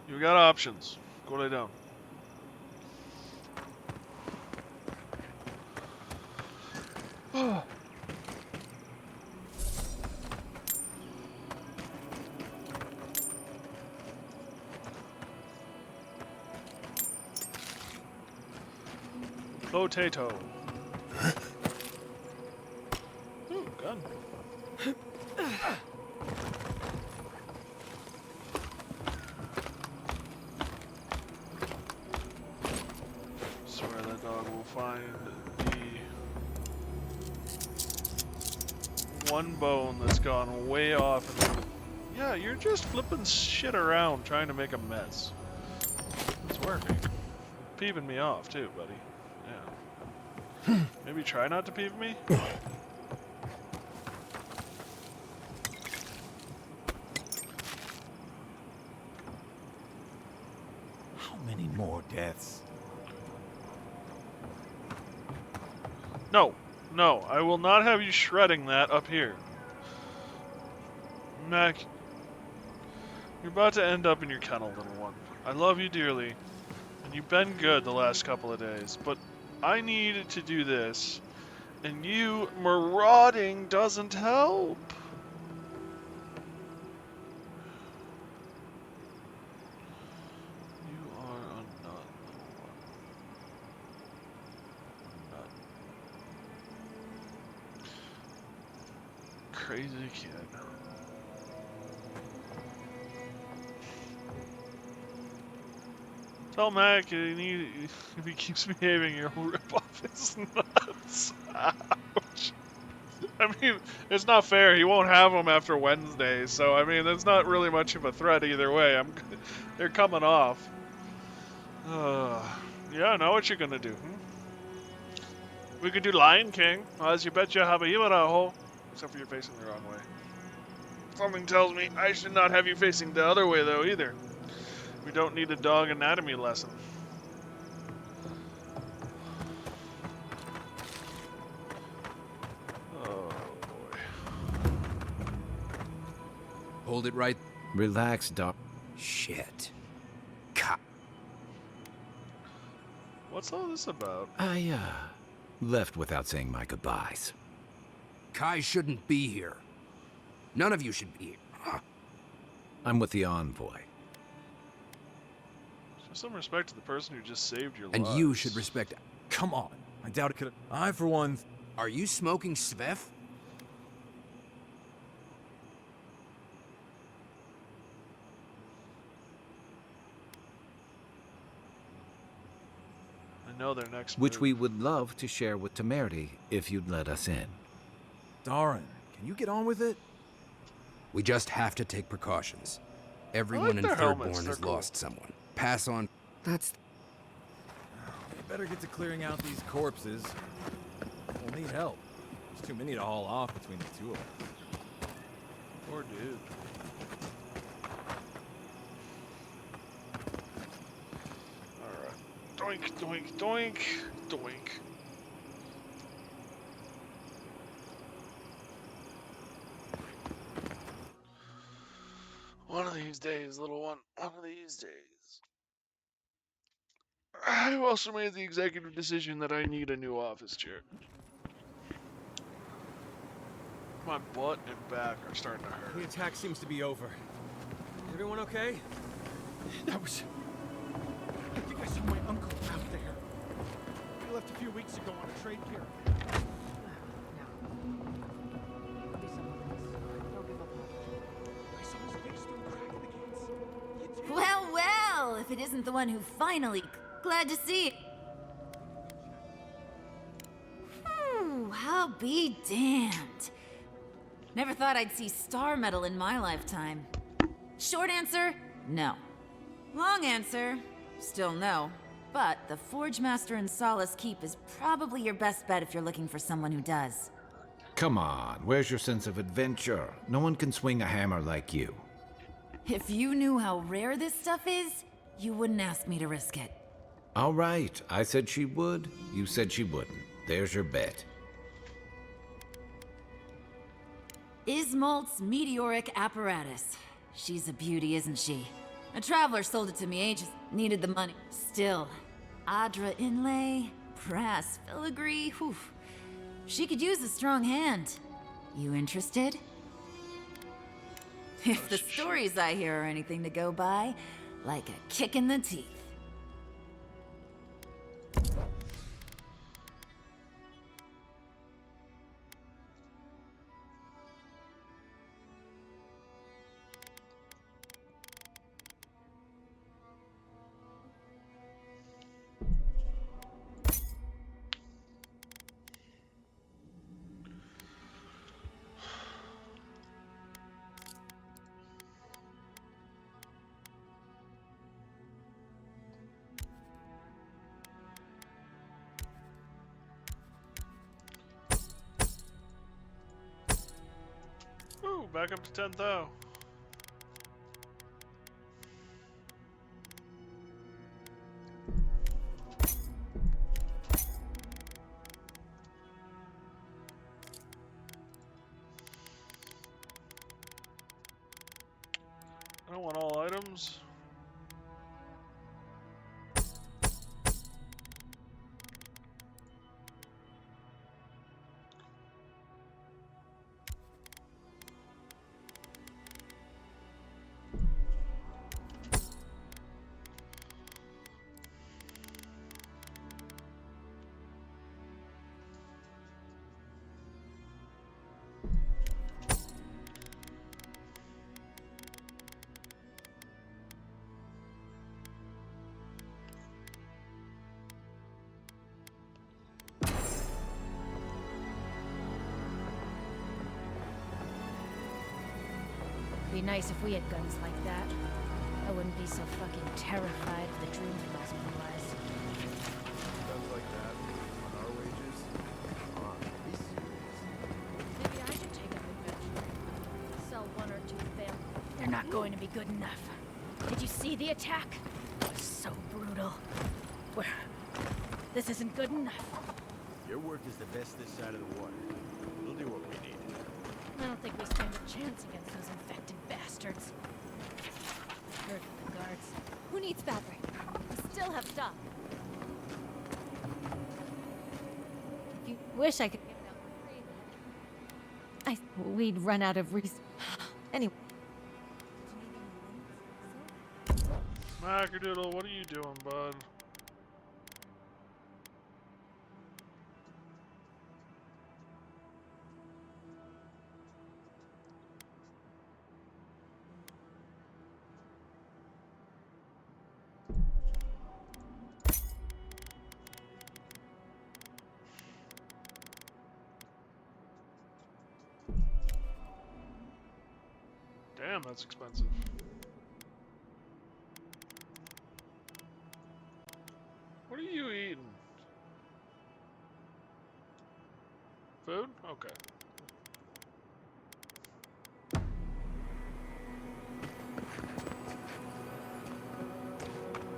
You got options. Go lay down. Potato. Ooh, gun. Swear that dog will find the one bone that's gone way off. Yeah, you're just flipping shit around trying to make a mess. It's working. Peeving me off too, buddy. Yeah. Maybe try not to peeve me? How many more deaths? No, no, I will not have you shredding that up here. Mac, you're about to end up in your kennel, little one. I love you dearly, and you've been good the last couple of days, but I need to do this, and you marauding doesn't help. You are a nut, little one. Nut. Crazy kid. Tell Mac if he keeps behaving, you'll rip off his nuts. Ouch. I mean, it's not fair. He won't have them after Wednesday, so I mean, that's not really much of a threat either way. They're coming off. Yeah, I know what you're gonna do. We could do Lion King, as you bet you have a hole. Except for you're facing the wrong way. Something tells me I should not have you facing the other way, though, either. We don't need a dog anatomy lesson. Oh. Hold it right. Relax, Doc. Shit. What's all this about? I, left without saying my goodbyes. Kai shouldn't be here. None of you should be here. Huh. I'm with the envoy. Show some respect to the person who just saved your And lives. you should respect... Come on. I doubt it could. I, for one... Are you smoking Svev? I know their next Which move. we would love to share with Temerity if you'd let us in. Darren, can you get on with it? We just have to take precautions. I Everyone like in their helmets, Thirdborn they're has cool. lost someone. Pass on. That's... They better get to clearing out these corpses. We'll need help. There's too many to haul off between the two of us. Poor dude. Alright. Doink, doink, doink, doink. One of these days, little one. One of these days. I also made the executive decision that I need a new office chair. My butt and back are starting to hurt. The attack seems to be over. Everyone okay? That was... I think I saw my uncle out there. He left a few weeks ago on a trade carrier. I saw his face through a crack in the gates. Well, well, if it isn't the one who finally... Glad to see it. I'll be damned. Never thought I'd see Star Medal in my lifetime. Short answer, no. Long answer, still no. But the Forge Master in Solace Keep is probably your best bet if you're looking for someone who does. Come on, where's your sense of adventure? No one can swing a hammer like you. If you knew how rare this stuff is, you wouldn't ask me to risk it. All right, I said she would, you said she wouldn't. There's your bet. Ismalt's meteoric apparatus. She's a beauty, isn't she? A traveler sold it to me ages. Needed the money. Still. Adra inlay, brass filigree, whew. She could use a strong hand. You interested? If the stories I hear are anything to go by, like a kick in the teeth. Ooh, back up to 10th though. I don't want all items. Be nice if we had guns like that. I wouldn't be so fucking terrified of the Dream Girls otherwise. Guns like that on our wages? Come on, be serious. Maybe I should take up adventure. Sell one or two fail. They're not going to be good enough. Did you see the attack? It was so brutal. This isn't good enough. Your work is the best this side of the water. We'll do what we need. I don't think we stand a chance against those infected bastards. bastards. Heard from the guards. Who needs fabric? We still have stuff. If you wish I could give it out for free. We'd run out of Anyway. Mackerdoodle, what are you doing, bud? Damn, that's expensive. What are you eating? Food? Okay.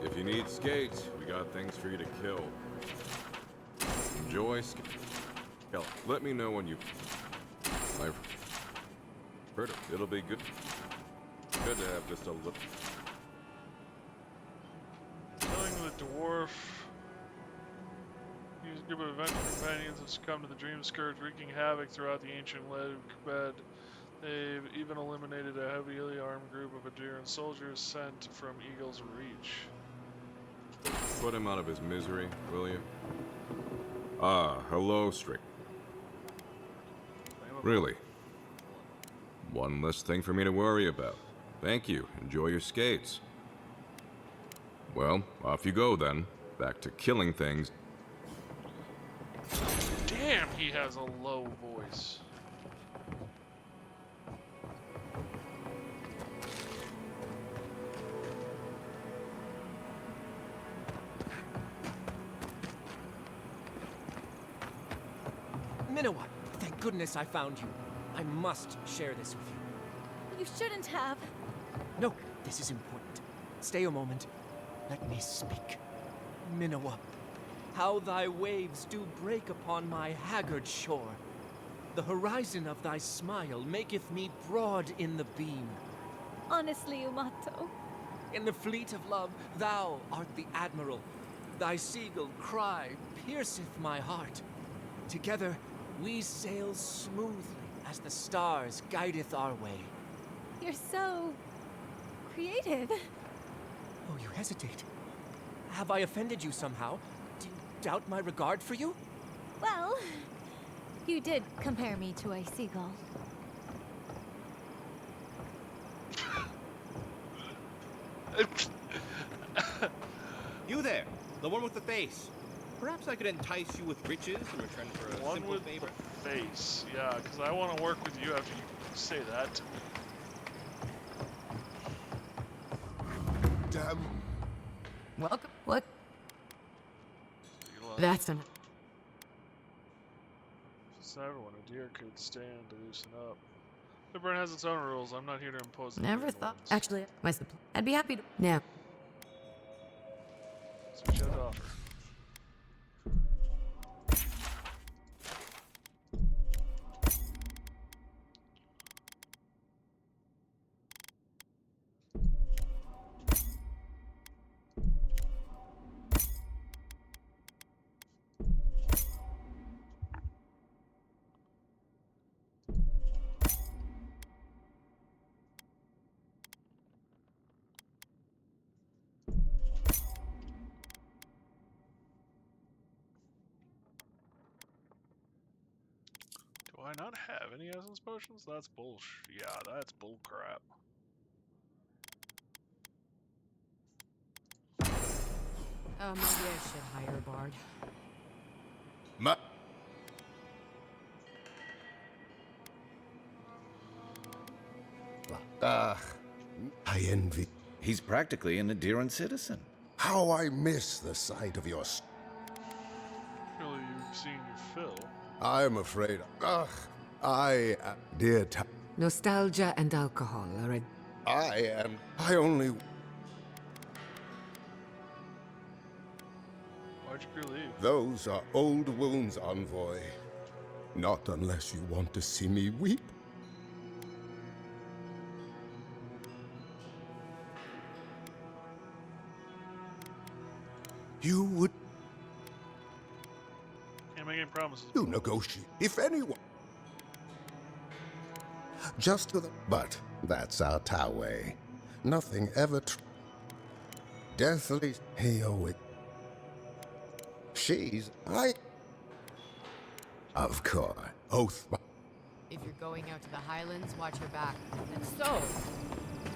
If you need skates, we got things for you to kill. Enjoy Hell, let me know when you... I've heard it. It'll be good. Good to have just a little... Killing the dwarf. Use a group of adventure companions have succumbed to the Dream Scourge, wreaking havoc throughout the ancient lead bed. They've even eliminated a heavily armed group of Adiran soldiers sent from Eagle's Reach. Put him out of his misery, will you? Ah, hello, Strick. Really? One less thing for me to worry about. Thank you. Enjoy your skates. Well, off you go then. Back to killing things. Damn, he has a low voice. Minowa, thank goodness I found you. I must share this with you. You shouldn't have. No, this is important. Stay a moment. Let me speak. Minowa, how thy waves do break upon my haggard shore. The horizon of thy smile maketh me broad in the beam. Honestly, Umato. In the fleet of love, thou art the admiral. Thy seagull cry pierceth my heart. Together, we sail smoothly as the stars guideth our way. You're so... creative. Oh, you hesitate. Have I offended you somehow? Do you doubt my regard for you? Well, you did compare me to a seagull. You there, the one with the face. Perhaps I could entice you with riches in return for a One simple with favor. the face. Yeah, because I want to work with you after you say that to me. Damn. Welcome. What? That's enough. Just everyone, a deer could stand to loosen up. The burn has its own rules. I'm not here to impose. Never thought. Actually, I'd be happy to. No. So you have to offer. Do I not have any essence potions? That's bullshit. Yeah, that's bullcrap. Maybe I should hire a bard. I envy. He's practically an Adiran citizen. How I miss the sight of your... Surely you've seen your fill. I'm afraid... dear Nostalgia and alcohol are a... I only... Why'd you crew leave? Those are old wounds, Envoy. Not unless you want to see me weep. You would Can't make any promises. you negotiate, if anyone. Just to the. But that's our Tao way. Nothing ever. Deathly. He always. She's. Of course. Oath. If you're going out to the Highlands, watch your back. And so,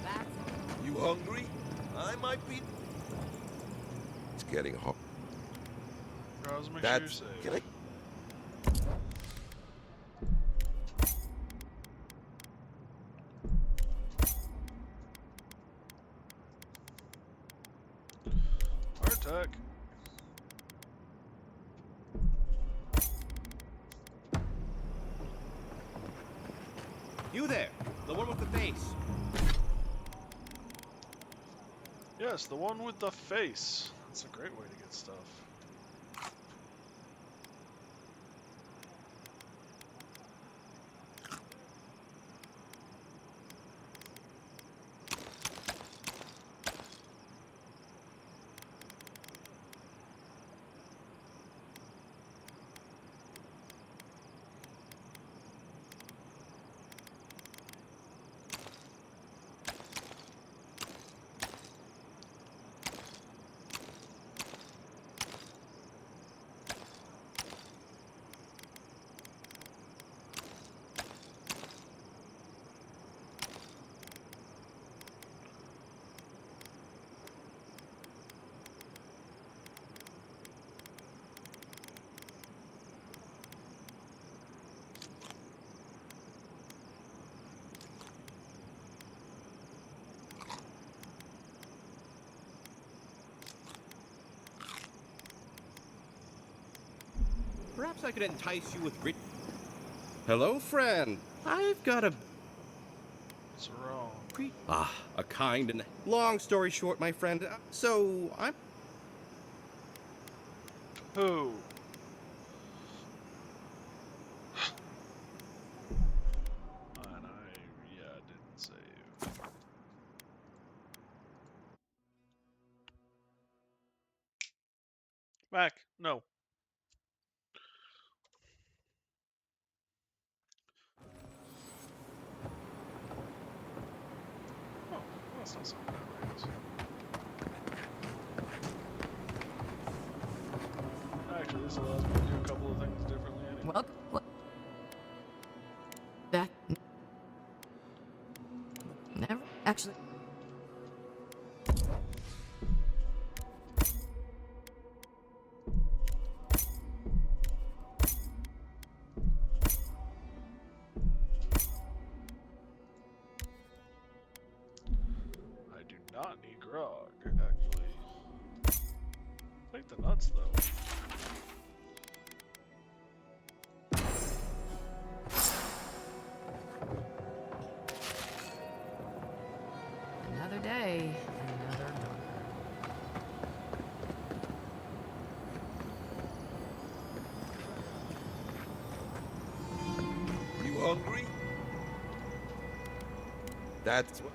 that's You hungry? I might be. It's getting hot. Girls, make That's. sure you're Can safe. I? Artek. You there, the one with the face. Yes, the one with the face. That's a great way to get stuff. Perhaps I could entice you with rich. Hello, friend. I've got a. What's wrong? A kind and. Long story short, my friend. So I'm. Who? And didn't save. Mac, no. Oh, that's not so bad, I guess. Actually, this allows me to do a couple of things differently anyway. Well, that never actually. I do not need grog, actually. Take the nuts, though. Another day, another You hungry? That's what.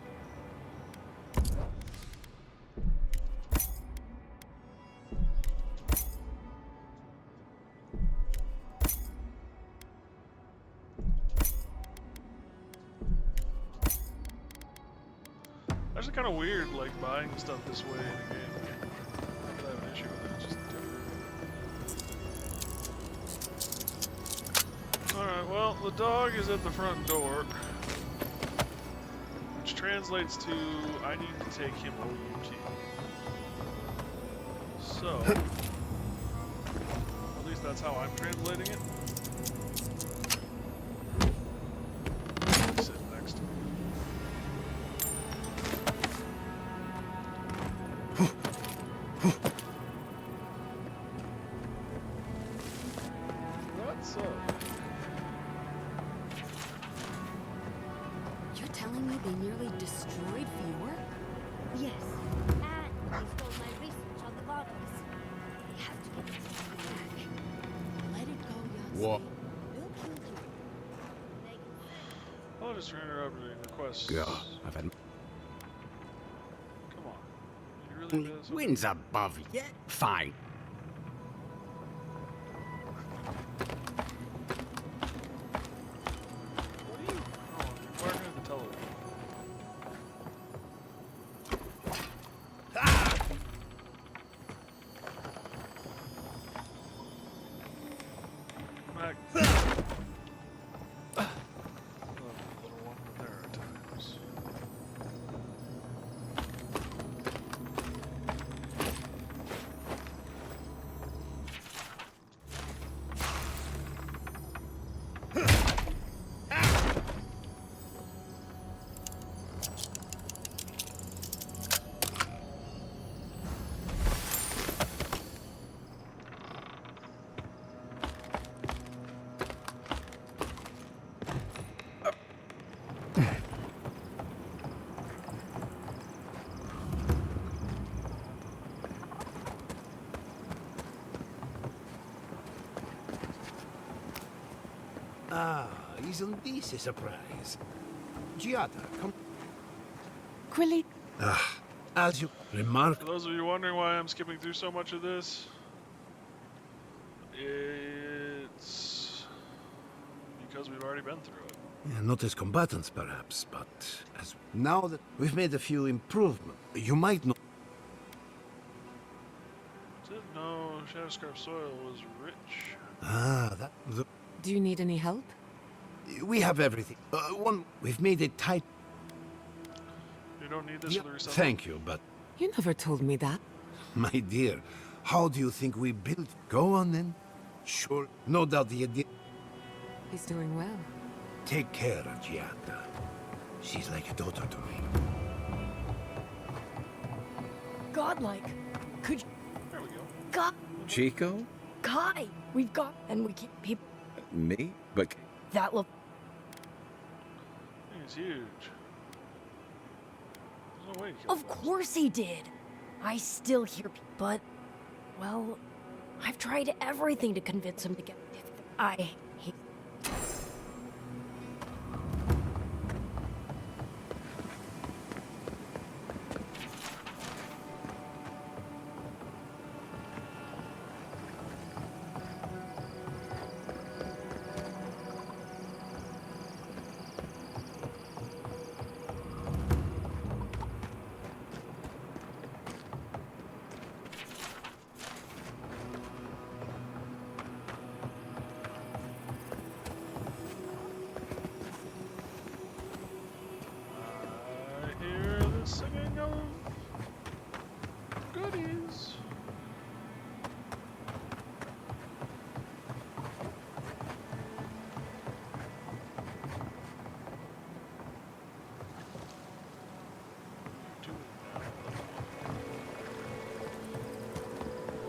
Actually, kind of weird, like buying stuff this way in a game. Not that I have an issue with it, it's just different. Alright, well, the dog is at the front door. Which translates to, I need to take him OUT. So, at least that's how I'm translating it. Sit next to me. What's up? You're telling me they nearly destroyed Fior? Yes. And they stole my research on the bodies. They have to get this back. Let it go, Yahtzee. What? We'll kill you. Apologies for interrupting requests. Yeah, I've had. Come on. You really Wind's above you. Yeah, fine. Ah, isn't this a surprise? Giada, come. Quilly. Ah, as you remark. For those of you wondering why I'm skipping through so much of this, it's because we've already been through it. Yeah, not as combatants, perhaps, but as now that we've made a few improvements, you might know. Didn't know Shadowscarp soil was rich. Ah, that. Do you need any help? We have everything. We've made it tight. You don't need this for the resettlement. Thank you, but You never told me that. my dear, how do you think we built? Go on then. Sure, no doubt the idea. He's doing well. Take care of Giada. She's like a daughter to me. Godlike. Could you... There we go. God... Chico? Kai! We've got... And we can't... People... Me? But That look... He's huge. There's no way he killed Of him. course he did! I still hear... But... Well... I've tried everything to convince him to get... I... hate... I hear the singing of goodies.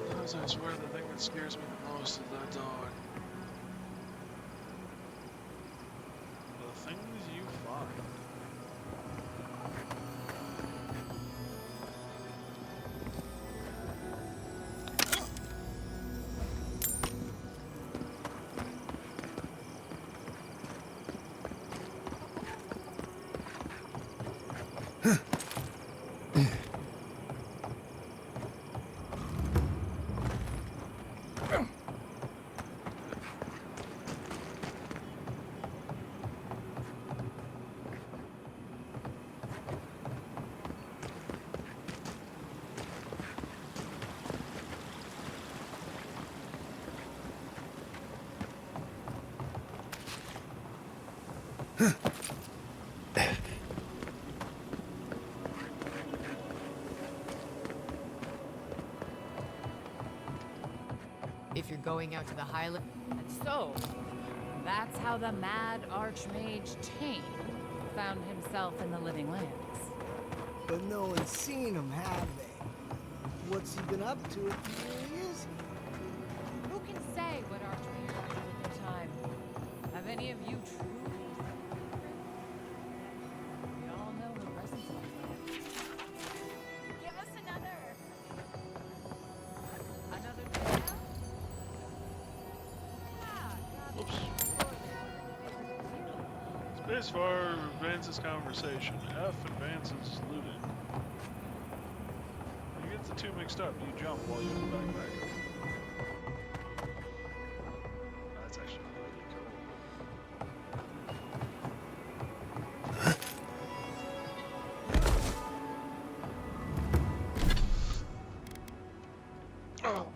Sometimes I swear the thing that scares me the most is that dog. The things you find. If you're going out to the Highland... So, that's how the mad Archmage Tane found himself in the Living Lands. But no one's seen him, have they? What's he been up to if he really is? Who can say what Archmages do with their time? Have any of you truly... We all know the presence of it. Give us another. Another trail? Spacebar advances conversation. F advances looting. You get the two mixed up. You jump while you have the backpack. That's actually really cool. Oh.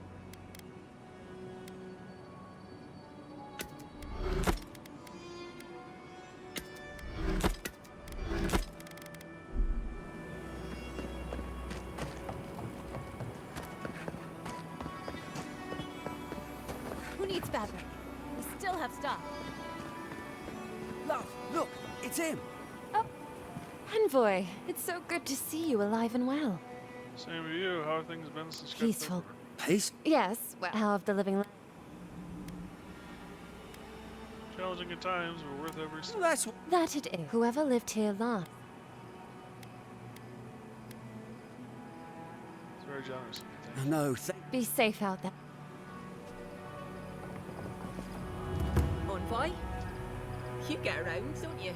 Who needs bathroom? We still have stock. Love, look, it's him. Envoy, it's so good to see you alive and well. Same with you. How have things been since you got Peaceful. Peace? Yes, well, how have the living Challenging at times, but worth every step. That it is. Whoever lived here last. It's very generous of you. Thank you. No, Be safe out there. Envoy? You get around, don't you?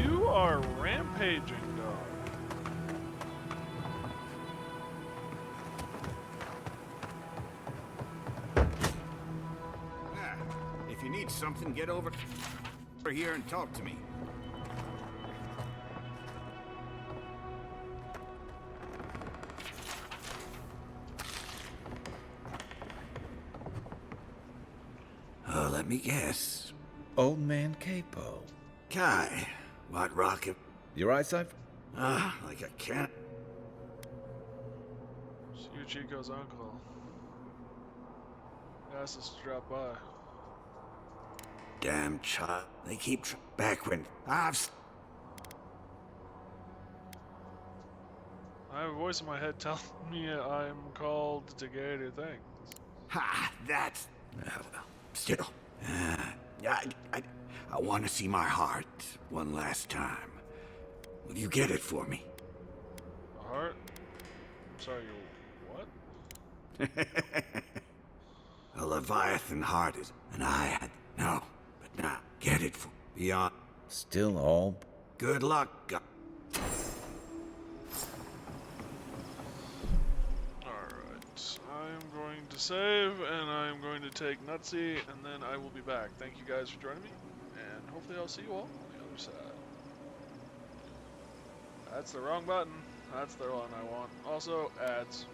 You are rampaging, dog. If you need something, get over here and talk to me. Oh, let me guess. Old man Capo. Kai, what rocket? Your eyesight? Ah, like a cat. It's you, Chico's uncle. He asked us to drop by. Damn child. They keep back when I've... I have a voice in my head telling me I'm called to greater things. Ha! That's... Still. I want to see my heart one last time. Will you get it for me? A heart? I'm sorry, your what? A Leviathan heart is... And I had... No. But now, get it for... Beyond... Still all... Good luck, Alright. I'm going to save, and I'm going to take Nutsy, and then I will be back. Thank you guys for joining me, and hopefully I'll see you all on the other side. That's the wrong button. That's the one I want. Also, ads.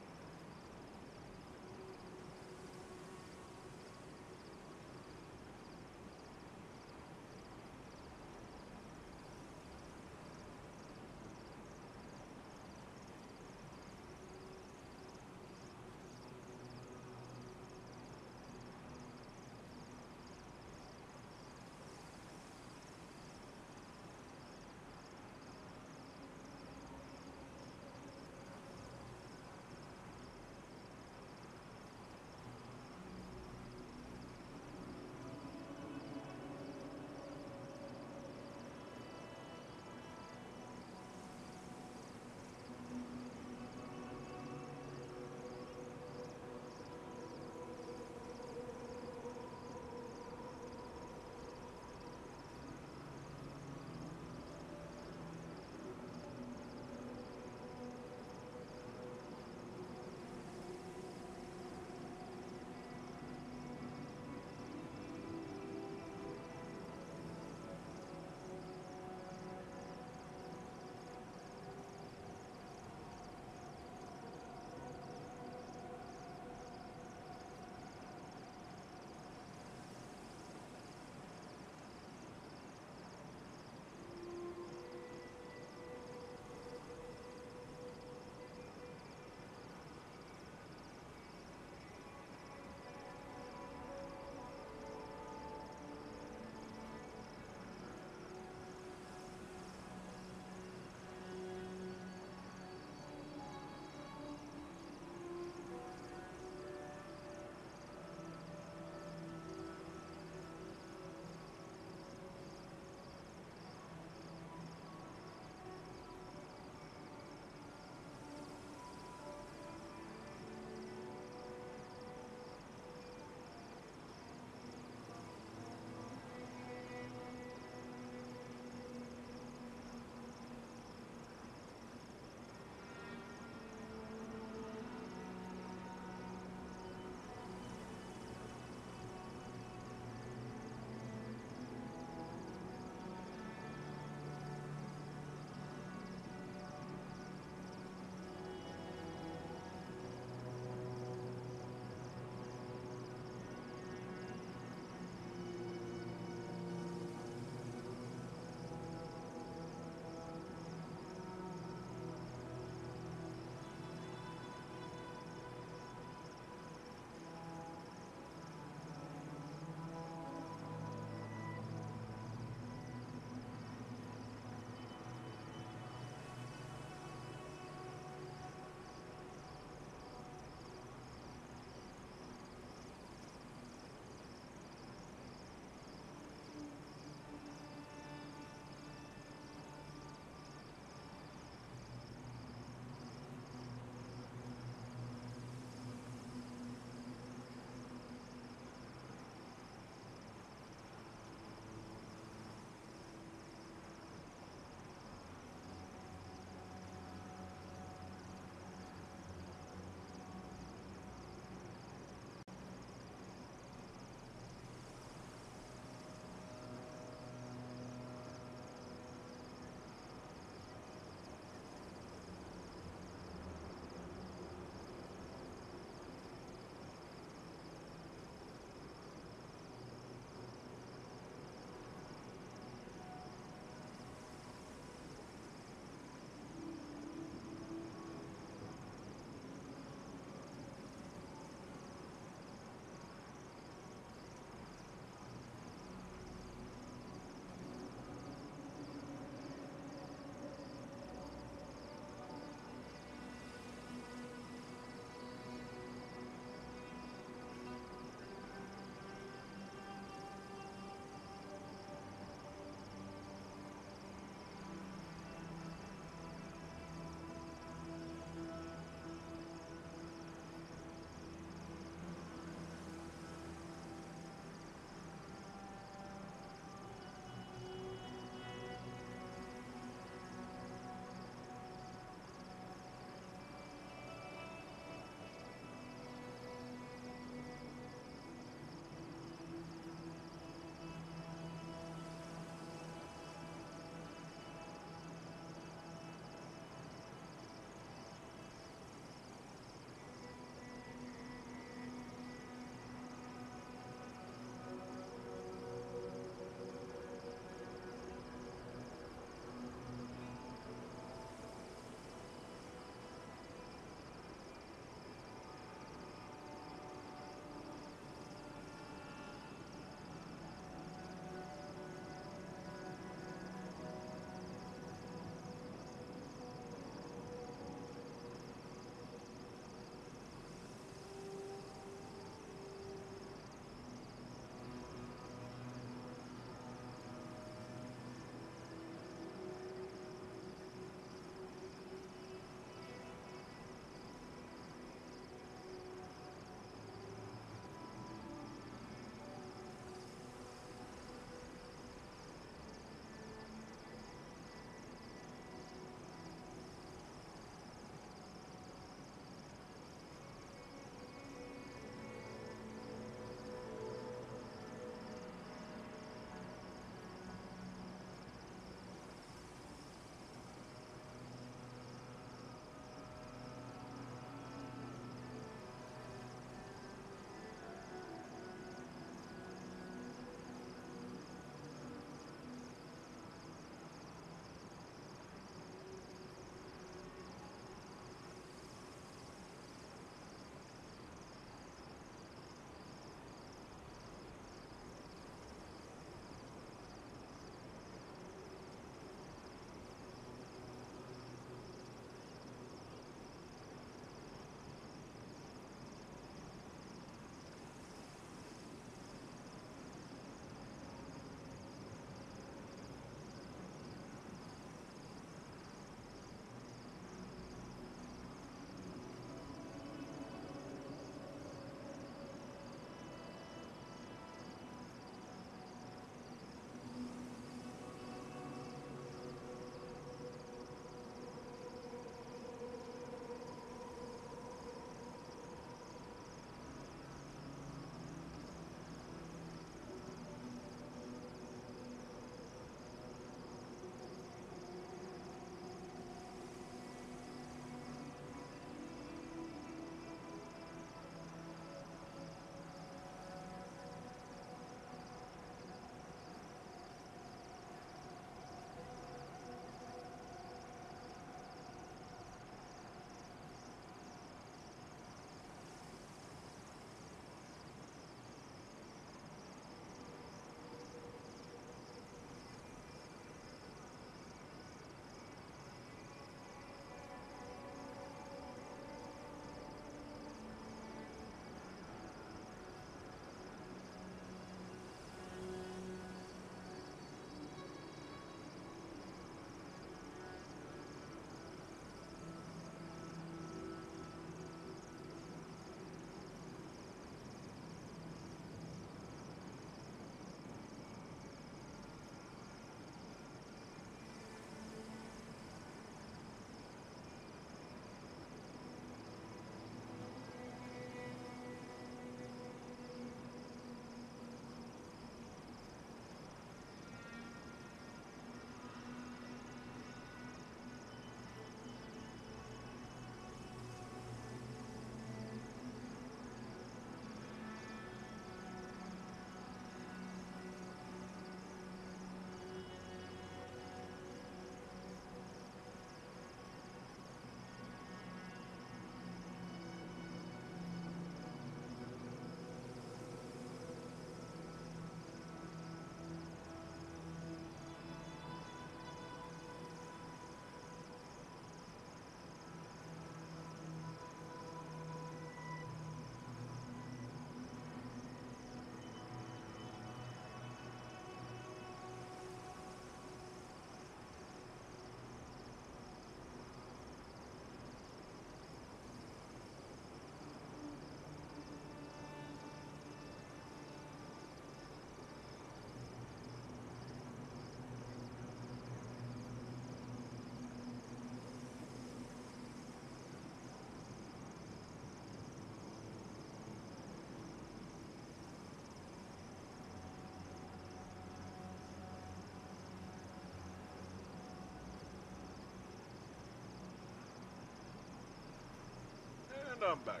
I'm back.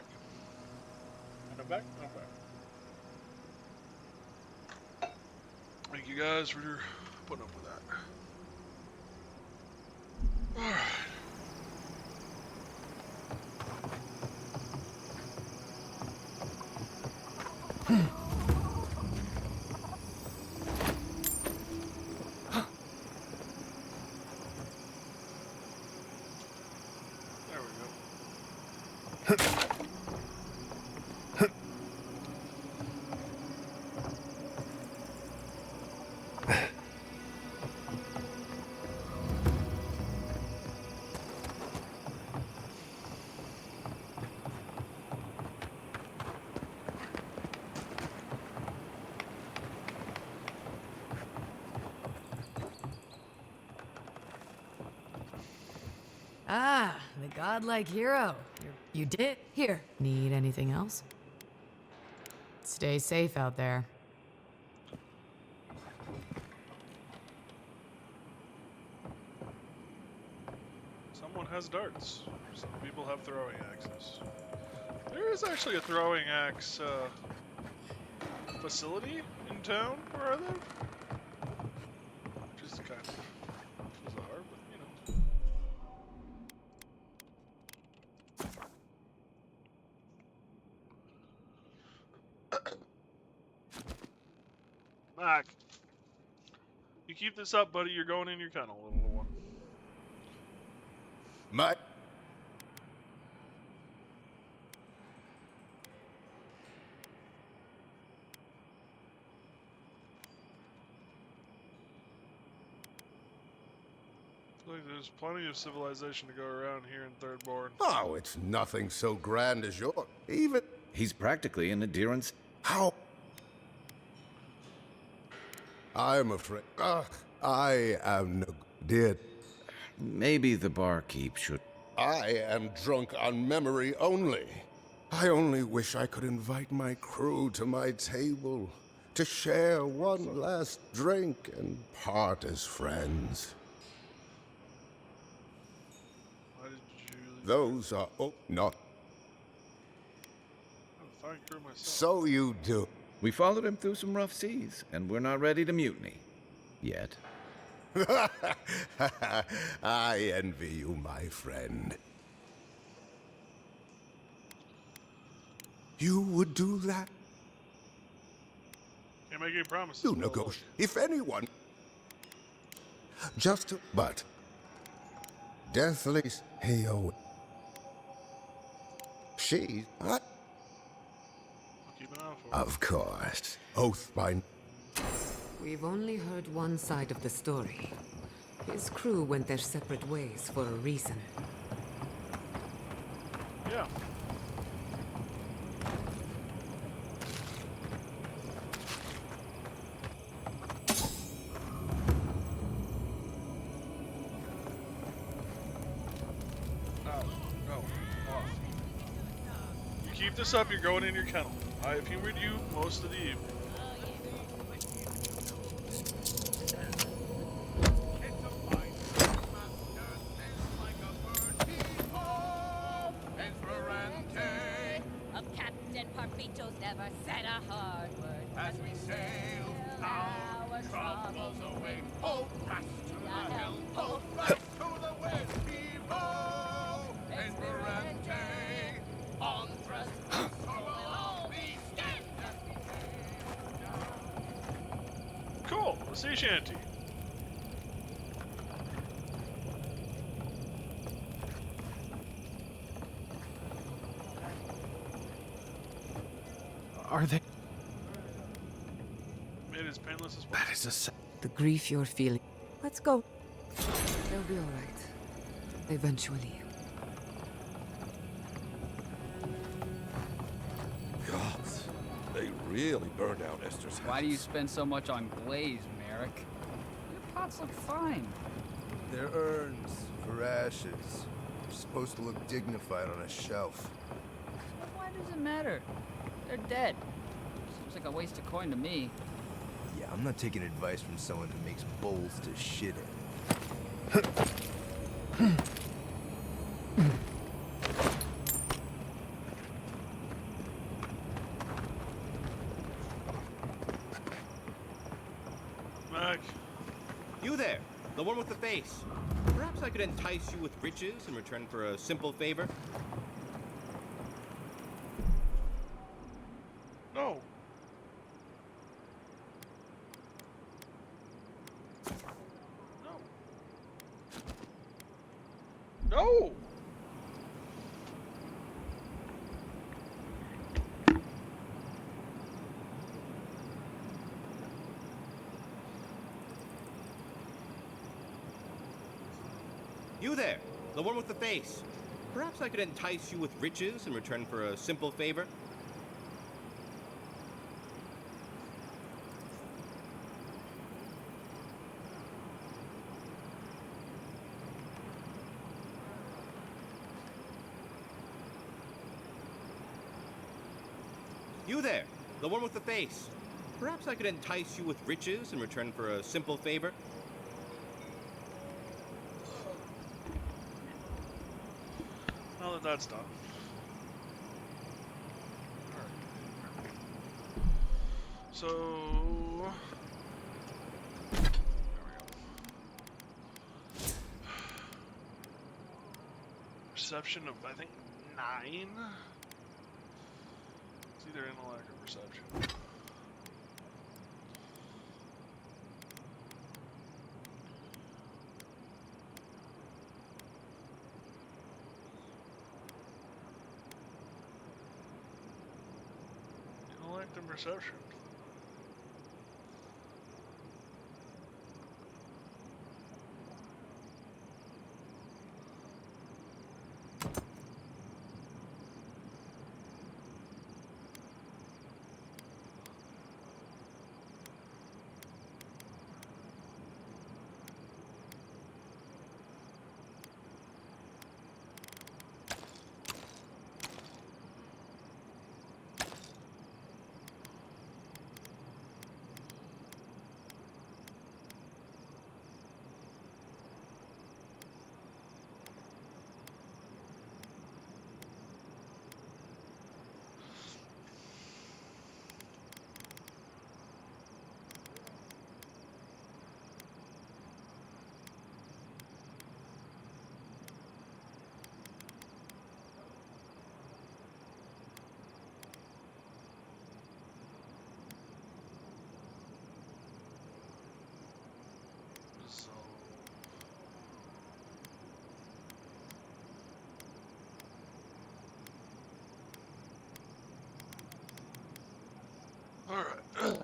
I'm back. Thank you guys for putting up with that. Alright. There we go. Ah, the godlike hero. You did. Here. Need anything else? Stay safe out there. Someone has darts. Some people have throwing axes. There is actually a throwing axe facility in town where I live. Which is kind of bizarre, but you know. Mac, you keep this up, buddy. You're going in your kennel, little one. My... Look, there's plenty of civilization to go around here in Third Bourne. Oh, it's nothing so grand as your... Even... He's practically an adherence. How? I'm afraid... I am no good. Maybe the barkeep should... I am drunk on memory only. I only wish I could invite my crew to my table to share one last drink and part as friends. Why did you... Those are... Oh, not... I'm a fine crew myself. So you do. We followed him through some rough seas, and we're not ready to mutiny. Yet. I envy you, my friend. You would do that? Can't make any promises. You negotiate. If anyone... Just to... But... Deathly... Hey, oh... She... I'll keep an eye out for her. Of course. Oath by... We've only heard one side of the story. His crew went their separate ways for a reason. Yeah. No. Off. You keep this up, you're going in your kennel. I have humored you most of the evening. Never said a hard word as we sail our troubles away. Hold fast to the helm, hold fast to the wind. Heave-ho, Esperante, on thrust, so we'll all be standing. Cool, a sea shanty. Are they? Made as painless as possible. That is The grief you're feeling. Let's go. They'll be all right. Eventually. Gods, they really burned out Esther's house. Why do you spend so much on glaze, Merrick? Your pots look fine. They're urns for ashes. They're supposed to look dignified on a shelf. But why does it matter? They're dead. Seems like a waste of coin to me. Yeah, I'm not taking advice from someone who makes bowls to shit in. You there, the one with the face. Perhaps I could entice you with riches in return for a simple favor? No. No. You there, the one with the face. Perhaps I could entice you with riches in return for a simple favor? You there, the one with the face. Perhaps I could entice you with riches in return for a simple favor? Now that that's done. So there we go. Perception of I think 9. It's either intellect or perception. Intellect and perception. Alright.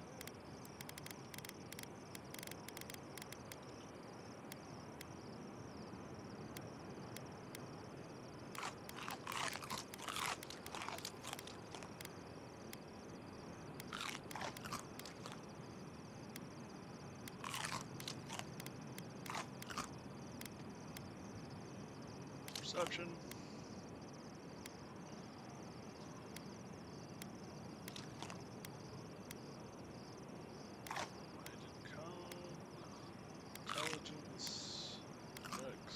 Perception. Intelligence, Dex.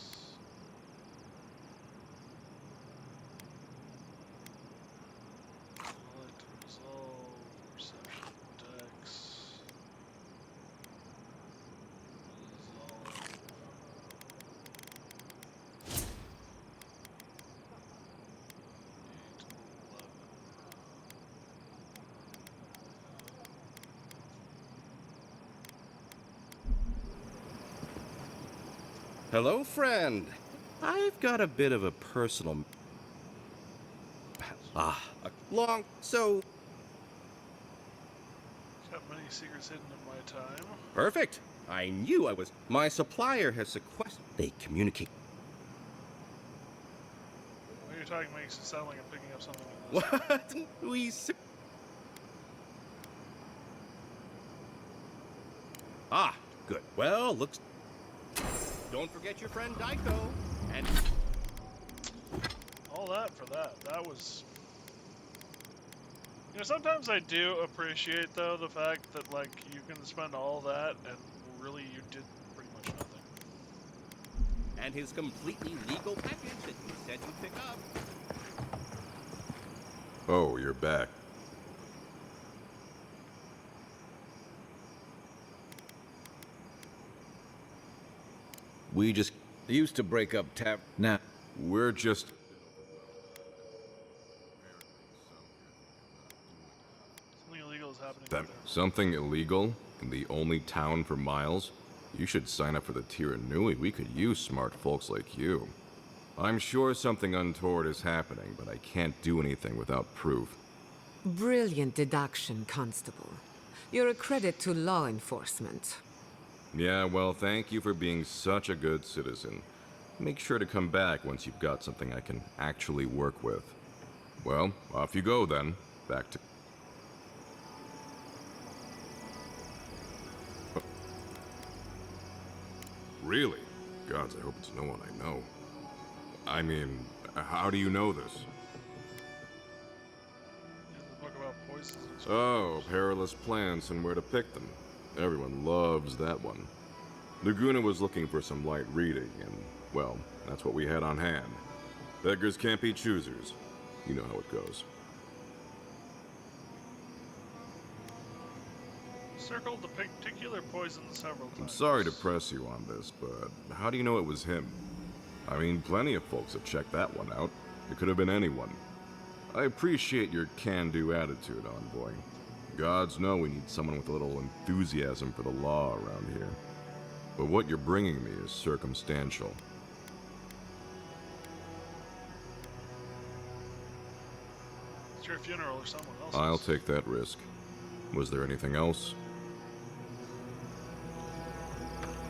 Intellect, resolve, perception, Dex. Resolve. Hello, friend. I've got a bit of a personal... a long... so... Got many secrets hidden in my time. Perfect. I knew I was... My supplier has sequestered... They communicate... When you're talking makes it sound like I'm picking up something. What? Ah, good. Well, looks... Don't forget your friend Daiko. And... All that for that. That was... You know, sometimes I do appreciate, though, the fact that, like, you can spend all that and really you did pretty much nothing. And his completely legal package that he said you'd pick up. Oh, you're back. We just used to break up tap. Now We're just... Something illegal is happening. That something illegal in the only town for miles? You should sign up for the Tiranui. We could use smart folks like you. I'm sure something untoward is happening, but I can't do anything without proof. Brilliant deduction, Constable. You're a credit to law enforcement. Yeah, well, thank you for being such a good citizen. Make sure to come back once you've got something I can actually work with. Well, off you go then. Back to... Really? Gods, I hope it's no one I know. I mean, how do you know this? The book about poisons. Oh, perilous plants and where to pick them. Everyone loves that one. Laguna was looking for some light reading, and, well, that's what we had on hand. Beggars can't be choosers. You know how it goes. Circled the particular poison several times. I'm sorry to press you on this, but how do you know it was him? I mean, plenty of folks have checked that one out. It could have been anyone. I appreciate your can-do attitude, Envoy. Gods know we need someone with a little enthusiasm for the law around here. But what you're bringing me is circumstantial. It's your funeral or someone else's. I'll take that risk. Was there anything else?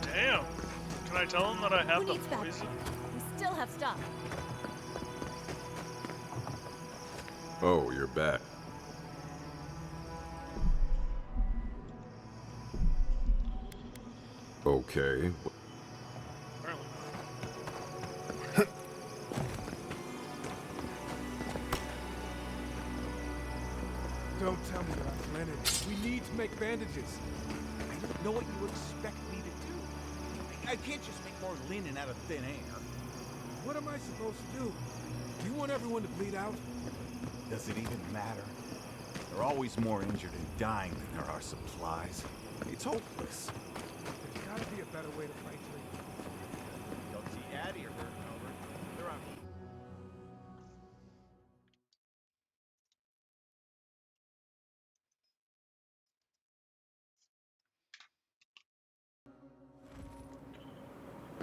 Damn! Can I tell him that I have Who the needs that? poison? We still have stuff. Oh, you're back. Okay. Don't tell me you're on Lennon. We need to make bandages. I don't know what you expect me to do. I can't just make more linen out of thin air. What am I supposed to do? Do you want everyone to bleed out? Does it even matter? There are always more injured and dying than there are supplies. It's hopeless. There's gotta be a better way to fight things. Don't see Addie or Burton over. They're on.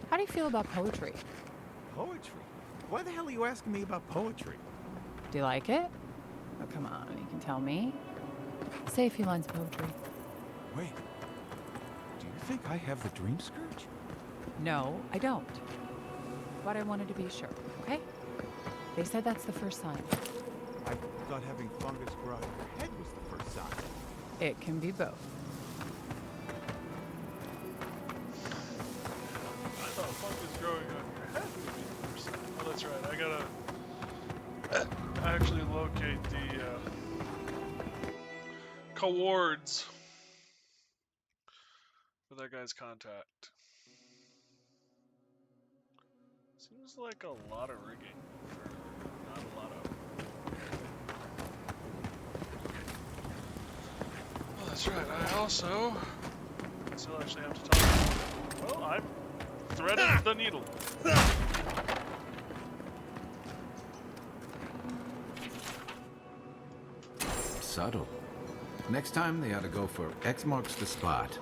How do you feel about poetry? Poetry? Why the hell are you asking me about poetry? Do you like it? Oh, come on, you can tell me. Say a few lines of poetry. Wait. Do you think I have the dream scourge? No, I don't. But I wanted to be sure, okay? They said that's the first sign. I thought having fungus grow out of your head was the first sign. It can be both. I thought fungus growing on your head would be the first sign. Oh, that's right. I gotta actually locate the cowards for that guy's contact. Seems like a lot of rigging for not a lot of. Oh, that's right. I also still actually have to talk. Well, I'm threading the needle. Subtle. Next time they ought to go for X marks the spot.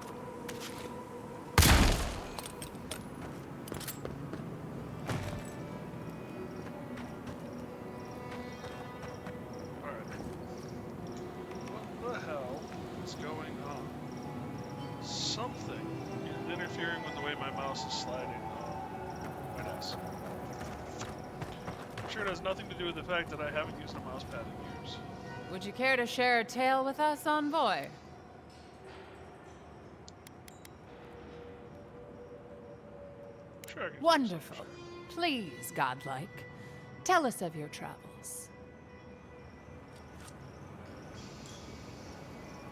Alright. What the hell is going on? Something is interfering with the way my mouse is sliding on my desk. I'm sure it has nothing to do with the fact that I haven't used a mouse pad in years. Would you care to share a tale with us, Envoy? Sure, I can. Wonderful. Please, godlike, tell us of your travels.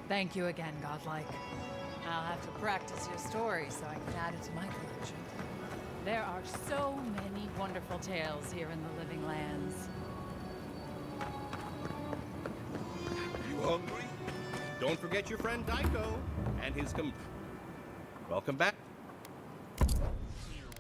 Thank you again, godlike. I'll have to practice your story so I can add it to my collection. There are so many wonderful tales here in the living lands. You hungry? Don't forget your friend Daiko and his Welcome back. You're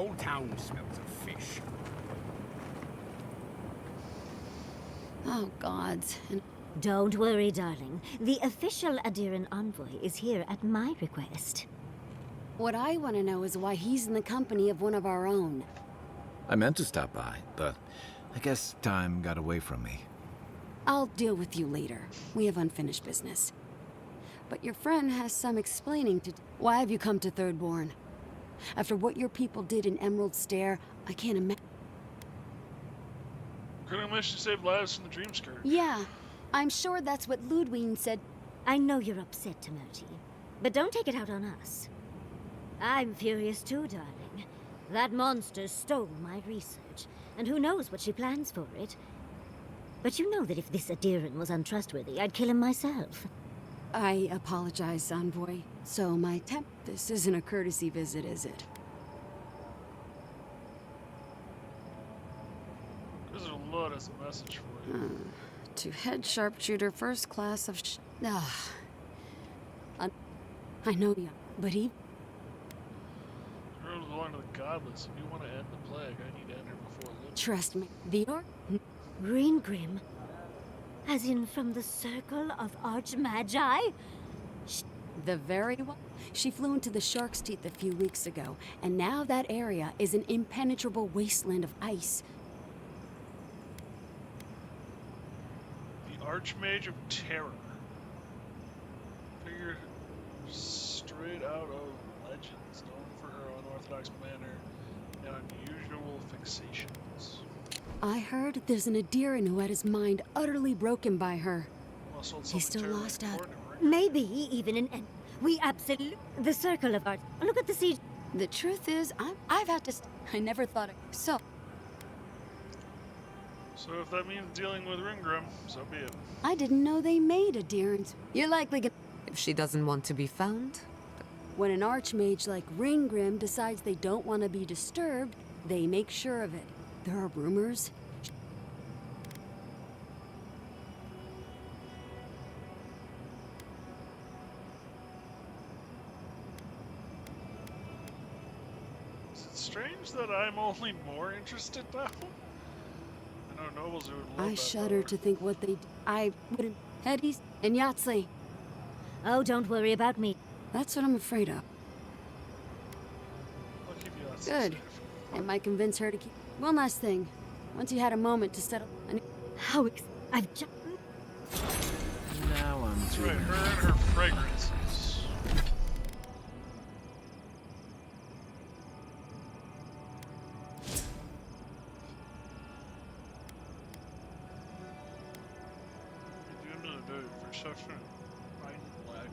whole town smells of fish. Oh, gods. And Don't worry, darling. The official Adiran envoy is here at my request. what I want to know is why he's in the company of one of our own. I meant to stop by, but I guess time got away from me. I'll deal with you later. We have unfinished business. But your friend has some explaining to do. Why have you come to Thirdborn? After what your people did in Emerald Stair, I can't imagine. Critical mission saved lives from the dream skirt. Yeah, I'm sure that's what Ludwig said. I know you're upset, Timothy, but don't take it out on us. I'm furious too, darling. That monster stole my research, and who knows what she plans for it. But you know that if this Adiran was untrustworthy, I'd kill him myself. I apologize, Envoy. So my this isn't a courtesy visit, is it? There's a lot as a message for you. To head sharpshooter, first class of I know you, but he... The road belong to the godless. If you want to end the plague, I need to enter before Lynch. Trust me, Fior? Ringrim? As in from the Circle of Archmagi? The very one. She flew into the Shark's Teeth a few weeks ago, and now that area is an impenetrable wasteland of ice. The Archmage of Terror. Figure straight out of legends, known for her unorthodox manner and unusual fixations. I heard there's an Adiran who had his mind utterly broken by her. He's still terribly lost out. Maybe even an end. We absolutely... The Circle of Art. Look at the siege. The truth is, I've had to... I never thought it... So if that means dealing with Ringrim, so be it. I didn't know they made Adirans. You're likely gonna... If she doesn't want to be found? When an archmage like Ringrim decides they don't want to be disturbed, they make sure of it. There are rumors. Is it strange that I'm only more interested now? I know nobles who would love I that shudder power. to think what they... I wouldn't... Hetties and Yahtzee. Oh, don't worry about me. That's what I'm afraid of. I'll keep you on Good. It might convince her to keep... One last thing. Once you had a moment to settle... How I've just... Now I'm That's too... right, her and her fragrances. At the end of the day, perception might lag.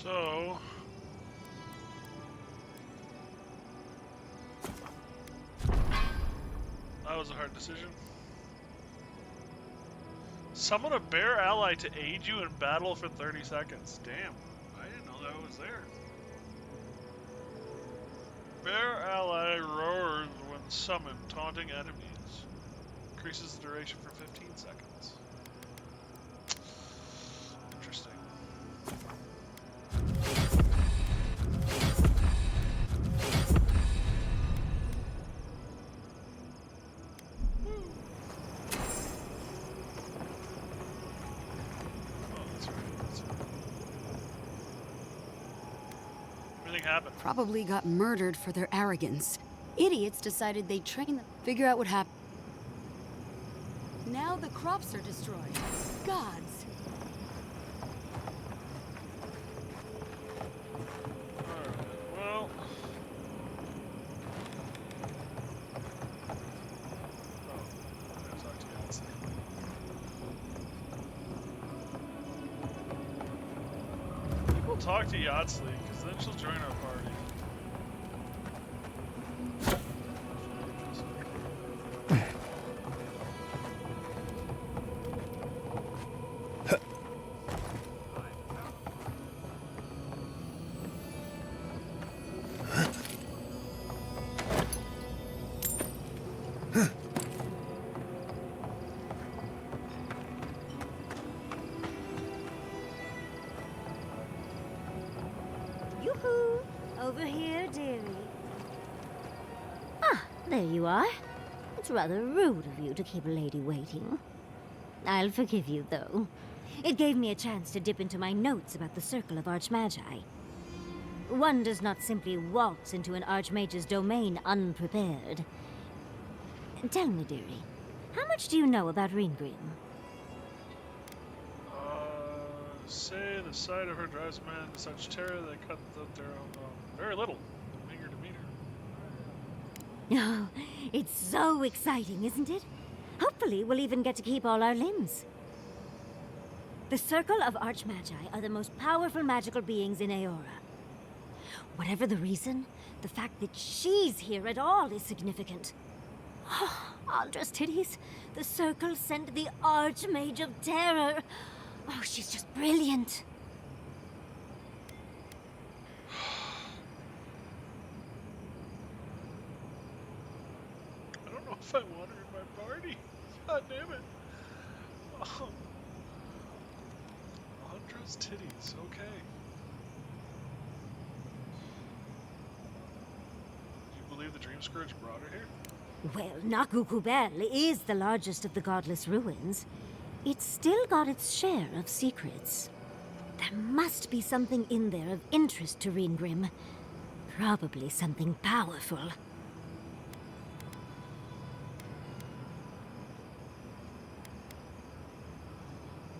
So, that was a hard decision. Summon a bear ally to aid you in battle for 30 seconds. Damn, I didn't know that was there. Bear ally roars when summoned, taunting enemies. Increases the duration for 15 seconds. Interesting. Everything happened. Probably got murdered for their arrogance. Idiots decided they'd train them. Figure out what happened. Now the crops are destroyed. Gods. Well, we'll talk to Yahtzee, because then she'll join our party. Yoo-hoo! Over here, dearie. Ah, there you are. It's rather rude of you to keep a lady waiting. I'll forgive you, though. It gave me a chance to dip into my notes about the Circle of Archmagi. One does not simply waltz into an Archmage's domain unprepared. Tell me, dearie, how much do you know about Ringrim? Say the sight of her drives men to such terror they cut their own. Very little. Meager to meet her. Oh, it's so exciting, isn't it? Hopefully, we'll even get to keep all our limbs. The Circle of Archmagi are the most powerful magical beings in Aora. Whatever the reason, the fact that she's here at all is significant. Oh, Aldra's titties. The Circle sent the Archmage of Terror. Oh, she's just brilliant. I don't know if I want her in my party. God damn it. Andra's titties, okay. Do you believe the Dream Scourge brought her here? Well, Nakukubel is the largest of the godless ruins. It's still got its share of secrets. There must be something in there of interest to Ringrim. Probably something powerful.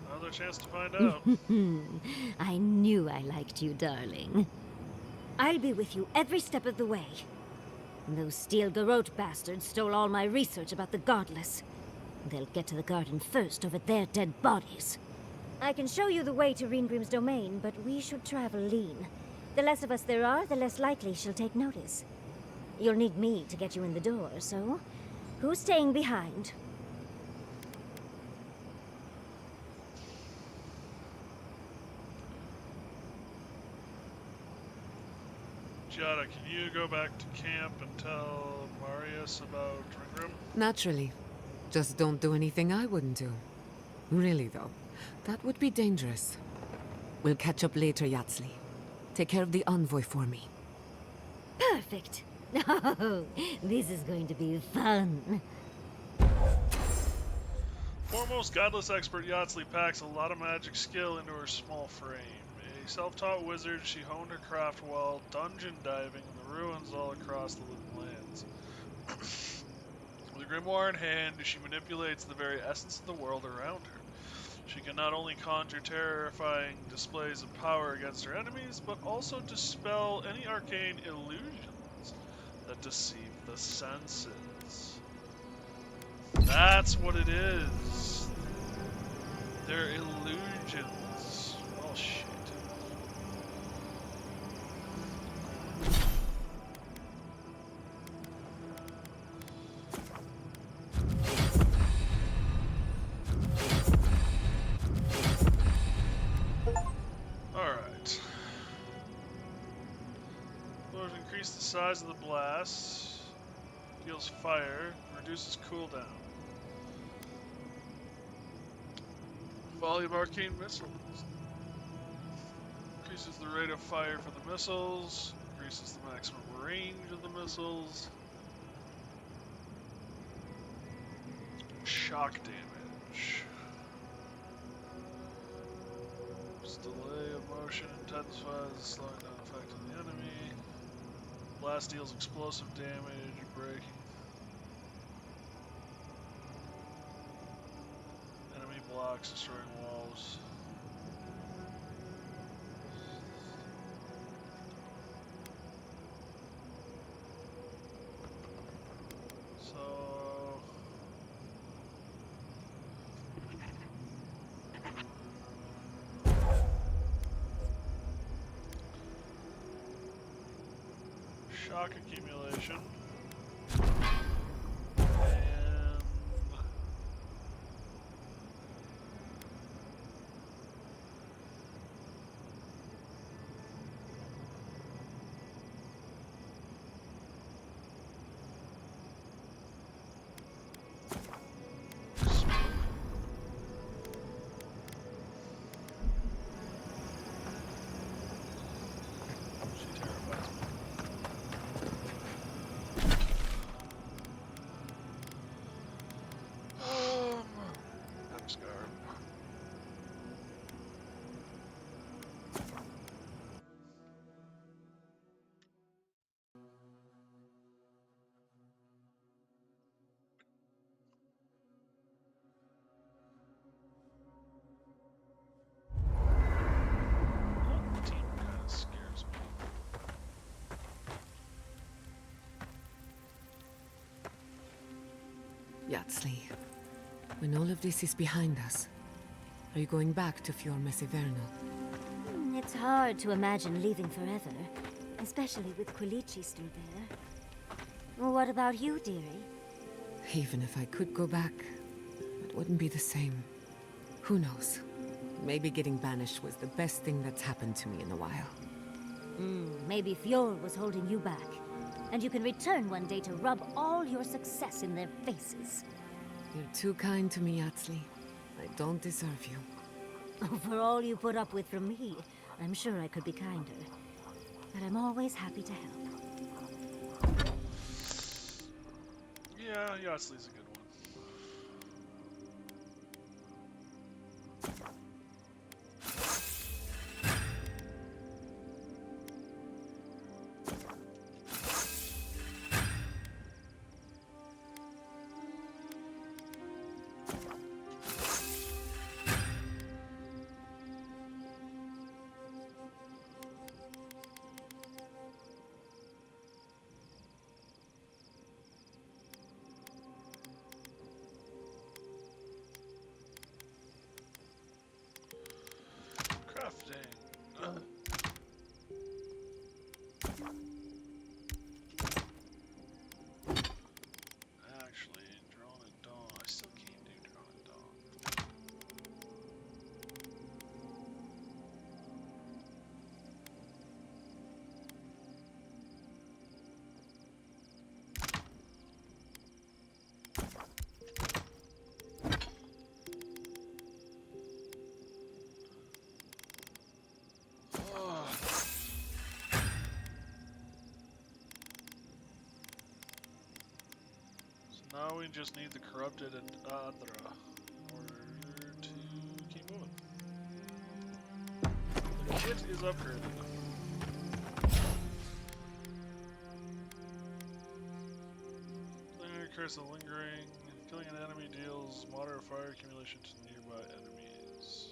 Another chance to find out. I knew I liked you, darling. I'll be with you every step of the way. Those Steel Garrote bastards stole all my research about the Godless. They'll get to the garden first over their dead bodies. I can show you the way to Ringrim's domain, but we should travel lean. The less of us there are, the less likely she'll take notice. You'll need me to get you in the door, so who's staying behind? Giada, can you go back to camp and tell Marius about Ringrim? Naturally. Just don't do anything I wouldn't do. Really, though, that would be dangerous. We'll catch up later, Yatsley. Take care of the envoy for me. Perfect. Oh, this is going to be fun. Foremost godless expert Yatsley packs a lot of magic skill into her small frame. A self-taught wizard, she honed her craft while dungeon diving in the ruins all across the living lands. With a grimoire in hand, she manipulates the very essence of the world around her. She can not only conjure terrifying displays of power against her enemies, but also dispel any arcane illusions that deceive the senses. That's what it is. They're illusions. Oh shit. Alright. Lord, increase the size of the blast. Deals fire. Reduces cooldown. Volley of arcane missiles. Increases the rate of fire for the missiles. Increases the maximum range of the missiles. Shock damage. Delay of motion intensifies the slowing down effect on the enemy. Blast deals explosive damage, breaking. Enemy blocks, destroying walls. Shock accumulation. And Yatsley, when all of this is behind us, are you going back to Fior Mesivernal? It's hard to imagine leaving forever, especially with Quilici still there. Well, what about you, dearie? Even if I could go back, it wouldn't be the same. Who knows? Maybe getting banished was the best thing that's happened to me in a while. Maybe Fior was holding you back, and you can return one day to rub all your success in their faces. You're too kind to me, Yatsley. I don't deserve you. For all you put up with from me, I'm sure I could be kinder. But I'm always happy to help. Yeah, Yatsley's a good one. Actually, Drone and Dawn. I still can't do Drone and Dawn. Now we just need the corrupted and Adra in order to keep moving. The kit is upgraded. Curse of lingering. Killing an enemy deals moderate fire accumulation to nearby enemies.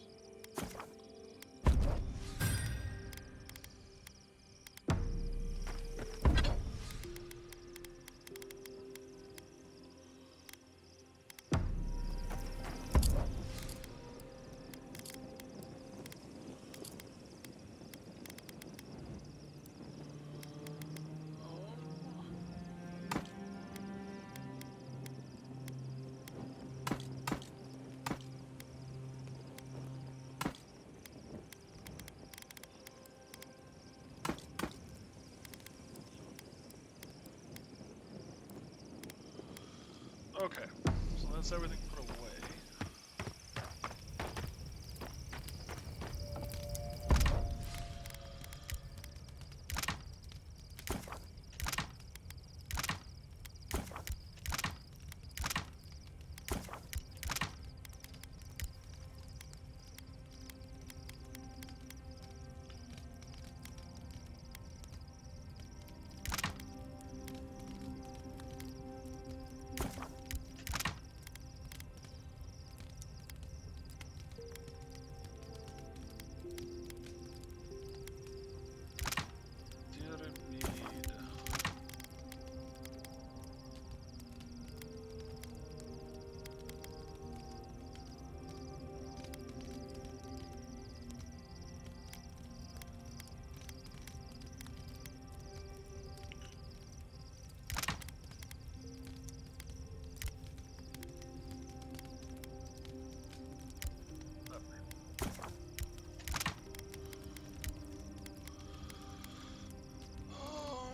Okay, so that's everything put away.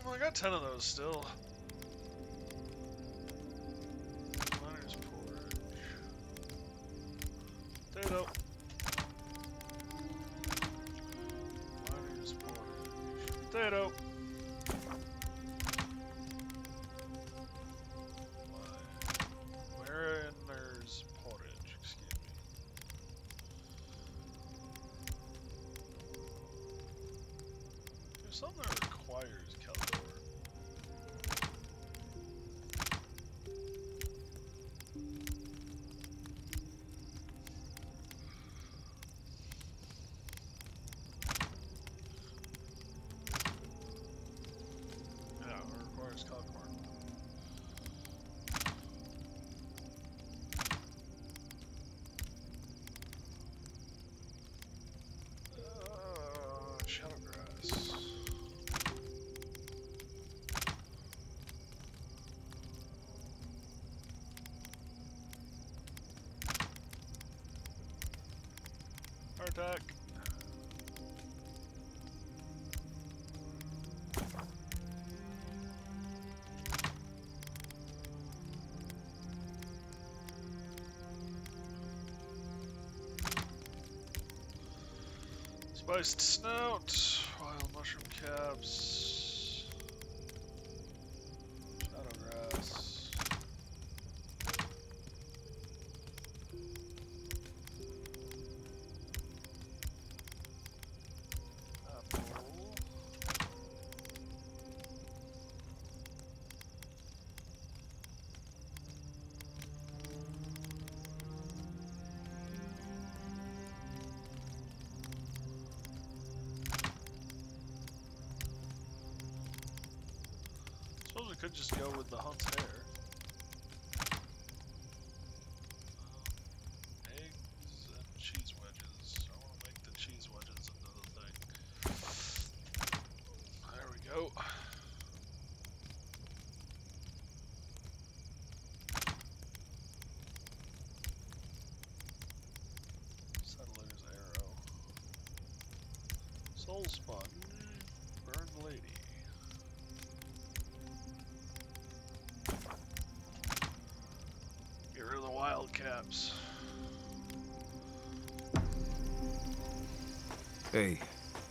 I got 10 of those still. Miner's porridge. Potato. Miner's porridge. Potato. Mariner's porridge, excuse me. There's something that requires California. Yeah, it requires Calicorn. attack. Spiced snout, wild mushroom caps, shadow grass. Apple. Suppose we could just go with the hunt's hair. Eggs and cheese wedges. I want to make the cheese wedges into the thing. There we go. Settler's arrow. Soul sponge. Burned lady. Get rid of the wild caps. Hey,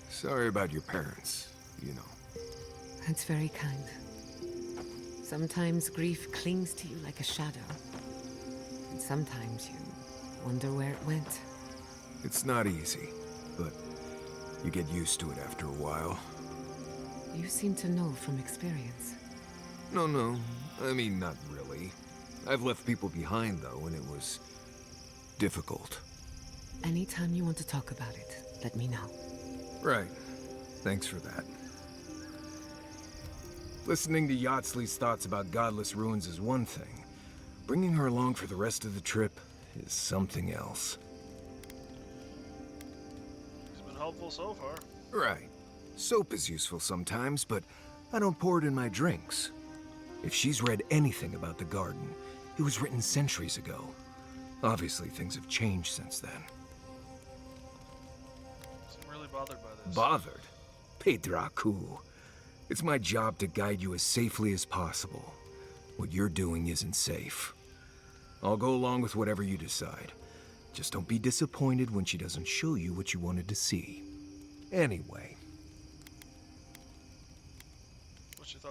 sorry about your parents, you know. That's very kind. Sometimes grief clings to you like a shadow. And sometimes you wonder where it went. It's not easy, but you get used to it after a while. You seem to know from experience. No, I mean, not really. I've left people behind, though, and it was difficult. Anytime you want to talk about it, let me know. Right. Thanks for that. Listening to Yatsley's thoughts about godless ruins is one thing. Bringing her along for the rest of the trip is something else. He's been helpful so far. Right. Soap is useful sometimes, but I don't pour it in my drinks. If she's read anything about the garden, it was written centuries ago. Obviously, things have changed since then. I'm really bothered by this. Bothered? Pedraku. It's my job to guide you as safely as possible. What you're doing isn't safe. I'll go along with whatever you decide. Just don't be disappointed when she doesn't show you what you wanted to see. Anyway.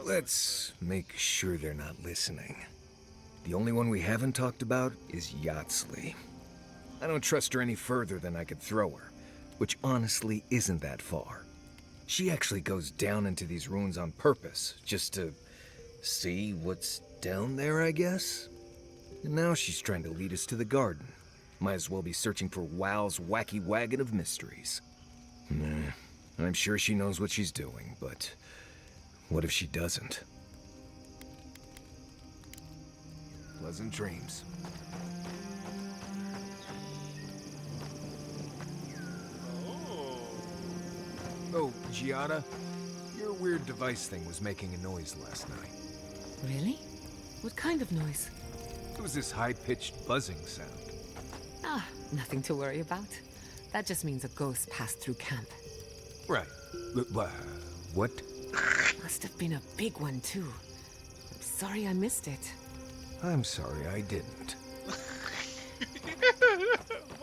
Let's make sure they're not listening. The only one we haven't talked about is Yatsley. I don't trust her any further than I could throw her, which honestly isn't that far. She actually goes down into these ruins on purpose, just to see what's down there, I guess? And now she's trying to lead us to the garden. Might as well be searching for WoW's wacky wagon of mysteries. Nah, I'm sure she knows what she's doing, but what if she doesn't? Pleasant dreams. Oh, Giada, your weird device thing was making a noise last night. Really? What kind of noise? It was this high-pitched buzzing sound. Ah, nothing to worry about. That just means a ghost passed through camp. Right. What? Must have been a big one, too. I'm sorry I missed it. I'm sorry I didn't.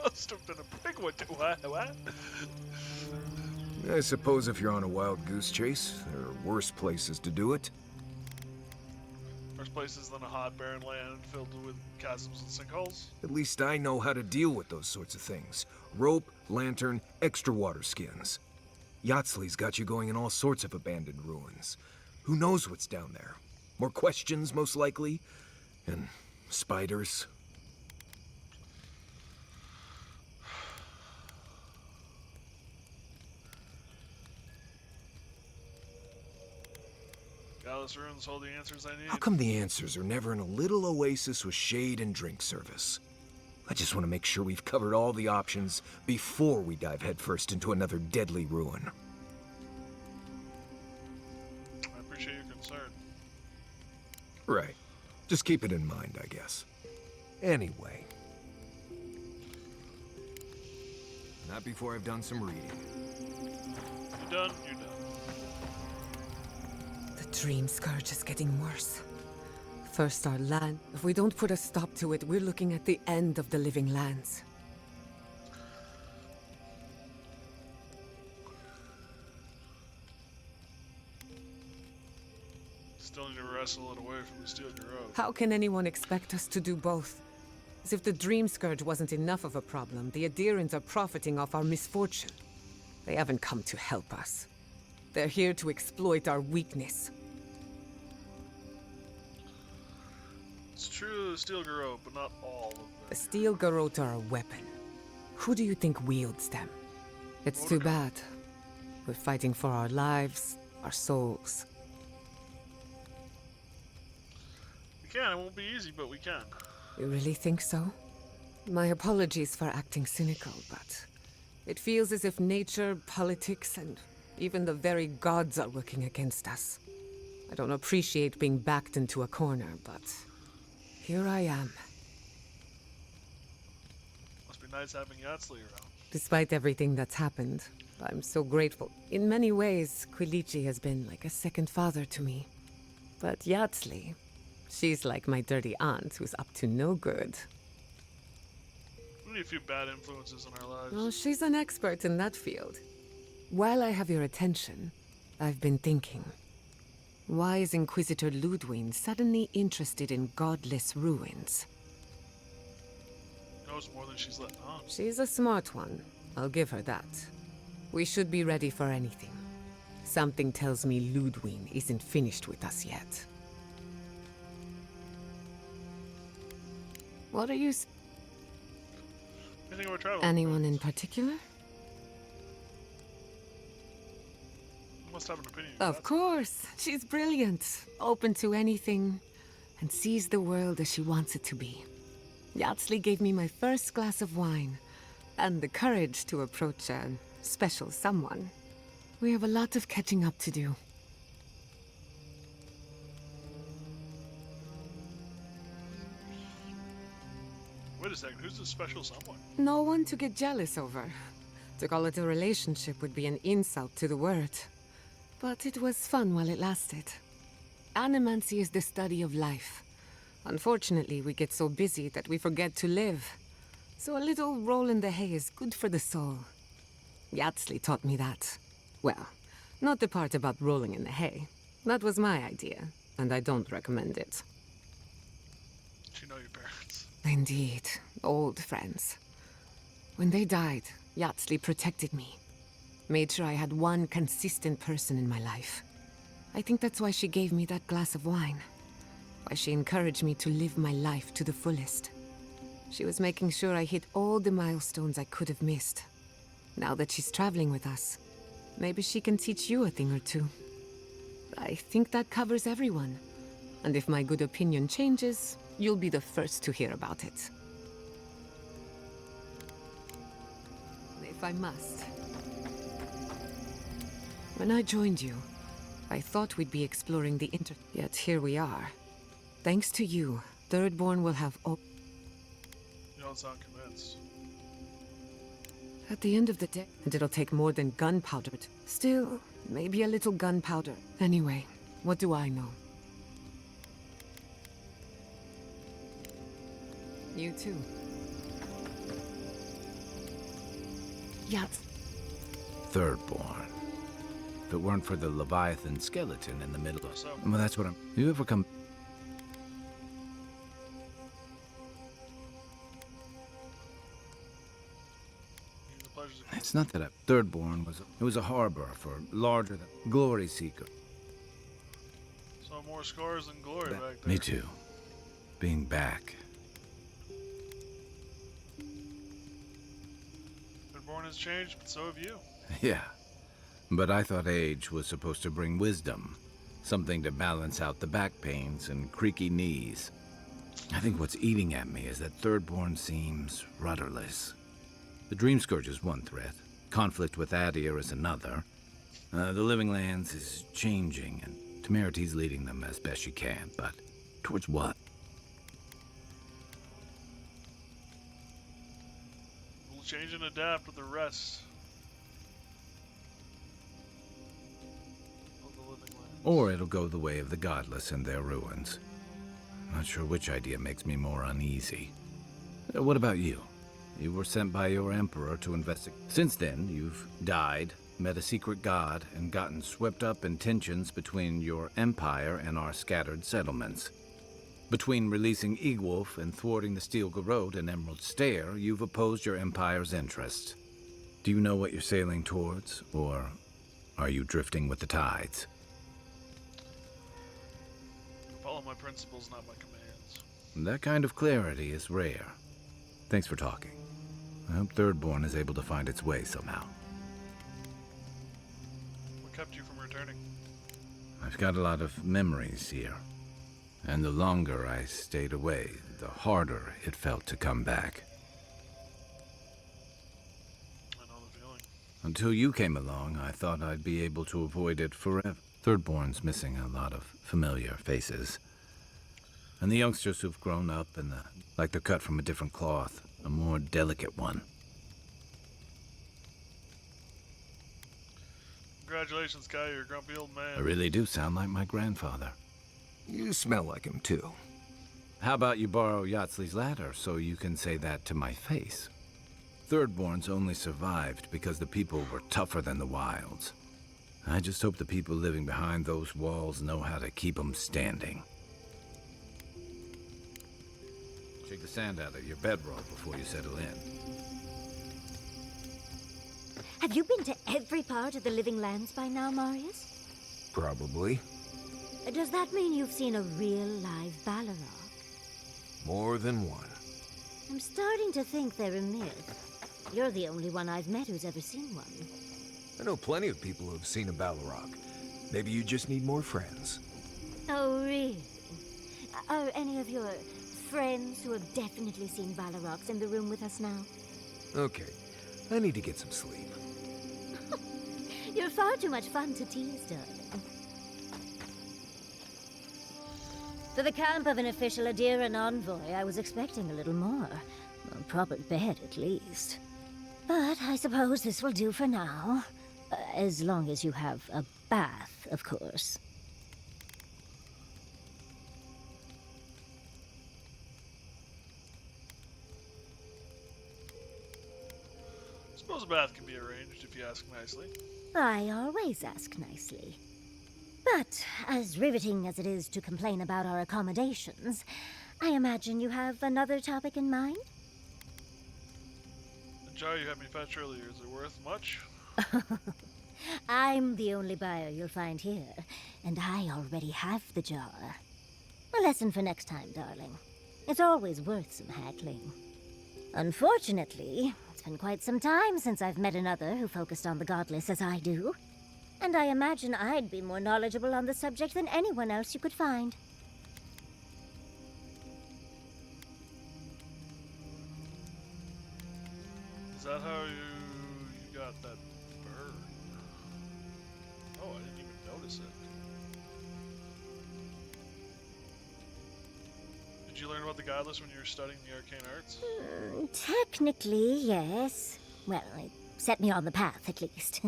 Must have been a big one, too. What? I suppose if you're on a wild goose chase, there are worse places to do it. Worse places than a hot, barren land filled with chasms and sinkholes. At least I know how to deal with those sorts of things. Rope, lantern, extra water skins. Yatsley's got you going in all sorts of abandoned ruins. Who knows what's down there? More questions, most likely. And spiders. Godless ruins hold the answers I need. How come the answers are never in a little oasis with shade and drink service? I just want to make sure we've covered all the options before we dive headfirst into another deadly ruin. I appreciate your concern. Right. Just keep it in mind, I guess. Anyway. Not before I've done some reading. You done? You done. The dream scourge is getting worse. First our land. If we don't put a stop to it, we're looking at the end of the living lands. Still need to wrestle it away from the Steel Garrote. How can anyone expect us to do both? As if the dream scourge wasn't enough of a problem, the Adherents are profiting off our misfortune. They haven't come to help us. They're here to exploit our weakness. It's true of the Steel Garrote, but not all of them. The Steel Garrote are a weapon. Who do you think wields them? It's too bad. We're fighting for our lives, our souls. We can. It won't be easy, but we can. You really think so? My apologies for acting cynical, but it feels as if nature, politics, and even the very gods are working against us. I don't appreciate being backed into a corner, but here I am. Must be nice having Yatsley around. Despite everything that's happened, I'm so grateful. In many ways, Quilichi has been like a second father to me. But Yatsley, she's like my dirty aunt who's up to no good. We need a few bad influences in our lives. Well, she's an expert in that field. While I have your attention, I've been thinking. Why is Inquisitor Ludwig suddenly interested in godless ruins? Knows more than she's letting on. She's a smart one. I'll give her that. We should be ready for anything. Something tells me Ludwig isn't finished with us yet. What are you... Anything about travel? Anyone in particular? You must have an opinion. Of course. She's brilliant. Open to anything. And sees the world as she wants it to be. Yatsley gave me my first glass of wine. And the courage to approach a special someone. We have a lot of catching up to do. Wait a second, who's this special someone? No one to get jealous over. To call it a relationship would be an insult to the word. But it was fun while it lasted. Animancy is the study of life. Unfortunately, we get so busy that we forget to live. So a little roll in the hay is good for the soul. Yatsley taught me that. Well, not the part about rolling in the hay. That was my idea, and I don't recommend it. Do you know your parents? Indeed, old friends. When they died, Yatsley protected me. Made sure I had one consistent person in my life. I think that's why she gave me that glass of wine. Why she encouraged me to live my life to the fullest. She was making sure I hit all the milestones I could have missed. Now that she's traveling with us, maybe she can teach you a thing or two. I think that covers everyone. And if my good opinion changes, you'll be the first to hear about it. If I must. When I joined you, I thought we'd be exploring the Yet here we are. Thanks to you, Thirdborn will have all... You don't sound convinced. At the end of the day, and it'll take more than gunpowder. Still, maybe a little gunpowder. Anyway, what do I know? You too. Yats. Thirdborn. If it weren't for the Leviathan skeleton in the middle of... Well, that's what I'm... You ever come... It's not that Thirdborn was... It was a harbor for larger than... Glory seeker. Saw more scars than glory back there. Me too. Being back. Thirdborn has changed, but so have you. Yeah. But I thought age was supposed to bring wisdom. Something to balance out the back pains and creaky knees. I think what's eating at me is that Thirdborn seems rudderless. The Dream Scourge is one threat. Conflict with Adir is another. The Living Lands is changing, and Temeriti's leading them as best she can, but towards what? Change and adapt with the rest of the living land. Or it'll go the way of the godless and their ruins. Not sure which idea makes me more uneasy. What about you? You were sent by your emperor to investigate. Since then, you've died, met a secret god, and gotten swept up in tensions between your empire and our scattered settlements. Between releasing Egwolf and thwarting the Steel Garrote and Emerald Stair, you've opposed your empire's interests. Do you know what you're sailing towards, or are you drifting with the tides? Follow my principles, not my commands. That kind of clarity is rare. Thanks for talking. I hope Thirdborn is able to find its way somehow. What kept you from returning? I've got a lot of memories here. And the longer I stayed away, the harder it felt to come back. I know the feeling. Until you came along, I thought I'd be able to avoid it forever. Thirdborn's missing a lot of familiar faces. And the youngsters who've grown up and like they're cut from a different cloth, a more delicate one. Congratulations, Kai, you're a grumpy old man. I really do sound like my grandfather. You smell like him, too. How about you borrow Yatsley's ladder so you can say that to my face? Thirdborn's only survived because the people were tougher than the wilds. I just hope the people living behind those walls know how to keep them standing. Shake the sand out of your bedroll before you settle in. Have you been to every part of the Living Lands by now, Marius? Probably. Does that mean you've seen a real live Balrog? More than one. I'm starting to think they're a myth. You're the only one I've met who's ever seen one. I know plenty of people who've seen a Balrog. Maybe you just need more friends. Oh, really? Are any of your friends who have definitely seen Balrogs in the room with us now? Okay, I need to get some sleep. You're far too much fun to tease, darling. For the camp of an official Adiran envoy, I was expecting a little more. A proper bed, at least. But I suppose this will do for now. As long as you have a bath, of course. Suppose a bath can be arranged if you ask nicely. I always ask nicely. But, as riveting as it is to complain about our accommodations, I imagine you have another topic in mind? The jar you had me fetch earlier, is it worth much? I'm the only buyer you'll find here, and I already have the jar. A lesson for next time, darling. It's always worth some haggling. Unfortunately, it's been quite some time since I've met another who focused on the godless as I do. And I imagine I'd be more knowledgeable on the subject than anyone else you could find. Is that how you got that bird? Oh, I didn't even notice it. Did you learn about the godless when you were studying the arcane arts? Technically, yes. Well, it set me on the path, at least.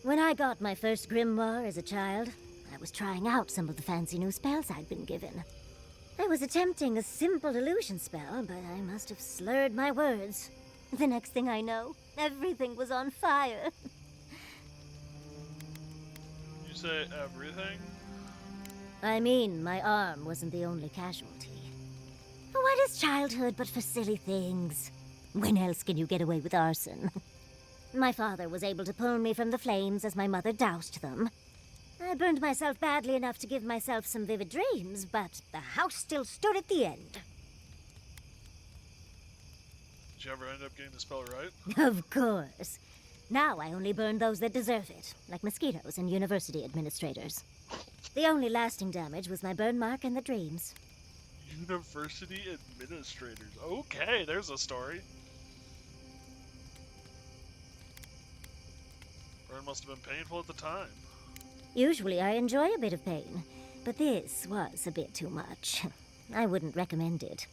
When I got my first grimoire as a child, I was trying out some of the fancy new spells I'd been given. I was attempting a simple illusion spell, but I must have slurred my words. The next thing I know, everything was on fire. You say everything? I mean, my arm wasn't the only casualty. What is childhood but for silly things? When else can you get away with arson? My father was able to pull me from the flames as my mother doused them. I burned myself badly enough to give myself some vivid dreams, but the house still stood at the end. Did you ever end up getting the spell right? Of course. Now I only burn those that deserve it, like mosquitoes and university administrators. The only lasting damage was my burn mark and the dreams. University administrators. Okay, there's a story. Burn must have been painful at the time. Usually I enjoy a bit of pain, but this was a bit too much. I wouldn't recommend it.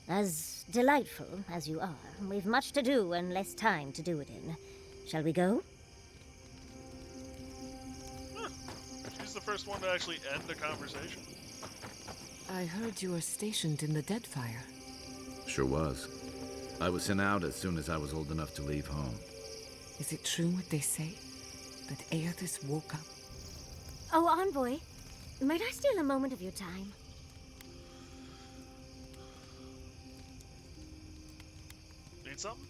As delightful as you are, we've much to do and less time to do it in. Shall we go? She's the first one to actually end a conversation. I heard you were stationed in the Deadfire. Sure was. I was sent out as soon as I was old enough to leave home. Is it true what they say? That Aerithus woke up? Oh, Envoy, might I steal a moment of your time? Need something?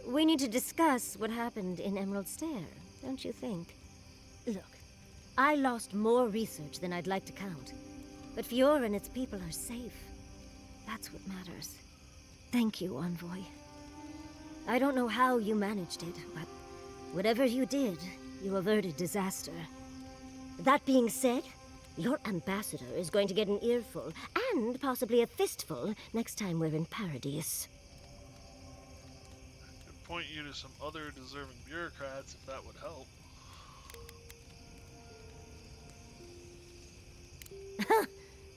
We need to discuss what happened in Emerald Stair, don't you think? Look, I lost more research than I'd like to count. But Fior and its people are safe. That's what matters. Thank you, Envoy. I don't know how you managed it, but whatever you did, you averted disaster. That being said, your ambassador is going to get an earful, and possibly a fistful, next time we're in Paradise. Could point you to some other deserving bureaucrats if that would help.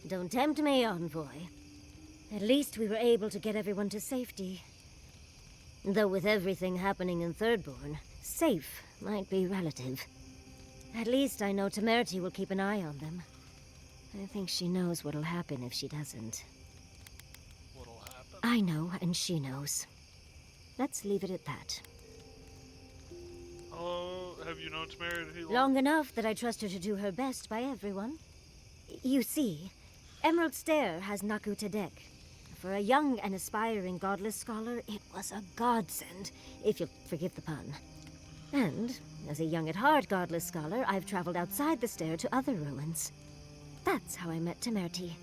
Don't tempt me, Envoy. At least we were able to get everyone to safety. Though with everything happening in Thirdborn, safe might be relative. At least I know Temerity will keep an eye on them. I think she knows what'll happen if she doesn't. What'll happen? I know, and she knows. Let's leave it at that. Oh, have you known Temerity Long enough that I trust her to do her best by everyone. You see, Emerald Stair has Naku Tedek. For a young and aspiring godless scholar, it was a godsend, if you'll forgive the pun. And, as a young at heart godless scholar, I've traveled outside the stair to other ruins. That's how I met Temerity.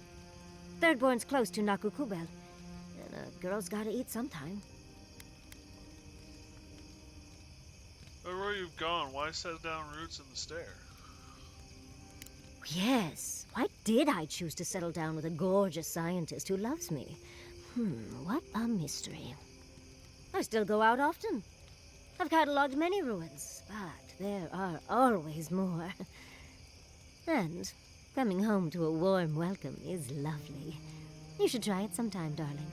Thirdborn's close to Naku Kubel, and a girl's gotta eat sometime. Where you've gone, why set down roots in the stair? Yes, why did I choose to settle down with a gorgeous scientist who loves me? What a mystery. I still go out often. I've cataloged many ruins, but there are always more. And coming home to a warm welcome is lovely. You should try it sometime, darling.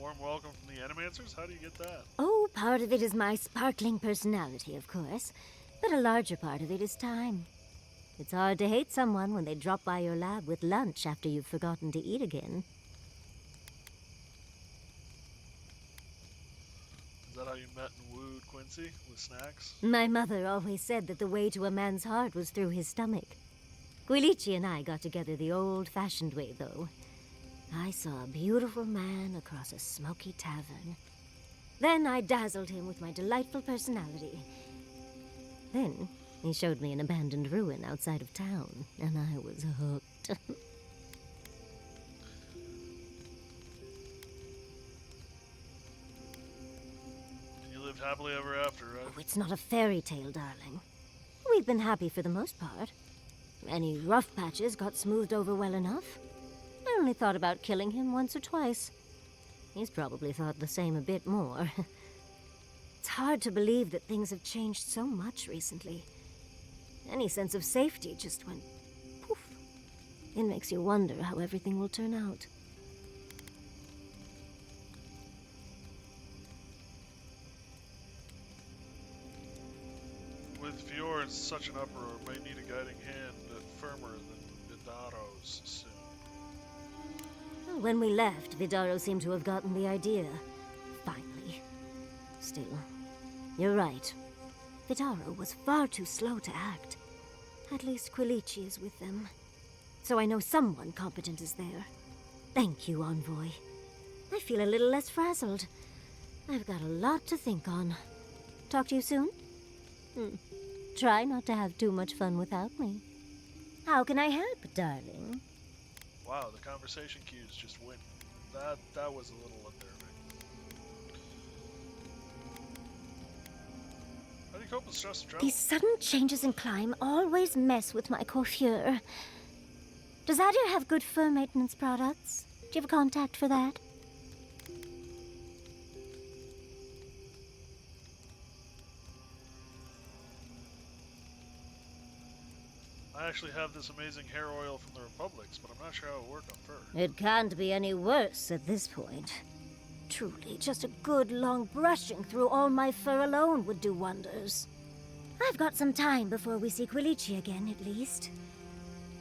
Warm welcome from the Animancers? How do you get that? Oh, part of it is my sparkling personality, of course. But a larger part of it is time. It's hard to hate someone when they drop by your lab with lunch after you've forgotten to eat again. Is that how you met and wooed Quincy? With snacks? My mother always said that the way to a man's heart was through his stomach. Guilichi and I got together the old-fashioned way, though. I saw a beautiful man across a smoky tavern. Then I dazzled him with my delightful personality. Then he showed me an abandoned ruin outside of town, and I was hooked. You lived happily ever after, right? Oh, it's not a fairy tale, darling. We've been happy for the most part. Any rough patches got smoothed over well enough. I only thought about killing him once or twice. He's probably thought the same a bit more. It's hard to believe that things have changed so much recently. Any sense of safety just went poof. It makes you wonder how everything will turn out. With Fior in such an uproar, may need a guiding hand firmer than Vidaro's soon. When we left, Vidaro seemed to have gotten the idea. Finally. Still, you're right. Vidaro was far too slow to act. At least Quilichi is with them. So I know someone competent is there. Thank you, Envoy. I feel a little less frazzled. I've got a lot to think on. Talk to you soon? Try not to have too much fun without me. How can I help, darling? Wow, the conversation cues just went. That was a little unnerving. How do you cope with stress and travel? These sudden changes in climate always mess with my coiffure. Does Adir have good fur maintenance products? Do you have a contact for that? I actually have this amazing hair oil from the Republics, but I'm not sure how it would work on fur. It can't be any worse at this point. Truly, just a good long brushing through all my fur alone would do wonders. I've got some time before we see Quilici again, at least.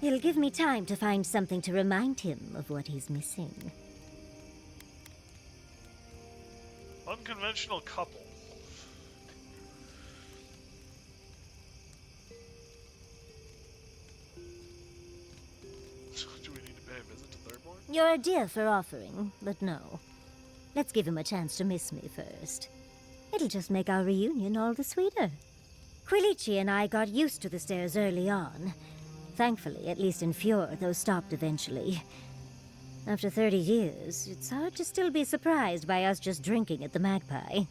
It'll give me time to find something to remind him of what he's missing. Unconventional couple. Do we need to pay a visit to Thirdborn? You're a dear for offering, but no. Let's give him a chance to miss me first. It'll just make our reunion all the sweeter. Quilici and I got used to the stairs early on. Thankfully, at least in Fior, those stopped eventually. After 30 years, it's hard to still be surprised by us just drinking at the Magpie. When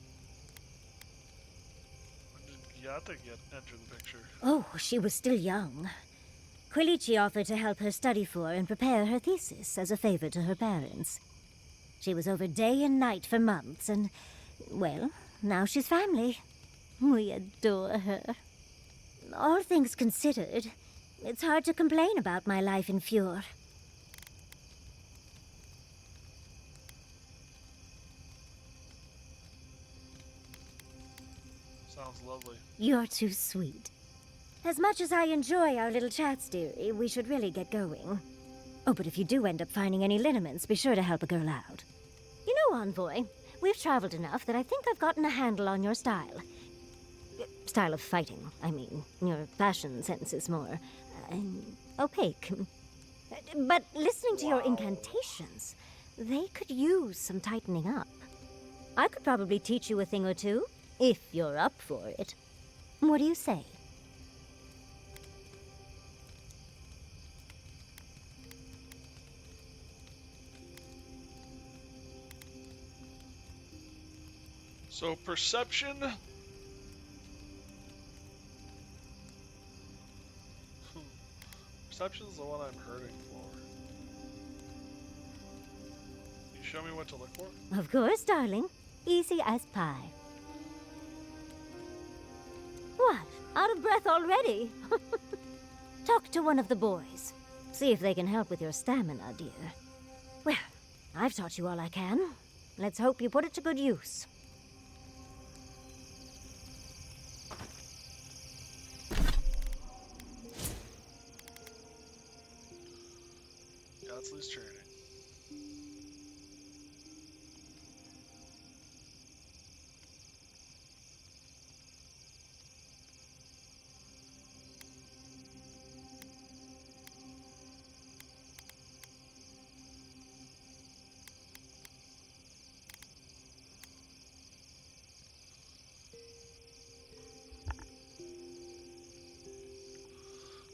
did Yata enter the picture? Oh, she was still young. Quilici offered to help her study for and prepare her thesis as a favor to her parents. She was over day and night for months, and, well, now she's family. We adore her. All things considered, it's hard to complain about my life in Fior. Sounds lovely. You're too sweet. As much as I enjoy our little chats, dearie, we should really get going. Oh, but if you do end up finding any liniments, be sure to help a girl out. You know, Envoy, we've traveled enough that I think I've gotten a handle on your style. Style of fighting, I mean. Your fashion sense is more opaque. But listening to your incantations, they could use some tightening up. I could probably teach you a thing or two, if you're up for it. What do you say? So, perception. Perception's the one I'm hurting for. Can you show me what to look for? Of course, darling. Easy as pie. What? Out of breath already? Talk to one of the boys. See if they can help with your stamina, dear. Well, I've taught you all I can. Let's hope you put it to good use. Godsley's training.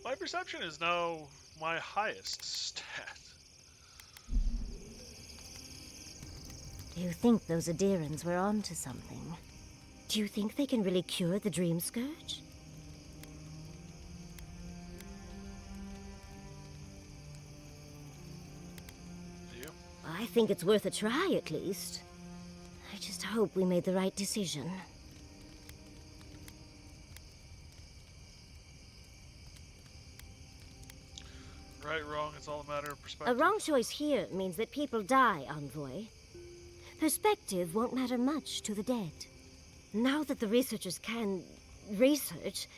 My perception is now my highest stat. Do you think those Adirans were onto something? Do you think they can really cure the Dream Scourge? Do you? I think it's worth a try, at least. I just hope we made the right decision. Right, wrong, it's all a matter of A perspective. wrong choice here means that people die, Envoy. Perspective won't matter much to the dead. Now that the researchers can research,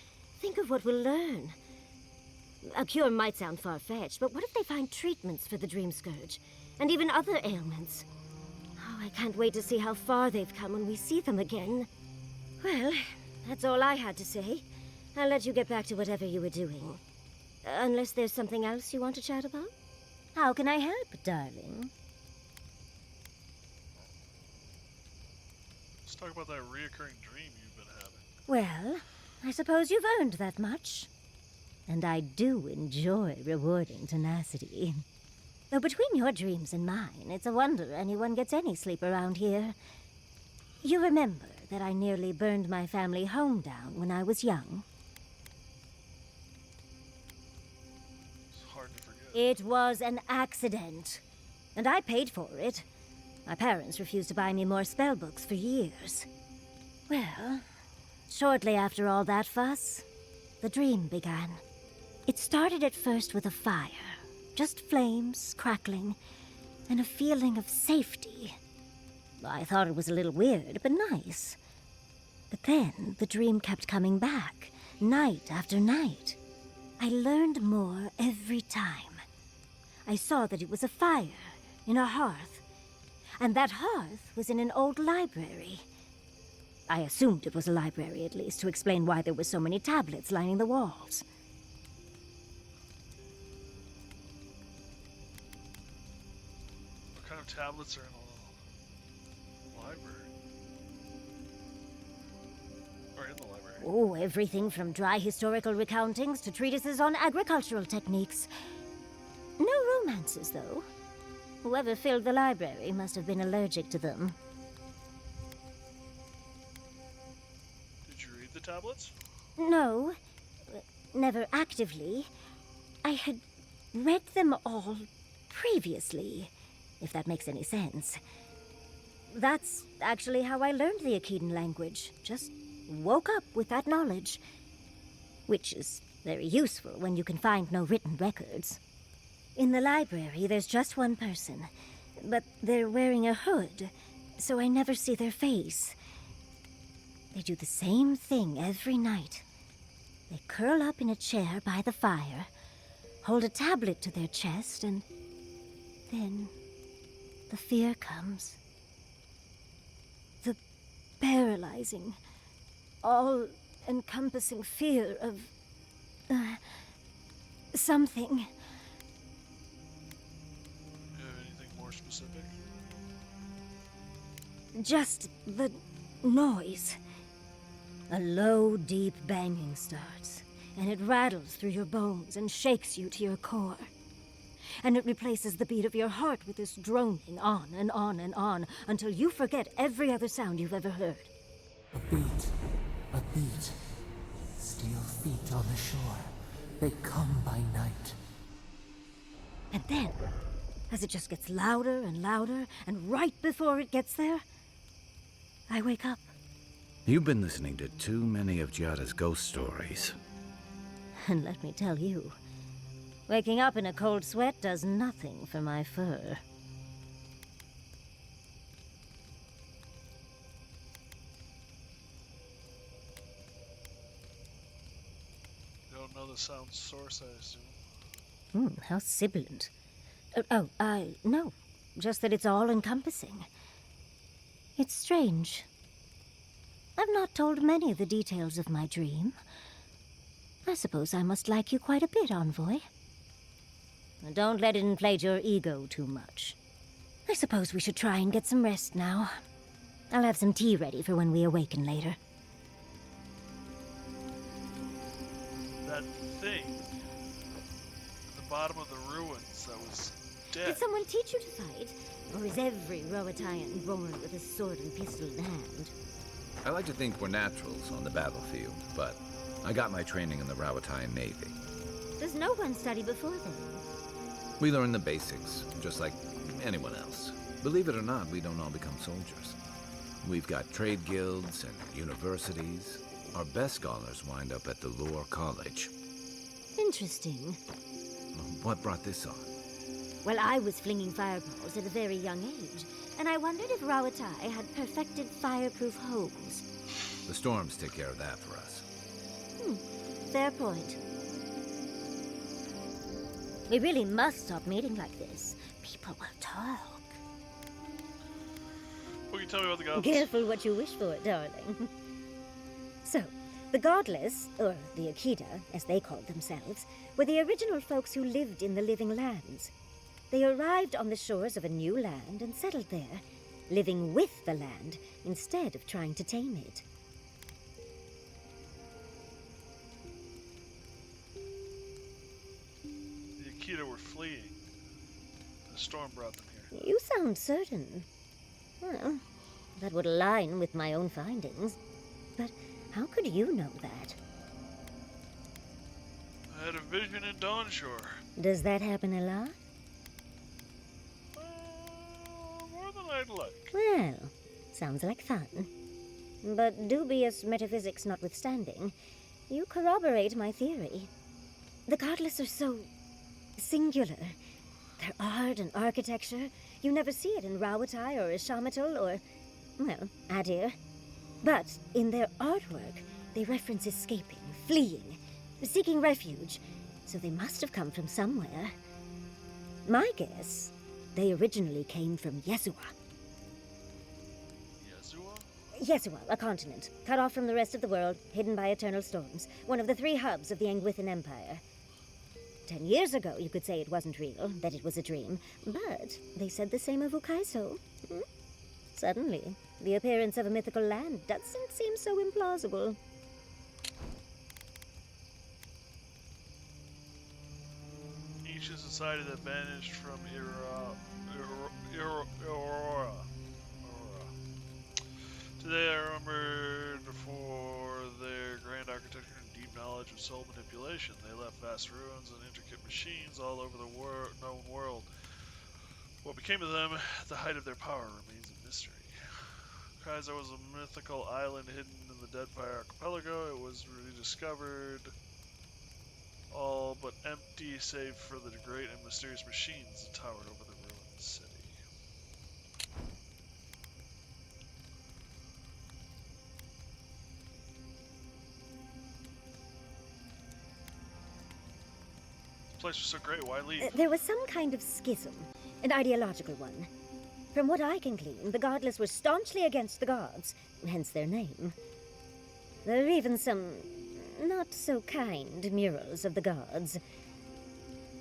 think of what we'll learn. A cure might sound far-fetched, but what if they find treatments for the Dream Scourge? And even other ailments? Oh, I can't wait to see how far they've come when we see them again. Well, that's all I had to say. I'll let you get back to whatever you were doing. Unless there's something else you want to chat about? How can I help, darling? Let's talk about that reoccurring dream you've been having. Well, I suppose you've earned that much. And I do enjoy rewarding tenacity. Though between your dreams and mine, it's a wonder anyone gets any sleep around here. You remember that I nearly burned my family home down when I was young? It's hard to forget. It was an accident. And I paid for it. My parents refused to buy me more spellbooks for years. Well, shortly after all that fuss, the dream began. It started at first with a fire. Just flames, crackling, and a feeling of safety. I thought it was a little weird, but nice. But then the dream kept coming back, night after night. I learned more every time. I saw that it was a fire in a hearth, and that hearth was in an old library. I assumed it was a library, at least, to explain why there were so many tablets lining the walls. What kind of tablets are in a library? Or in the library? Oh, everything from dry historical recountings to treatises on agricultural techniques. No romances, though. Whoever filled the library must have been allergic to them. Did you read the tablets? No, never actively. I had read them all previously, if that makes any sense. That's actually how I learned the Akedan language. Just woke up with that knowledge. Which is very useful when you can find no written records. In the library, there's just one person, but they're wearing a hood, so I never see their face. They do the same thing every night. They curl up in a chair by the fire, hold a tablet to their chest, and then the fear comes. The paralyzing, all-encompassing fear of something. Anything more specific? Just the noise. A low, deep banging starts, and it rattles through your bones and shakes you to your core. And it replaces the beat of your heart with this droning on and on and on until you forget every other sound you've ever heard. A beat. Steel feet on the shore. They come by night. And then, as it just gets louder and louder, and right before it gets there, I wake up. You've been listening to too many of Giada's ghost stories. And let me tell you, waking up in a cold sweat does nothing for my fur. You don't know the sound source, I assume. How sibilant. No. Just that it's all-encompassing. It's strange. I've not told many of the details of my dream. I suppose I must like you quite a bit, Envoy. Don't let it inflate your ego too much. I suppose we should try and get some rest now. I'll have some tea ready for when we awaken later. That thing at the bottom of the ruins that was dead. Did someone teach you to fight? Or is every Roatan born with a sword and pistol in hand? I like to think we're naturals on the battlefield, but I got my training in the Rawatayan Navy. Does no one study before then? We learn the basics, just like anyone else. Believe it or not, we don't all become soldiers. We've got trade guilds and universities. Our best scholars wind up at the Lore College. Interesting. What brought this on? Well, I was flinging fireballs at a very young age, and I wondered if Rawatai had perfected fireproof homes. The storms take care of that for us. Fair point. We really must stop meeting like this. People will talk. What can you tell me about the goblins? Careful what you wish for, darling. So, the Godless, or the Akita, as they called themselves, were the original folks who lived in the Living Lands. They arrived on the shores of a new land and settled there, living with the land instead of trying to tame it. The Akita were fleeing. The storm brought them here. You sound certain. Well, that would align with my own findings. But how could you know that? I had a vision in Dawnshore. Does that happen a lot? More than I'd like. Well, sounds like fun. But dubious metaphysics notwithstanding, you corroborate my theory. The Godless are so singular. Their art and architecture, you never see it in Rawatai or Ishamatal or, well, Adir. But in their artwork, they reference escaping, fleeing, seeking refuge, so they must have come from somewhere. My guess, they originally came from Yesua. Yesua, a continent, cut off from the rest of the world, hidden by eternal storms, one of the 3 hubs of the Angwithan Empire. 10 years ago, you could say it wasn't real, that it was a dream, but they said the same of Ukaiso. Suddenly, the appearance of a mythical land doesn't seem so implausible. Each is a society that vanished from Aurora. Today I remembered for their grand architecture and deep knowledge of soul manipulation. They left vast ruins and intricate machines all over the known world. What became of them at the height of their power remains a mystery. Kaiser was a mythical island hidden in the Deadfire Archipelago. It was rediscovered, all but empty save for the great and mysterious machines that towered over the ruined city. This place was so great, why leave? There was some kind of schism, an ideological one. From what I can glean, the Godless were staunchly against the gods, hence their name. There are even some not-so-kind murals of the gods.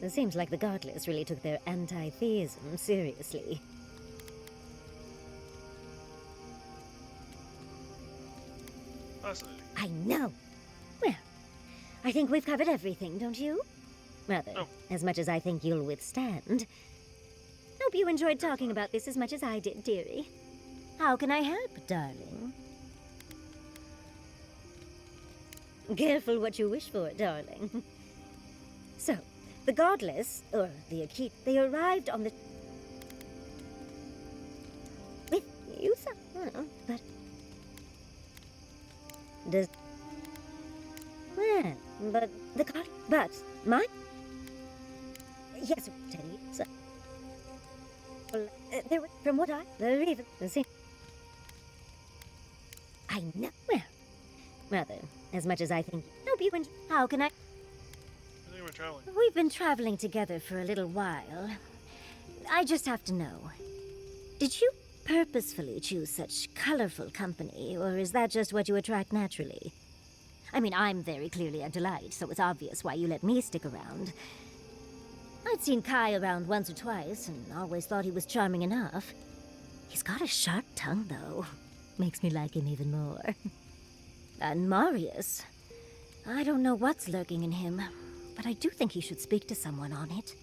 It seems like the Godless really took their anti-theism seriously. Fascinating. I know! Well, I think we've covered everything, don't you? Rather, as much as I think you'll withstand. Hope you enjoyed talking about this as much as I did, dearie. How can I help, darling? Careful what you wish for, darling. So, the Godless, or the Akit, they arrived on the... with you, sir? Oh, but... does... well, but the God... but, my... yes, Teddy, sir. Well, there were, from what they're even... see... I know, well... rather, as much as I think... hope you and... how can I... I think we're traveling. We've been traveling together for a little while. I just have to know. Did you purposefully choose such colorful company, or is that just what you attract naturally? I mean, I'm very clearly a delight, so it's obvious why you let me stick around. I'd seen Kai around once or twice, and always thought he was charming enough. He's got a sharp tongue, though. Makes me like him even more. And Marius. I don't know what's lurking in him, but I do think he should speak to someone on it.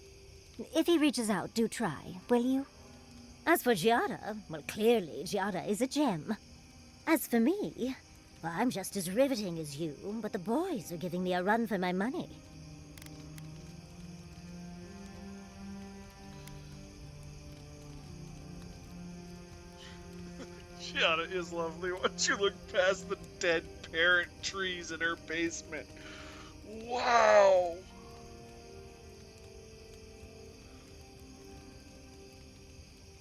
If he reaches out, do try, will you? As for Giada, well, clearly Giada is a gem. As for me, well, I'm just as riveting as you, but the boys are giving me a run for my money. Giada is lovely once you look past the dead parent trees in her basement. Wow!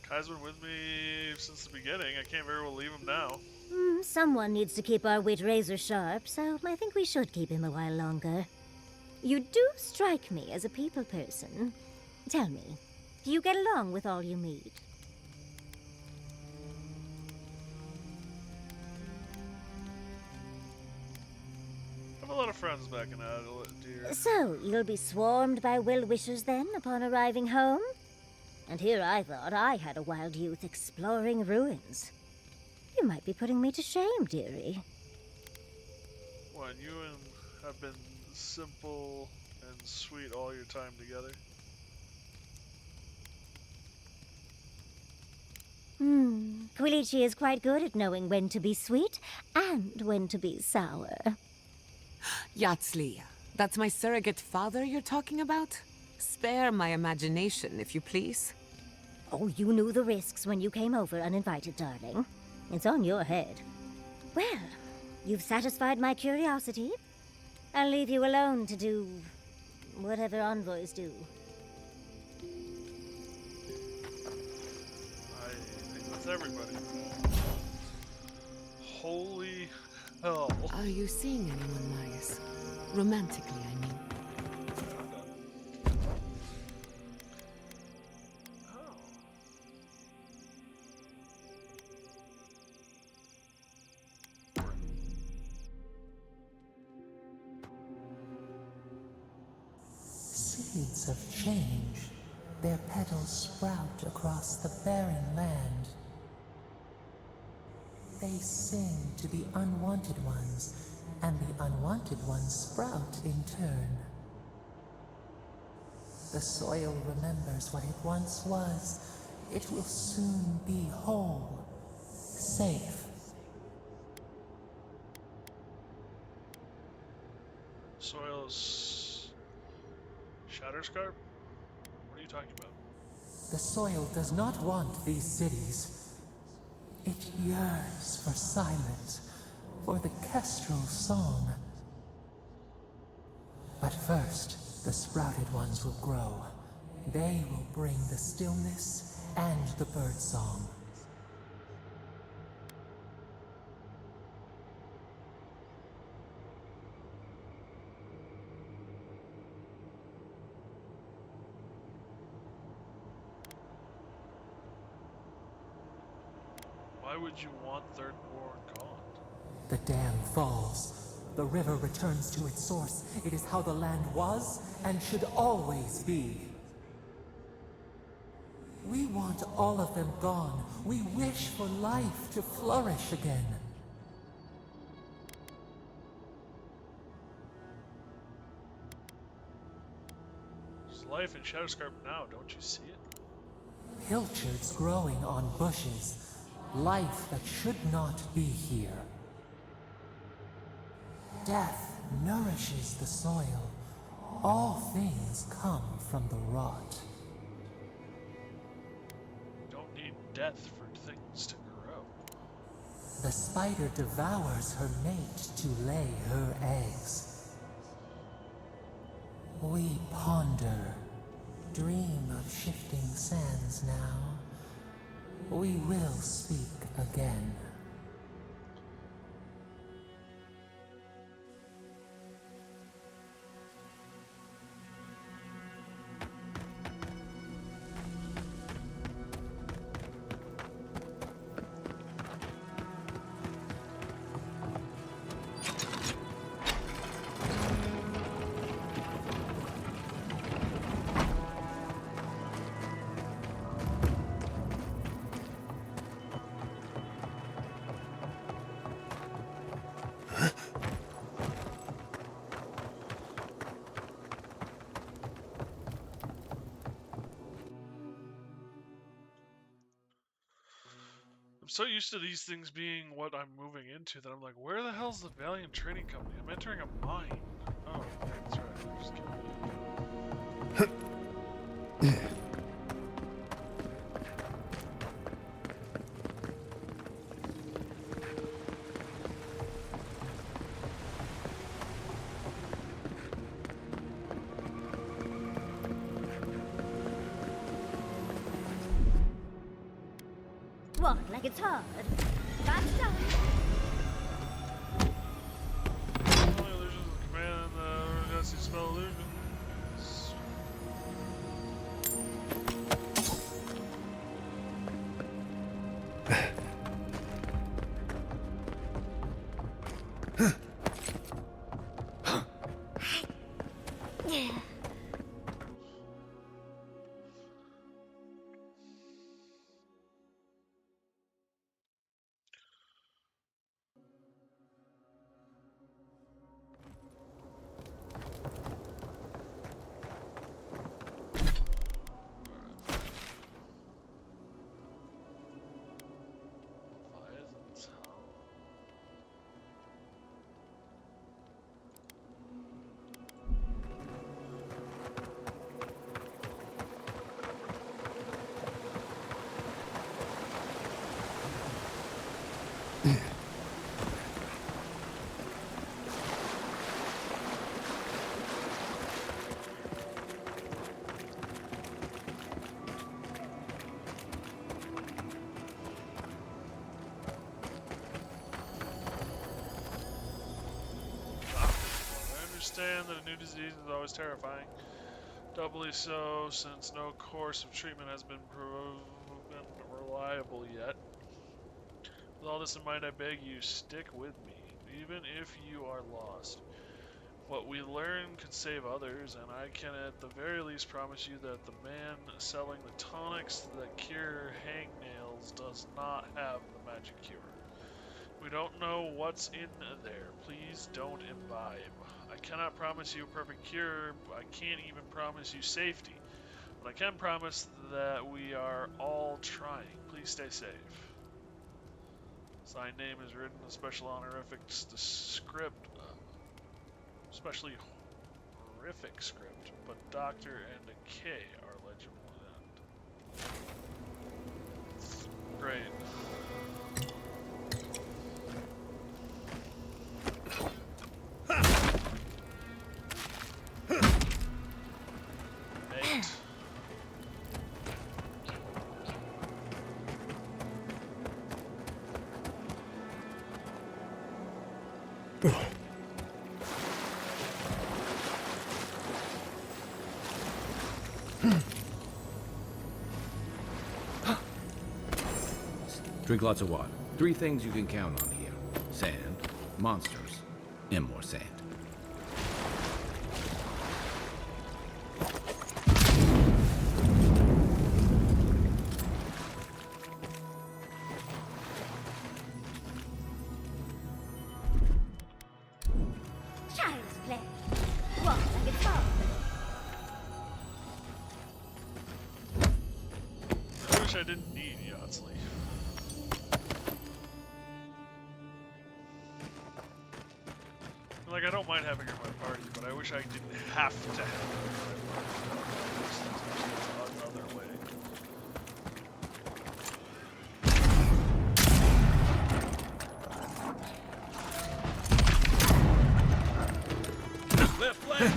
Kai's been with me since the beginning. I can't very well leave him now. Someone needs to keep our wit razor sharp, so I think we should keep him a while longer. You do strike me as a people person. Tell me, do you get along with all you meet? I have a lot of friends back in Adelaide, dear. So, you'll be swarmed by well-wishers then, upon arriving home? And here I thought I had a wild youth exploring ruins. You might be putting me to shame, dearie. When you have been simple and sweet all your time together. Quilichi is quite good at knowing when to be sweet and when to be sour. Yatsli, that's my surrogate father you're talking about? Spare my imagination, if you please. Oh, you knew the risks when you came over uninvited, darling. It's on your head. Well, you've satisfied my curiosity. I'll leave you alone to do Whatever envoys do. I think that's everybody. Holy hell. Are you seeing anyone, Myers? Romantically, I mean. Seeds of change. Their petals sprout across the barren land. They sing to the unwanted ones, and the unwanted ones sprout in turn. The soil remembers what it once was. It will soon be whole, safe. Soil's Shatterscarp? What are you talking about? The soil does not want these cities. It yearns for silence, for the kestrel song. But first, the sprouted ones will grow. They will bring the stillness and the bird song. Why would you want Thirdborn gone? The dam falls. The river returns to its source. It is how the land was and should always be. We want all of them gone. We wish for life to flourish again. There's life in Shatterscarp now, don't you see it? Pilchards growing on bushes. Life that should not be here. Death nourishes the soil. All things come from the rot. Don't need death for things to grow. The spider devours her mate to lay her eggs. We ponder, dream of shifting sands now. We will speak again. I'm so used to these things being what I'm moving into that I'm like, where the hell's the Valiant Trading Company? I'm entering a mine. Oh, that's right. I'm just kidding. What, like it's hard? That's done. Only illusions of command and the spell illusions. understand that a new disease is always terrifying. Doubly so since no course of treatment has been proven reliable yet. With all this in mind, I beg you, stick with me, even if you are lost. What we learn could save others, and I can at the very least promise you that the man selling the tonics that cure hangnails does not have the magic cure. We don't know what's in there. Please don't imbibe. I cannot promise you a perfect cure. I can't even promise you safety. But I can promise that we are all trying. Please stay safe. Signed name is written in special honorifics. The script, especially horrific script, but Doctor and a K are legible in. Great. Drink lots of water. 3 things you can count on here. Sand, monsters, and more sand. Child's play. Walk like it's fun. I wish I didn't need Yahtzee. Like, I don't mind having her in my party, but I wish I didn't have to have her in my party. There's another way. Left leg!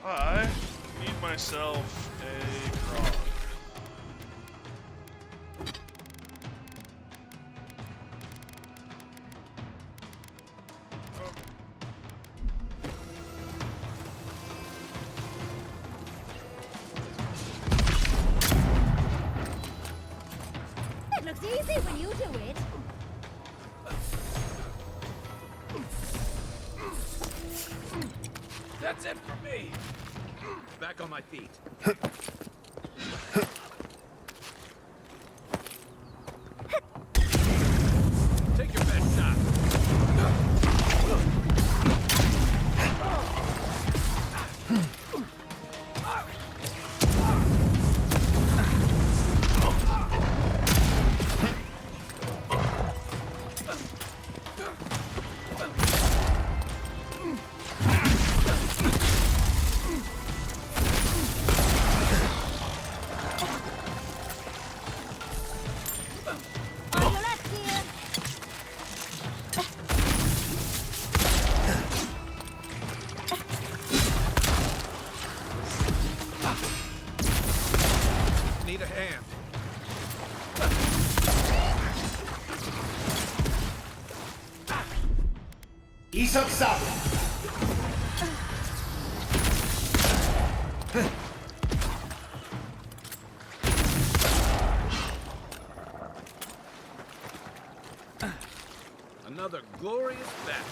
I need myself a grog. It looks easy when you do it. That's it for me! Back on my feet. Take your best shot. Need a hand. Isak Sab. Another glorious battle.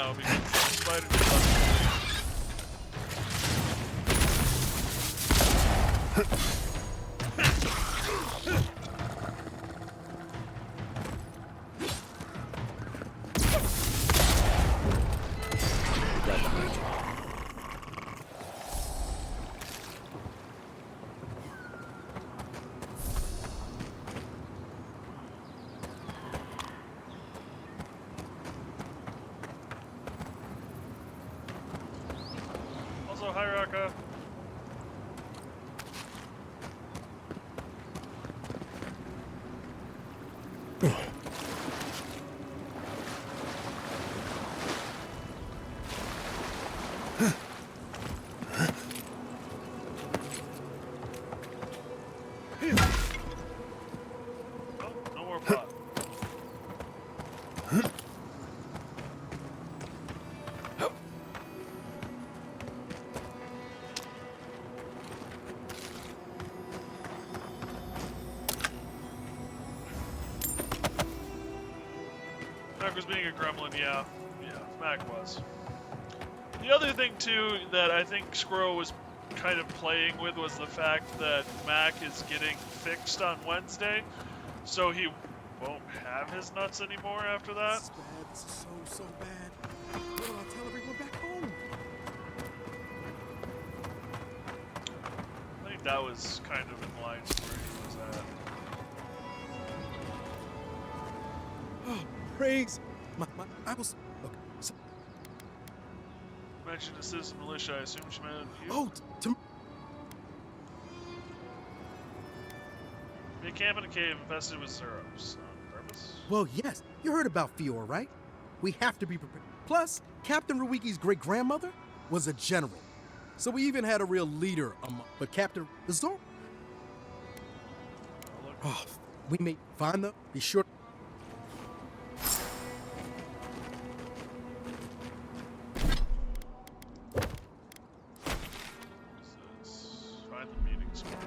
now because the spider just left me. Also, hi, Raka. No more pot. Mac was being a gremlin, yeah. Yeah, Mac was. The other thing, too, that I think Squirrel was kind of playing with was the fact that Mac is getting fixed on Wednesday, so he won't have his nuts anymore after that. This is bad. This is so bad. What do I tell everyone back home? I think that was kind of in line with where he was at. Oh, praise. I was. Okay. So, Mentioned a citizen militia, I assume she meant you? oh, They camp in a cave infested with syrups. On purpose? well, yes. You heard about Fior, right? We have to be prepared. Plus, Captain Ruiki's great-grandmother was a general. So we even had a real leader but Captain Azor. Oh, we may find them. Be sure. Find the meeting spot.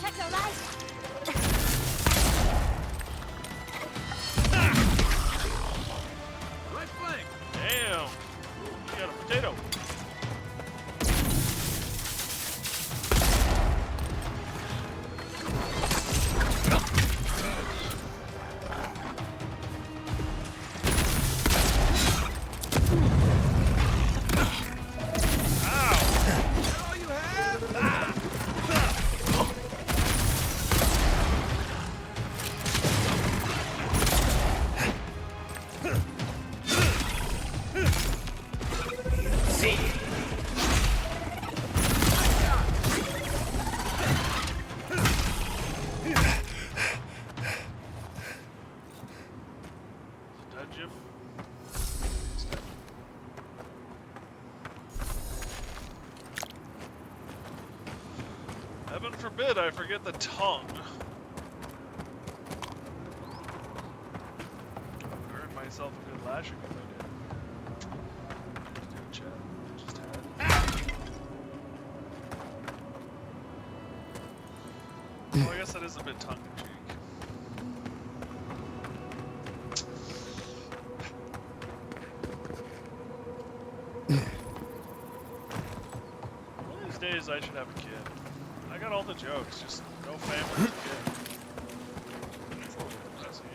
Check your light. Right flank! Damn! You got a potato. Dead, Jim? Heaven forbid I forget the tongue. Earned myself a good lashing if I did. Just do chat. Just had. Well, I guess that is a bit tongue-in-cheek. One of these days I should have a kid. I got all the jokes, just no family kid. That's a little depressing.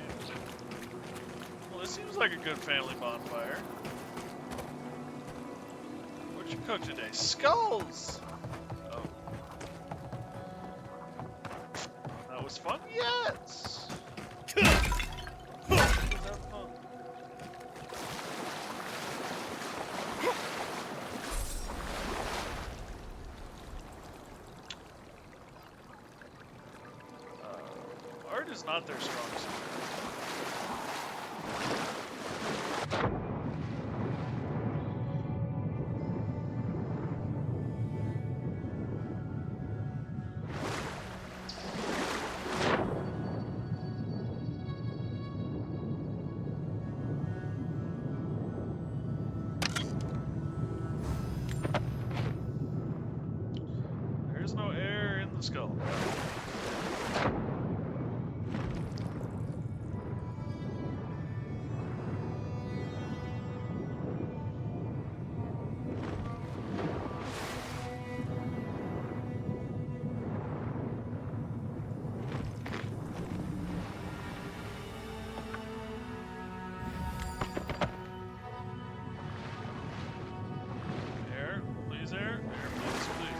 Well, this seems like a good family bonfire. What'd you cook today? Skulls! Oh. That was fun? Yes! Art is not their strong suit. There's no air in the skull. Air, please, air, please, please.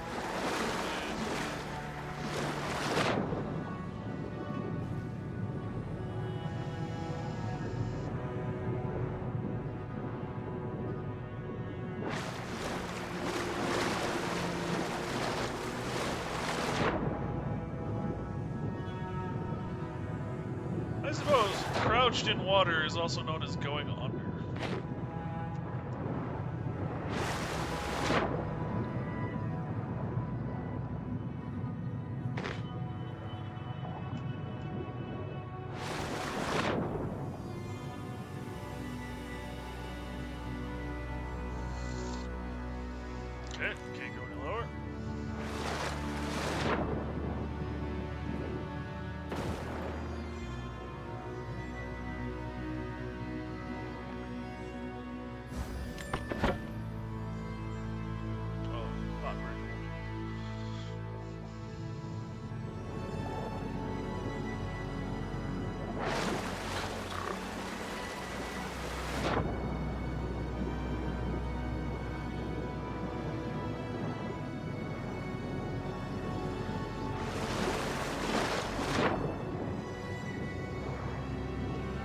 I suppose crouched in water is also known as going under. Okay, can't go any lower. Oh, not very cool.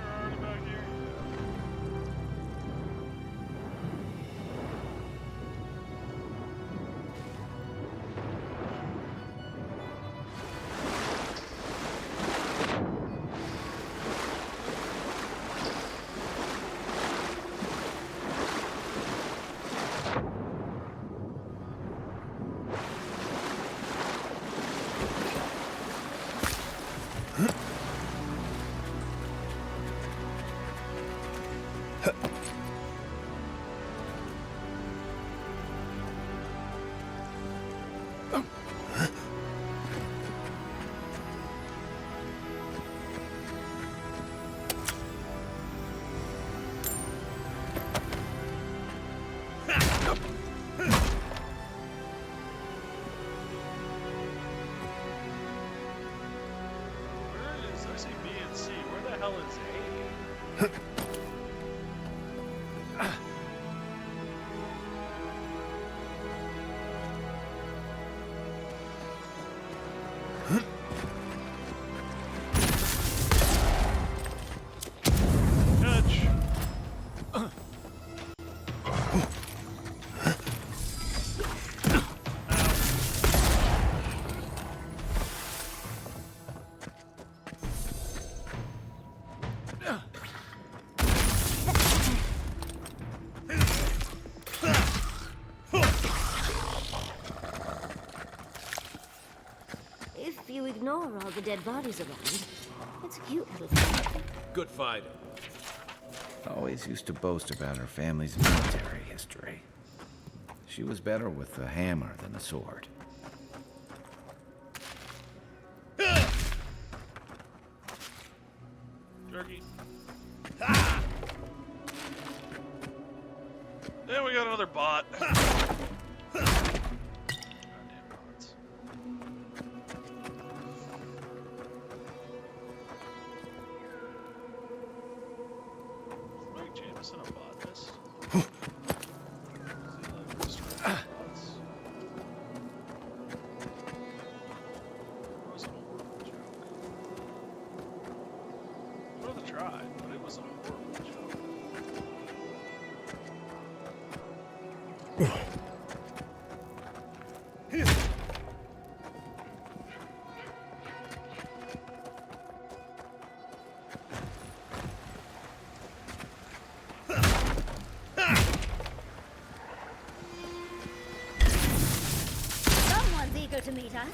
They're already back here. Where is, I see B and C. Where the hell is A? Catch. If you ignore all the dead bodies around, it's a cute little thing. Good fighter. Always used to boast about her family's military history. She was better with the hammer than the sword. Jerky. Then we got another bot. Goddamn bots. Mike Jameson a bot this? Does he like destroy bots? It was a horrible joke. Worth a try, but it was a horrible joke. to meet us.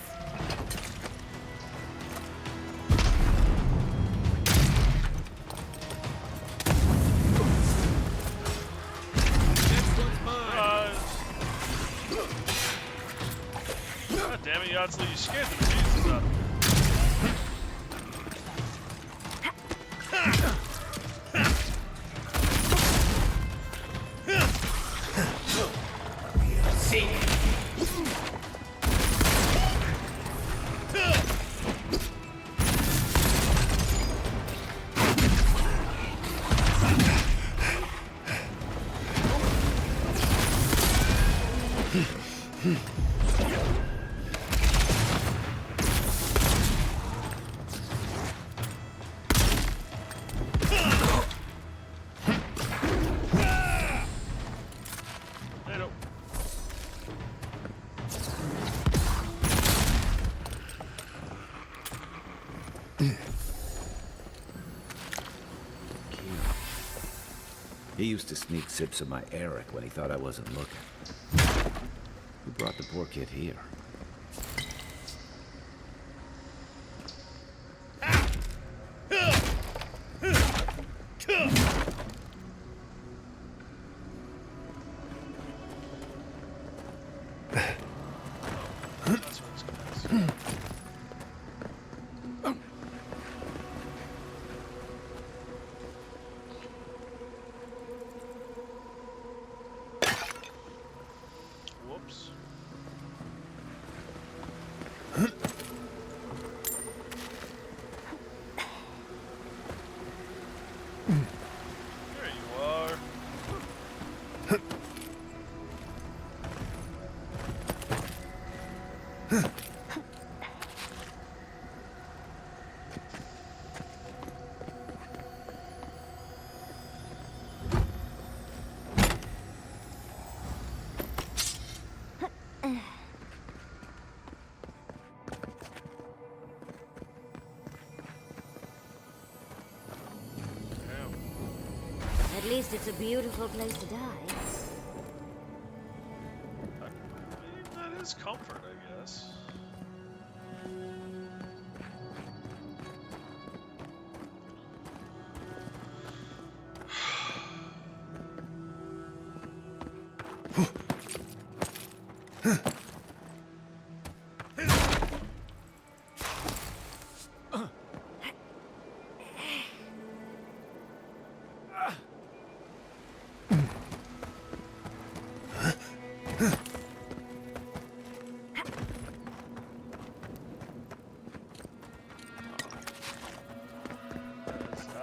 God damn it, Yatsley, you scared the bejesus out of me. He used to sneak sips of my Eric when he thought I wasn't looking. Who brought the poor kid here? At least it's a beautiful place to die. That is comfort, I guess.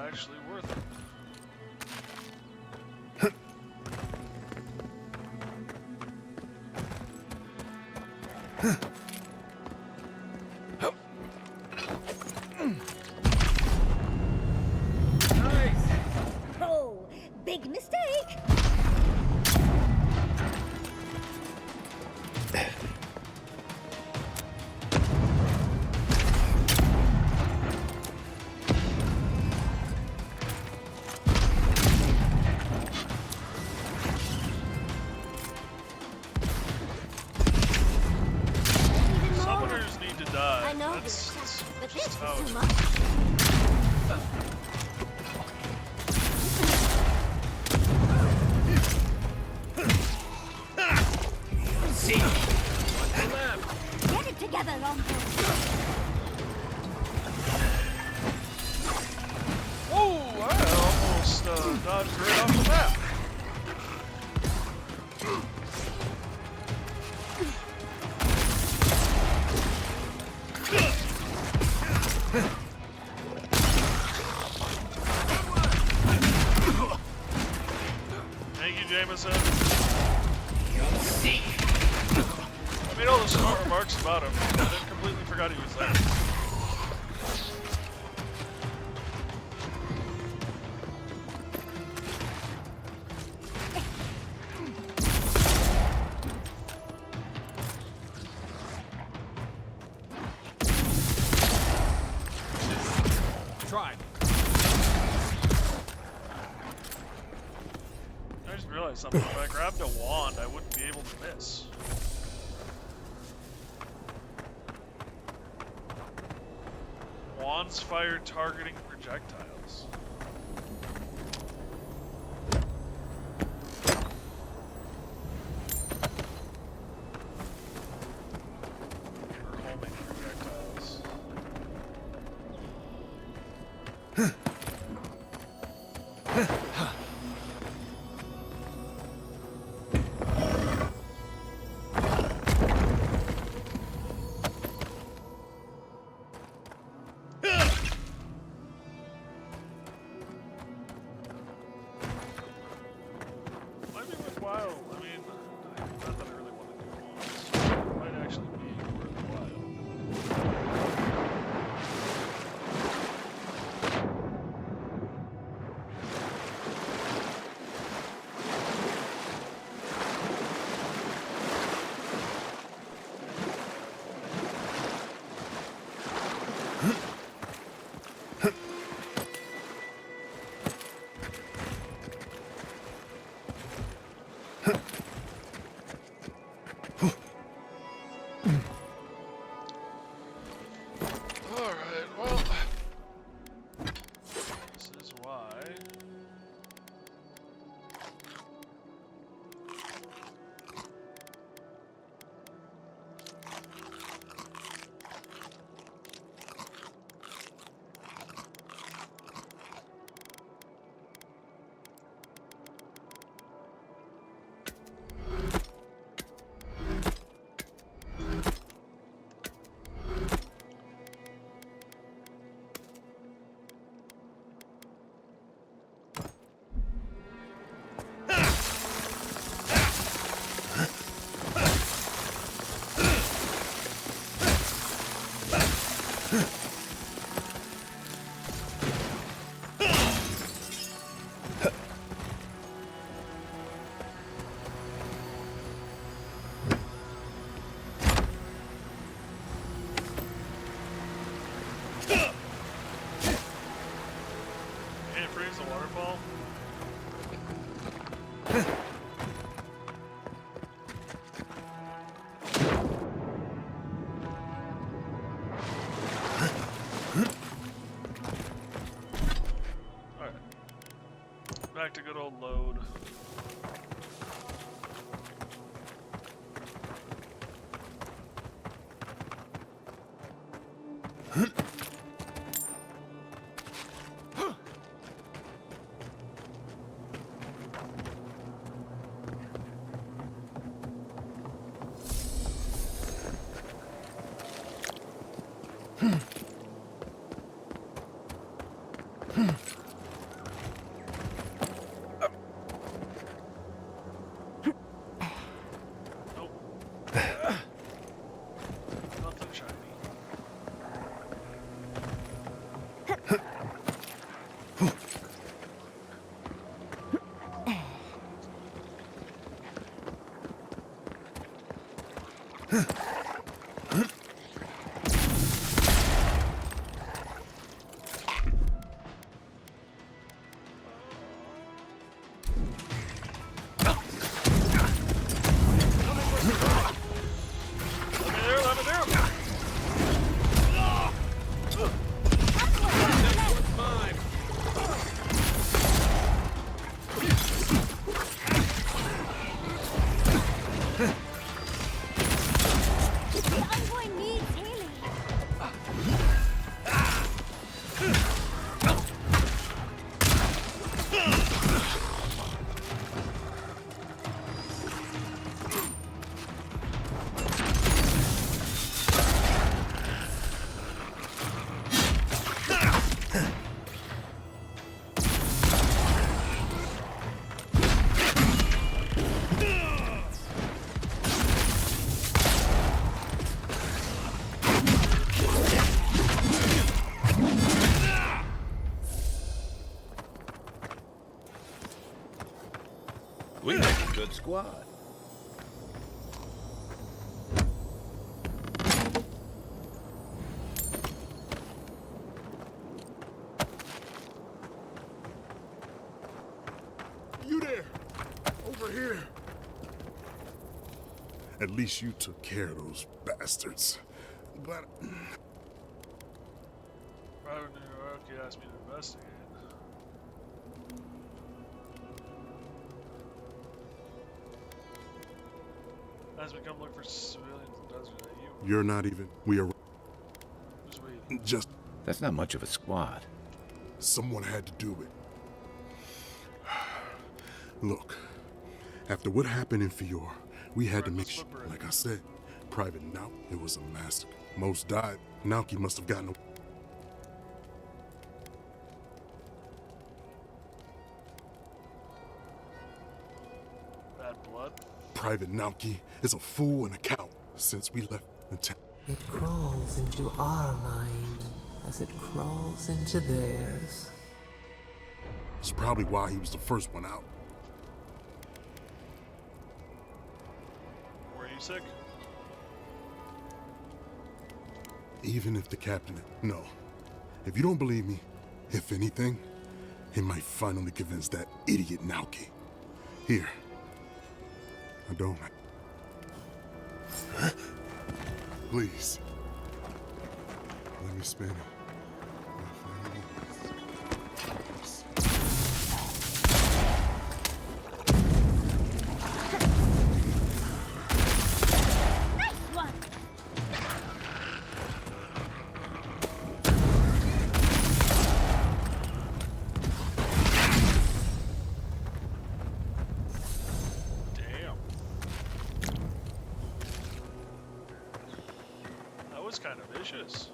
Actually worth it. Oh, big mistake! Summoners need to die. I know That's this, but just this how is it's too much. Get it together, Longbow. Oh, I almost dodged right off the map. Thank you, Jameson. I made all the smart remarks about him, and then completely forgot he was there. Try. I just realized something. If I grabbed a wand, I wouldn't be able to miss. bronze fire targeting projectiles. Or homing projectiles. Might be worthwhile. I mean, not that I really want to do once. It might actually be worthwhile. Alright, well, this is why. Can't freeze the waterfall. Alright. Back to good old load. Nothing shiny. We make a good squad. You there! Over here! At least you took care of those bastards. But Private New York, he asked me to investigate. As we come look for civilians in the desert, You're not even. We are. Who's we? Just. That's not much of a squad. Someone had to do it. Look, after what happened in Fior, we had to make sure, like I said, Private Now, it was a massacre. Most died. Nauki must have gotten away. Bad blood? Private Nauki is a fool and a coward since we left the town. It crawls into our mind as it crawls into theirs. It's probably why he was the first one out. Were you sick? Even if the captain... No. If you don't believe me, if anything, he might finally convince that idiot Nauki. Here. I don't... Please. Let me spin it. Kind of vicious.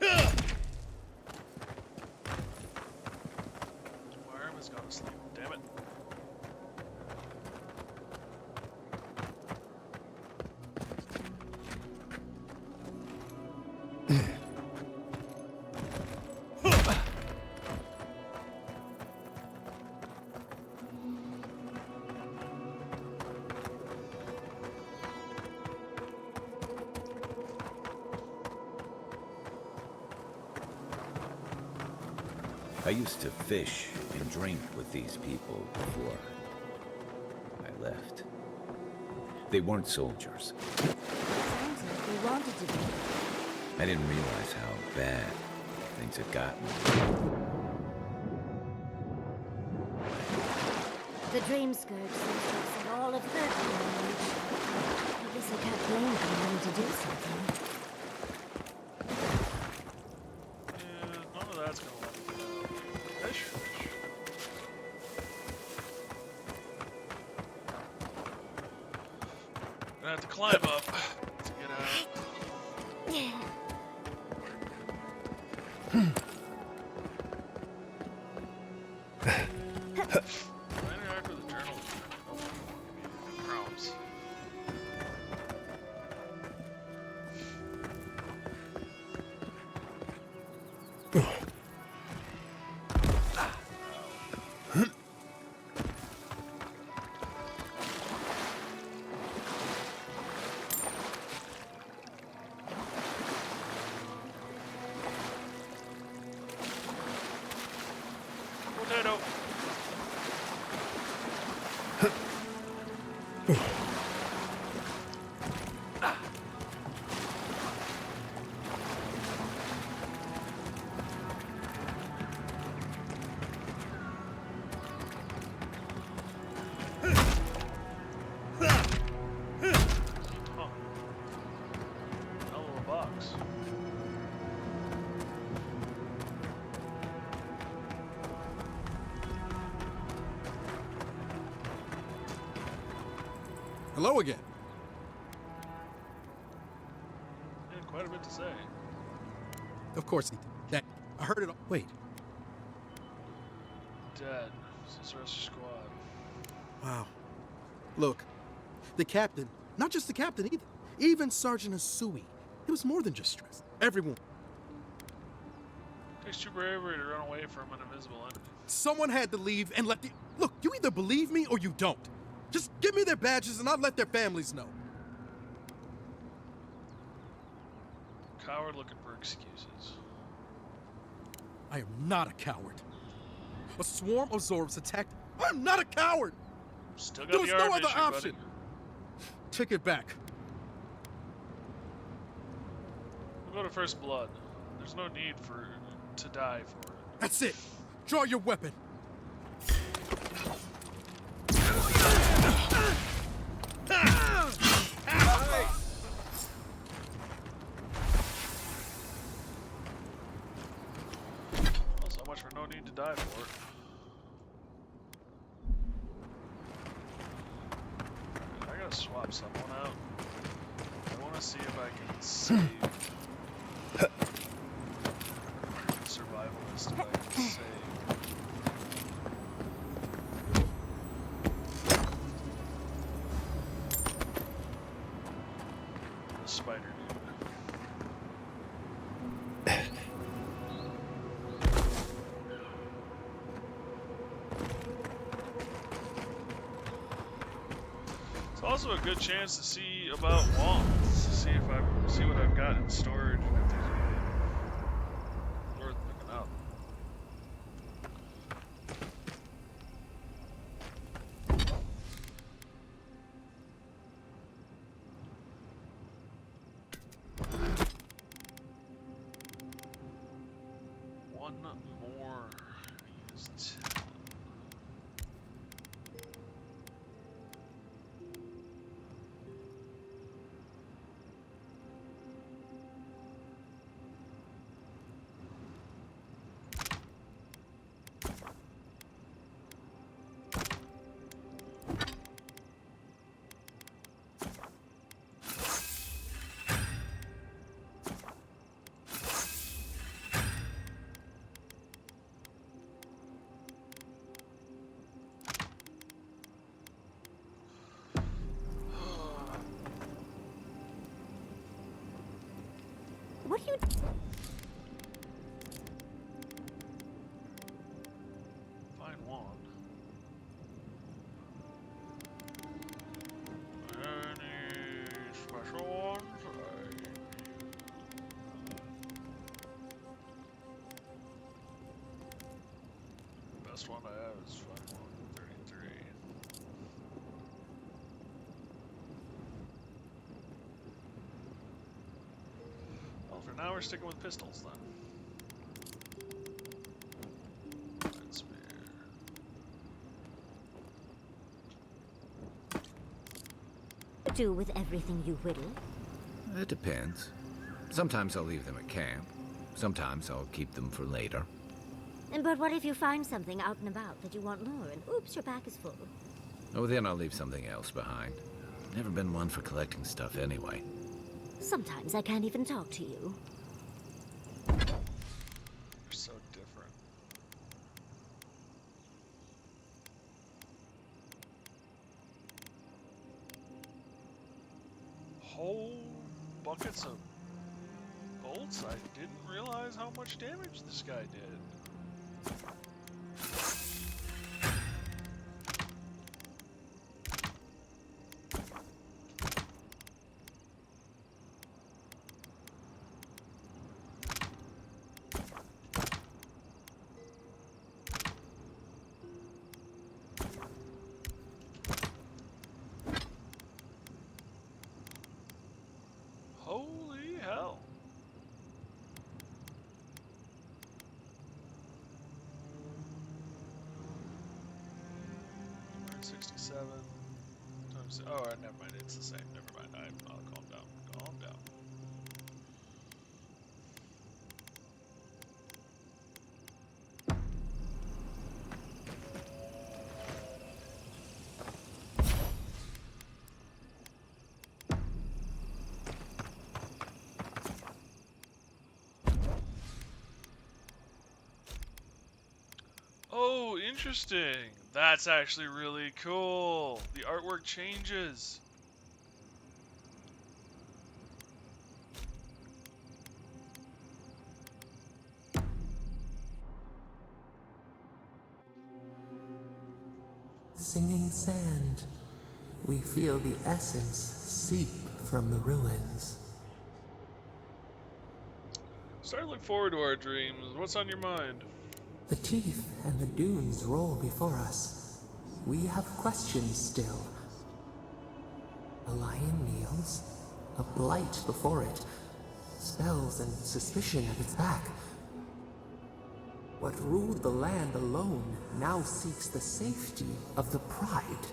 My arm has gone to sleep. Damn it. I used to fish and drink with these people before I left. They weren't soldiers. Sounds like they wanted to be. I didn't realize how bad things had gotten. The dream scourge seems to have set all of her damage. I guess I can't blame them wanting to do something. None of that's gonna let me go. Fish. Gonna have to climb up to get out. Yeah. I interact with the journal. Oh, give me prompts. Potato. Box. Hello again. Yeah, quite a bit to say. Of course he did. That I heard it all. Wait. Dead. Since the rest of the squad. Wow. Look, the captain, not just the captain either, even Sergeant Asui, it was more than just stress. Everyone. Takes true bravery to run away from an invisible enemy. Someone had to leave and let the... Look, you either believe me or you don't. Just give me their badges and I'll let their families know. Coward looking for excuses. I am not a coward. A swarm of Zorbs attacked. I'm not a coward! Still got There was the no arm other issue, option. buddy. Take it back. We'll go to First Blood. There's no need to die for it. That's it. Draw your weapon. Well, so much for no need to die for it. I gotta swap someone out. I want to see if I can save survivalist. If I can save. The spider dude. It's also a good chance to see about wands, to see what I've got in storage and if there's anything worth picking up. One more is 10. What do you... Fine wand. Any special ones? The best one I have is fine wand 33. Well, for now we're sticking with pistols then. Red spear. do with everything you whittle? It depends. Sometimes I'll leave them at camp. Sometimes I'll keep them for later. But what if you find something out and about that you want more, and oops, your pack is full? Oh, then I'll leave something else behind. Never been one for collecting stuff anyway. Sometimes I can't even talk to you. They're so different. Whole buckets of bolts? I didn't realize how much damage this guy did. Holy hell. $67 times. Oh, never mind. It's the same. Never mind. I'll calm down. Calm down. Oh, interesting. That's actually really cool. The artwork changes. Singing sand. We feel the essence seep from the ruins. Start to look forward to our dreams. What's on your mind? The teeth and the dunes roll before us. We have questions still. A lion kneels, a blight before it. spells and suspicion at its back. What ruled the land alone now seeks the safety of the Pride.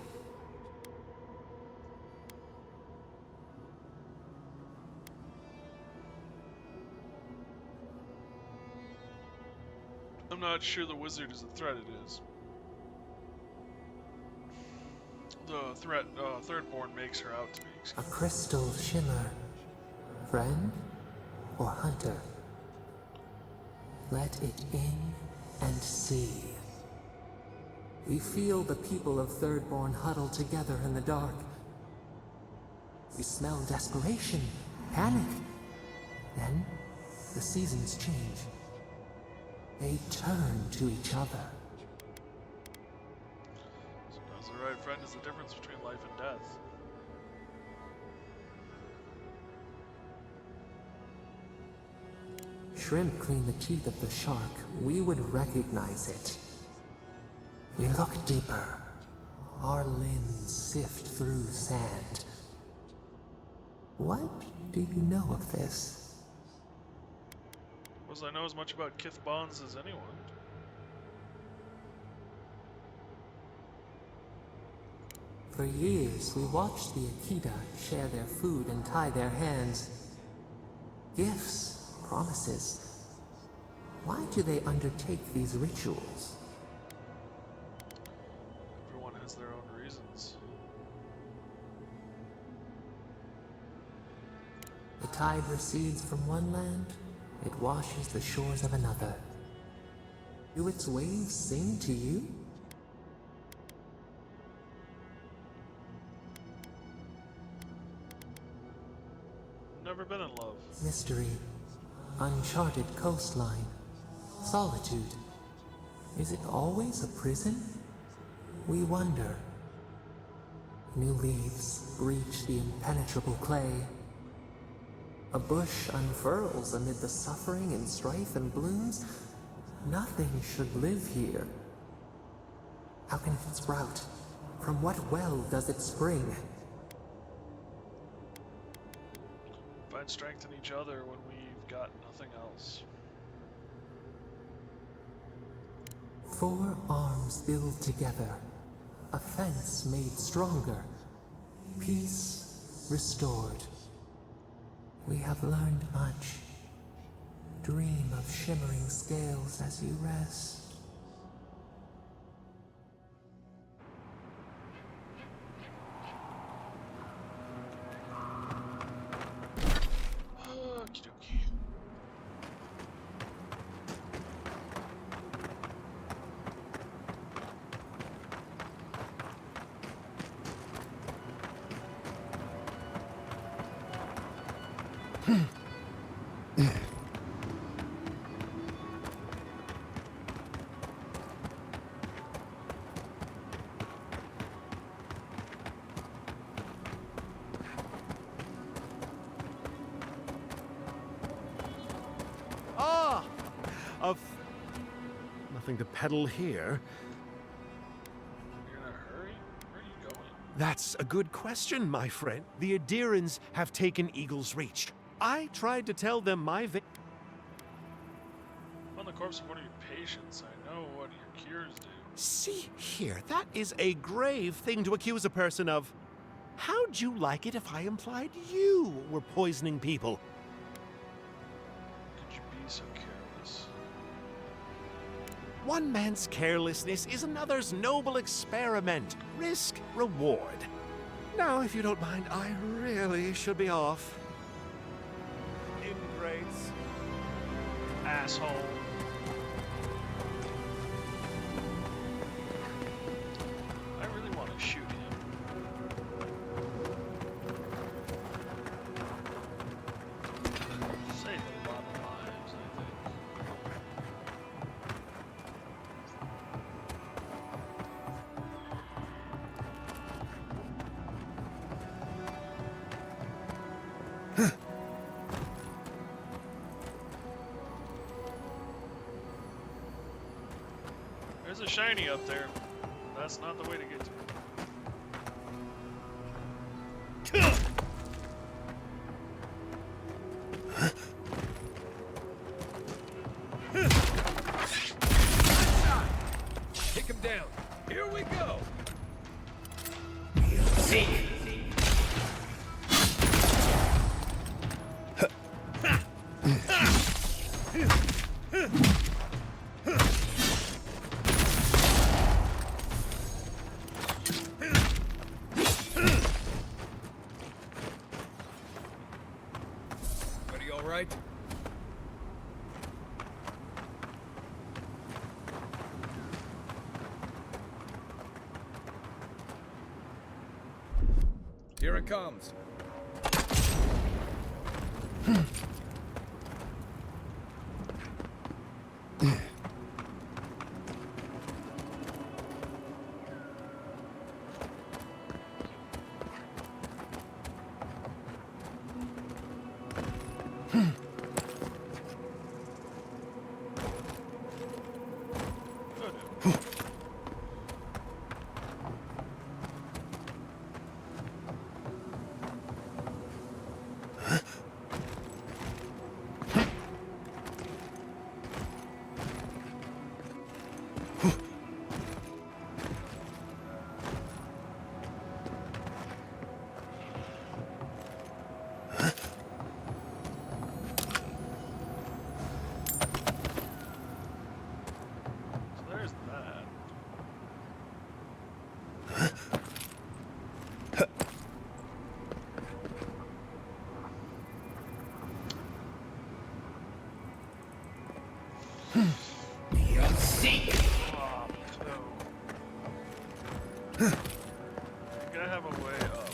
I'm not sure the wizard is a threat. It is. The threat, Thirdborn makes her out to be. A crystal shimmer. Friend or hunter? Let it in and see. We feel the people of Thirdborn huddle together in the dark. We smell desperation, panic. Then, the seasons change. They turn to each other. Sometimes the right friend is the difference between life and death. Shrimp clean the teeth of the shark, we would recognize it. We look deeper. Our limbs sift through sand. What do you know of this? Suppose I know as much about Kith bonds as anyone. For years, we watched the Akita share their food and tie their hands. Gifts, promises. Why do they undertake these rituals? Everyone has their own reasons. The tide recedes from one land, it washes the shores of another. Do its waves sing to you? Never been in love. Mystery, uncharted coastline, solitude. Is it always a prison? We wonder. New leaves breach the impenetrable clay. A bush unfurls amid the suffering and strife and blooms. Nothing should live here. How can it sprout? From what well does it spring? Find strength in each other when we've got nothing else. 4 arms build together. A fence made stronger. Peace restored. We have learned much. Dream of shimmering scales as you rest. Okie dokie. Nothing to peddle here. You're in a hurry? Where are you going? That's a good question, my friend. The Adirans have taken Eagle's Reach. I tried to tell them my On the corpse of one of your patients, I know what your cures do. See here, that is a grave thing to accuse a person of. How'd you like it if I implied you were poisoning people? Could you be so careless? One man's carelessness is another's noble experiment. Risk, reward. Now, if you don't mind, I really should be off. Ingrates. Asshole. I really want to shoot him. Save a lot of lives, I think. There's a shiny up there. That's not the way to get to it. right? Here it comes. Gotta have a way up.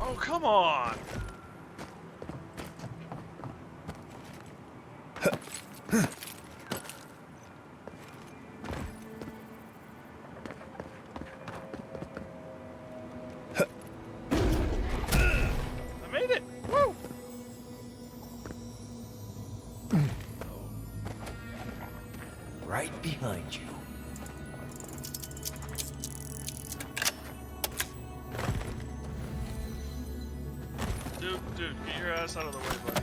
Oh, come on! I made it! Woo! Right behind you. Dude, get your ass out of the way, buddy.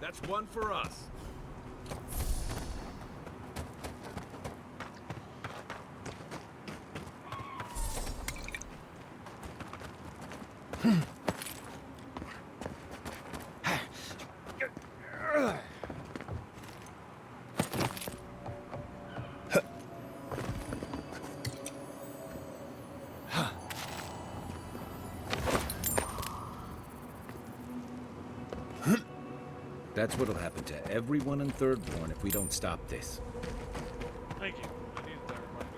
That's one for us. That's what'll happen to everyone in Thirdborn if we don't stop this. Thank you. I needed that reminder.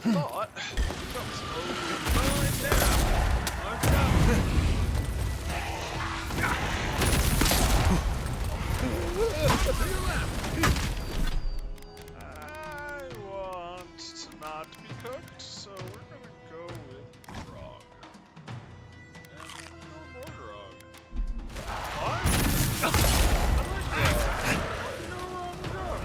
Thought that was slowly down. March out. I want to not be cooked, so we're gonna go with grog. And no more grog. What? I like grog. What can go wrong with grog?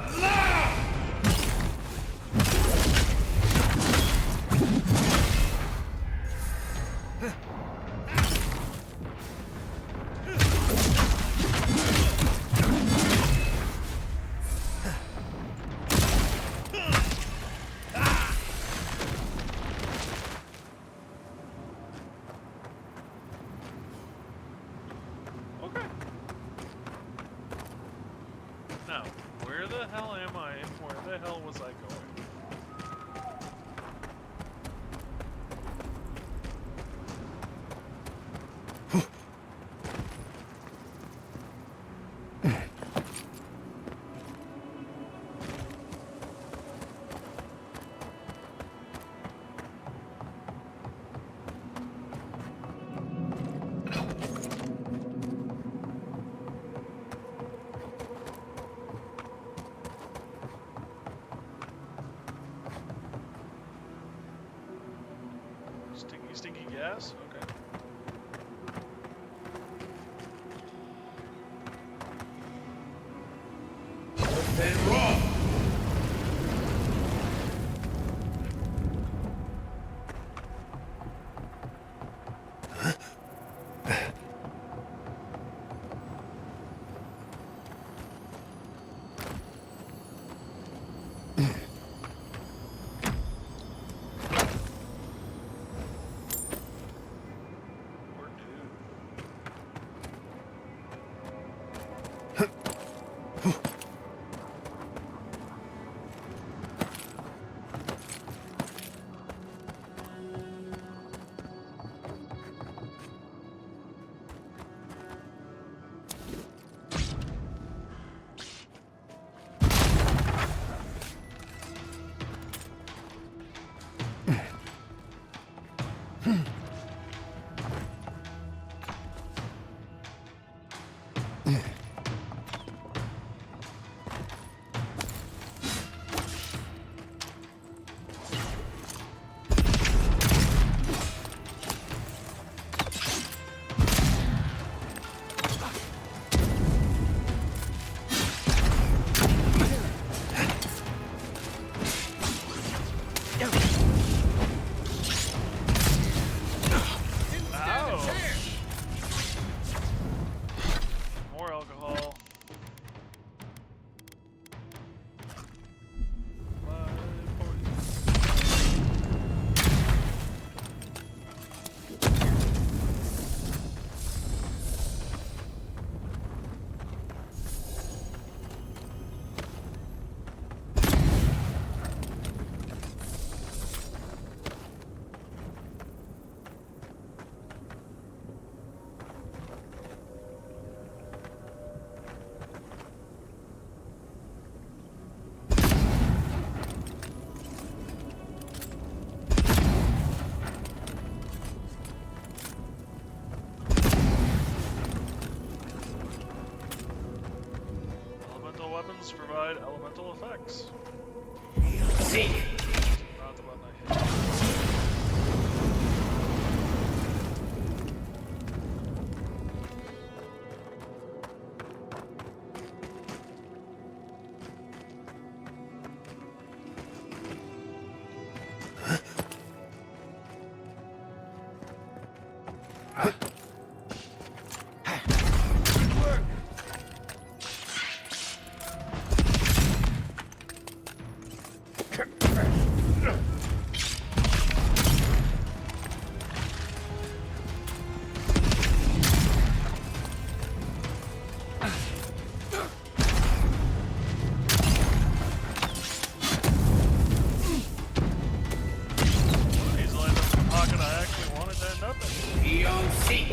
Okay. Now, where the hell am I? Where the hell was I going? Stinky gas? Okay. More alcohol. Elemental weapons provide elemental effects. See. Not the button I hit. These lines up in the pocket I actually wanted to end up in. Fior, see.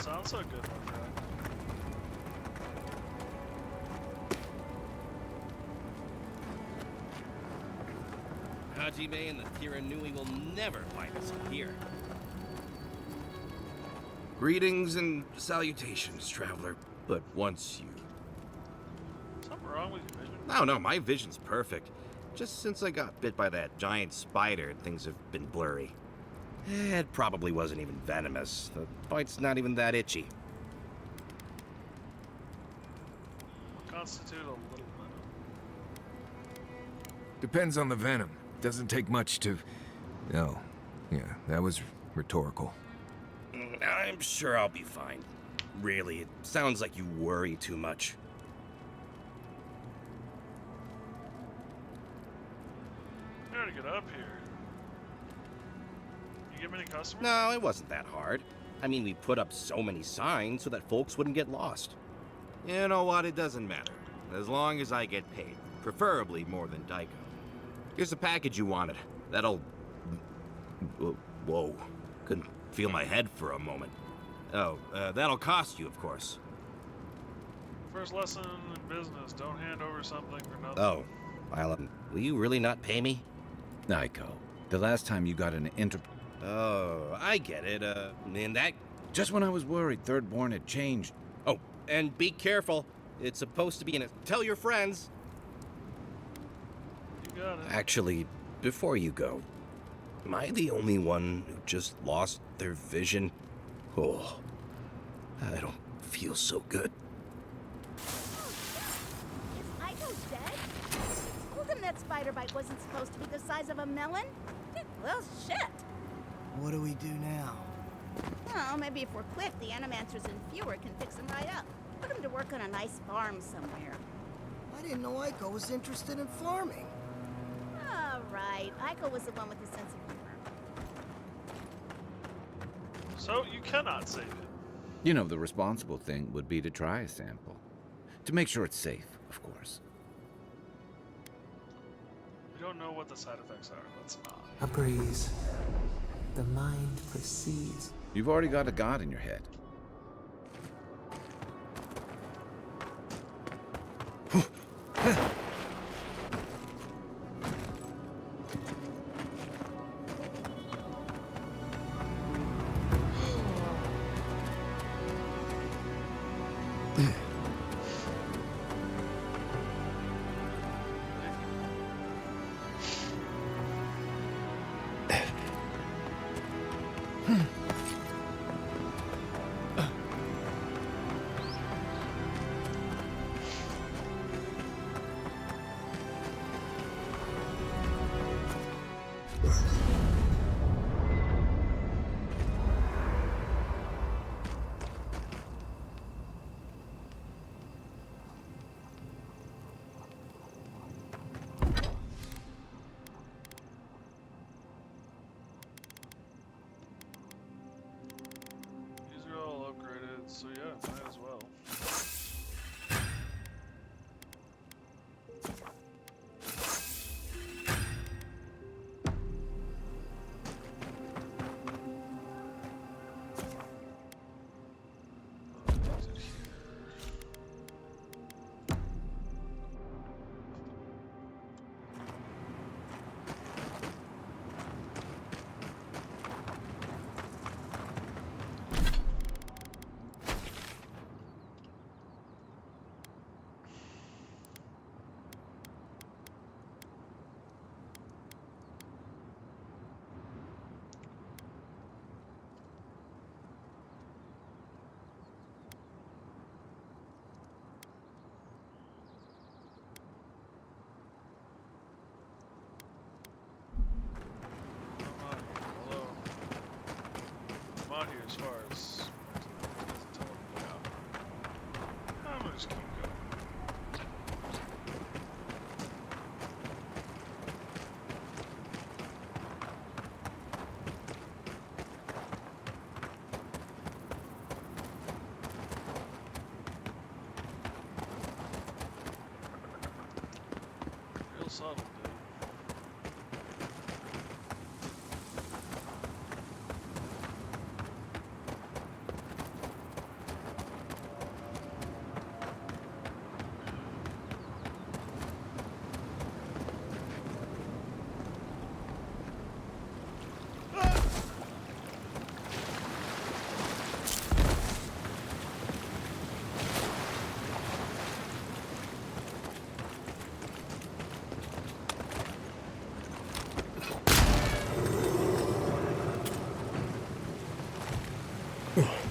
Sounds so good, my friend. Hajime and the Tiranui will never find us here. Greetings and salutations, traveler. But once you... Something wrong with your vision? No, my vision's perfect. Just since I got bit by that giant spider, things have been blurry. It probably wasn't even venomous. The bite's not even that itchy. What constitute a little venom? Depends on the venom. Doesn't take much to... Oh, yeah, that was rhetorical. I'm sure I'll be fine. Really, it sounds like you worry too much. You gotta get up here. You get many customers? No, it wasn't that hard. I mean, we put up so many signs so that folks wouldn't get lost. You know what? It doesn't matter. As long as I get paid. Preferably more than Daiko. Here's the package you wanted. That'll... Whoa. Couldn't feel my head for a moment. Oh, that'll cost you, of course. First lesson in business, don't hand over something for nothing. Oh, well, will you really not pay me? Naiko, the last time you got an Oh, I get it, in that... Just when I was worried Thirdborn had changed. Oh, and be careful. It's supposed to be in a... Tell your friends. You got it. Actually, before you go, am I the only one who just lost their vision? Oh, I don't feel so good. Is Aiko dead? Told him that spider bite wasn't supposed to be the size of a melon. Well, shit. What do we do now? Well, maybe if we're quick, the Animancers and Fior can fix him right up. Put him to work on a nice farm somewhere. I didn't know Aiko was interested in farming. All right, Aiko was the one with the sense of humor. So you cannot save it. You know, the responsible thing would be to try a sample. To make sure it's safe, of course. We don't know what the side effects are. Let's not. A breeze. The mind perceives. You've already got a god in your head. These are all upgraded, so yeah, might as well. I'm out here as far as it doesn't tell me now. I'm gonna just keep going. Real subtle, dude. Thank you.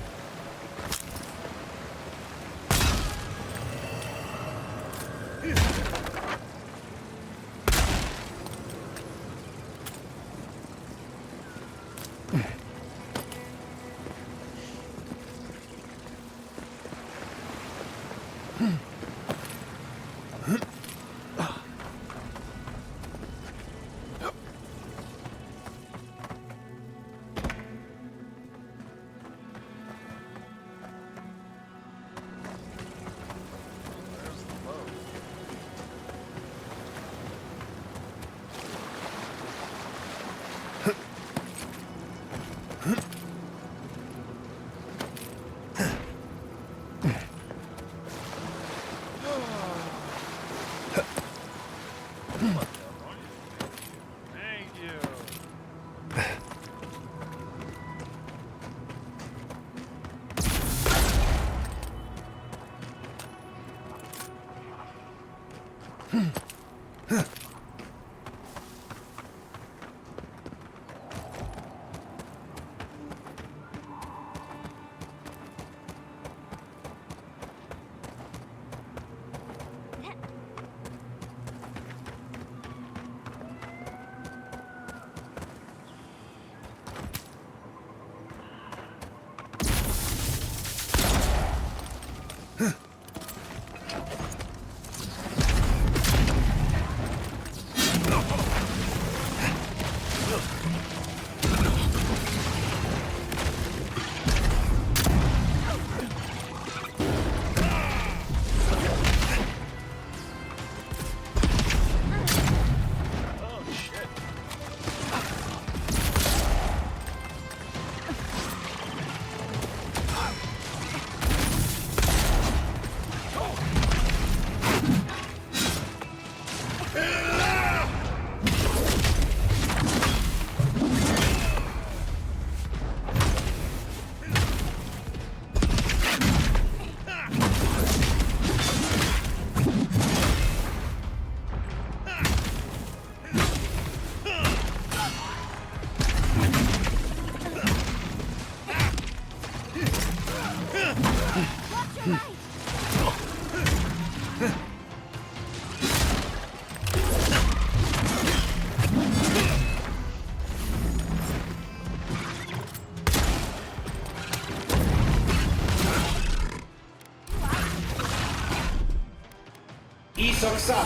Isoksa.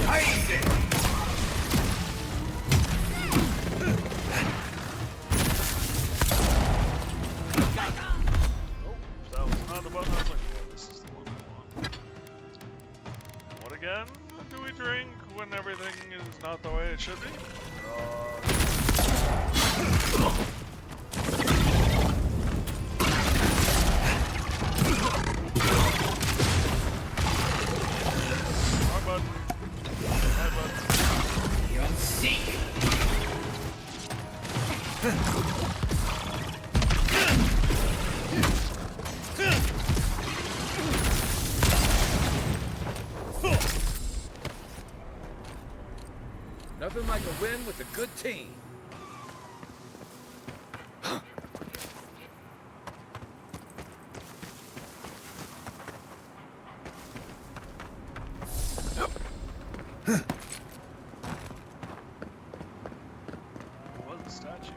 Aise. That was not the button. I was like, yeah, this is the one I want. What again do we drink when everything is not the way it should be? Wrong button. Right button. You're sick. Nothing like a win with a good team. What was the statue?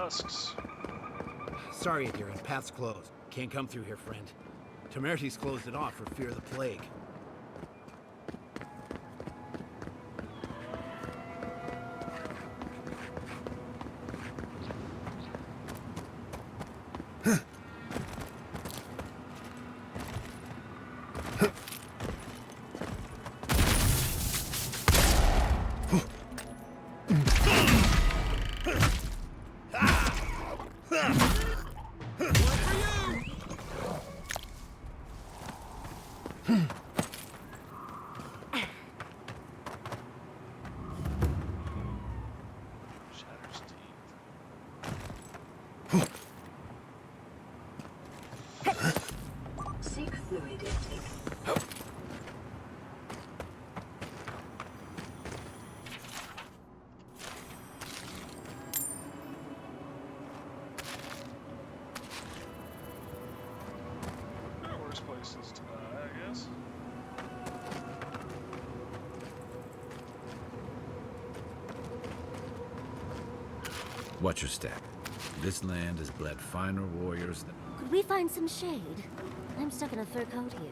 tusks. Sorry, Adrian. Path's closed. Can't come through here, friend. Temerty's closed it off for fear of the plague. Places to die, I guess. Watch your step. This land has bled finer warriors than... Could we find some shade? I'm stuck in a fur coat here.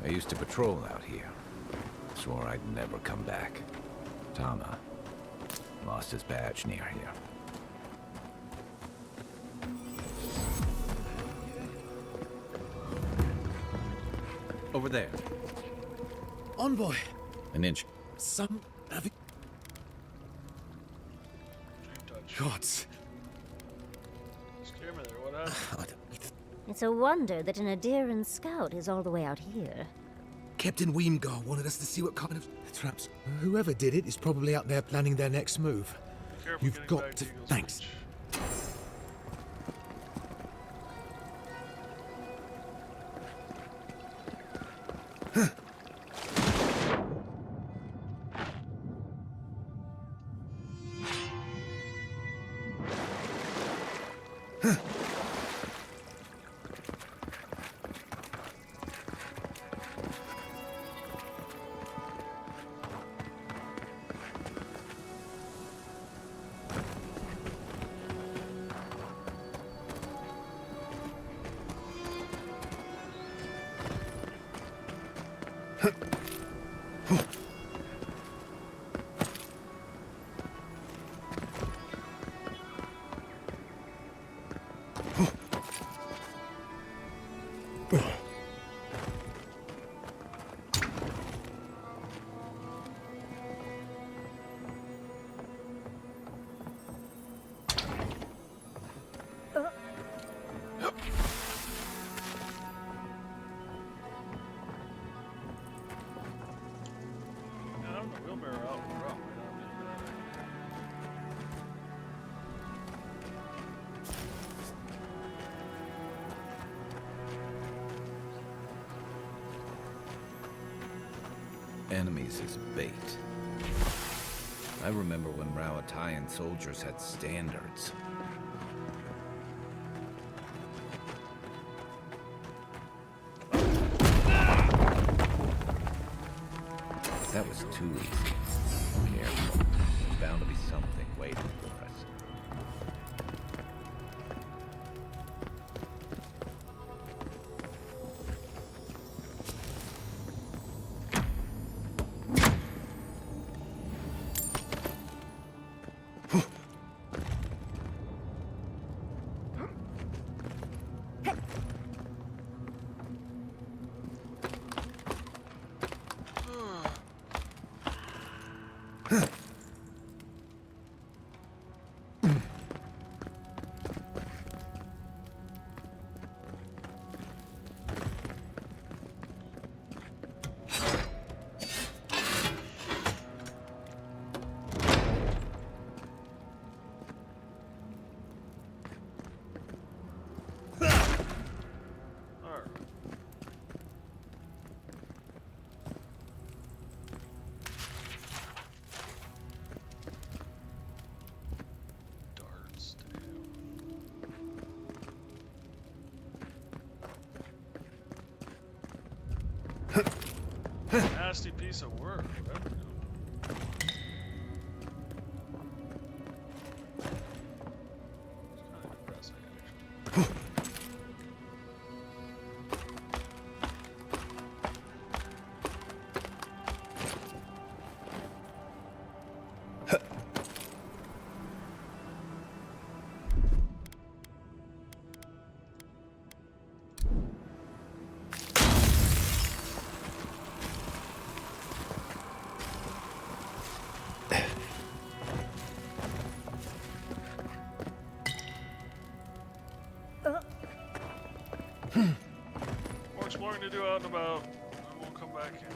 I used to patrol out here. Swore I'd never come back. Tama lost his badge near here. Over there. Envoy. An inch. Some... Gods. Scare me there, what happened? It's a wonder that an Adiran scout is all the way out here. Captain Weemgar wanted us to see what kind of traps. Whoever did it is probably out there planning their next move. You've got to... Thanks. Enemies as bait. I remember when Rawatayan soldiers had standards. That was too easy. Careful. There's bound to be something waiting for us. Nasty piece of work. Whatever. More exploring to do out and about, and we'll come back in.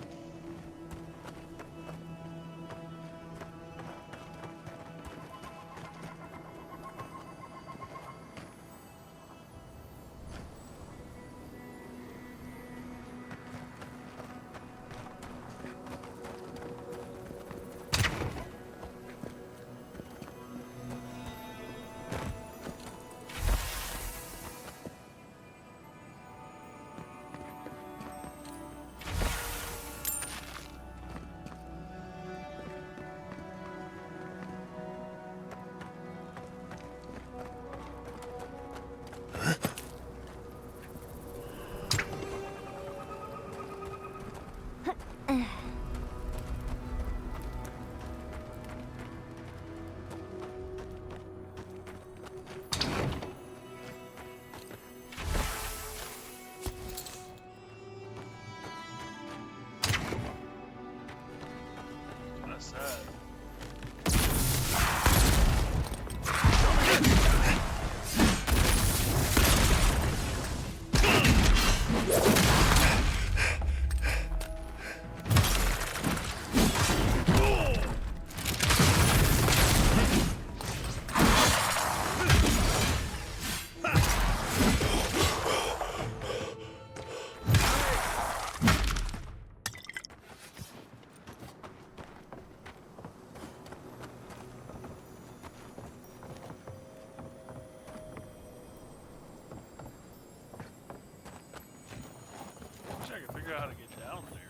I can figure out how to get down there.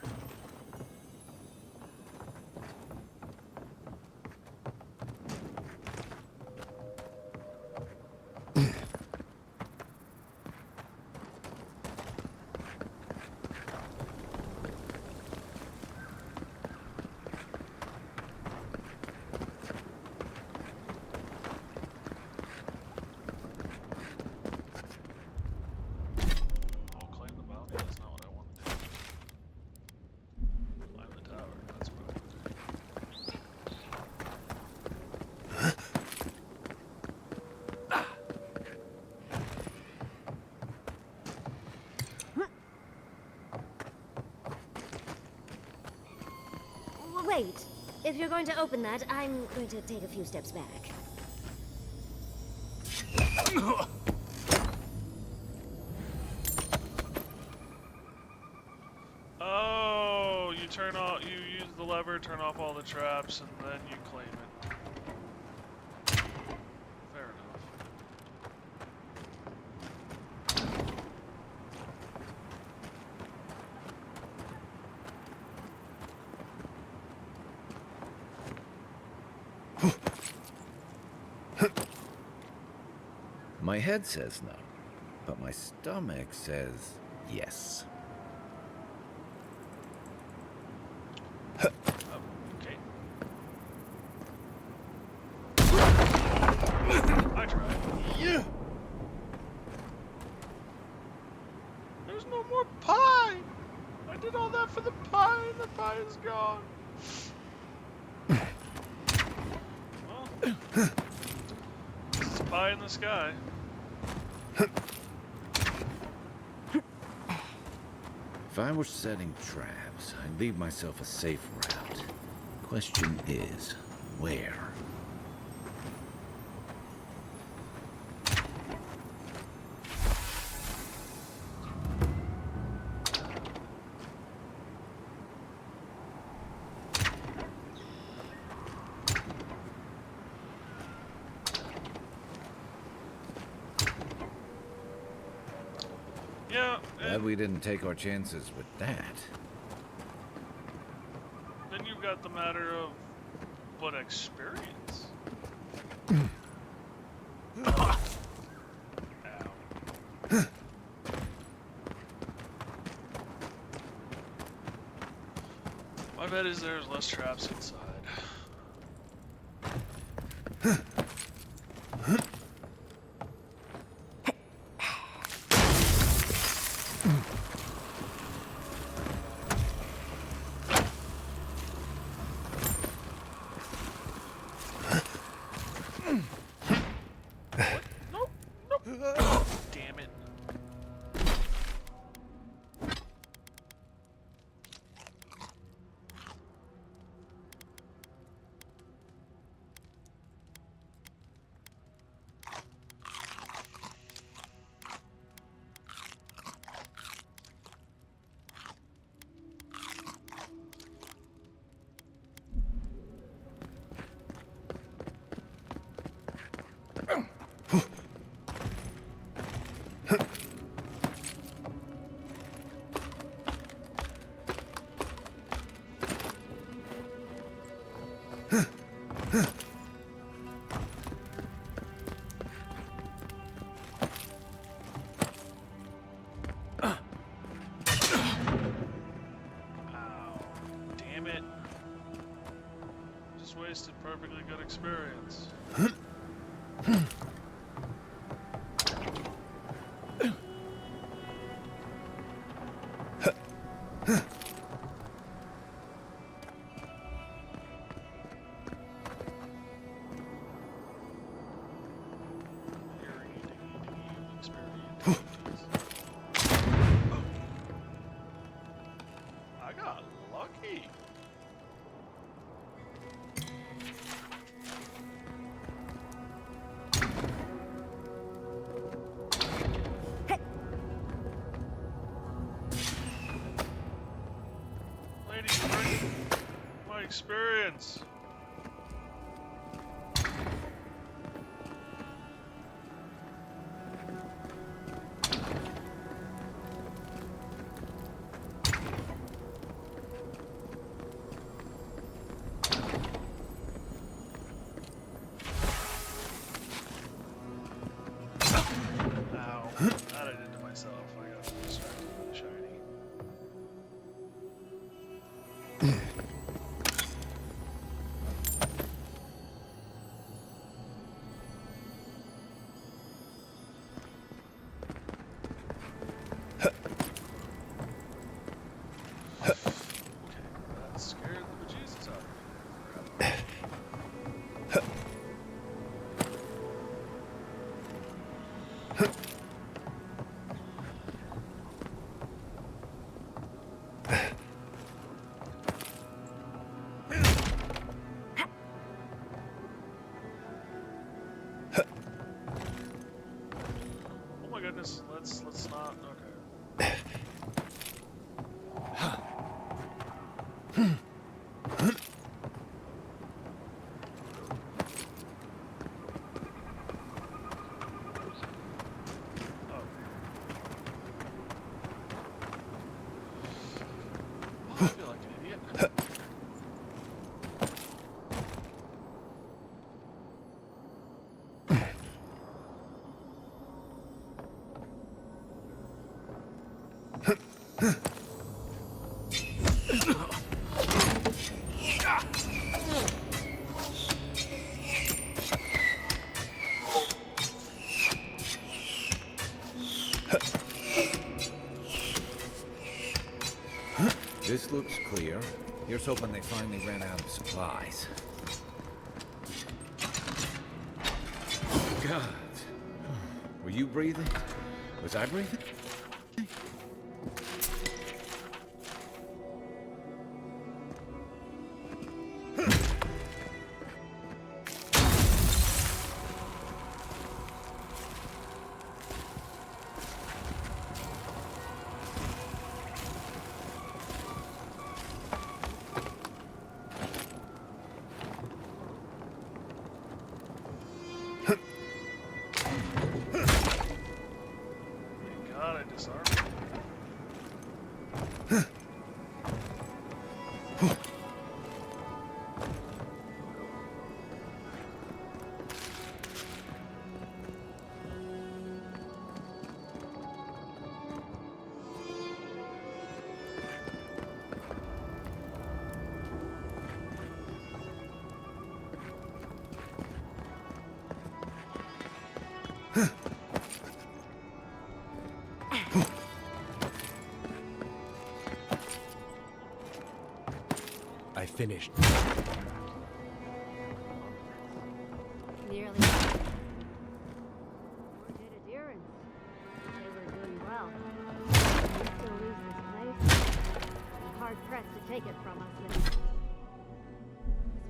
Wait. If you're going to open that, I'm going to take a few steps back. Oh, you turn off, you use the lever, turn off all the traps, and then you claim it. Fair enough. My head says no, but my stomach says yes. Okay. I tried. Yeah. There's no more pie. I did all that for the pie, and the pie is gone. It's pie in the sky. If I were setting traps, I'd leave myself a safe route. Question is, where? Yeah. Glad we didn't take our chances with that. Then you've got the matter of what experience. Ow. My bet is there's less traps inside. Damn it. Wasted perfectly good experience. I got lucky. Experience. Ow. That I did to myself. I got distracted by the shiny. Let's not. Okay. I feel like an idiot. This looks clear. Here's hoping they finally ran out of supplies. God. Were you breathing? Was I breathing? God, I disarmed. I finished. Nearly. Or did a deer and they were doing well. We still lose this place. I'm hard pressed to take it from us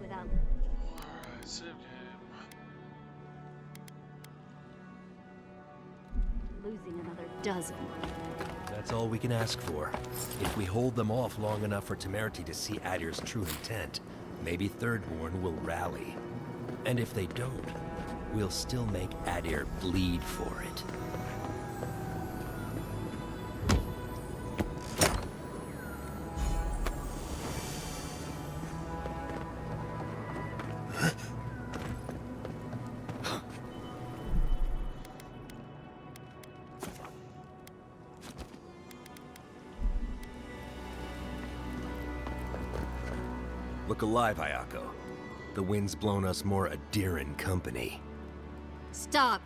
without. Alright, save game. Losing another dozen. That's all we can ask for. If we hold them off long enough for Temerity to see Adir's true intent, maybe Thirdborn will rally. And if they don't, we'll still make Adir bleed for it. Look alive, Ayako. The wind's blown us more Adiran company. Stop!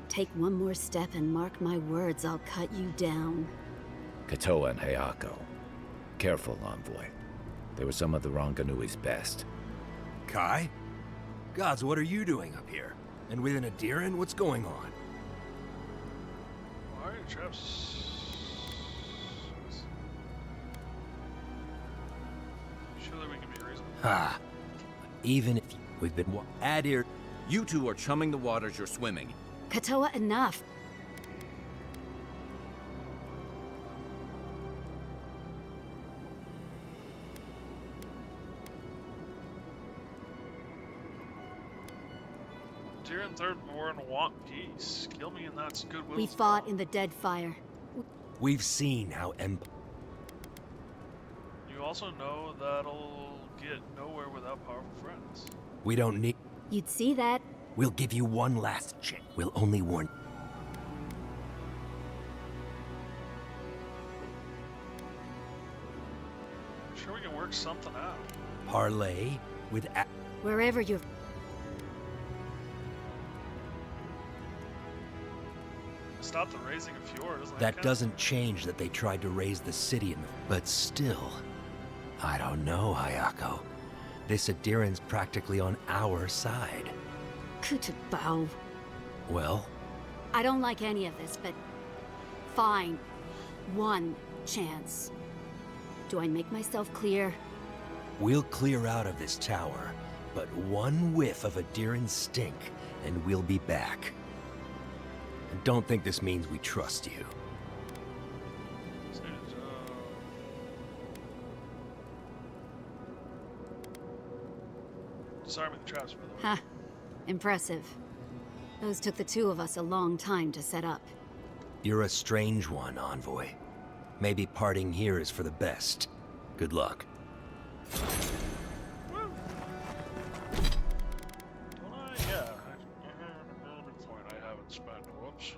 Take one more step and mark my words, I'll cut you down. Katoa and Hayako. Careful, Envoy. They were some of the Ranganui's best. Kai? Gods, what are you doing up here? And within Adiran, what's going on? Why are your traps? Surely we can be reasonable. Ha! Even if we've been Adir. You two are chumming the waters you're swimming. Katoa, enough! Deer and Thirdborn want peace. Kill me and that's goodwill. We fought in the dead fire. We've seen how You also know that'll get nowhere without powerful friends. we don't need. You'd see that. We'll give you one last chance. We'll only warn. I'm sure we can work something out. Parlay with. Wherever you're. Stop the raising of Fior. Doesn't That doesn't change that they tried to raise the city in the. But still, I don't know, Hayako. This Adiran's practically on our side. Kutabao. Well, I don't like any of this, but fine. One chance. Do I make myself clear? we'll clear out of this tower, but one whiff of Adiran stink, and we'll be back. And don't think this means we trust you. Disarming the traps, by the way. Ha. Impressive. Those took the two of us a long time to set up. You're a strange one, Envoy. Maybe parting here is for the best. Good luck. Yeah, point I haven't spent. Whoops.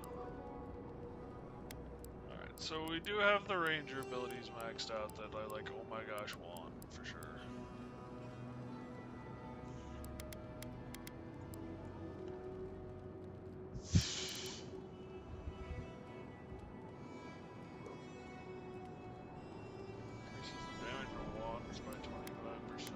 Alright, so we do have the ranger abilities maxed out that I like, oh my gosh, want for sure. Increases the damage for walkers by 25%.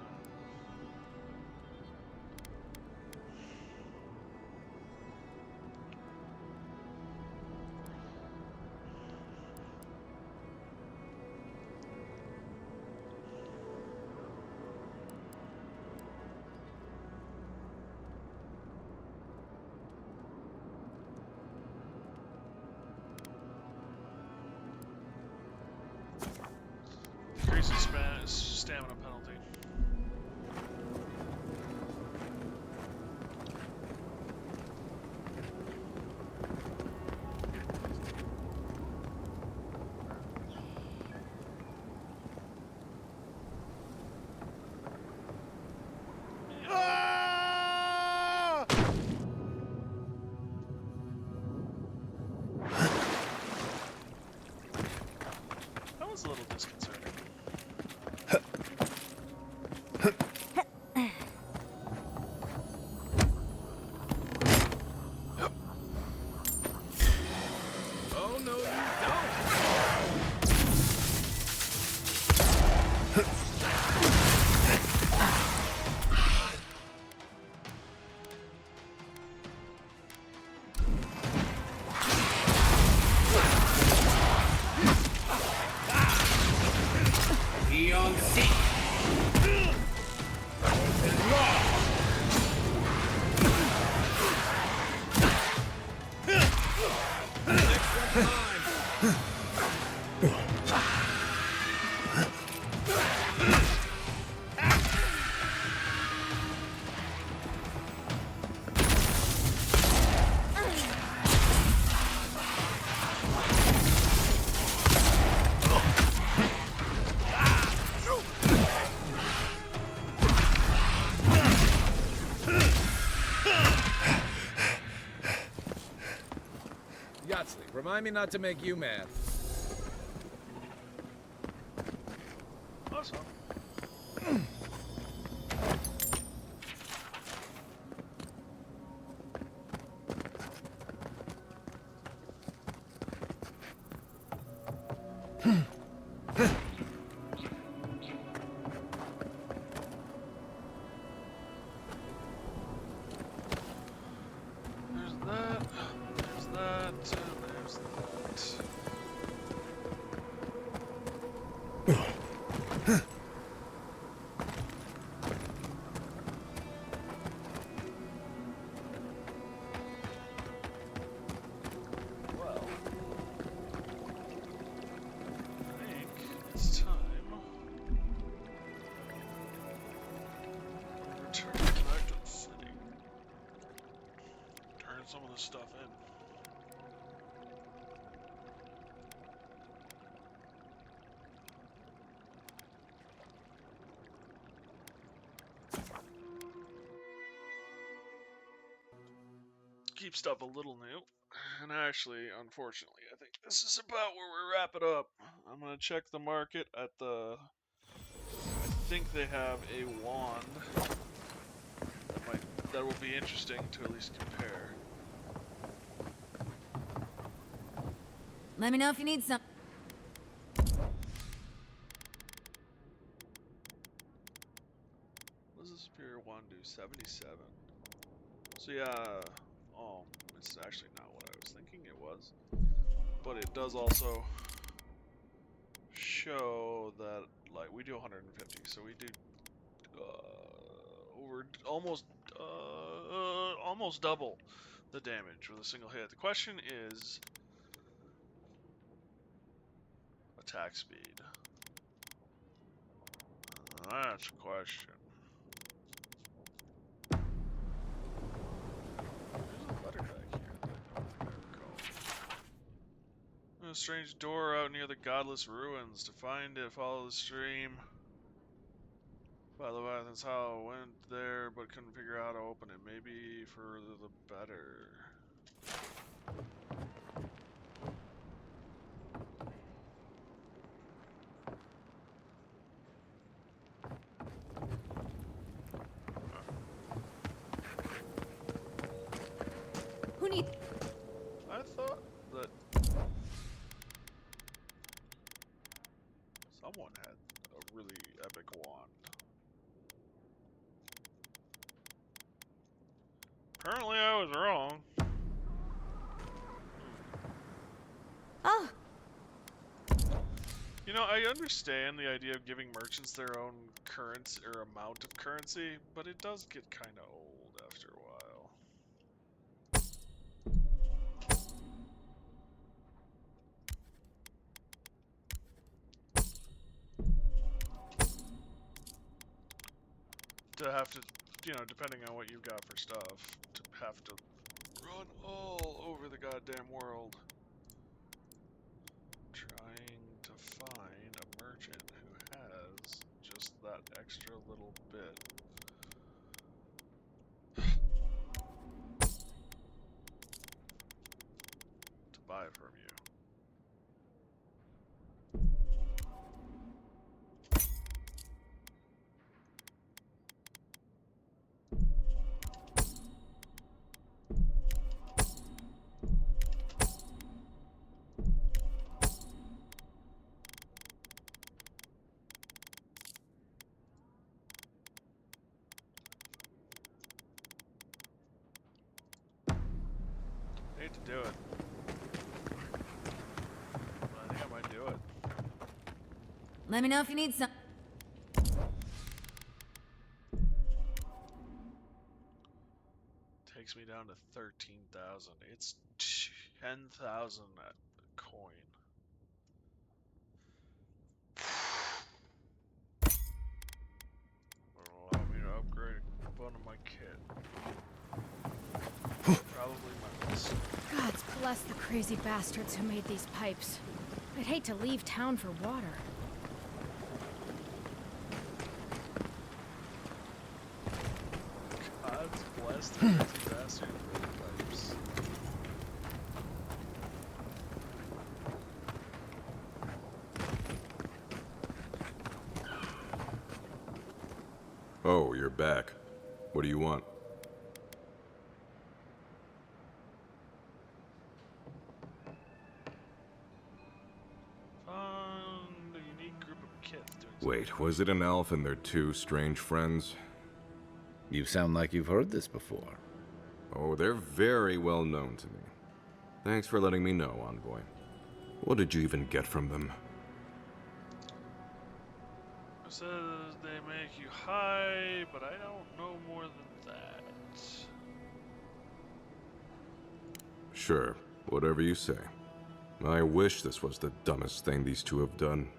stamina penalty. That was a little disconcerting. Oh, no, you don't! Beyond seek. Yatsley, remind me not to make you mad. Awesome. There's that, there's that, there's that. Well, I think it's time to return back to the city. Turn some of this stuff in. Keep stuff a little new. And actually, unfortunately, I think this is about where we wrap it up. I'm gonna check the market at the. I think they have a wand that will be interesting to at least compare. Let me know if you need some. What does the superior wand do? 77. So yeah, oh, it's actually not what I was thinking it was. But it does also show that, like, we do 150, so we do over almost double the damage with a single hit. The question is attack speed. That's a question. There's a letter back here that I don't recall. A strange door out near the godless ruins. To find it, follow the stream. By the way, that's how I went there, but couldn't figure out how to open it. Maybe further the better. Who needs? I thought that someone had a really epic wand. Apparently I was wrong. Oh. You know, I understand the idea of giving merchants their own currency or amount of currency, but it does get kind of old after a while. to have to, you know, depending on what you've got for stuff, to have to run all over the goddamn world trying to find a merchant who has just that extra little bit. To buy from you. I hate to do it. But I think I might do it. Let me know if you need some. Takes me down to 13,000. It's 10,000 coin. Will allow me to upgrade a component of my kit. Probably my list. Gods bless the crazy bastards who made these pipes. I'd hate to leave town for water. God's bless the crazy bastards who made pipes. Oh, you're back. What do you want? Found a unique group of kits doing Wait, was it an elf and their two strange friends? You sound like you've heard this before. Oh, they're very well known to me. Thanks for letting me know, Envoy. What did you even get from them? It says they make you high, but I don't know more than that. Sure, whatever you say. I wish this was the dumbest thing these two have done.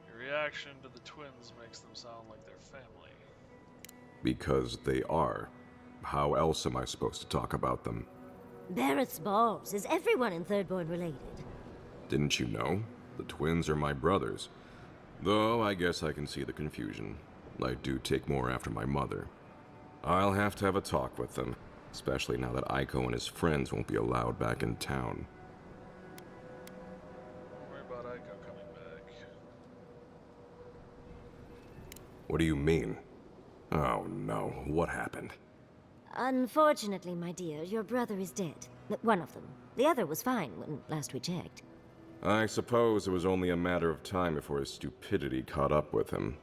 Your reaction to the twins makes them sound like their family. Because they are. How else am I supposed to talk about them? Barrett's balls. Is everyone in Thirdborn related? Didn't you know? The twins are my brothers. Though I guess I can see the confusion. I do take more after my mother. I'll have to have a talk with them, especially now that Aiko and his friends won't be allowed back in town. Don't worry about Aiko coming back. What do you mean? Oh no, what happened? Unfortunately, my dear, your brother is dead. One of them. The other was fine when last we checked. I suppose it was only a matter of time before his stupidity caught up with him.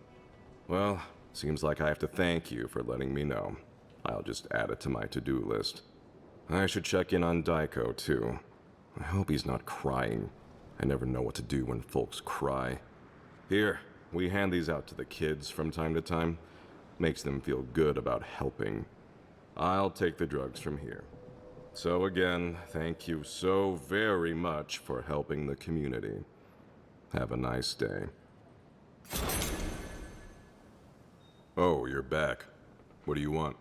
Well, seems like I have to thank you for letting me know. I'll just add it to my to-do list. I should check in on Daiko, too. I hope he's not crying. I never know what to do when folks cry. Here, we hand these out to the kids from time to time. Makes them feel good about helping. I'll take the drugs from here. So again, thank you so very much for helping the community. Have a nice day. Oh, you're back. What do you want?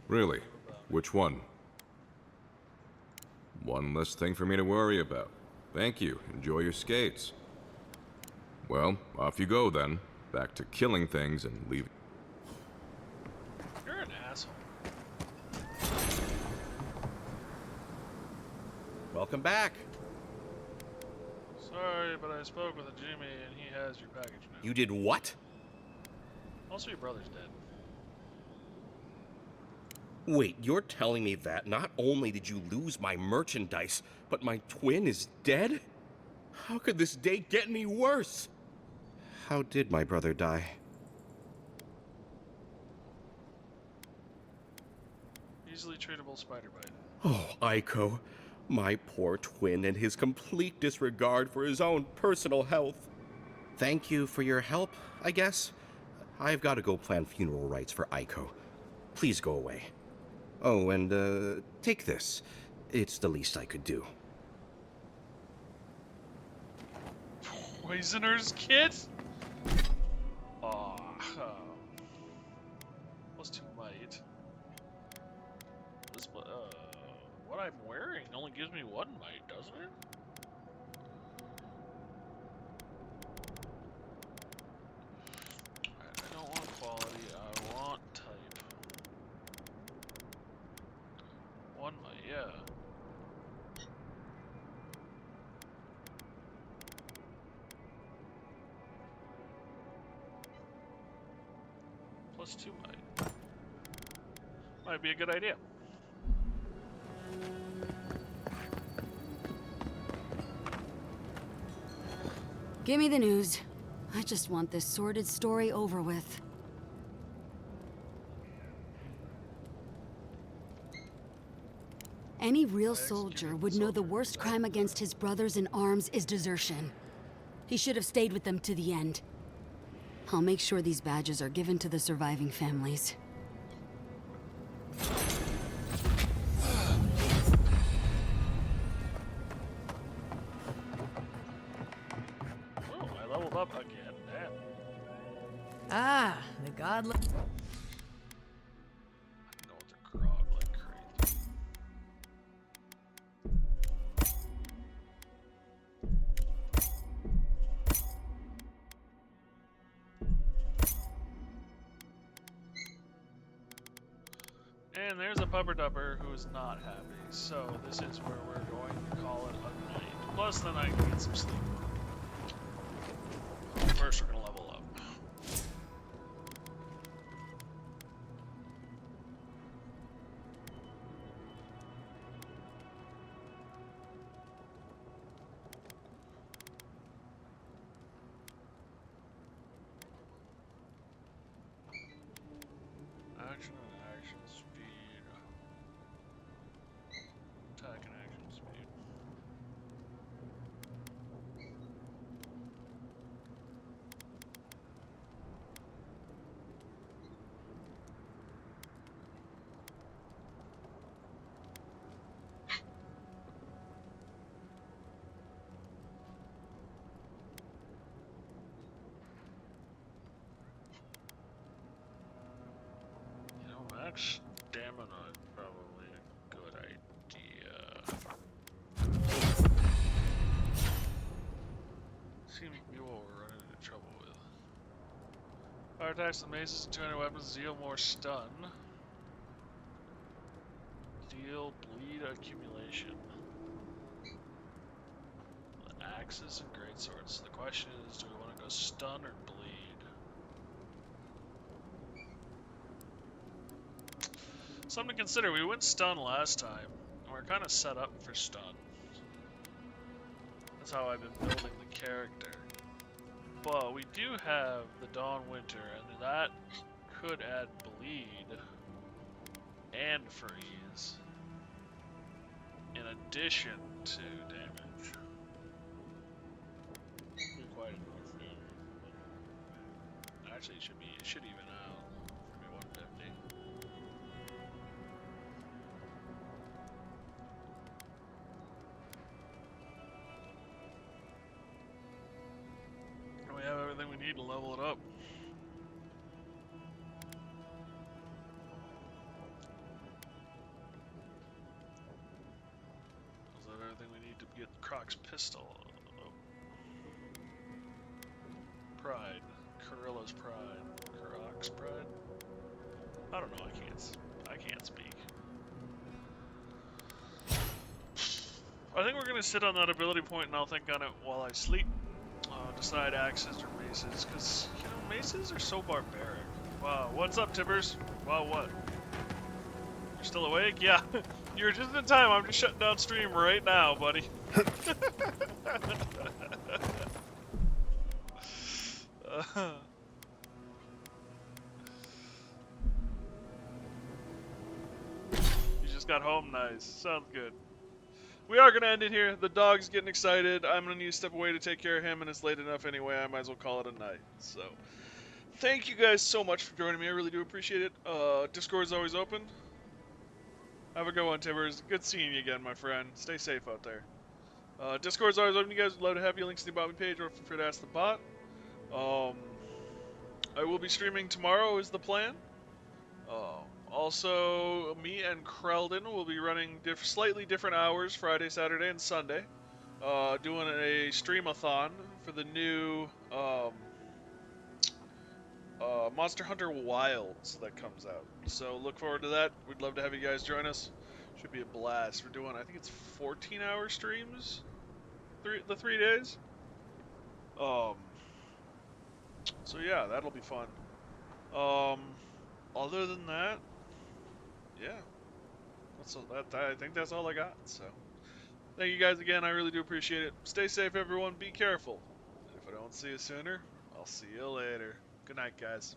Really? Which one? One less thing for me to worry about. Thank you. Enjoy your skates. Well, off you go then. Back to killing things and leaving. You're an asshole. Welcome back. Sorry, but I spoke with a Jimmy and he has your package now. You did what? Also, your brother's dead. Wait, you're telling me that not only did you lose my merchandise, but my twin is dead? How could this day get any worse? How did my brother die? Easily treatable spider bite. Oh, Aiko. My poor twin and his complete disregard for his own personal health. Thank you for your help, I guess. I've got to go plan funeral rites for Aiko. Please go away. Oh, and, take this. It's the least I could do. Poisoner's kit? Oh, +2 might. This, what I'm wearing only gives me 1 might, doesn't it? I don't want quality, I want type. 1 might, yeah. +2 might. Might be a good idea. Give me the news. I just want this sordid story over with. Any real soldier would know the worst crime against his brothers in arms is desertion. He should have stayed with them to the end. I'll make sure these badges are given to the surviving families. Oh, I leveled up again. Damn. Ah, the godly. I know it's a grog like crazy. And there's a pupper dupper who is not happy. So this is where we're going to call it a night. Plus then I can get some sleep. First we're gonna level up. Action and action speed. Attack and action speed. You know, max stamina is probably a good idea. Seems to be what we're running into trouble with. Fire attacks and maces and 200 weapons deal more stun. Deal bleed accumulation. The axes and greatswords. The question is, do we want to go stun or bleed? Something to consider. We went stun last time, and we're kind of set up for stun. That's how I've been building the character. But we do have the Dawn Winter, and that could add bleed and freeze in addition to damage. Be quite enough damage. Actually, it should even out. Maybe 150. We have everything we need to level it up. Is that everything we need to get Croc's pistol? Pride. Carilla's pride. Croc's pride? I don't know, I can't speak. I think we're gonna sit on that ability point and I'll think on it while I sleep. Decide axes or maces, because, you know, maces are so barbaric. Wow, what's up, Tibbers? Wow, what? You're still awake? Yeah, you're just in time. I'm just shutting down stream right now, buddy. You just got home, nice. Sounds good. We are going to end it here. The dog's getting excited. I'm going to need to step away to take care of him, and it's late enough anyway. I might as well call it a night. So, thank you guys so much for joining me. I really do appreciate it. Discord is always open. Have a good one, Tibbers. Good seeing you again, my friend. Stay safe out there. Discord's always open. You guys would love to have your links to the bottom page, or feel free to ask the bot. I will be streaming tomorrow is the plan. Also, me and Kreldon will be running slightly different hours Friday, Saturday, and Sunday. Doing a streamathon for the new Monster Hunter Wilds that comes out. So look forward to that. We'd love to have you guys join us. Should be a blast. We're doing, I think it's 14-hour streams, the 3 days. So yeah, that'll be fun. Other than that, yeah, I think that's all I got. So thank you guys again. I really do appreciate it. Stay safe, everyone. Be careful. And if I don't see you sooner, I'll see you later. Good night, guys.